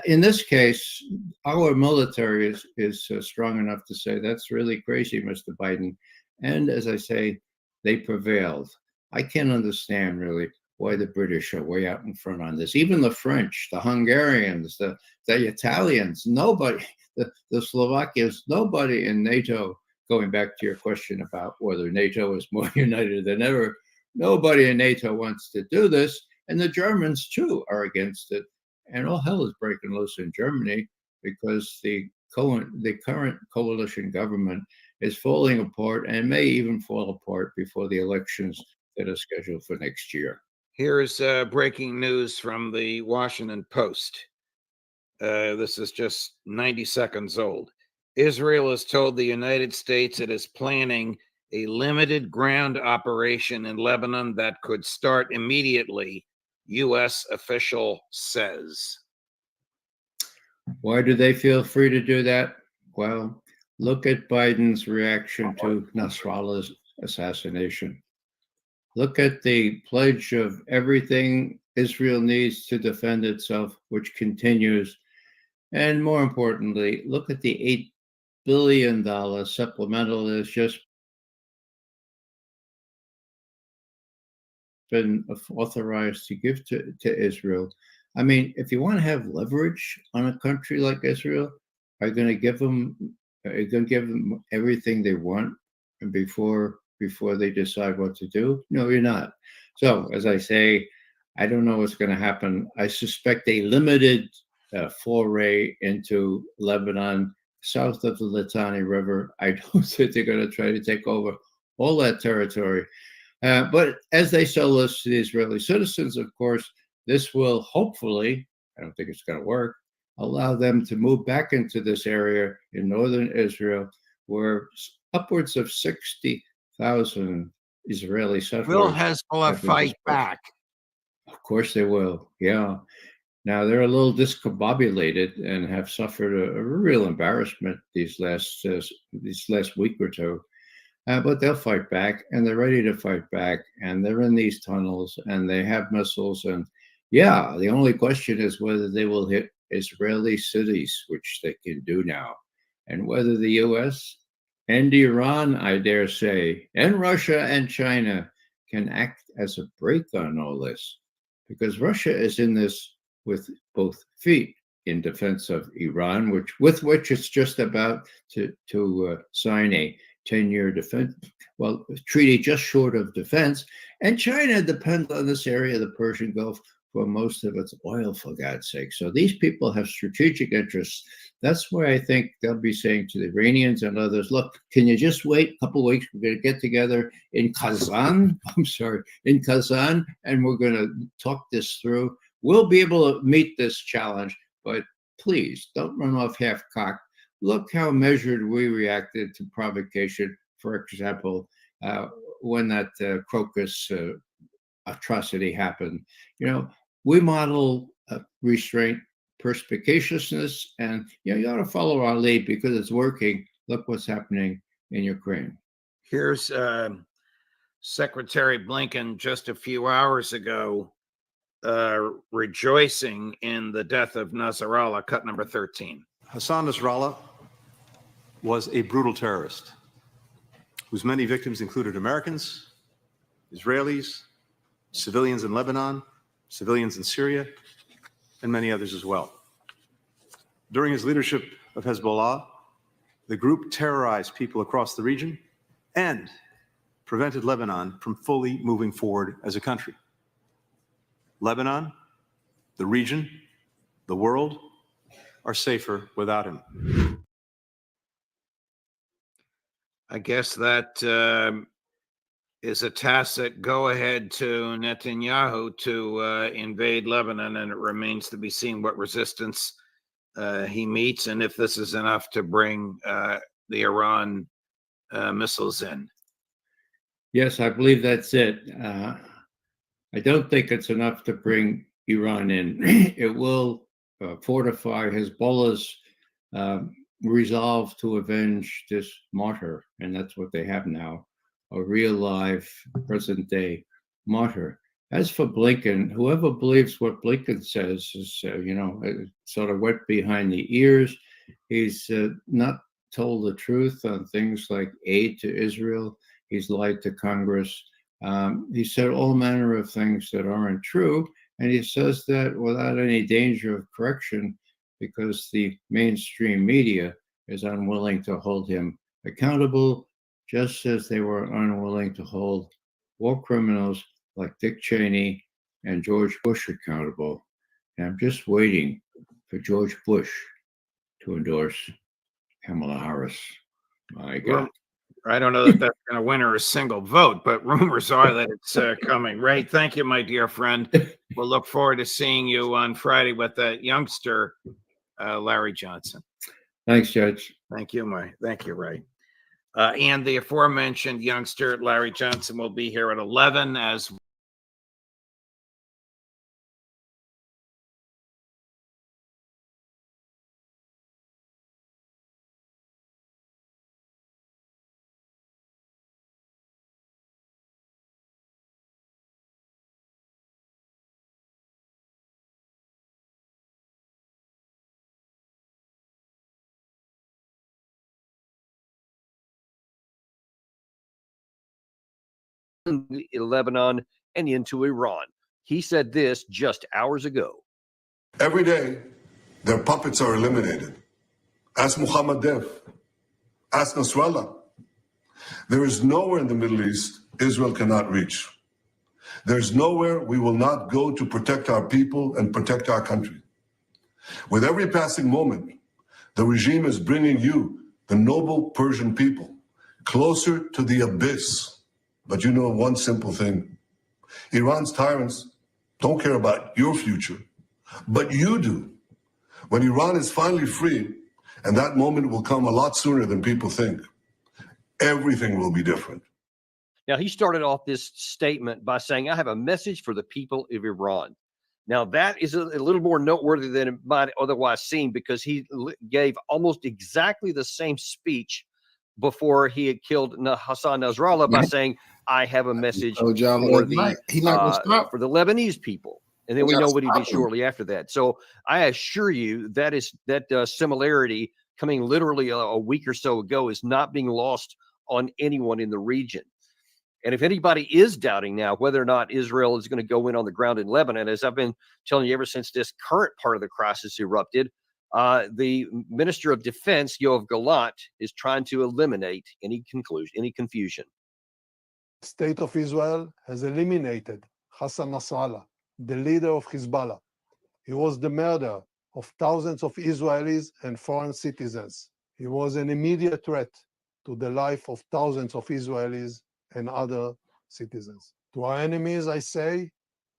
In this case, our military is strong enough to say, that's really crazy, Mr. Biden. And as I say, they prevailed. I can't understand really why the British are way out in front on this. Even the French, the Hungarians, the Italians, nobody, the Slovakians, nobody in NATO, going back to your question about whether NATO is more united than ever, nobody in NATO wants to do this. And the Germans, too, are against it. And all hell is breaking loose in Germany because the current coalition government is falling apart and may even fall apart before the elections that are scheduled for next year. Here's breaking news from the Washington Post. This is just 90 seconds old. Israel has told the United States it is planning a limited ground operation in Lebanon that could start immediately, U.S. official says. Why do they feel free to do that? Well, look at Biden's reaction to Nasrallah's assassination. Look at the pledge of everything Israel needs to defend itself, which continues. And more importantly, look at the $8 billion supplemental that has just been authorized to give to Israel. I mean, if you want to have leverage on a country like Israel, are you going to give them everything they want and before they decide what to do? No, you're not. So, as I say, I don't know what's going to happen. I suspect a limited foray into Lebanon, south of the Litani River. I don't think they're going to try to take over all that territory. But as they sell this to the Israeli citizens, of course, this will hopefully, I don't think it's going to work, allow them to move back into this area in northern Israel, where upwards of 60,000 Israeli settlers. Will Hezbollah fight back? Of course they will, yeah. Now, they're a little discombobulated and have suffered a real embarrassment these last week or two. But they'll fight back, and they're ready to fight back, and they're in these tunnels, and they have missiles. And yeah, the only question is whether they will hit Israeli cities, which they can do now, and whether the U.S. and Iran, I dare say, and Russia and China can act as a brake on all this, because Russia is in this with both feet in defense of Iran, with which it's just about to sign a 10-year defense, well, treaty just short of defense. And China depends on this area of the Persian Gulf for most of its oil, for God's sake. So these people have strategic interests. That's why I think they'll be saying to the Iranians and others, look, can you just wait a couple of weeks? We're going to get together in Kazan. In Kazan, and we're going to talk this through. We'll be able to meet this challenge, but please don't run off half-cocked. Look how measured we reacted to provocation. For example, when that Crocus atrocity happened, we model restraint, perspicaciousness, and you ought to follow our lead because it's working. Look what's happening in Ukraine. Here's Secretary Blinken just a few hours ago rejoicing in the death of Nasrallah, cut number 13. Hassan Nasrallah was a brutal terrorist whose many victims included Americans, Israelis, civilians in Lebanon, civilians in Syria, and many others as well. During his leadership of Hezbollah, the group terrorized people across the region and prevented Lebanon from fully moving forward as a country. Lebanon, the region, the world are safer without him. I guess that is a tacit go-ahead to Netanyahu to invade Lebanon, and it remains to be seen what resistance he meets and if this is enough to bring the Iran missiles in. Yes, I believe that's it. I don't think it's enough to bring Iran in. It will fortify Hezbollah's resolve to avenge this martyr, and that's what they have now, a real live present-day martyr. As for Blinken, whoever believes what Blinken says is, sort of wet behind the ears. He's not told the truth on things like aid to Israel. He's lied to Congress. He said all manner of things that aren't true, and he says that without any danger of correction because the mainstream media is unwilling to hold him accountable, just as they were unwilling to hold war criminals like Dick Cheney and George Bush accountable. And I'm just waiting for George Bush to endorse Kamala Harris. My God. I don't know that that's going to win her a single vote, but rumors are that it's coming. Ray, thank you, my dear friend. We'll look forward to seeing you on Friday with that youngster, Larry Johnson. Thanks, Judge. Thank you, Ray. And the aforementioned youngster, Larry Johnson, will be here at 11 as in Lebanon and into Iran. He said this just hours ago. Every day, their puppets are eliminated. Ask Mohammed Deif. Ask Nasrallah. There is nowhere in the Middle East Israel cannot reach. There's nowhere we will not go to protect our people and protect our country. With every passing moment, the regime is bringing you, the noble Persian people, closer to the abyss. But you know one simple thing. Iran's tyrants don't care about your future, but you do. When Iran is finally free, and that moment will come a lot sooner than people think, everything will be different. Now, he started off this statement by saying, I have a message for the people of Iran. Now, that is a little more noteworthy than it might otherwise seem because he gave almost exactly the same speech before he had killed Hassan Nasrallah by saying, I have a message for the Lebanese people. And then we know what he did shortly after that. So I assure you that similarity coming literally a week or so ago is not being lost on anyone in the region. And if anybody is doubting now whether or not Israel is going to go in on the ground in Lebanon, as I've been telling you ever since this current part of the crisis erupted, The Minister of Defense, Yoav Gallant, is trying to eliminate any confusion. The state of Israel has eliminated Hassan Nasrallah, the leader of Hezbollah. He was the murderer of thousands of Israelis and foreign citizens. He was an immediate threat to the life of thousands of Israelis and other citizens. To our enemies, I say,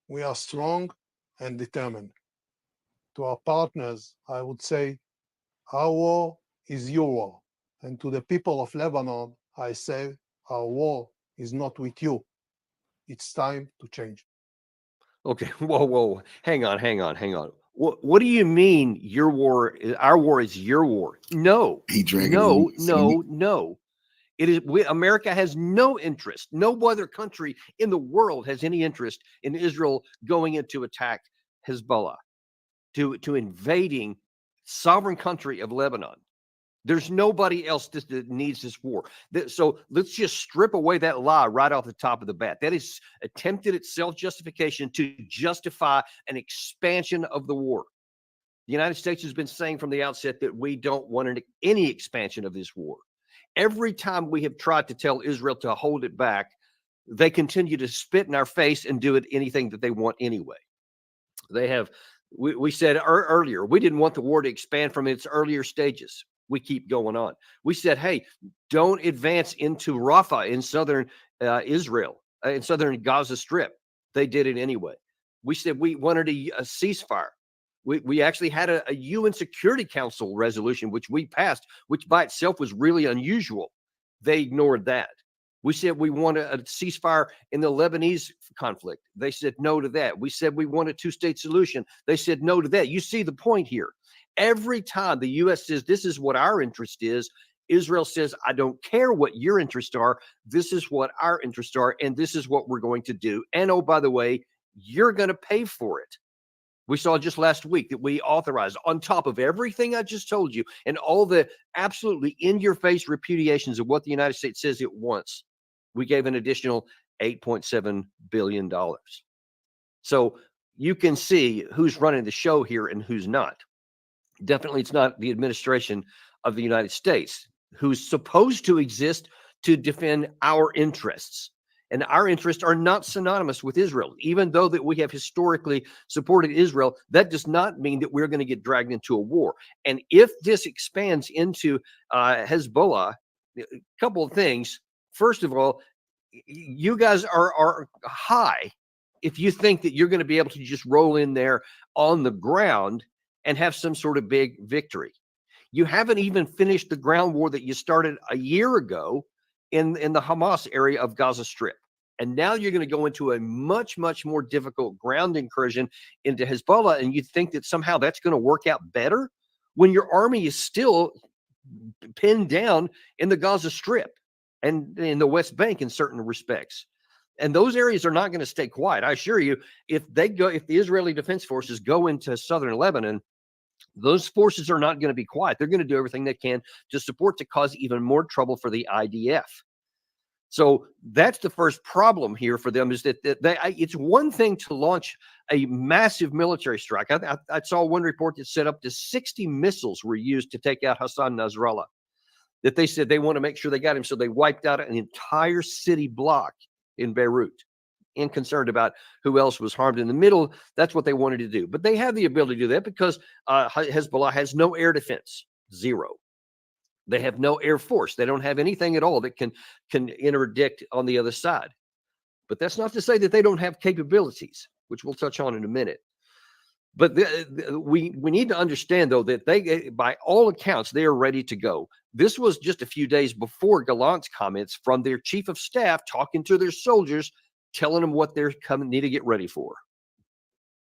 we are strong and determined. To our partners, I would say, our war is your war. And to the people of Lebanon, I say, our war is not with you. It's time to change. Okay, whoa, hang on. What do you mean your war? Our war is your war? No. It is. America has no interest. No other country in the world has any interest in Israel going into attack Hezbollah, to invading sovereign country of Lebanon. There's nobody else that needs this war. So let's just strip away that lie right off the top of the bat. That is attempted at self-justification to justify an expansion of the war. The United States has been saying from the outset that we don't want any expansion of this war. Every time we have tried to tell Israel to hold it back, they continue to spit in our face and do anything that they want anyway. They have. We said earlier, we didn't want the war to expand from its earlier stages. We keep going on. We said, hey, don't advance into Rafah in southern Israel, in southern Gaza Strip. They did it anyway. We said we wanted a ceasefire. We actually had a UN Security Council resolution, which we passed, which by itself was really unusual. They ignored that. We said we want a ceasefire in the Lebanese conflict. They said no to that. We said we want a two-state solution. They said no to that. You see the point here. Every time the U.S. says this is what our interest is, Israel says, I don't care what your interests are. This is what our interests are, and this is what we're going to do. And oh, by the way, you're going to pay for it. We saw just last week that we authorized, on top of everything I just told you and all the absolutely in-your-face repudiations of what the United States says it wants, we gave an additional $8.7 billion. So you can see who's running the show here and who's not. Definitely, it's not the administration of the United States, who's supposed to exist to defend our interests. And our interests are not synonymous with Israel. Even though that we have historically supported Israel, that does not mean that we're going to get dragged into a war. And if this expands into Hezbollah, a couple of things. First of all, you guys are high if you think that you're going to be able to just roll in there on the ground and have some sort of big victory. You haven't even finished the ground war that you started a year ago in the Hamas area of Gaza Strip. And now you're going to go into a much, much more difficult ground incursion into Hezbollah. And you think that somehow that's going to work out better when your army is still pinned down in the Gaza Strip and in the West Bank in certain respects. And those areas are not going to stay quiet. I assure you, if the Israeli Defense Forces go into southern Lebanon, those forces are not going to be quiet. They're going to do everything they can to support to cause even more trouble for the IDF. So that's the first problem here for them, is that it's one thing to launch a massive military strike. I saw one report that said up to 60 missiles were used to take out Hassan Nasrallah, that they said they want to make sure they got him. So they wiped out an entire city block in Beirut, and concerned about who else was harmed in the middle. That's what they wanted to do. But they have the ability to do that because Hezbollah has no air defense, zero. They have no air force. They don't have anything at all that can interdict on the other side. But that's not to say that they don't have capabilities, which we'll touch on in a minute. But we need to understand, though, that they, by all accounts, they are ready to go. This was just a few days before Gallant's comments from their chief of staff talking to their soldiers, telling them what they're need to get ready for.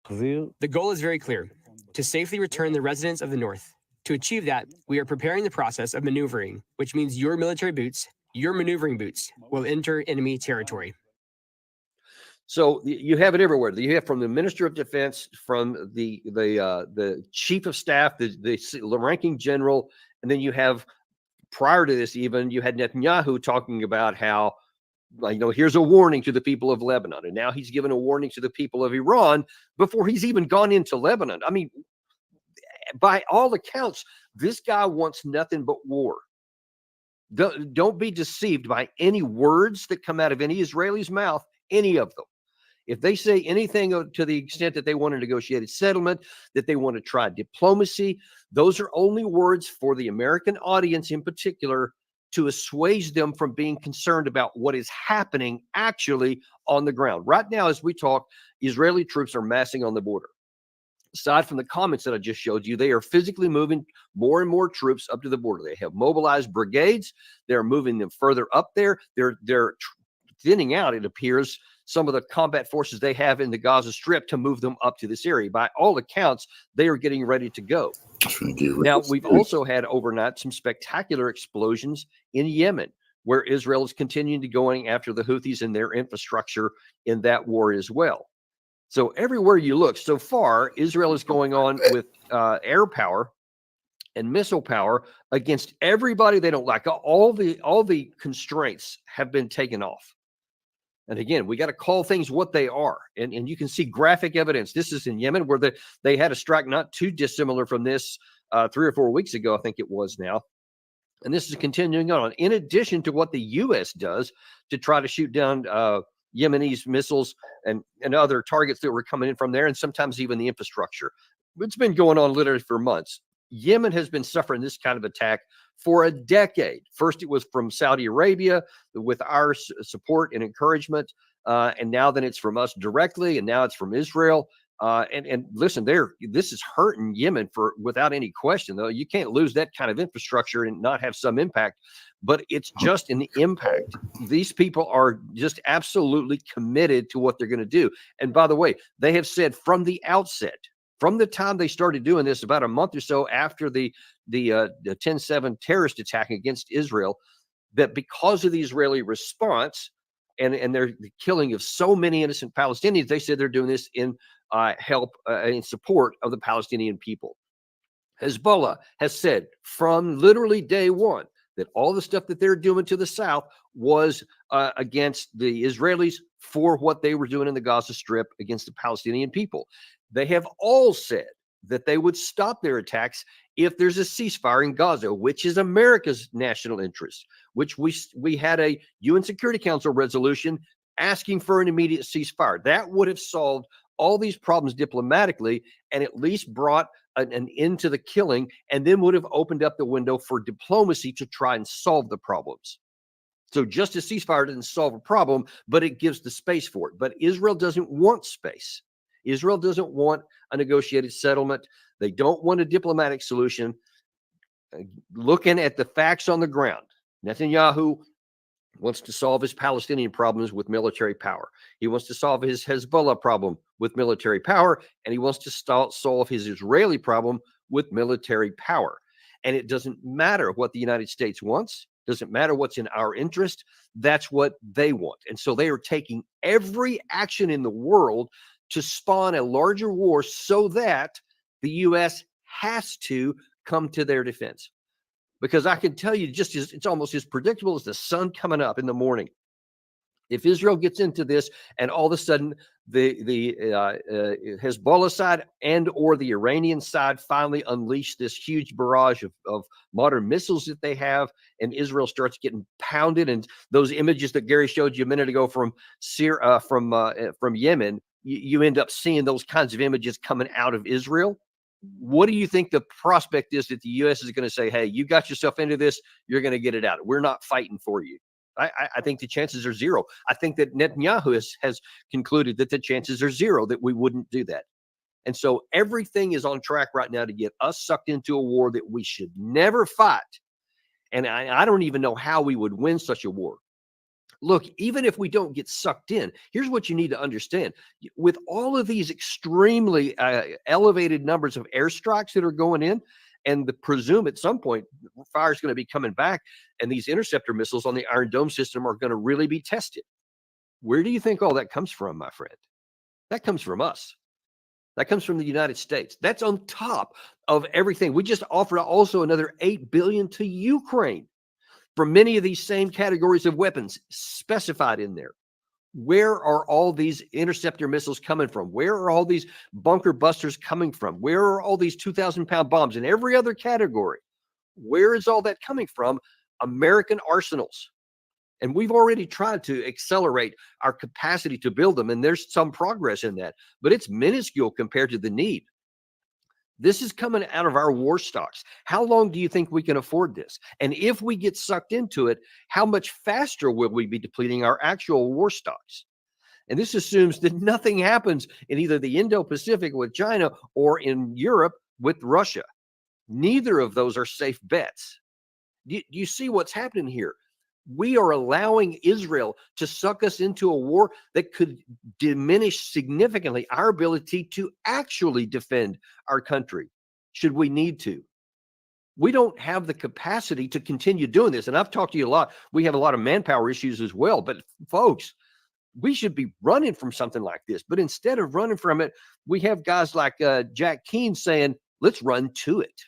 The goal is very clear: to safely return the residents of the North. To achieve that, we are preparing the process of maneuvering, which means your military boots, your maneuvering boots, will enter enemy territory. So you have it everywhere. You have from the Minister of Defense, from the Chief of Staff, the ranking general, and then you have, prior to this even, you had Netanyahu talking about how, here's a warning to the people of Lebanon. And now he's given a warning to the people of Iran before he's even gone into Lebanon. I mean, by all accounts, this guy wants nothing but war. Don't be deceived by any words that come out of any Israeli's mouth, any of them. If they say anything to the extent that they want a negotiated settlement, that they want to try diplomacy, those are only words for the American audience in particular to assuage them from being concerned about what is happening actually on the ground. Right now, as we talk, Israeli troops are massing on the border. Aside from the comments that I just showed you, they are physically moving more and more troops up to the border. They have mobilized brigades. They're moving them further up there. They're thinning out, it appears, some of the combat forces they have in the Gaza Strip to move them up to this area. By all accounts, they are getting ready to go. Now, we've also had overnight some spectacular explosions in Yemen, where Israel is continuing to going after the Houthis and their infrastructure in that war as well. So everywhere you look, so far, Israel is going on with air power and missile power against everybody they don't like. All the constraints have been taken off. And again, we got to call things what they are. And you can see graphic evidence. This is in Yemen, where they had a strike not too dissimilar from this 3 or 4 weeks ago, I think it was now. And this is continuing on, in addition to what the U.S. does to try to shoot down Yemenis missiles and other targets that were coming in from there, and sometimes even the infrastructure. It's been going on literally for months. Yemen has been suffering this kind of attack for a decade. First, it was from Saudi Arabia with our support and encouragement, and now then it's from us directly, and now it's from Israel. And listen, this is hurting Yemen without any question. Though you can't lose that kind of infrastructure and not have some impact. But it's just an impact. These people are just absolutely committed to what they're going to do. And by the way, they have said from the outset, from the time they started doing this, about a month or so after the 10/7 terrorist attack against Israel, that because of the Israeli response and their killing of so many innocent Palestinians, they said they're doing this in help in support of the Palestinian people. Hezbollah has said from literally day one that all the stuff that they're doing to the south was against the Israelis for what they were doing in the Gaza Strip against the Palestinian people. They have all said that they would stop their attacks if there's a ceasefire in Gaza, which is America's national interest, which we had a UN Security Council resolution asking for an immediate ceasefire. That would have solved all these problems diplomatically and at least brought an end to the killing, and then would have opened up the window for diplomacy to try and solve the problems. So just a ceasefire doesn't solve a problem, but it gives the space for it. But Israel doesn't want space. Israel doesn't want a negotiated settlement. They don't want a diplomatic solution. Looking at the facts on the ground, Netanyahu wants to solve his Palestinian problems with military power. He wants to solve his Hezbollah problem with military power, and he wants to solve his Israeli problem with military power. And it doesn't matter what the United States wants. Doesn't matter what's in our interest. That's what they want. And so they are taking every action in the world to spawn a larger war so that the U.S. has to come to their defense. Because I can tell you, it's almost as predictable as the sun coming up in the morning. If Israel gets into this and all of a sudden the Hezbollah side and or the Iranian side finally unleash this huge barrage of modern missiles that they have, and Israel starts getting pounded, and those images that Gary showed you a minute ago from Yemen, you end up seeing those kinds of images coming out of Israel. What do you think the prospect is that the U.S. is going to say, hey, you got yourself into this, you're going to get it out. We're not fighting for you. I think the chances are zero. I think that Netanyahu has concluded that the chances are zero that we wouldn't do that. And so everything is on track right now to get us sucked into a war that we should never fight. And I don't even know how we would win such a war. Look, even if we don't get sucked in, here's what you need to understand. With all of these extremely elevated numbers of airstrikes that are going in, and presume at some point fire is going to be coming back, and these interceptor missiles on the Iron Dome system are going to really be tested. Where do you think all that comes from, my friend? That comes from us. That comes from the United States. That's on top of everything. We just offered also another $8 billion to Ukraine for many of these same categories of weapons specified in there. Where are all these interceptor missiles coming from? Where are all these bunker busters coming from? Where are all these 2,000-pound bombs in every other category? Where is all that coming from? American arsenals. And we've already tried to accelerate our capacity to build them, and there's some progress in that, but it's minuscule compared to the need. This is coming out of our war stocks. How long do you think we can afford this? And if we get sucked into it, how much faster will we be depleting our actual war stocks? And this assumes that nothing happens in either the Indo-Pacific with China or in Europe with Russia. Neither of those are safe bets. Do you see what's happening here? We are allowing Israel to suck us into a war that could diminish significantly our ability to actually defend our country, should we need to. We don't have the capacity to continue doing this. And I've talked to you a lot. We have a lot of manpower issues as well. But folks, we should be running from something like this. But instead of running from it, we have guys like Jack Keane saying, let's run to it.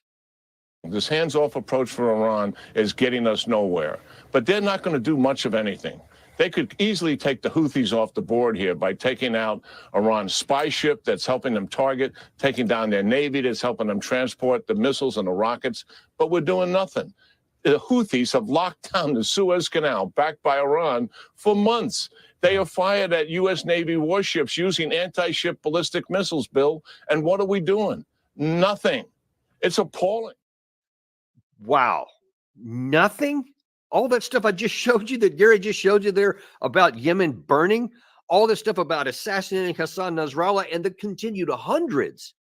This hands-off approach for Iran is getting us nowhere. But they're not going to do much of anything. They could easily take the Houthis off the board here by taking out Iran's spy ship that's helping them target, taking down their navy that's helping them transport the missiles and the rockets. But we're doing nothing. The Houthis have locked down the Suez Canal, backed by Iran, for months. They have fired at U.S. Navy warships using anti-ship ballistic missiles, Bill. And what are we doing? Nothing. It's appalling. Wow. Nothing? All that stuff I just showed you, that Gary just showed you there about Yemen burning, all this stuff about assassinating Hassan Nasrallah, and the continued hundreds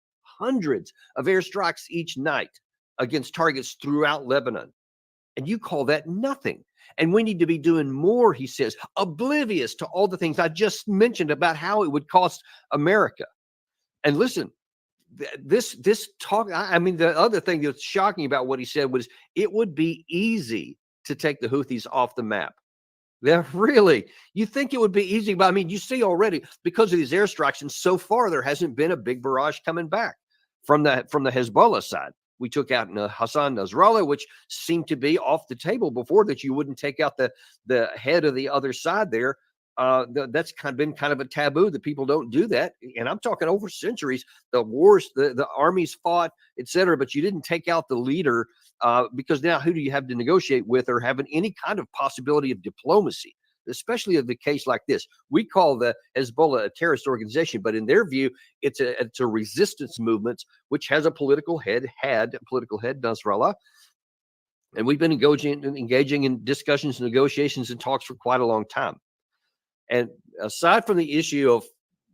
of airstrikes each night against targets throughout Lebanon. And you call that nothing. And we need to be doing more, he says, oblivious to all the things I just mentioned about how it would cost America. And listen, this talk, I mean, the other thing that's shocking about what he said was it would be easy to take the Houthis off the map. They're really, you think it would be easy, but I mean, you see already because of these airstrikes, and so far there hasn't been a big barrage coming back from the Hezbollah side. We took out Hassan Nasrallah, which seemed to be off the table before, that you wouldn't take out the head of the other side there. That's been kind of a taboo, that people don't do that. And I'm talking over centuries, the wars, the armies fought, etc. But you didn't take out the leader because now who do you have to negotiate with or have any kind of possibility of diplomacy, especially in the case like this? We call the Hezbollah a terrorist organization, but in their view, it's a resistance movement which has a political head, Nasrallah. And we've been engaging in discussions, negotiations, and talks for quite a long time. And aside from the issue of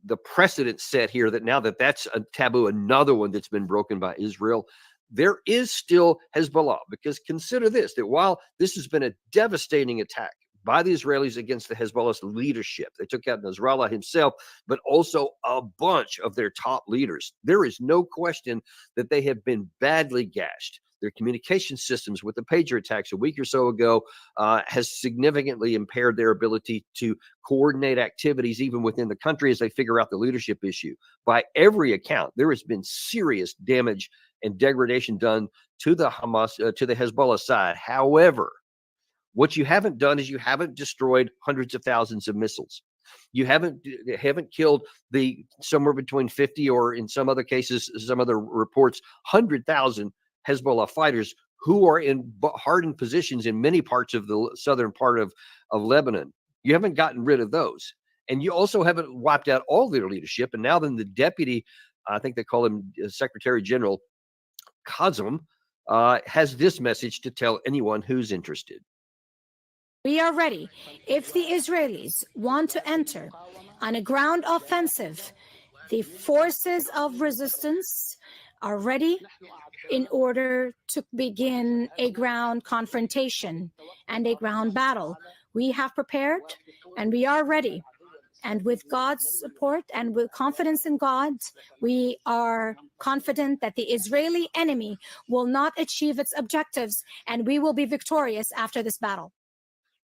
the precedent set here, that now that's a taboo, another one that's been broken by Israel, there is still Hezbollah. Because consider this, that while this has been a devastating attack by the Israelis against the Hezbollah's leadership, they took out Nasrallah himself, but also a bunch of their top leaders. There is no question that they have been badly gashed. Their communication systems with the pager attacks a week or so ago has significantly impaired their ability to coordinate activities even within the country as they figure out the leadership issue. By every account, there has been serious damage and degradation done to the Hezbollah side. However, what you haven't done is you haven't destroyed hundreds of thousands of missiles. You haven't killed the somewhere between 50 or in some other cases, some other reports, 100,000 Hezbollah fighters who are in hardened positions in many parts of the southern part of Lebanon. You haven't gotten rid of those. And you also haven't wiped out all their leadership. And now then the deputy, I think they call him Secretary General Kazem, has this message to tell anyone who's interested. We are ready. If the Israelis want to enter on a ground offensive, the forces of resistance are ready in order to begin a ground confrontation and a ground battle. We have prepared and we are ready. And with God's support and with confidence in God, we are confident that the Israeli enemy will not achieve its objectives and we will be victorious after this battle.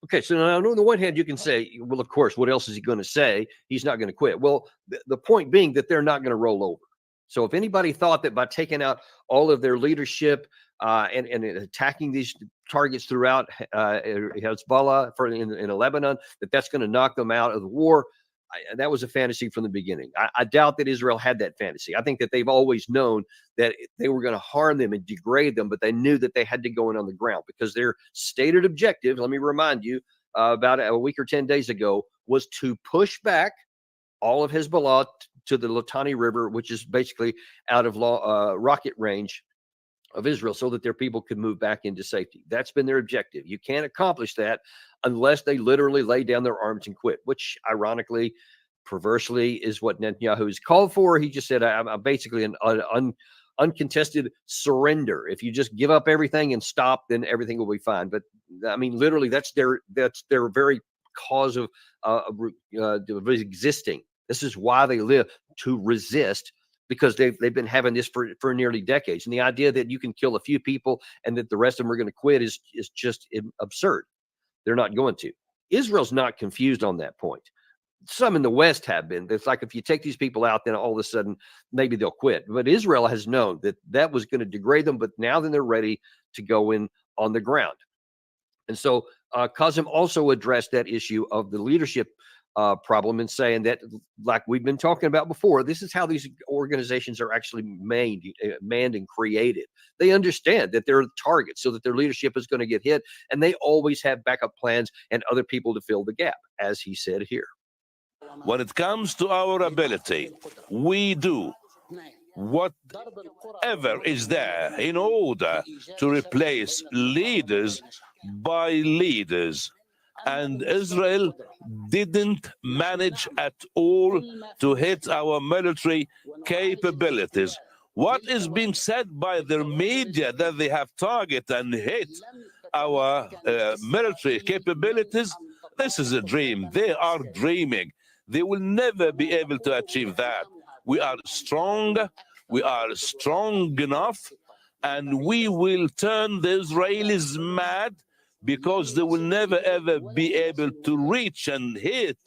Okay, so now on the one hand, you can say, well, of course, what else is he going to say? He's not going to quit. Well, the point being that they're not going to roll over. So if anybody thought that by taking out all of their leadership and attacking these targets throughout Hezbollah in Lebanon, that's going to knock them out of the war, that was a fantasy from the beginning. I doubt that Israel had that fantasy. I think that they've always known that they were going to harm them and degrade them, but they knew that they had to go in on the ground because their stated objective, let me remind you, about a week or 10 days ago, was to push back all of Hezbollah to the Litani River, which is basically out of rocket range of Israel, so that their people could move back into safety. That's been their objective. You can't accomplish that unless they literally lay down their arms and quit, which ironically, perversely, is what Netanyahu has called for. He just said, I'm basically an uncontested surrender. If you just give up everything and stop, then everything will be fine. But I mean, literally, that's their very cause of existing. This is why they live, to resist, because they've been having this for nearly decades. And the idea that you can kill a few people and that the rest of them are going to quit is just absurd. They're not going to. Israel's not confused on that point. Some in the West have been. It's like if you take these people out, then all of a sudden maybe they'll quit. But Israel has known that was going to degrade them, but now then they're ready to go in on the ground. And so Qasem also addressed that issue of the leadership problem in saying that, like we've been talking about before, this is how these organizations are actually manned and created. They understand that they're targets, so that their leadership is going to get hit, and they always have backup plans and other people to fill the gap, as he said here. When it comes to our ability, we do whatever is there in order to replace leaders by leaders. And Israel didn't manage at all to hit our military capabilities. What is being said by their media that they have targeted and hit our military capabilities, this is a dream. They are dreaming. They will never be able to achieve that. We are strong. We are strong enough, and we will turn the Israelis mad, because they will never ever be able to reach and hit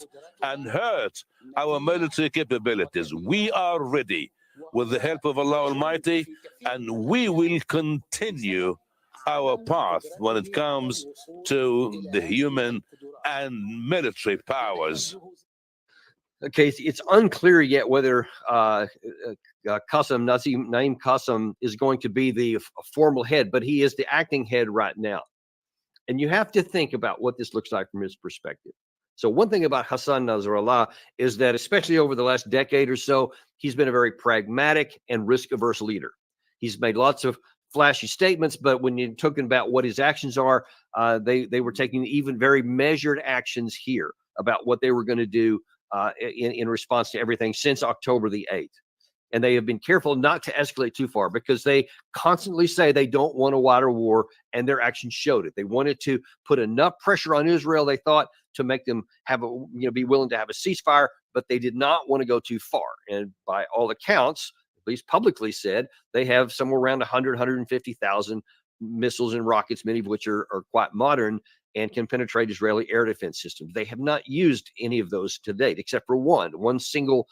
and hurt our military capabilities. We are ready with the help of Allah Almighty, and we will continue our path when it comes to the human and military powers. Okay, it's unclear yet whether Naim Qasem is going to be the formal head, but he is the acting head right now. And you have to think about what this looks like from his perspective. So one thing about Hassan Nasrallah is that, especially over the last decade or so, he's been a very pragmatic and risk-averse leader. He's made lots of flashy statements, but when you're talking about what his actions are, they were taking even very measured actions here about what they were going to do in response to everything since October the 8th. And they have been careful not to escalate too far, because they constantly say they don't want a wider war, and their actions showed it. They wanted to put enough pressure on Israel, they thought, to make them have be willing to have a ceasefire, but they did not want to go too far. And by all accounts, at least publicly said, they have somewhere around 150,000 missiles and rockets, many of which are quite modern and can penetrate Israeli air defense systems. They have not used any of those to date, except for one single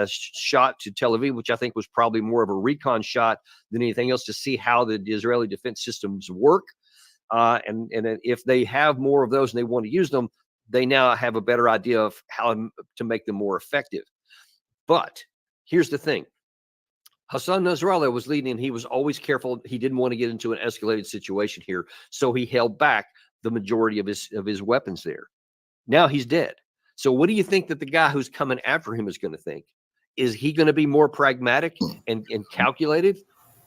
shot to Tel Aviv, which I think was probably more of a recon shot than anything else, to see how the Israeli defense systems work. And if they have more of those and they want to use them, they now have a better idea of how to make them more effective. But here's the thing. Hassan Nasrallah was leading, and he was always careful. He didn't want to get into an escalated situation here, so he held back the majority of his weapons there. Now he's dead. So what do you think that the guy who's coming after him is going to think? Is he going to be more pragmatic and calculated?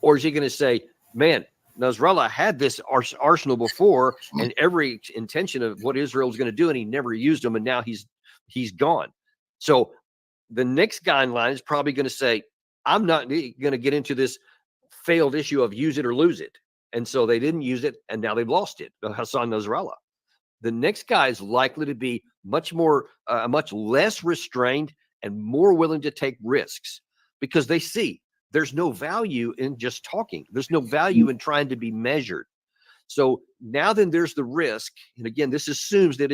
Or is he going to say, man, Nasrallah had this arsenal before and every intention of what Israel was going to do, and he never used them, and now he's gone. So the next guy in line is probably going to say, I'm not going to get into this failed issue of use it or lose it. And so they didn't use it, and now they've lost it. Hassan Nasrallah. The next guy is likely to be much less restrained and more willing to take risks, because they see there's no value in just talking. There's no value in trying to be measured. So now then there's the risk. And again, this assumes that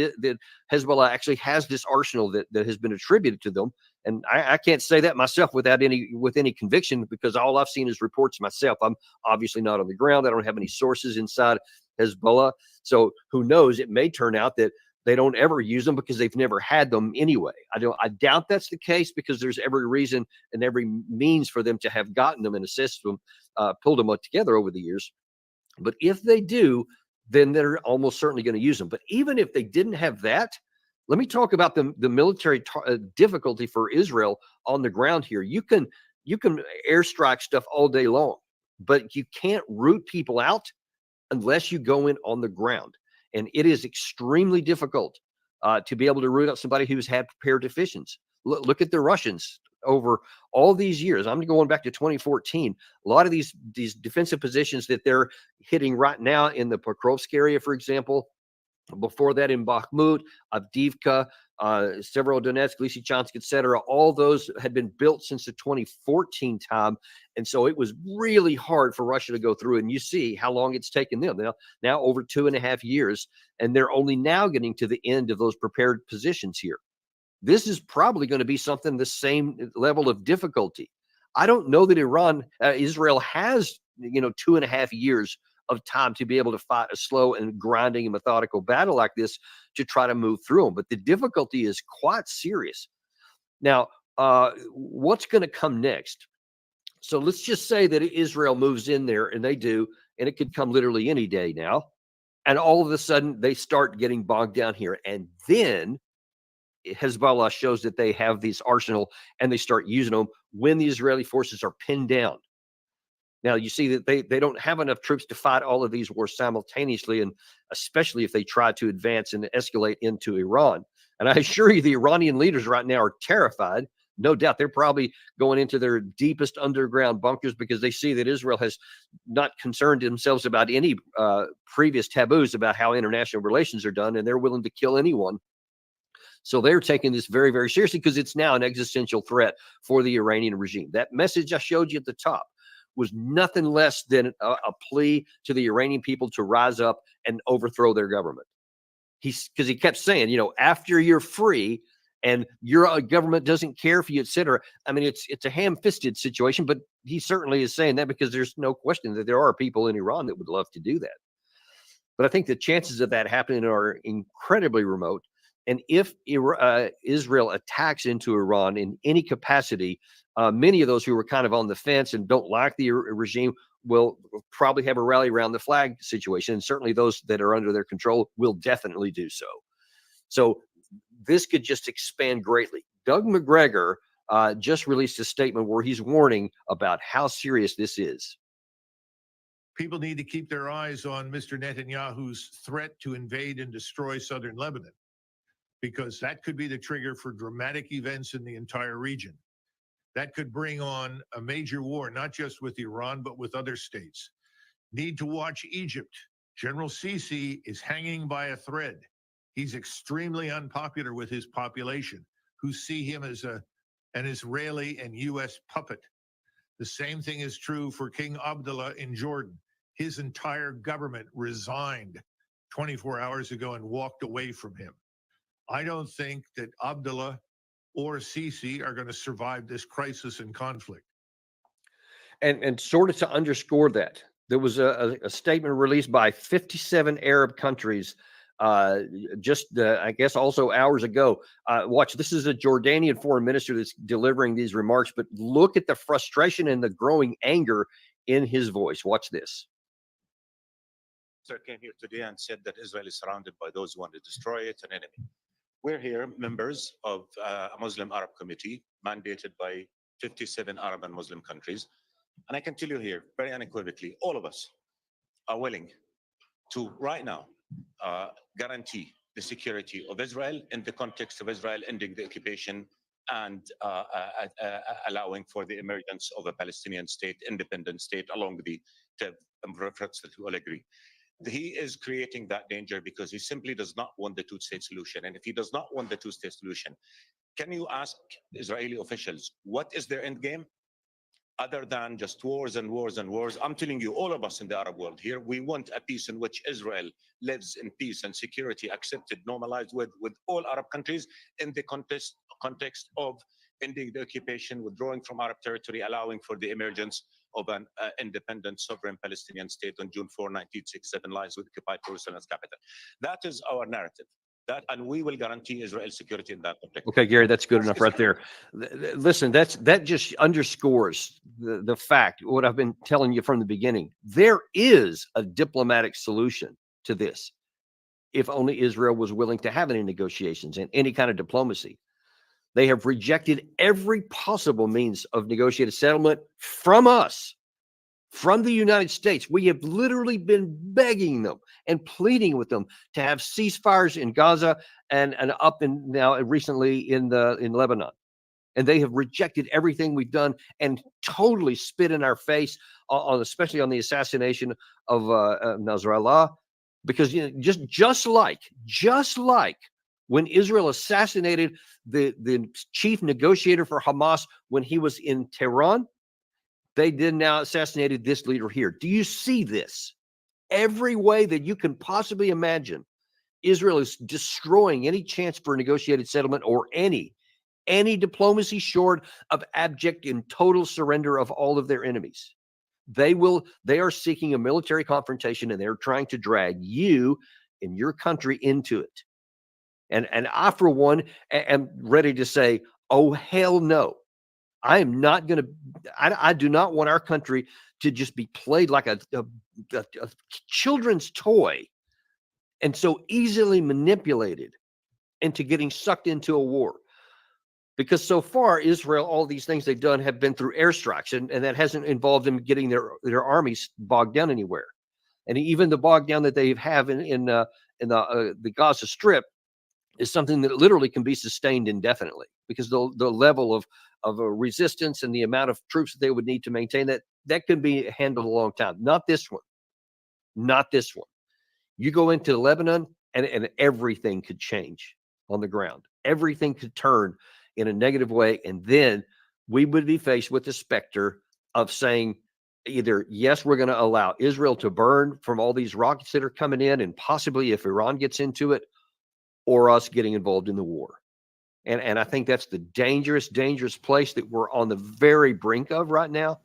Hezbollah actually has this arsenal that has been attributed to them. And I can't say that myself with any conviction, because all I've seen is reports myself. I'm obviously not on the ground. I don't have any sources inside Hezbollah. So who knows? It may turn out that they don't ever use them because they've never had them anyway. I doubt that's the case, because there's every reason and every means for them to have gotten them and assessed them, pulled them together over the years. But if they do, then they're almost certainly going to use them. But even if they didn't have that, let me talk about the military difficulty for Israel on the ground here. You can airstrike stuff all day long, but you can't root people out unless you go in on the ground. And it is extremely difficult to be able to root out somebody who's had prepared deficiencies. Look at the Russians over all these years. I'm going back to 2014. A lot of these defensive positions that they're hitting right now in the Pokrovsk area, for example, before that in Bakhmut, Avdiivka, several Donetsk, Lysychansk, etc. All those had been built since the 2014 time. And so it was really hard for Russia to go through. And you see how long it's taken them. Now over 2.5 years. And they're only now getting to the end of those prepared positions here. This is probably going to be something the same level of difficulty. I don't know that Israel has 2.5 years of time to be able to fight a slow and grinding and methodical battle like this to try to move through them. But the difficulty is quite serious. Now, what's going to come next? So let's just say that Israel moves in there, and they do, and it could come literally any day now. And all of a sudden they start getting bogged down here. And then Hezbollah shows that they have this arsenal, and they start using them when the Israeli forces are pinned down. Now, you see that they don't have enough troops to fight all of these wars simultaneously, and especially if they try to advance and escalate into Iran. And I assure you, the Iranian leaders right now are terrified. No doubt they're probably going into their deepest underground bunkers, because they see that Israel has not concerned themselves about any previous taboos about how international relations are done, and they're willing to kill anyone. So they're taking this very, very seriously, because it's now an existential threat for the Iranian regime. That message I showed you at the top was nothing less than a plea to the Iranian people to rise up and overthrow their government. Because he kept saying, after you're free and your government doesn't care for you, etc. I mean, it's a ham-fisted situation, but he certainly is saying that because there's no question that there are people in Iran that would love to do that. But I think the chances of that happening are incredibly remote. And if Israel attacks into Iran in any capacity, many of those who were kind of on the fence and don't like the regime will probably have a rally around the flag situation. And certainly those that are under their control will definitely do so. So this could just expand greatly. Doug McGregor just released a statement where he's warning about how serious this is. People need to keep their eyes on Mr. Netanyahu's threat to invade and destroy southern Lebanon, because that could be the trigger for dramatic events in the entire region. That could bring on a major war, not just with Iran, but with other states. Need to watch Egypt. General Sisi is hanging by a thread. He's extremely unpopular with his population, who see him as an Israeli and U.S. puppet. The same thing is true for King Abdullah in Jordan. His entire government resigned 24 hours ago and walked away from him. I don't think that Abdullah or Sisi are going to survive this crisis and conflict. And sort of to underscore that, there was a statement released by 57 Arab countries I guess also hours ago. Watch, this is a Jordanian foreign minister that's delivering these remarks, but look at the frustration and the growing anger in his voice. Watch this. Sir came here today and said that Israel is surrounded by those who want to destroy it, an enemy. We're here, members of a Muslim Arab committee mandated by 57 Arab and Muslim countries. And I can tell you here, very unequivocally, all of us are willing to, right now, guarantee the security of Israel in the context of Israel ending the occupation and allowing for the emergence of a Palestinian state, independent state, along the efforts that we all agree. He is creating that danger because he simply does not want the two-state solution. And if he does not want the two-state solution, can you ask Israeli officials, what is their end game? Other than just wars and wars and wars. I'm telling you, all of us in the Arab world here, we want a peace in which Israel lives in peace and security, accepted, normalized with all Arab countries in the context of ending the occupation, withdrawing from Arab territory, allowing for the emergence of an independent sovereign Palestinian state on June 4, 1967, lies with occupied Jerusalem's capital. That is our narrative. That, and we will guarantee Israel's security in that objective. Okay, Gary, that's good enough right there. Listen, that just underscores the fact, what I've been telling you from the beginning. There is a diplomatic solution to this, if only Israel was willing to have any negotiations and any kind of diplomacy. They have rejected every possible means of negotiated settlement from us, from the United States. We have literally been begging them and pleading with them to have ceasefires in Gaza and up in now recently in Lebanon. And they have rejected everything we've done and totally spit in our face on especially on the assassination of Nasrallah, because just like when Israel assassinated the chief negotiator for Hamas when he was in Tehran, they did now assassinated this leader here. Do you see this? Every way that you can possibly imagine, Israel is destroying any chance for a negotiated settlement or any diplomacy short of abject and total surrender of all of their enemies. They are seeking a military confrontation, and they're trying to drag you and your country into it. And I, for one, am ready to say, oh, hell no. I am not going to, I do not want our country to just be played like a children's toy and so easily manipulated into getting sucked into a war. Because so far, Israel, all these things they've done have been through airstrikes, and that hasn't involved them getting their armies bogged down anywhere. And even the bogged down that they have in the Gaza Strip is something that literally can be sustained indefinitely, because the level of resistance and the amount of troops that they would need to maintain that can be handled a long time. Not this one. Not this one. You go into Lebanon and everything could change on the ground. Everything could turn in a negative way. And then we would be faced with the specter of saying either, yes, we're going to allow Israel to burn from all these rockets that are coming in, and possibly if Iran gets into it, or us getting involved in the war. And I think that's the dangerous place that we're on the very brink of right now.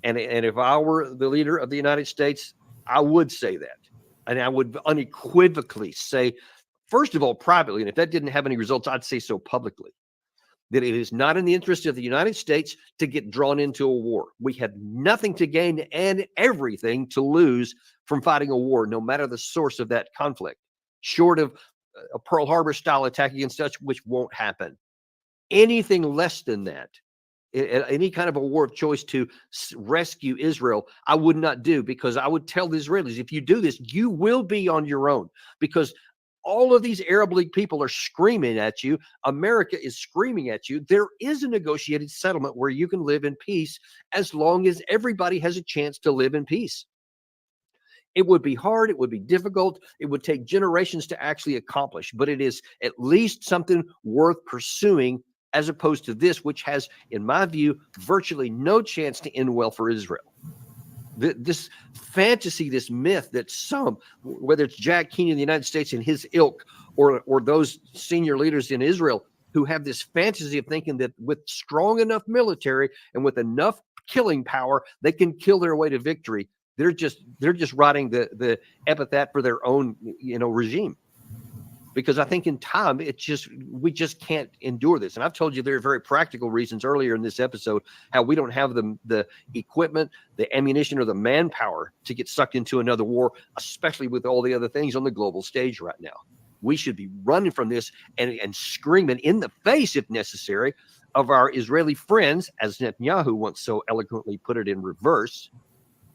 And if I were the leader of the United States, I would say that. And I would unequivocally say, first of all, privately, and if that didn't have any results, I'd say so publicly, that it is not in the interest of the United States to get drawn into a war. We have nothing to gain and everything to lose from fighting a war, no matter the source of that conflict, short of a Pearl Harbor style attack against us, which won't happen. Anything less than that, any kind of a war of choice to rescue Israel, I would not do, because I would tell the Israelis, if you do this, you will be on your own, because all of these Arab League people are screaming at you. America is screaming at you. There is a negotiated settlement where you can live in peace as long as everybody has a chance to live in peace. It would be hard. It would be difficult. It would take generations to actually accomplish, but it is at least something worth pursuing, as opposed to this, which has, in my view, virtually no chance to end well for Israel. This fantasy, this myth that some, whether it's Jack Keeney in the United States and his ilk, or those senior leaders in Israel who have this fantasy of thinking that with strong enough military and with enough killing power, they can kill their way to victory. They're just writing the epithet for their own, regime. Because I think in time, we just can't endure this. And I've told you there are very practical reasons earlier in this episode how we don't have the equipment, the ammunition, or the manpower to get sucked into another war, especially with all the other things on the global stage right now. We should be running from this and screaming in the face, if necessary, of our Israeli friends, as Netanyahu once so eloquently put it in reverse,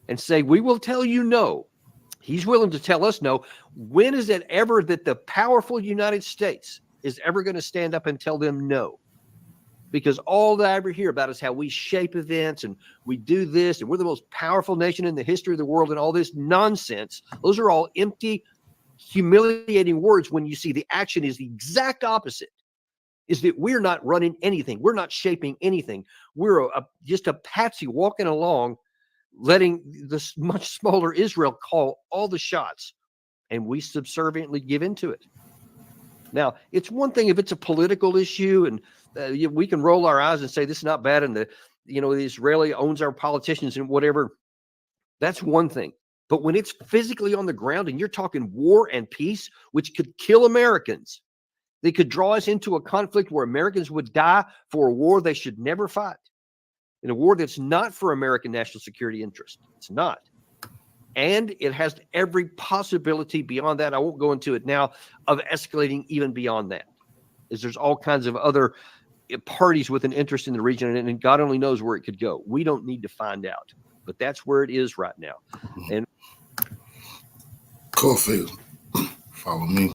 and say, we will tell you no. He's willing to tell us no. When is it ever that the powerful United States is ever going to stand up and tell them no? Because all that I ever hear about is how we shape events and we do this and we're the most powerful nation in the history of the world and all this nonsense. Those are all empty, humiliating words when you see the action is the exact opposite. Is that we're not running anything. We're not shaping anything. We're just a patsy walking along, letting this much smaller Israel call all the shots, and we subserviently give into it. Now, it's one thing if it's a political issue and We can roll our eyes and say this is not bad, and the Israeli owns our politicians and whatever. That's one thing. But when it's physically on the ground and you're talking war and peace, which could kill Americans, they could draw us into a conflict where Americans would die for a war they should never fight, in a war that's not for American national security interest. It's not. And it has every possibility beyond that, I won't go into it now, of escalating even beyond that. There's all kinds of other parties with an interest in the region, and God only knows where it could go. We don't need to find out, but that's where it is right now. And Caulfield, follow me.